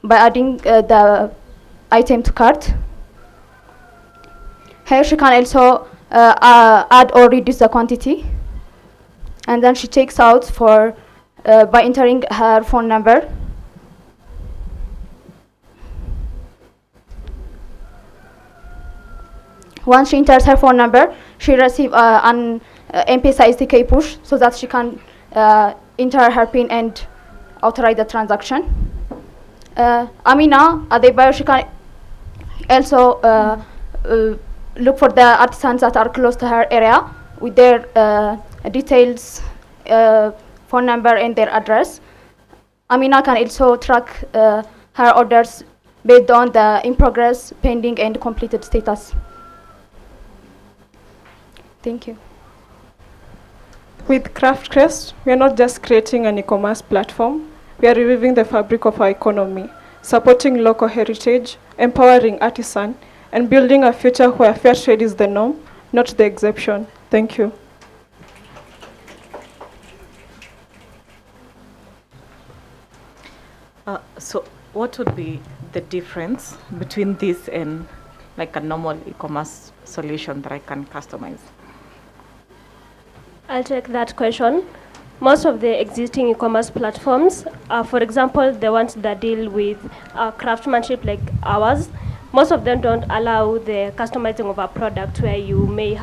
by adding the item to cart. Here she can also add or reduce the quantity. And then she checks out by entering her phone number. Once she enters her phone number, she receives an M-Pesa SDK push so that she can enter her PIN and authorize the transaction. Amina, at the buyer, she can also look for the artisans that are close to her area with their details, phone number, and their address. Amina can also track her orders based on the in progress, pending, and completed status. Thank you. With Crest, we are not just creating an e-commerce platform, we are reviving the fabric of our economy, supporting local heritage, empowering artisans, and building a future where fair trade is the norm, not the exception. Thank you. So what would be the difference between this and like a normal e-commerce solution that I can customize? I'll take that question. Most of the existing e-commerce platforms, for example, the ones that deal with craftsmanship like ours, most of them don't allow the customizing of a product where you may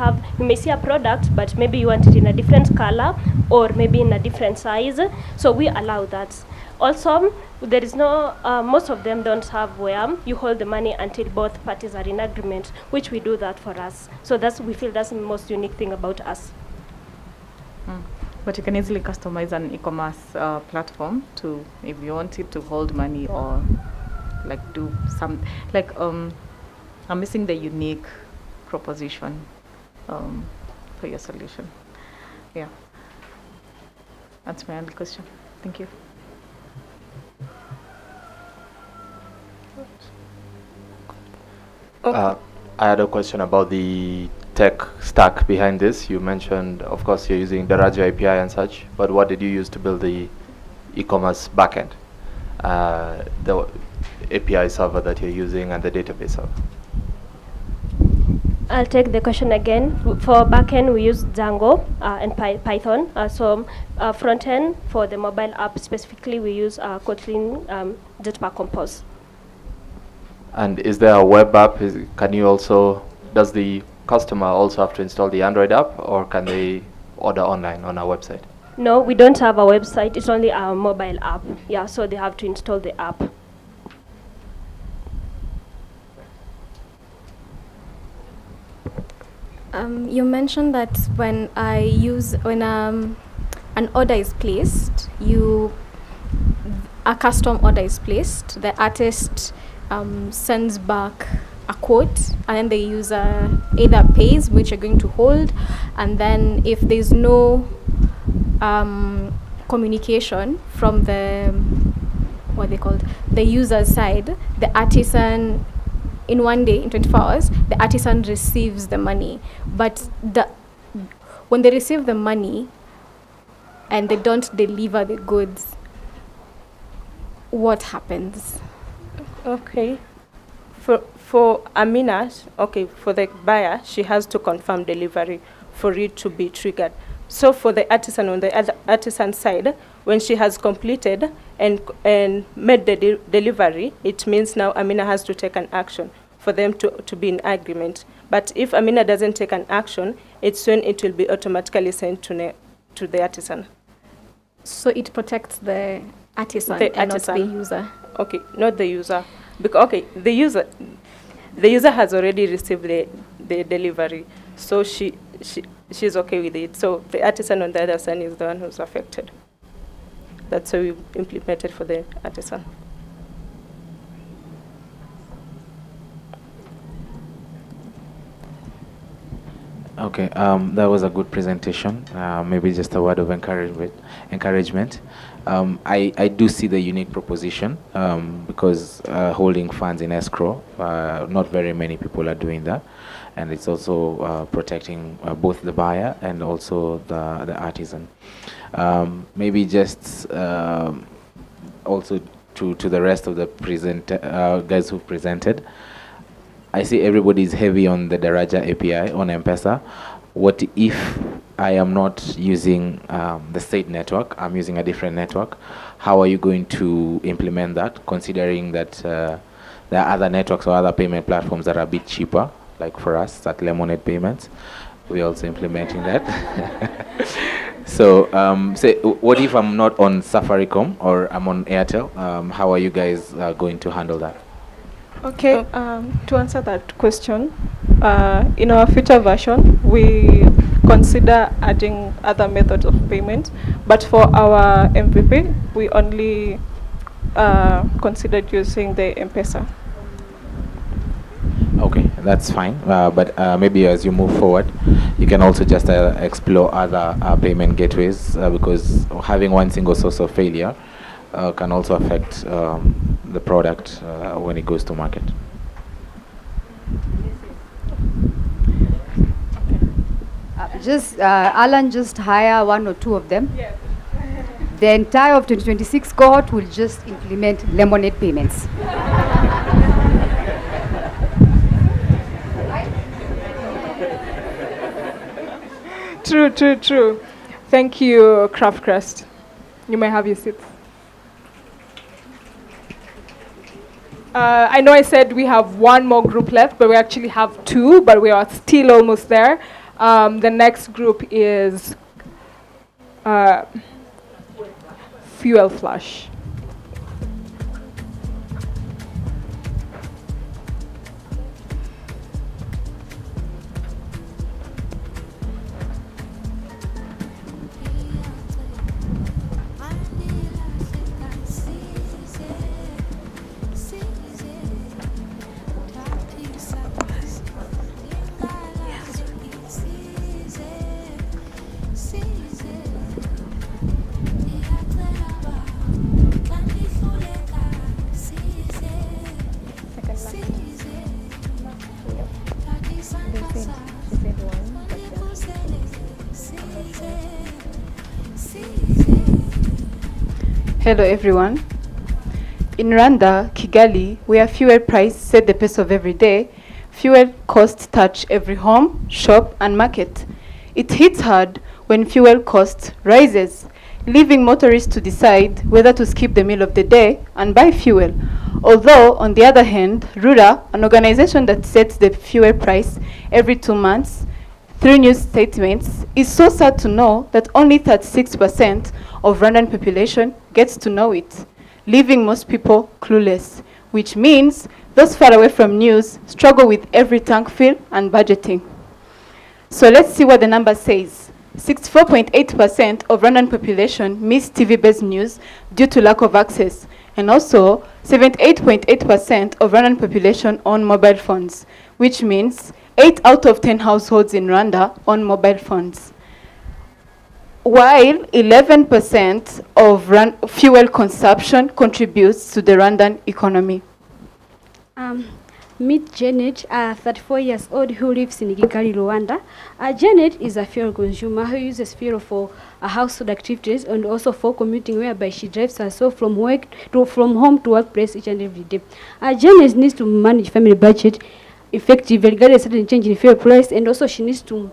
see a product, but maybe you want it in a different color or maybe in a different size. So we allow that. Also, there is no, most of them don't have where you hold the money until both parties are in agreement, which we do that for us. So we feel that's the most unique thing about us. But you can easily customize an e-commerce platform to, if you want it to hold money or like do some, like I'm missing the unique proposition for your solution. Yeah, that's my only question. Thank you. I had a question about the tech stack behind this. You mentioned, of course, you're using the Raja API and such, but what did you use to build the e-commerce backend? The API server that you're using and the database server? I'll take the question again. For backend, we use Django and Python. Frontend, for the mobile app specifically, we use Kotlin, Jetpack Compose. And is there a web app? Does the customer also have to install the Android app, or can they order online on our website? No, we don't have a website. It's only our mobile app. Yeah, so they have to install the app. You mentioned that when an order is placed, a custom order is placed, the artist sends back a quote, and then the user either pays, which you're going to hold, and then if there's no communication from the user side, the artisan, in one day, in 24 hours, the artisan receives the money. But when they receive the money and they don't deliver the goods, what happens? Okay. For Amina, for the buyer, she has to confirm delivery for it to be triggered. So for the artisan, on the other artisan side, when she has completed and made the delivery, it means now Amina has to take an action for them to be in agreement. But if Amina doesn't take an action, it's when it will be automatically sent to the artisan. So it protects the artisan and not the user. Okay, not the user. Because the user has already received the delivery, so she's okay with it. So the artisan on the other side is the one who's affected. That's how we implemented for the artisan. Okay, that was a good presentation. Maybe just a word of encouragement. I do see the unique proposition because holding funds in escrow, not very many people are doing that. And it's also protecting both the buyer and also the artisan. Maybe just also to the rest of the guys who presented, I see everybody's heavy on the Daraja API on M-Pesa. What if I am not using the state network, I'm using a different network? How are you going to implement that, considering that there are other networks or other payment platforms that are a bit cheaper, like for us at Lemonade Payments? We're also implementing that. So say, what if I'm not on Safaricom or I'm on Airtel? How are you guys going to handle that? Okay, to answer that question, in our future version, we consider adding other methods of payment, but for our MVP, we only considered using the M-Pesa. Okay, that's fine. But maybe as you move forward, you can also just explore other payment gateways because having one single source of failure can also affect the product when it goes to market. Alan, just hire one or two of them. Yes. The entire of 2026 cohort will just implement lemonade payments. True. Thank you, Crest. You may have your seats. I know I said we have one more group left, but we actually have two, but we are still almost there. The next group is Fuel Flush. Hello everyone. In Rwanda, Kigali, where fuel price set the pace of every day, fuel costs touch every home, shop and market. It hits hard when fuel cost rises, leaving motorists to decide whether to skip the meal of the day and buy fuel. Although, on the other hand, RURA, an organization that sets the fuel price every 2 months, through news statements, is so sad to know that only 36% of Rwandan population gets to know it, leaving most people clueless, which means those far away from news struggle with every tank fill and budgeting. So let's see what the number says. 64.8% of Rwandan population miss TV-based news due to lack of access, and also 78.8% of Rwandan population own mobile phones, which means 8 out of 10 households in Rwanda own mobile phones. While 11% of fuel consumption contributes to the Rwandan economy. Meet Janet, a 34 years old who lives in Kigali, Rwanda. Janet is a fuel consumer who uses fuel for household activities and also for commuting, whereby she drives herself from home to workplace each and every day. Janet needs to manage family budget effectively regardless of sudden change in fuel price, and also she needs to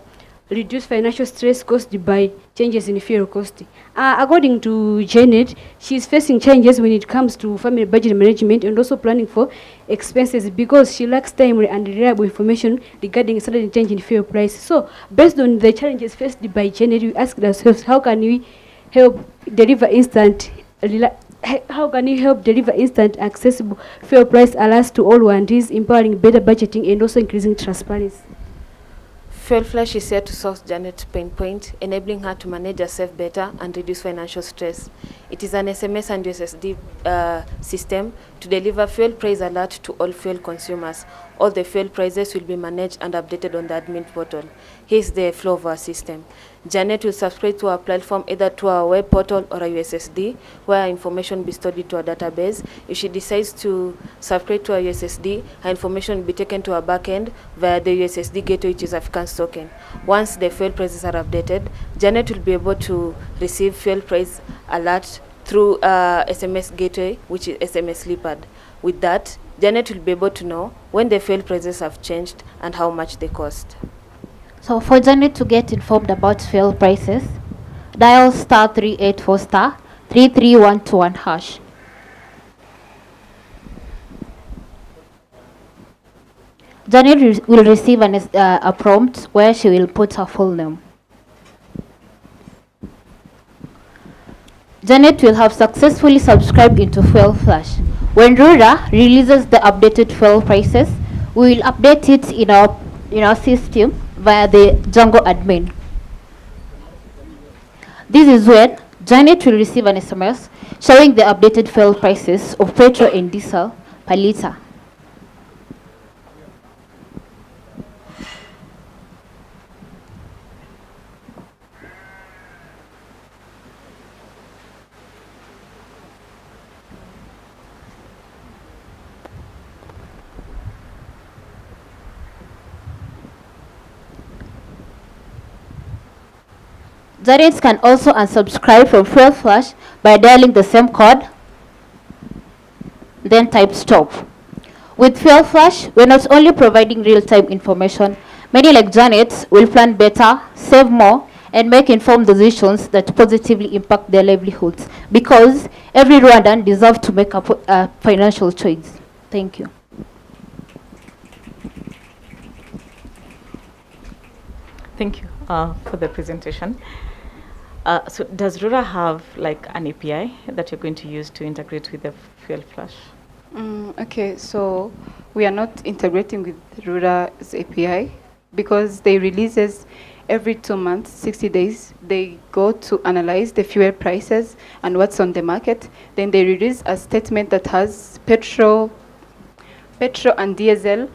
reduce financial stress caused by changes in fuel cost. According to Janet, she is facing challenges when it comes to family budget management and also planning for expenses because she lacks timely and reliable information regarding a sudden change in fuel price. So, based on the challenges faced by Janet, we asked ourselves, how can we help deliver instant accessible fuel price alerts to all Rwandese, empowering better budgeting and also increasing transparency? Fuel Flush is here to solve Janet's pain point, enabling her to manage herself better and reduce financial stress. It is an SMS and USSD system to deliver fuel price alert to all fuel consumers. All the fuel prices will be managed and updated on the admin portal. Here's the flow of our system. Janet will subscribe to our platform either to our web portal or a USSD, where information will be stored into a database. If she decides to subscribe to a USSD, her information will be taken to our backend via the USSD gateway, which is African's token. Once the fuel prices are updated, Janet will be able to receive fuel price alert through SMS gateway, which is SMS Leopard. With that, Janet will be able to know when the fuel prices have changed and how much they cost. So for Janet to get informed about fuel prices, dial *384 *33121 hash. Janet will receive a prompt where she will put her full name. Janet will have successfully subscribed into Fuel Flush. When RURA releases the updated fuel prices, we will update it in our system via the Django admin. This is when Janet will receive an SMS showing the updated fuel prices of petrol and diesel per liter. Janet can also unsubscribe from Fuel Flash by dialing the same code, then type stop. With Fuel Flash, we're not only providing real-time information, many like Janet will plan better, save more, and make informed decisions that positively impact their livelihoods, because every Rwandan deserves to make a financial choice. Thank you. Thank you for the presentation. So does Rura have like an API that you're going to use to integrate with the Fuel Flash? Okay, so we are not integrating with Rura's API because they releases every 2 months, 60 days. They go to analyze the fuel prices and what's on the market. Then they release a statement that has petrol and diesel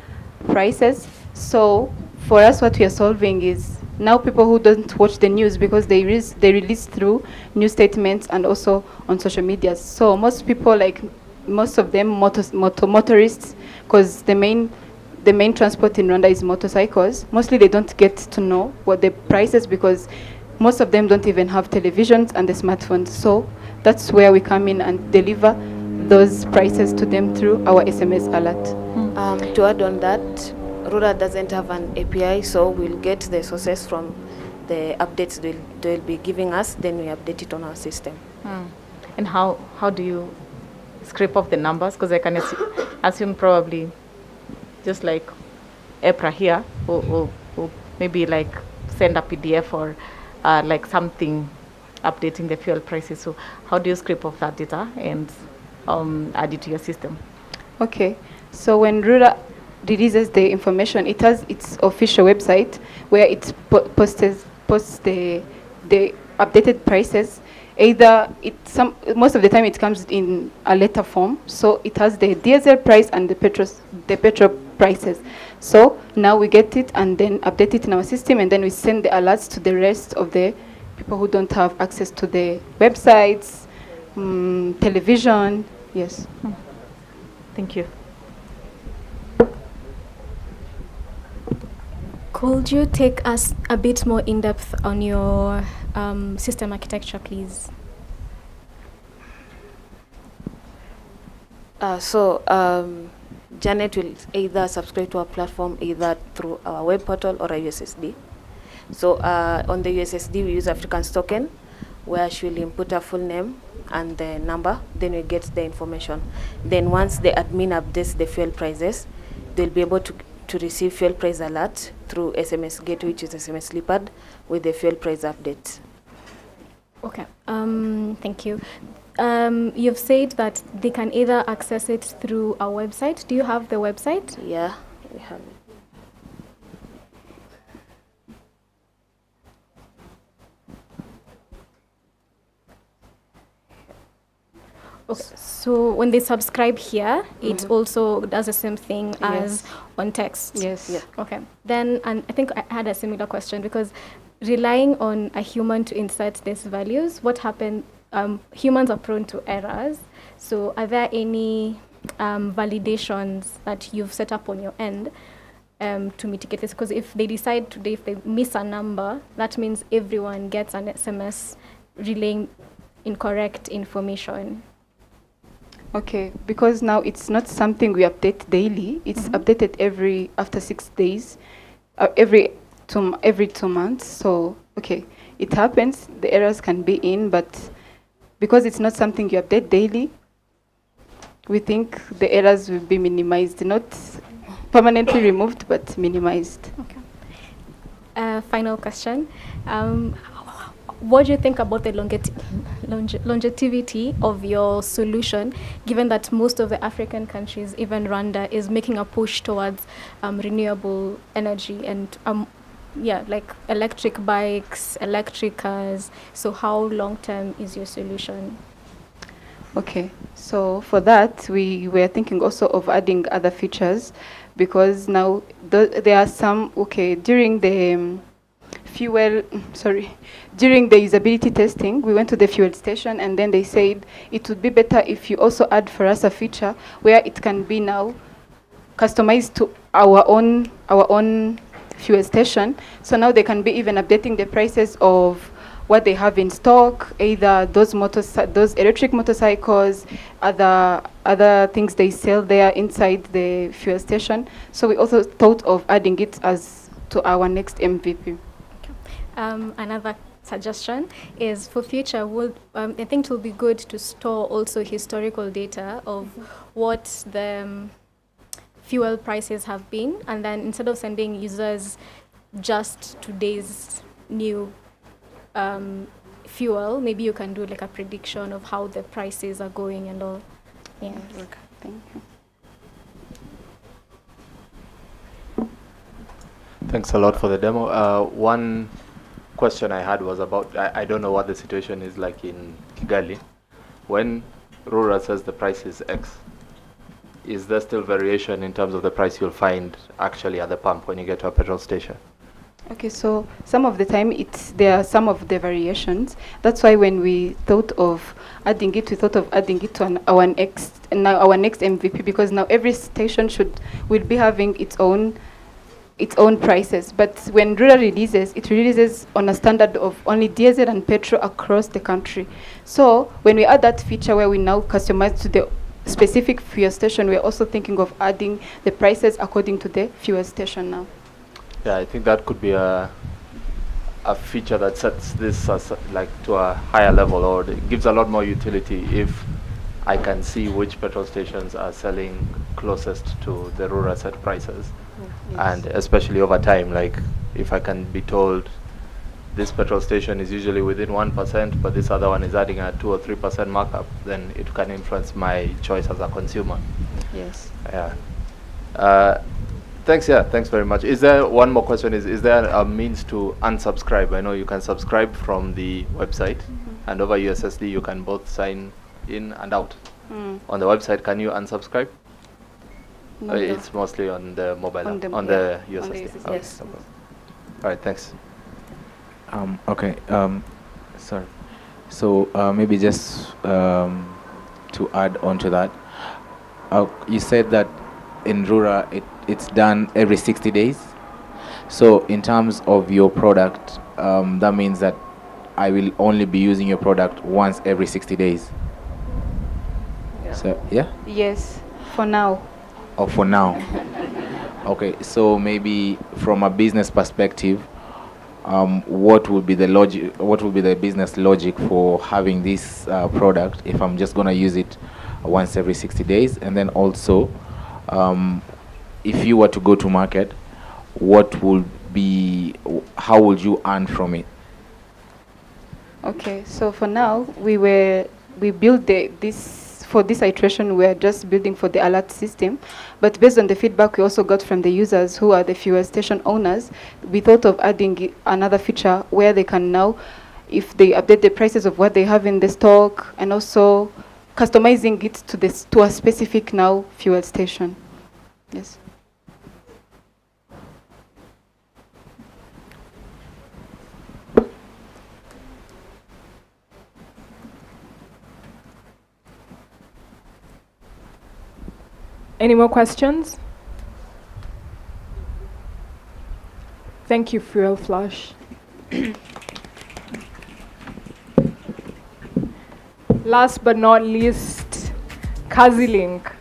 prices. So for us, what we are solving is now people who don't watch the news, because they release through news statements and also on social media. So most people, like most of them motorists, because the main transport in Rwanda is motorcycles. Mostly they don't get to know what the prices, because most of them don't even have televisions and the smartphones. So that's where we come in and deliver those prices to them through our SMS alert. To add on that, Rura doesn't have an API, so we'll get the sources from the updates they'll be giving us, then we update it on our system. And how do you scrape off the numbers? Because I can assume probably just like EPRA here will maybe like send a PDF or like something updating the fuel prices. So how do you scrape off that data and add it to your system? Okay, so when Rura releases the information, it has its official website where it posts the updated prices. Either most of the time it comes in a letter form, so it has the diesel price and the petrol prices. So now we get it and then update it in our system, and then we send the alerts to the rest of the people who don't have access to the websites, television. Yes. Thank you. Could you take us a bit more in depth on your system architecture, please? Janet will either subscribe to our platform either through our web portal or a USSD. So on the USSD, we use African's token, where she will input her full name and the number, then we get the information. Then once the admin updates the fuel prices, they'll be able to receive fuel price alert through SMS gateway, which is SMS Leopard, with the fuel price update. Okay, thank you. You've said that they can either access it through our website. Do you have the website? Yeah, we have it. Okay, so when they subscribe here, it also does the same thing as on text? Yes. Yeah. Okay. Then, and I think I had a similar question, because relying on a human to insert these values, what happened? Humans are prone to errors. So are there any validations that you've set up on your end to mitigate this? Because if they decide today, if they miss a number, that means everyone gets an SMS relaying incorrect information. Okay, because now it's not something we update daily. It's updated after 6 days, every 2 months. So okay, it happens. The errors can be in, but because it's not something you update daily, we think the errors will be minimized, not permanently removed, but minimized. Okay. Final question. What do you think about the longevity of your solution, given that most of the African countries, even Rwanda, is making a push towards renewable energy, and like electric bikes, electric cars. So how long-term is your solution? Okay, so for that, we were thinking also of adding other features, because now there are some, during the during the usability testing, we went to the fuel station, and then they said it would be better if you also add for us a feature where it can be now customized to our own fuel station. So now they can be even updating the prices of what they have in stock, either those electric motorcycles, other things they sell there inside the fuel station. So we also thought of adding it as to our next MVP. Another suggestion is for future, I think it will be good to store also historical data of what the fuel prices have been, and then instead of sending users just today's new fuel, maybe you can do like a prediction of how the prices are going and all. Yeah. Okay, thank you. Thanks a lot for the demo. One question I had was about, I don't know what the situation is like in Kigali. When Rura says the price is X, is there still variation in terms of the price you'll find actually at the pump when you get to a petrol station? Okay, so some of the time there are some of the variations. That's why when we thought of adding it, we thought of adding it to our next MVP, because now every station will be having its own prices. But when Rura releases, it releases on a standard of only diesel and petrol across the country. So when we add that feature where we now customize to the specific fuel station, we're also thinking of adding the prices according to the fuel station now. Yeah, I think that could be a feature that sets this as like to a higher level, or it gives a lot more utility if I can see which petrol stations are selling closest to the Rura set prices. Yes. And especially over time, like if I can be told this petrol station is usually within 1%, but this other one is adding a 2 or 3% markup, then it can influence my choice as a consumer. Yes. Yeah. Thanks. Yeah. Thanks very much. Is there one more question? Is there a means to unsubscribe? I know you can subscribe from the website, and over USSD you can both sign in and out. On the website, can you unsubscribe? No, it's mostly on the mobile, on the USSD. USSD. Okay, Yes. no problem. All right. Thanks. Okay. Sorry. So maybe just to add on to that, you said that in Rura it's done every 60 days. So in terms of your product, that means that I will only be using your product once every 60 days. Yeah. So yeah. Yes. For now. Oh, for now. Okay. So maybe from a business perspective, what would be the logic? What would be the business logic for having this product if I'm just gonna use it once every 60 days? And then also, if you were to go to market, how would you earn from it? Okay, so for now we built for this iteration we're just building for the alert system, but based on the feedback we also got from the users who are the fuel station owners, we thought of adding another feature where they can now, if they update the prices of what they have in the stock, and also customizing it to a specific now fuel station. Yes. Any more questions? Thank you, Fuel Flush. Last but not least, Kazzilink.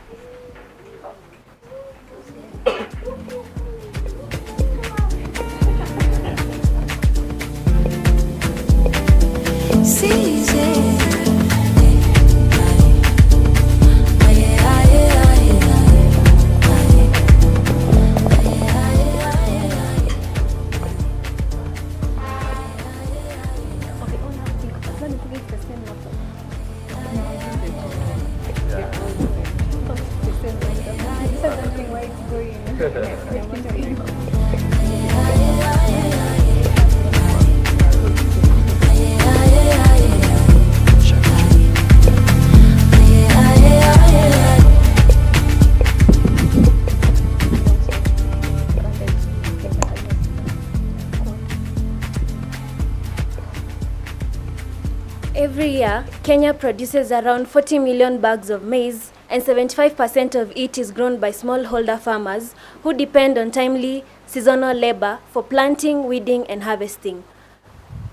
Every year, Kenya produces around 40 million bags of maize, and 75% of it is grown by smallholder farmers who depend on timely seasonal labor for planting, weeding, and harvesting.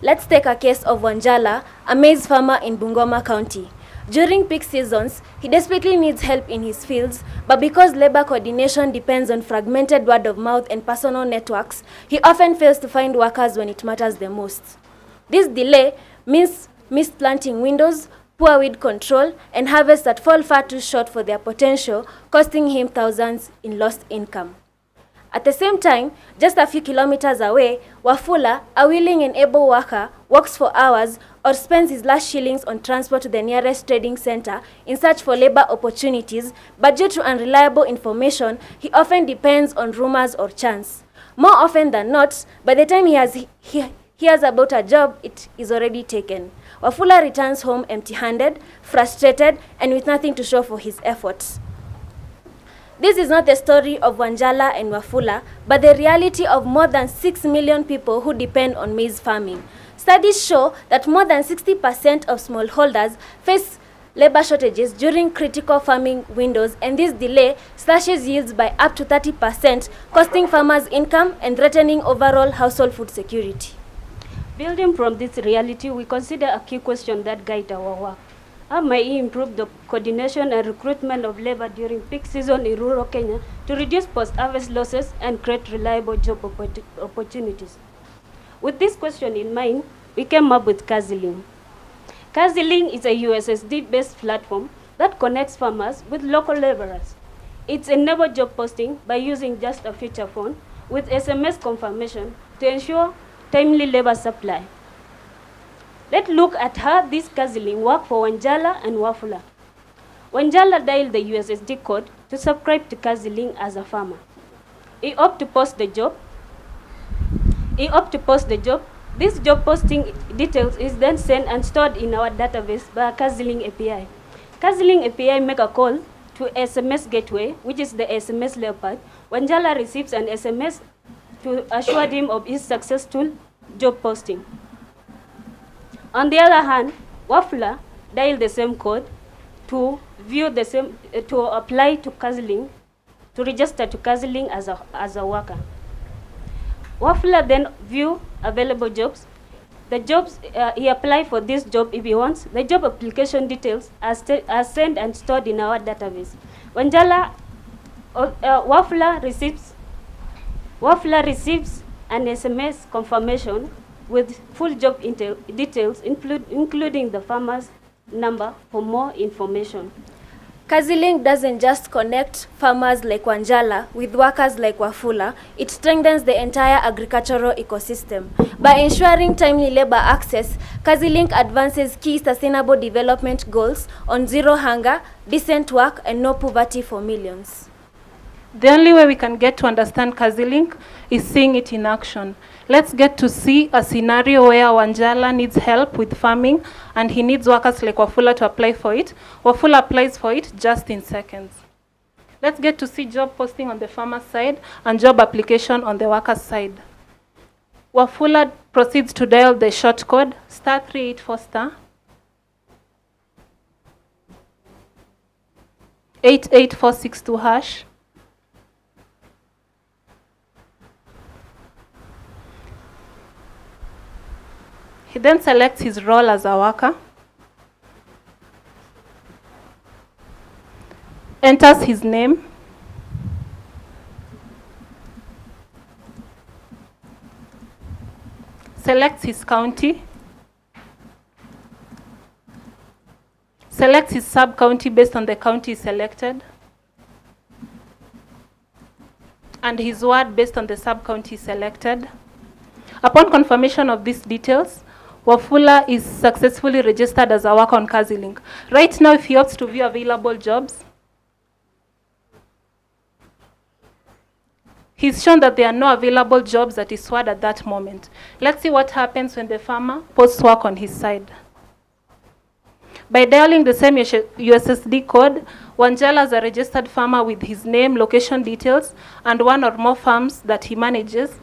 Let's take a case of Wanjala, a maize farmer in Bungoma County. During peak seasons, he desperately needs help in his fields, but because labor coordination depends on fragmented word of mouth and personal networks, he often fails to find workers when it matters the most. This delay means missed planting windows, poor weed control, and harvests that fall far too short for their potential, costing him thousands in lost income. At the same time, just a few kilometers away, Wafula, a willing and able worker, works for hours or spends his last shillings on transport to the nearest trading center in search for labor opportunities, but due to unreliable information, he often depends on rumors or chance. More often than not, by the time he hears about a job, it is already taken. Wafula returns home empty-handed, frustrated, and with nothing to show for his efforts. This is not the story of Wanjala and Wafula, but the reality of more than 6 million people who depend on maize farming. Studies show that more than 60% of smallholders face labor shortages during critical farming windows, and this delay slashes yields by up to 30%, costing farmers income and threatening overall household food security. Building from this reality, we consider a key question that guides our work. How may we improve the coordination and recruitment of labor during peak season in rural Kenya to reduce post-harvest losses and create reliable job opportunities? With this question in mind, we came up with Kazzilink. Kazzilink is a USSD-based platform that connects farmers with local laborers. It enables job posting by using just a feature phone with SMS confirmation to ensure timely labor supply. Let's look at how this Kazzilink works for Wanjala and Wafula. Wanjala dialed the USSD code to subscribe to Kazzilink as a farmer. He opted to post the job. This job posting details is then sent and stored in our database by a Kazzilink API. Kazzilink API make a call to SMS gateway, which is the SMS leopard. Wanjala receives an SMS to assure him of his successful job posting. On the other hand, Wafula dialed the same code to view the same, to apply to Kazzilink, to register to Kazzilink as a worker. Wafula then view available jobs. The jobs, he apply for this job if he wants. The job application details are sent and stored in our database. Wanjala, Wafula receives an SMS confirmation with full job details, including the farmer's number for more information. Kazzilink doesn't just connect farmers like Wanjala with workers like Wafula, it strengthens the entire agricultural ecosystem. By ensuring timely labor access, Kazzilink advances key sustainable development goals on zero hunger, decent work, and no poverty for millions. The only way we can get to understand Kazzilink is seeing it in action. Let's get to see a scenario where Wanjala needs help with farming and he needs workers like Wafula to apply for it. Wafula applies for it just in seconds. Let's get to see job posting on the farmer's side and job application on the worker's side. Wafula proceeds to dial the short code, *384*, 88462#. He then selects his role as a worker, enters his name, selects his county, selects his sub-county based on the county selected, and his ward based on the sub-county selected. Upon confirmation of these details, Wafula is successfully registered as a worker on Kazzilink. Right now, if he opts to view available jobs, he's shown that there are no available jobs at his ward at that moment. Let's see what happens when the farmer posts work on his side. By dialing the same USSD code, Wanjala is a registered farmer with his name, location details, and one or more farms that he manages.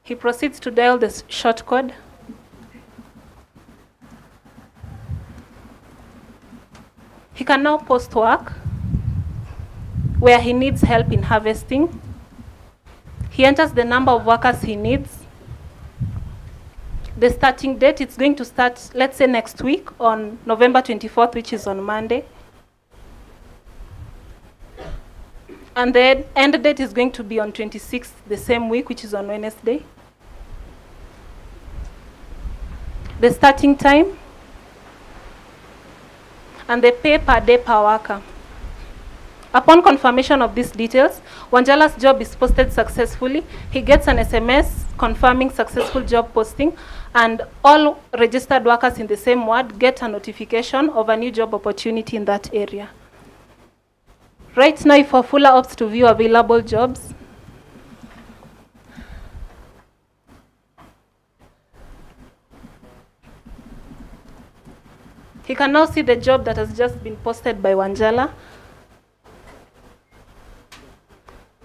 He proceeds to dial the short code. He can now post work where he needs help in harvesting. He enters the number of workers he needs. The starting date, it's going to start, let's say, next week on November 24th, which is on Monday. And the end date is going to be on 26th, the same week, which is on Wednesday. The starting time and the pay per day per worker. Upon confirmation of these details, Wanjala's job is posted successfully. He gets an SMS confirming successful job posting, and all registered workers in the same ward get a notification of a new job opportunity in that area. Right now, if Wafula opts to view available jobs, he can now see the job that has just been posted by Wanjala.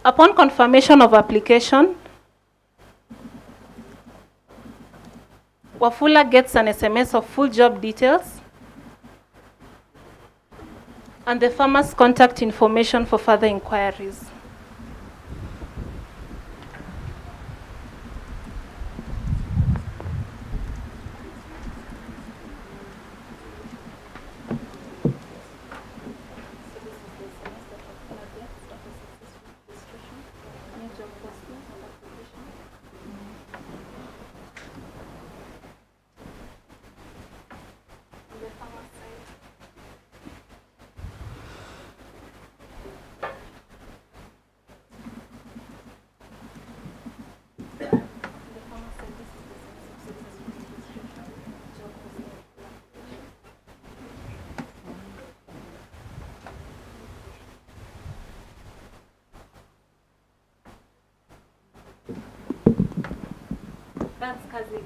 Upon confirmation of application, Wafula gets an SMS of full job details and the farmer's contact information for further inquiries. That's Kazzilink.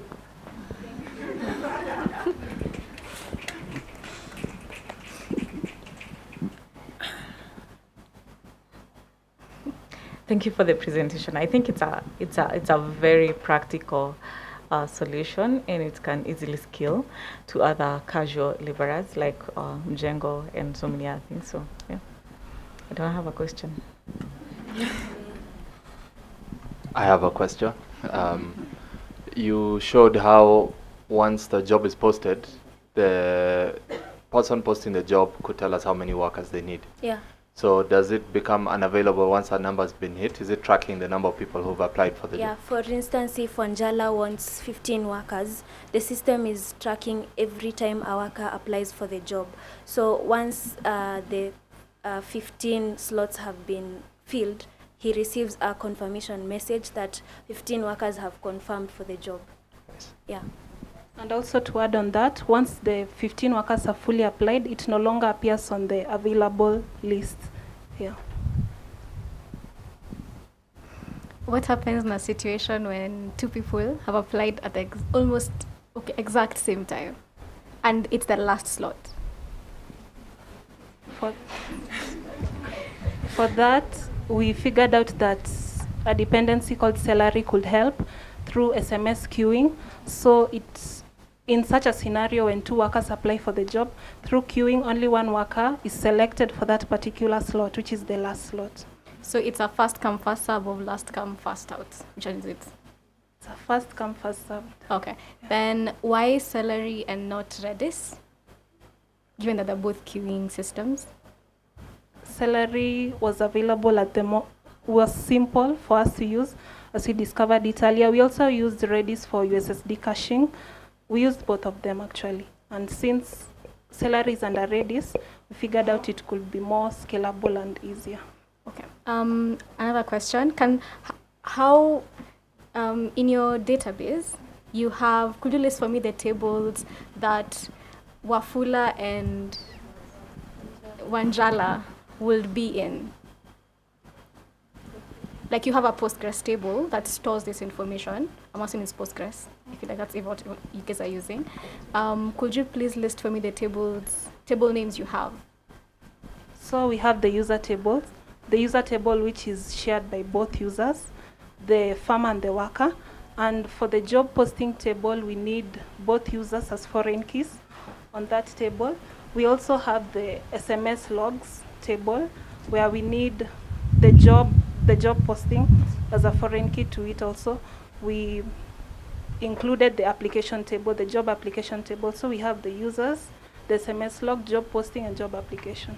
Thank you for the presentation. I think it's a very practical solution, and it can easily scale to other casual laborers like Mjengo and so many other things. So yeah, I don't have a question. I have a question. You showed how once the job is posted, the person posting the job could tell us how many workers they need. Yeah. So does it become unavailable once a number has been hit? Is it tracking the number of people who've applied for the job? Yeah, for instance, if Wanjala wants 15 workers, the system is tracking every time a worker applies for the job. So once the 15 slots have been filled, he receives a confirmation message that 15 workers have confirmed for the job. Yes. Yeah. And also to add on that, once the 15 workers are fully applied, it no longer appears on the available list. Yeah. What happens in a situation when two people have applied at the almost exact same time, and it's the last slot? For that, we figured out that a dependency called Celery could help through SMS queuing. So it's in such a scenario when two workers apply for the job, through queuing, only one worker is selected for that particular slot, which is the last slot. So it's a first come, first serve of last come, first out. Which one is it? It's a first come, first serve. Okay. Yeah. Then why Celery and not Redis, given that they're both queuing systems? Celery was available at the was simple for us to use, as we discovered it earlier. We also used Redis for USSD caching. We used both of them actually. And since Celery is under Redis, we figured out it could be more scalable and easier. Okay. Another question. How in your database you have, could you list for me the tables that Wafula and Wanjala will be in? Like you have a Postgres table that stores this information. I'm assuming it's Postgres. I feel like that's what you guys are using. Could you please list for me the table names you have? So we have the user tables. The user table which is shared by both users, the farmer and the worker, And for the job posting table, we need both users as foreign keys on that table. We also have the SMS logs table where we need the job posting as a foreign key to it also. We included the application table, the job application table. So we have the users, the SMS log, job posting, and job application.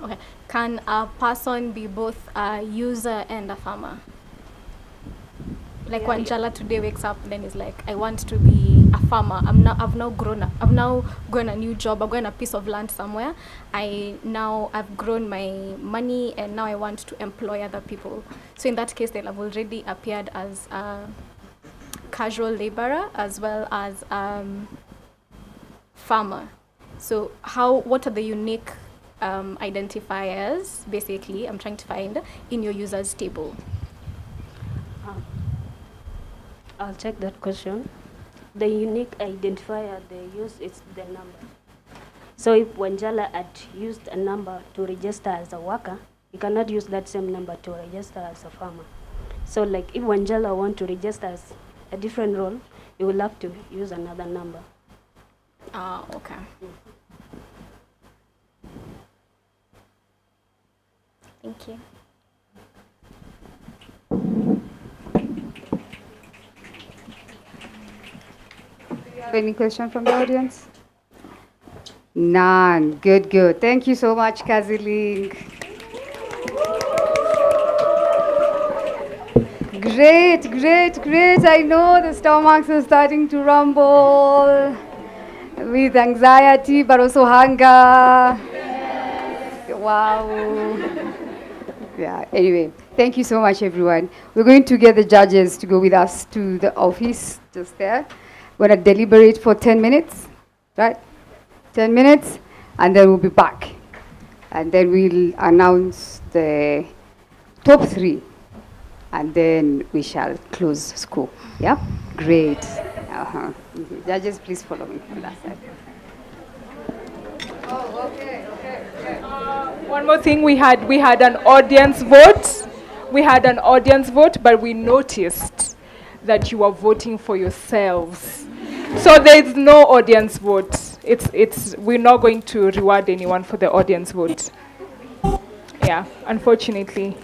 Okay. Can a person be both a user and a farmer? Like when Jala today wakes up, then is like, I want to be a farmer. I've now grown a new job. I've gotten a piece of land somewhere. I've grown my money, and now I want to employ other people. So in that case, they'll have already appeared as a casual laborer as well as farmer. So what are the unique identifiers, basically, I'm trying to find in your users table? I'll check that question. The unique identifier they use is the number. So if Wanjala had used a number to register as a worker, you cannot use that same number to register as a farmer. So like if Wanjala want to register as a different role, you will have to use another number. Okay. Thank you. Any question from the audience? None. Good, good. Thank you so much, Kazzilink. Great, great, great. I know the stomachs are starting to rumble with anxiety, but also hunger. Wow. Yeah, anyway, thank you so much, everyone. We're going to get the judges to go with us to the office just there. We're going to deliberate for 10 minutes, right? 10 minutes, and then we'll be back. And then we'll announce the top 3, and then we shall close school. Yeah? Great. Judges, please follow me on that side. Oh, okay. One more thing, we had an audience vote. We had an audience vote, but we noticed that you are voting for yourselves. So there is no audience vote. We're not going to reward anyone for the audience vote. Yeah, unfortunately.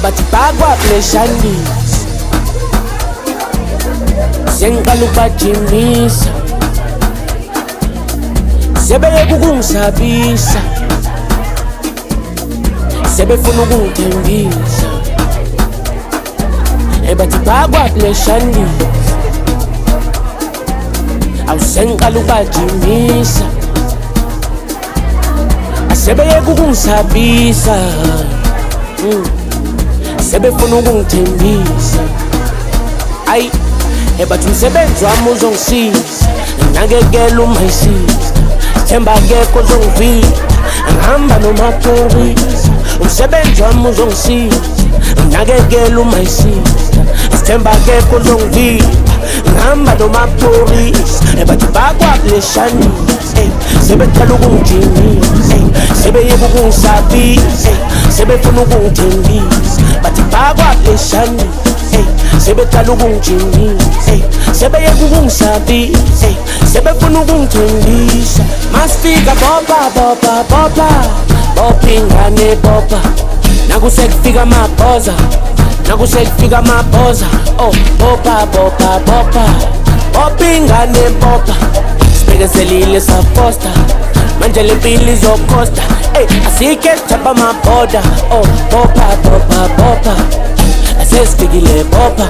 bathi bakwaplesanisa sengiqala ukubajimisa sebeyeke ukungisabisa sebefuna ukungithembisa bathi bakwaplesanisa awusengiqala ukubajimisa sebeyeke ukungisabisa sebefuna ukungithembisa ayi bathi umsebenzi wami uzongisiza nakekela umayisiza sithemba akekho ozongivika ngihamba nomaphorisa umsebenzi wami uzongisiza nakekela umayisiza sithemba akekho ozongivika ngihamba nomaphorisa bathi bakwaplesanisa sebeqala ukungijimisa sebeyeke ukungisabisa sebefuna ukungithembisa bathi bakwaplesanisa sebeqala ukungijimisa sebeyeke ukungisabisa sebefuna ukungithembisa masifika bopa bopa bopa bopa ingane bopa nakusekufika amabhoza nakusekufika amabhoza oh bopa bopa bopa bopa ingane bopa sibekezelile safosta manje le mpilo izokosta asike sijabha amabhoda oh bopa bopa bopa sesifikile bopa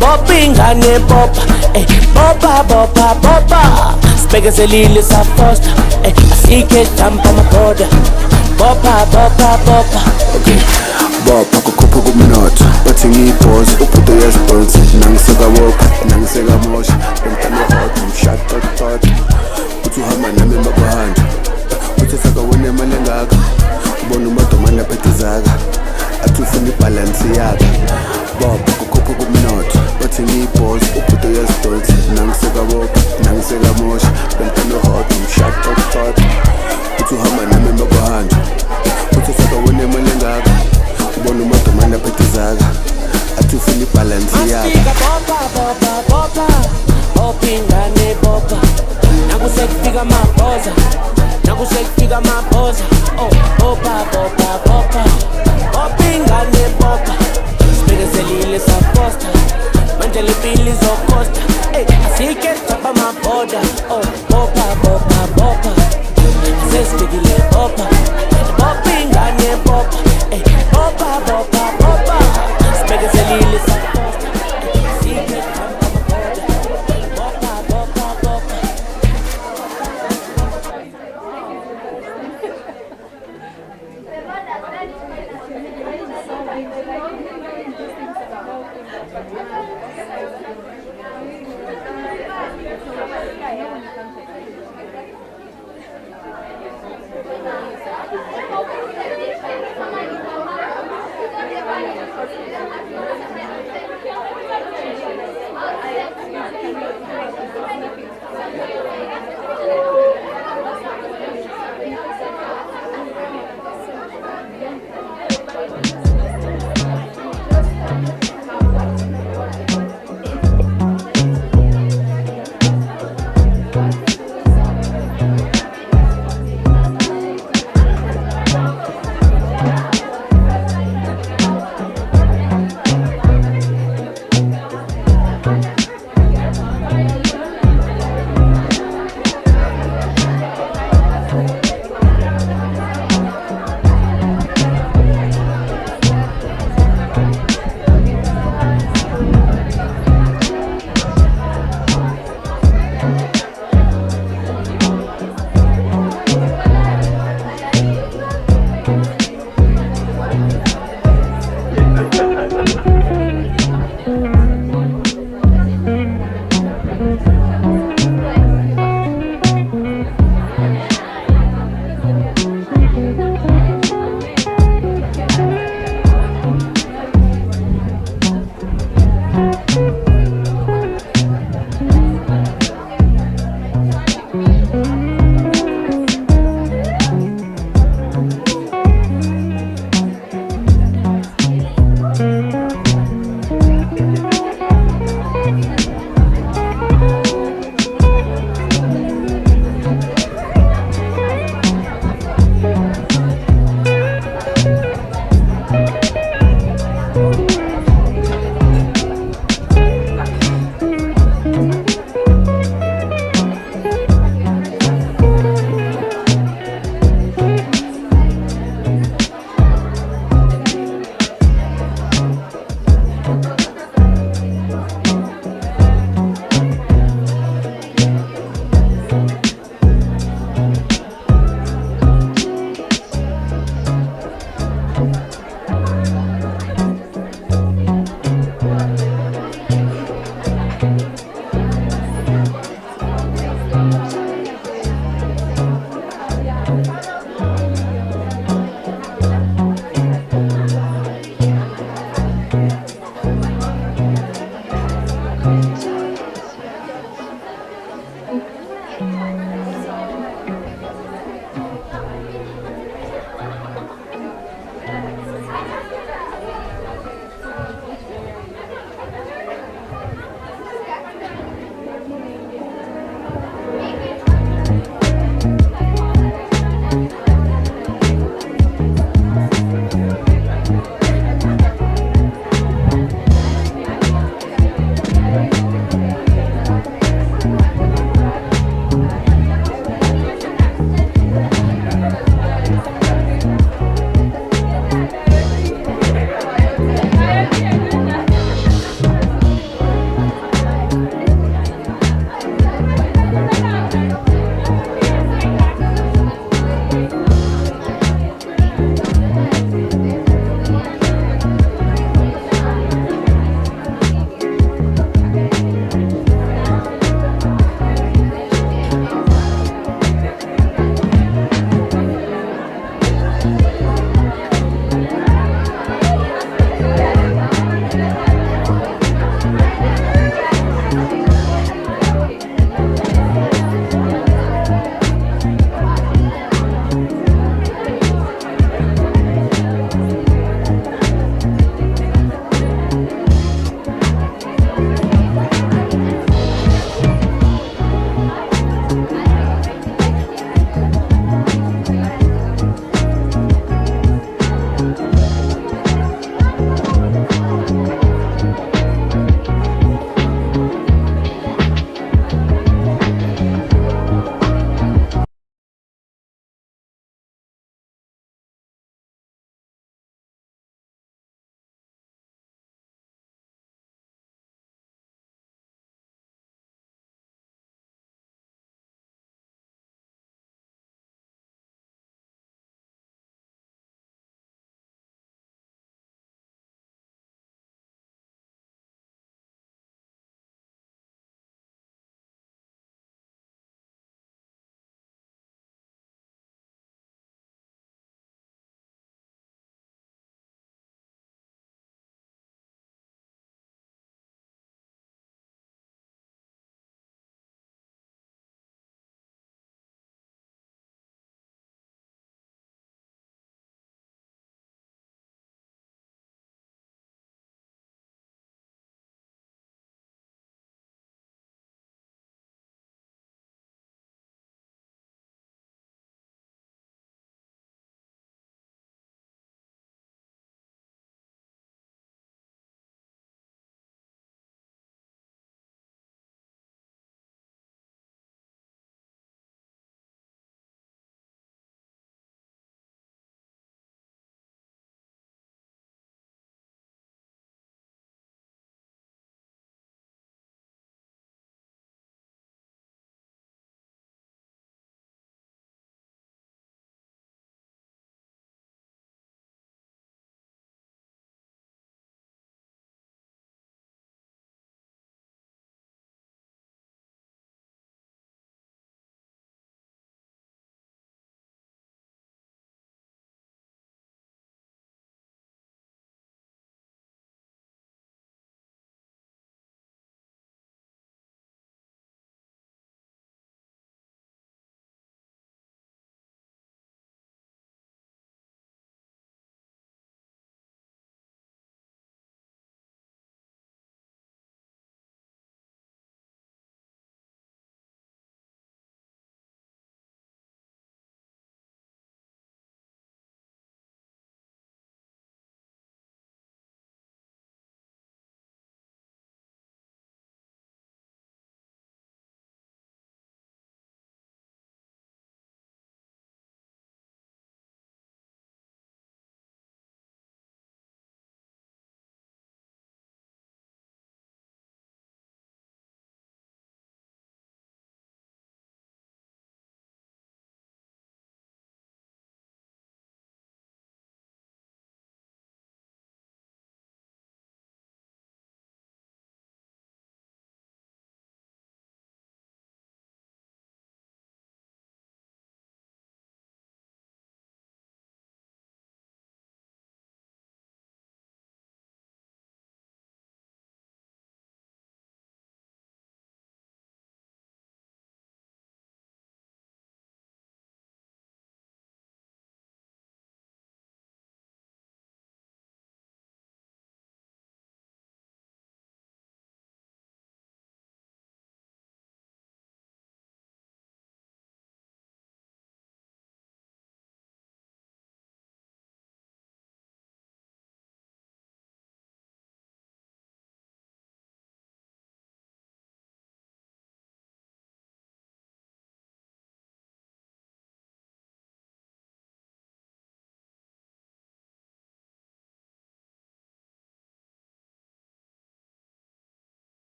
bopa ingane bopa bopa bopa bopa sibekezelile safosta asike sijabha amabhoda bopa bopa bopa okay bopa kukhupha kumnotho bathi ngiyibhozi ubhudo yazibhonsi nangiseka bopa nangiseka mosha ngimtana hot ngishatotot uthi uhamba nami emakuhanda uthi sakawone imali engaka ubona umadomane aphethe zaka athi ufuna ibhalansi yaka bopa kukhupha kumnotho bathi ngiyibhozi ubhudo yazibhonsi nangiseka bopa nangiseka mosha ngimtana hot ngishatotot uthi uhamba nami emakuhanda uthi sakawone imali engaka ubona umadomane aphethe zaka athi ufuna ibhalansi yaka bopa bopa bopa bopa ingane bopa nakusekufika amabhoza nakusekufika amabhoza oh bopa bopa bopa bopa ingane bopa sibekezelile safosta manje le mpilo izokosta asike sijabha amabhoda oh bopa bopa bopa sesifikile bopa bopa ingane bopa bopa bopa bopa sibekezelile safosta asike sijabha amabhoda bopa bopa bopa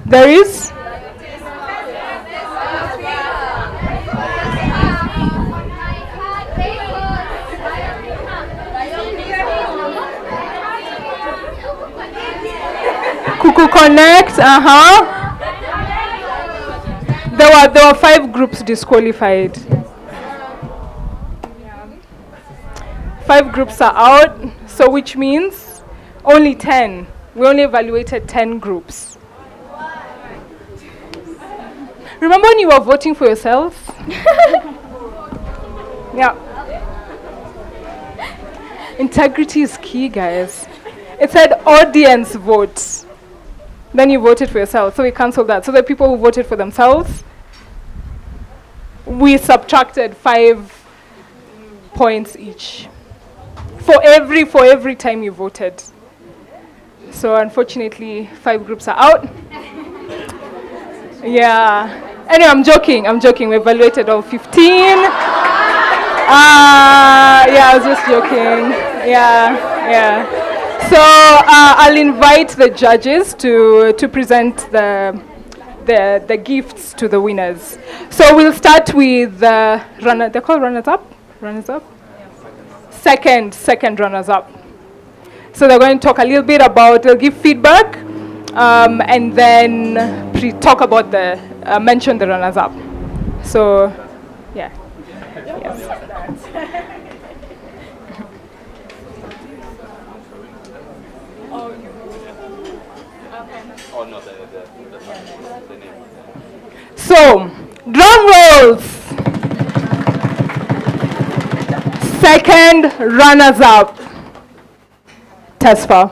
There is? Cuckoo Connect, There were 5 groups disqualified. 5 groups are out, so which means only 10. We only evaluated 10 groups. Remember when you were voting for yourselves? Yeah. Integrity is key, guys. It said audience vote. Then you voted for yourself, so we cancelled that. So the people who voted for themselves, we subtracted 5 points each for every time you voted. So unfortunately, 5 groups are out. Yeah. Anyway, I'm joking. We evaluated all 15. Yeah, I was just joking. Yeah. So I'll invite the judges to present the gifts to the winners. So we'll start with they're called runners-up? Runners-up? Second runners-up. So they're going to talk a little bit about, they'll give feedback, and then talk about mention the runners-up. So, yeah. Yes. So, drum rolls. Second runners-up, Tesfa.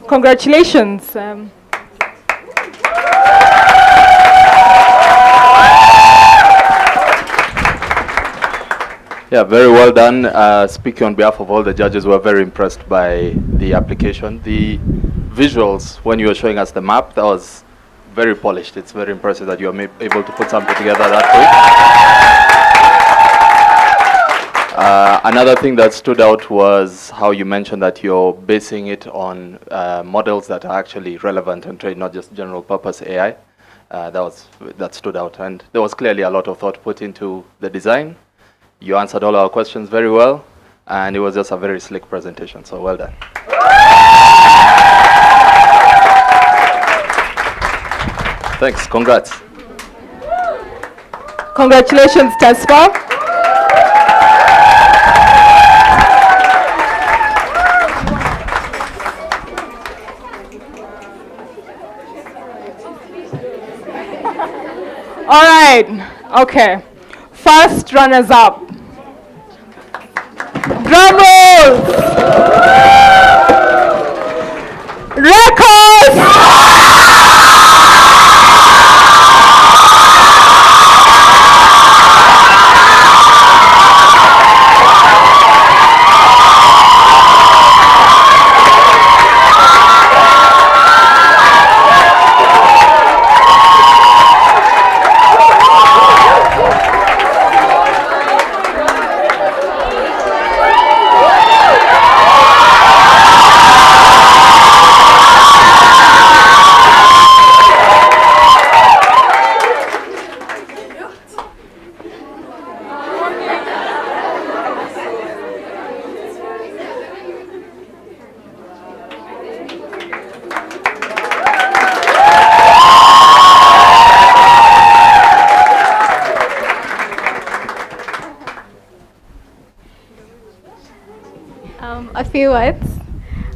Congratulations. Yeah, very well done. Speaking on behalf of all the judges, we're very impressed by the application. The visuals, when you were showing us the map, that was very polished. It's very impressive that you were able to put something together that quick. Another thing that stood out was how you mentioned that you're basing it on models that are actually relevant and trained, not just general purpose AI. That stood out, and there was clearly a lot of thought put into the design. You answered all our questions very well, and it was just a very slick presentation, so well done. Thanks, congrats. Congratulations, Tesfa. All right, okay. First runners-up. Drum rolls. Recos. A few words.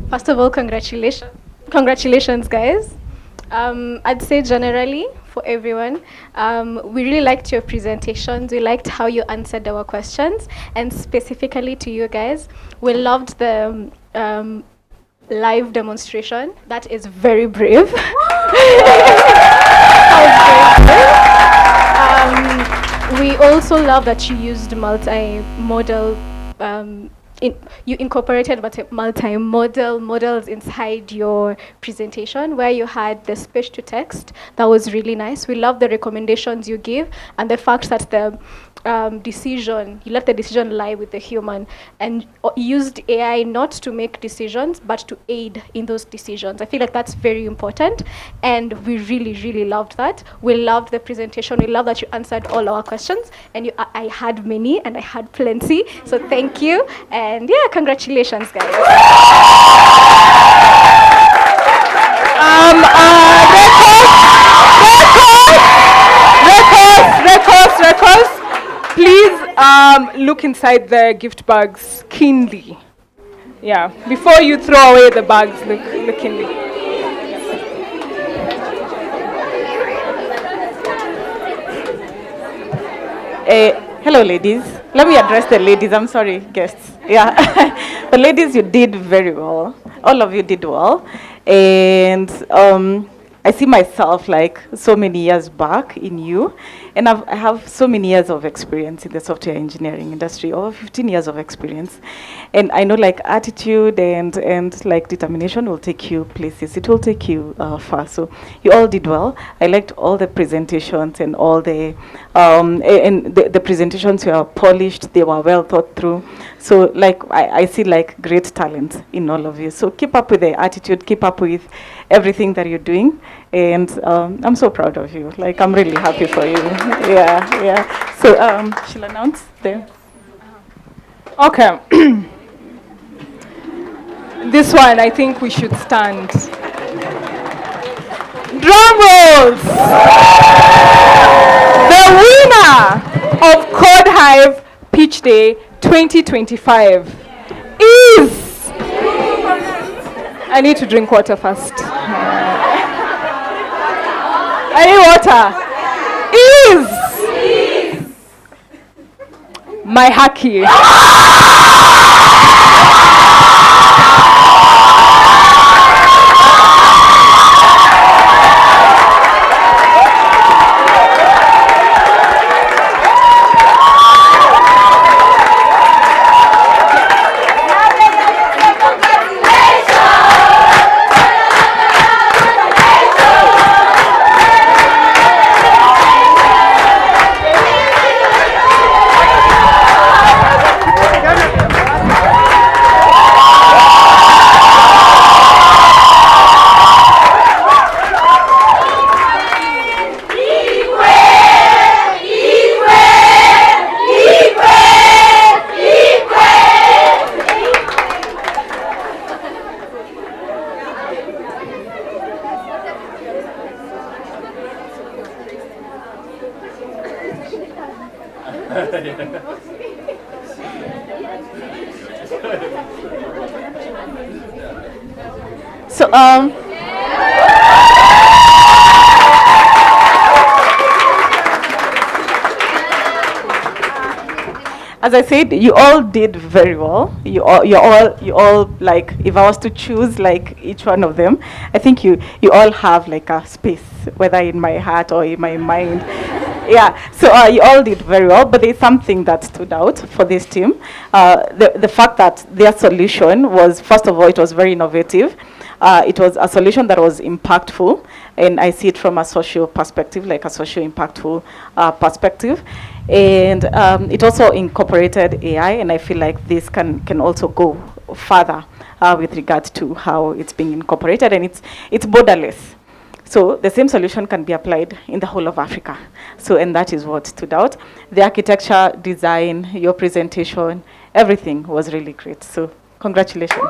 First of all, congratulations, guys. I'd say generally, for everyone. We really liked your presentations. We liked how you answered our questions, and specifically to you guys, we loved the live demonstration. That is very brave. We also love that you used multimodal. You incorporated multimodal models inside your presentation, where you had the speech to text. That was really nice. We love the recommendations you give, and the fact that the you let the decision lie with the human, and used AI not to make decisions, but to aid in those decisions. I feel like that's very important, and we really, really loved that. We loved the presentation. We love that you answered all our questions, and I had many, and I had plenty, so thank you, and yeah, congratulations, guys. Recos. Please look inside the gift bags keenly. Yeah, before you throw away the bags, look keenly. Hello, ladies. Let me address the ladies. I'm sorry, guests. Yeah, but ladies, you did very well. All of you did well, and I see myself like so many years back in you, and I have so many years of experience in the software engineering industry, over 15 years of experience. And I know like attitude and like determination will take you places. It will take you far. So you all did well. I liked all the presentations and all the, the presentations were polished. They were well thought through. So like I see like great talent in all of you. So keep up with the attitude, keep up with everything that you're doing. And I'm so proud of you. Like I'm really happy for you. Yeah. So she'll announce there. Okay. This one, I think we should stand. Drum rolls! The winner of codeHive Pitch Day 2025 is... I need to drink water first. I need water. Is my Haki. So as I said, you all did very well. You all like, if I was to choose like each one of them, I think you all have like a space, whether in my heart or in my mind. Yeah, so you all did very well, but there's something that stood out for this team. The fact that their solution was, first of all, it was very innovative. It was a solution that was impactful, and I see it from a social perspective, like a social impactful perspective. And it also incorporated AI, and I feel like this can also go further with regard to how it's being incorporated, and it's borderless. So the same solution can be applied in the whole of Africa. So, and that is what stood out. The architecture, design, your presentation, everything was really great. So congratulations.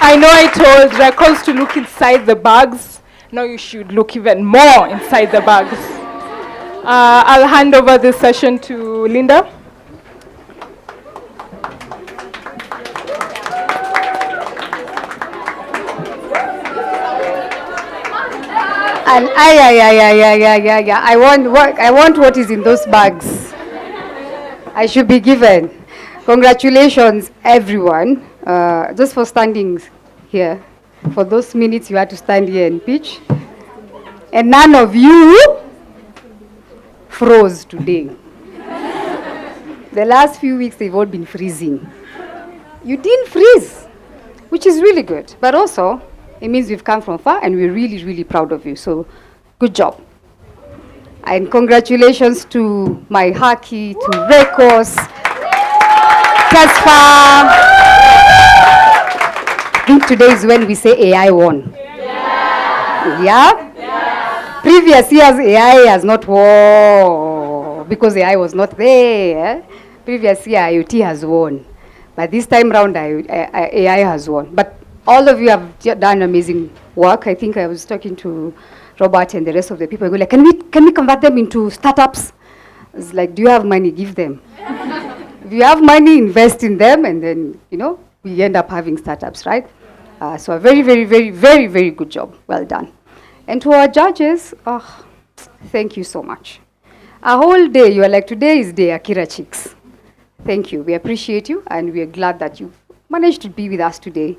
I know I told Recos to look inside the bags. Now you should look even more inside the bags. I'll hand over this session to Linda. And I want what is in those bags. I should be given. Congratulations, everyone, just for standing here. For those minutes you had to stand here and pitch. And none of you froze today. The last few weeks, they've all been freezing. You didn't freeze, which is really good. But also, it means we've come from far, and we're really, really proud of you. So, good job. And congratulations to my Haki, to Recos, Tesfa. I think today is when we say AI won. Yeah? Previous years, AI has not won because AI was not there. Previous year, IoT has won. But this time round, AI has won. But all of you have done amazing work. I think I was talking to Robert and the rest of the people. I go like, can we convert them into startups? It's like, do you have money? Give them. If you have money, invest in them, and then, we end up having startups, right? So a very, very, very, very, very good job. Well done. And to our judges, thank you so much. A whole day, you are like, today is day AkiraChix. Thank you. We appreciate you, and we are glad that you managed to be with us today.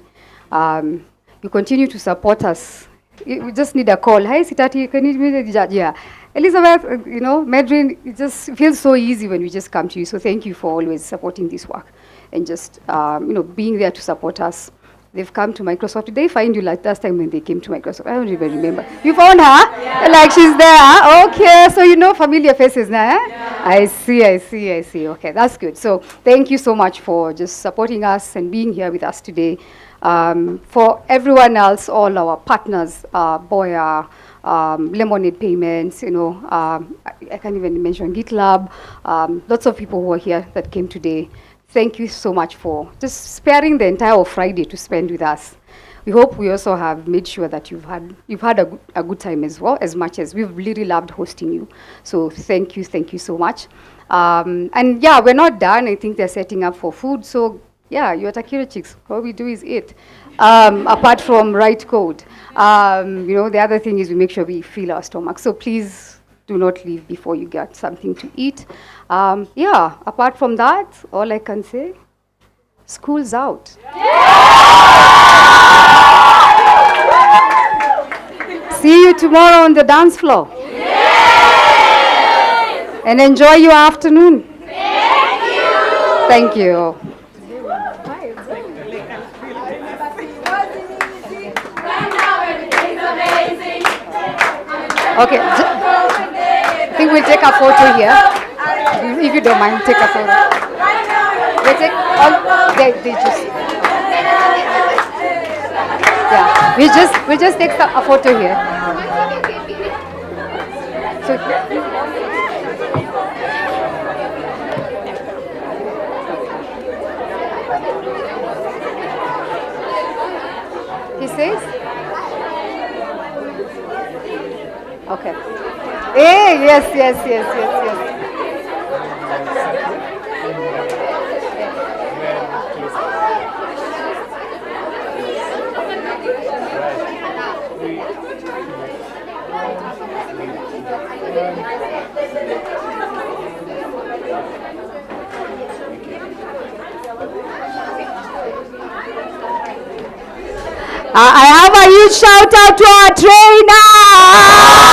You continue to support us. We just need a call. Hi, Sitati, can you be the judge? Yeah. Elizabeth, Medrin, it just feels so easy when we just come to you. So thank you for always supporting this work and just, being there to support us. They've come to Microsoft. Did they find you like last time when they came to Microsoft? I don't even remember. You found her? Yeah. Like she's there? Okay, so familiar faces now. Yeah. I see. Okay, that's good. So thank you so much for just supporting us and being here with us today. For everyone else, all our partners, Boya, Lemonade Payments, I can't even mention GitLab, lots of people who are here that came today. Thank you so much for just sparing the entire Friday to spend with us. We hope we also have made sure that you've had a good time as well, as much as we've really loved hosting you. So thank you so much. And yeah, we're not done. I think they're setting up for food. So yeah, you're at AkiraChix. All we do is eat. Apart from write code. The other thing is we make sure we fill our stomach. So please do not leave before you get something to eat. Apart from that, all I can say, school's out. See you tomorrow on the dance floor. And enjoy your afternoon. Thank you. Okay, I think we'll take a photo here. If you don't mind, take a photo. They take they just. Yeah, we'll just take a photo here. So. He says. Okay. Hey, yes. I have a huge shout out to our trainer.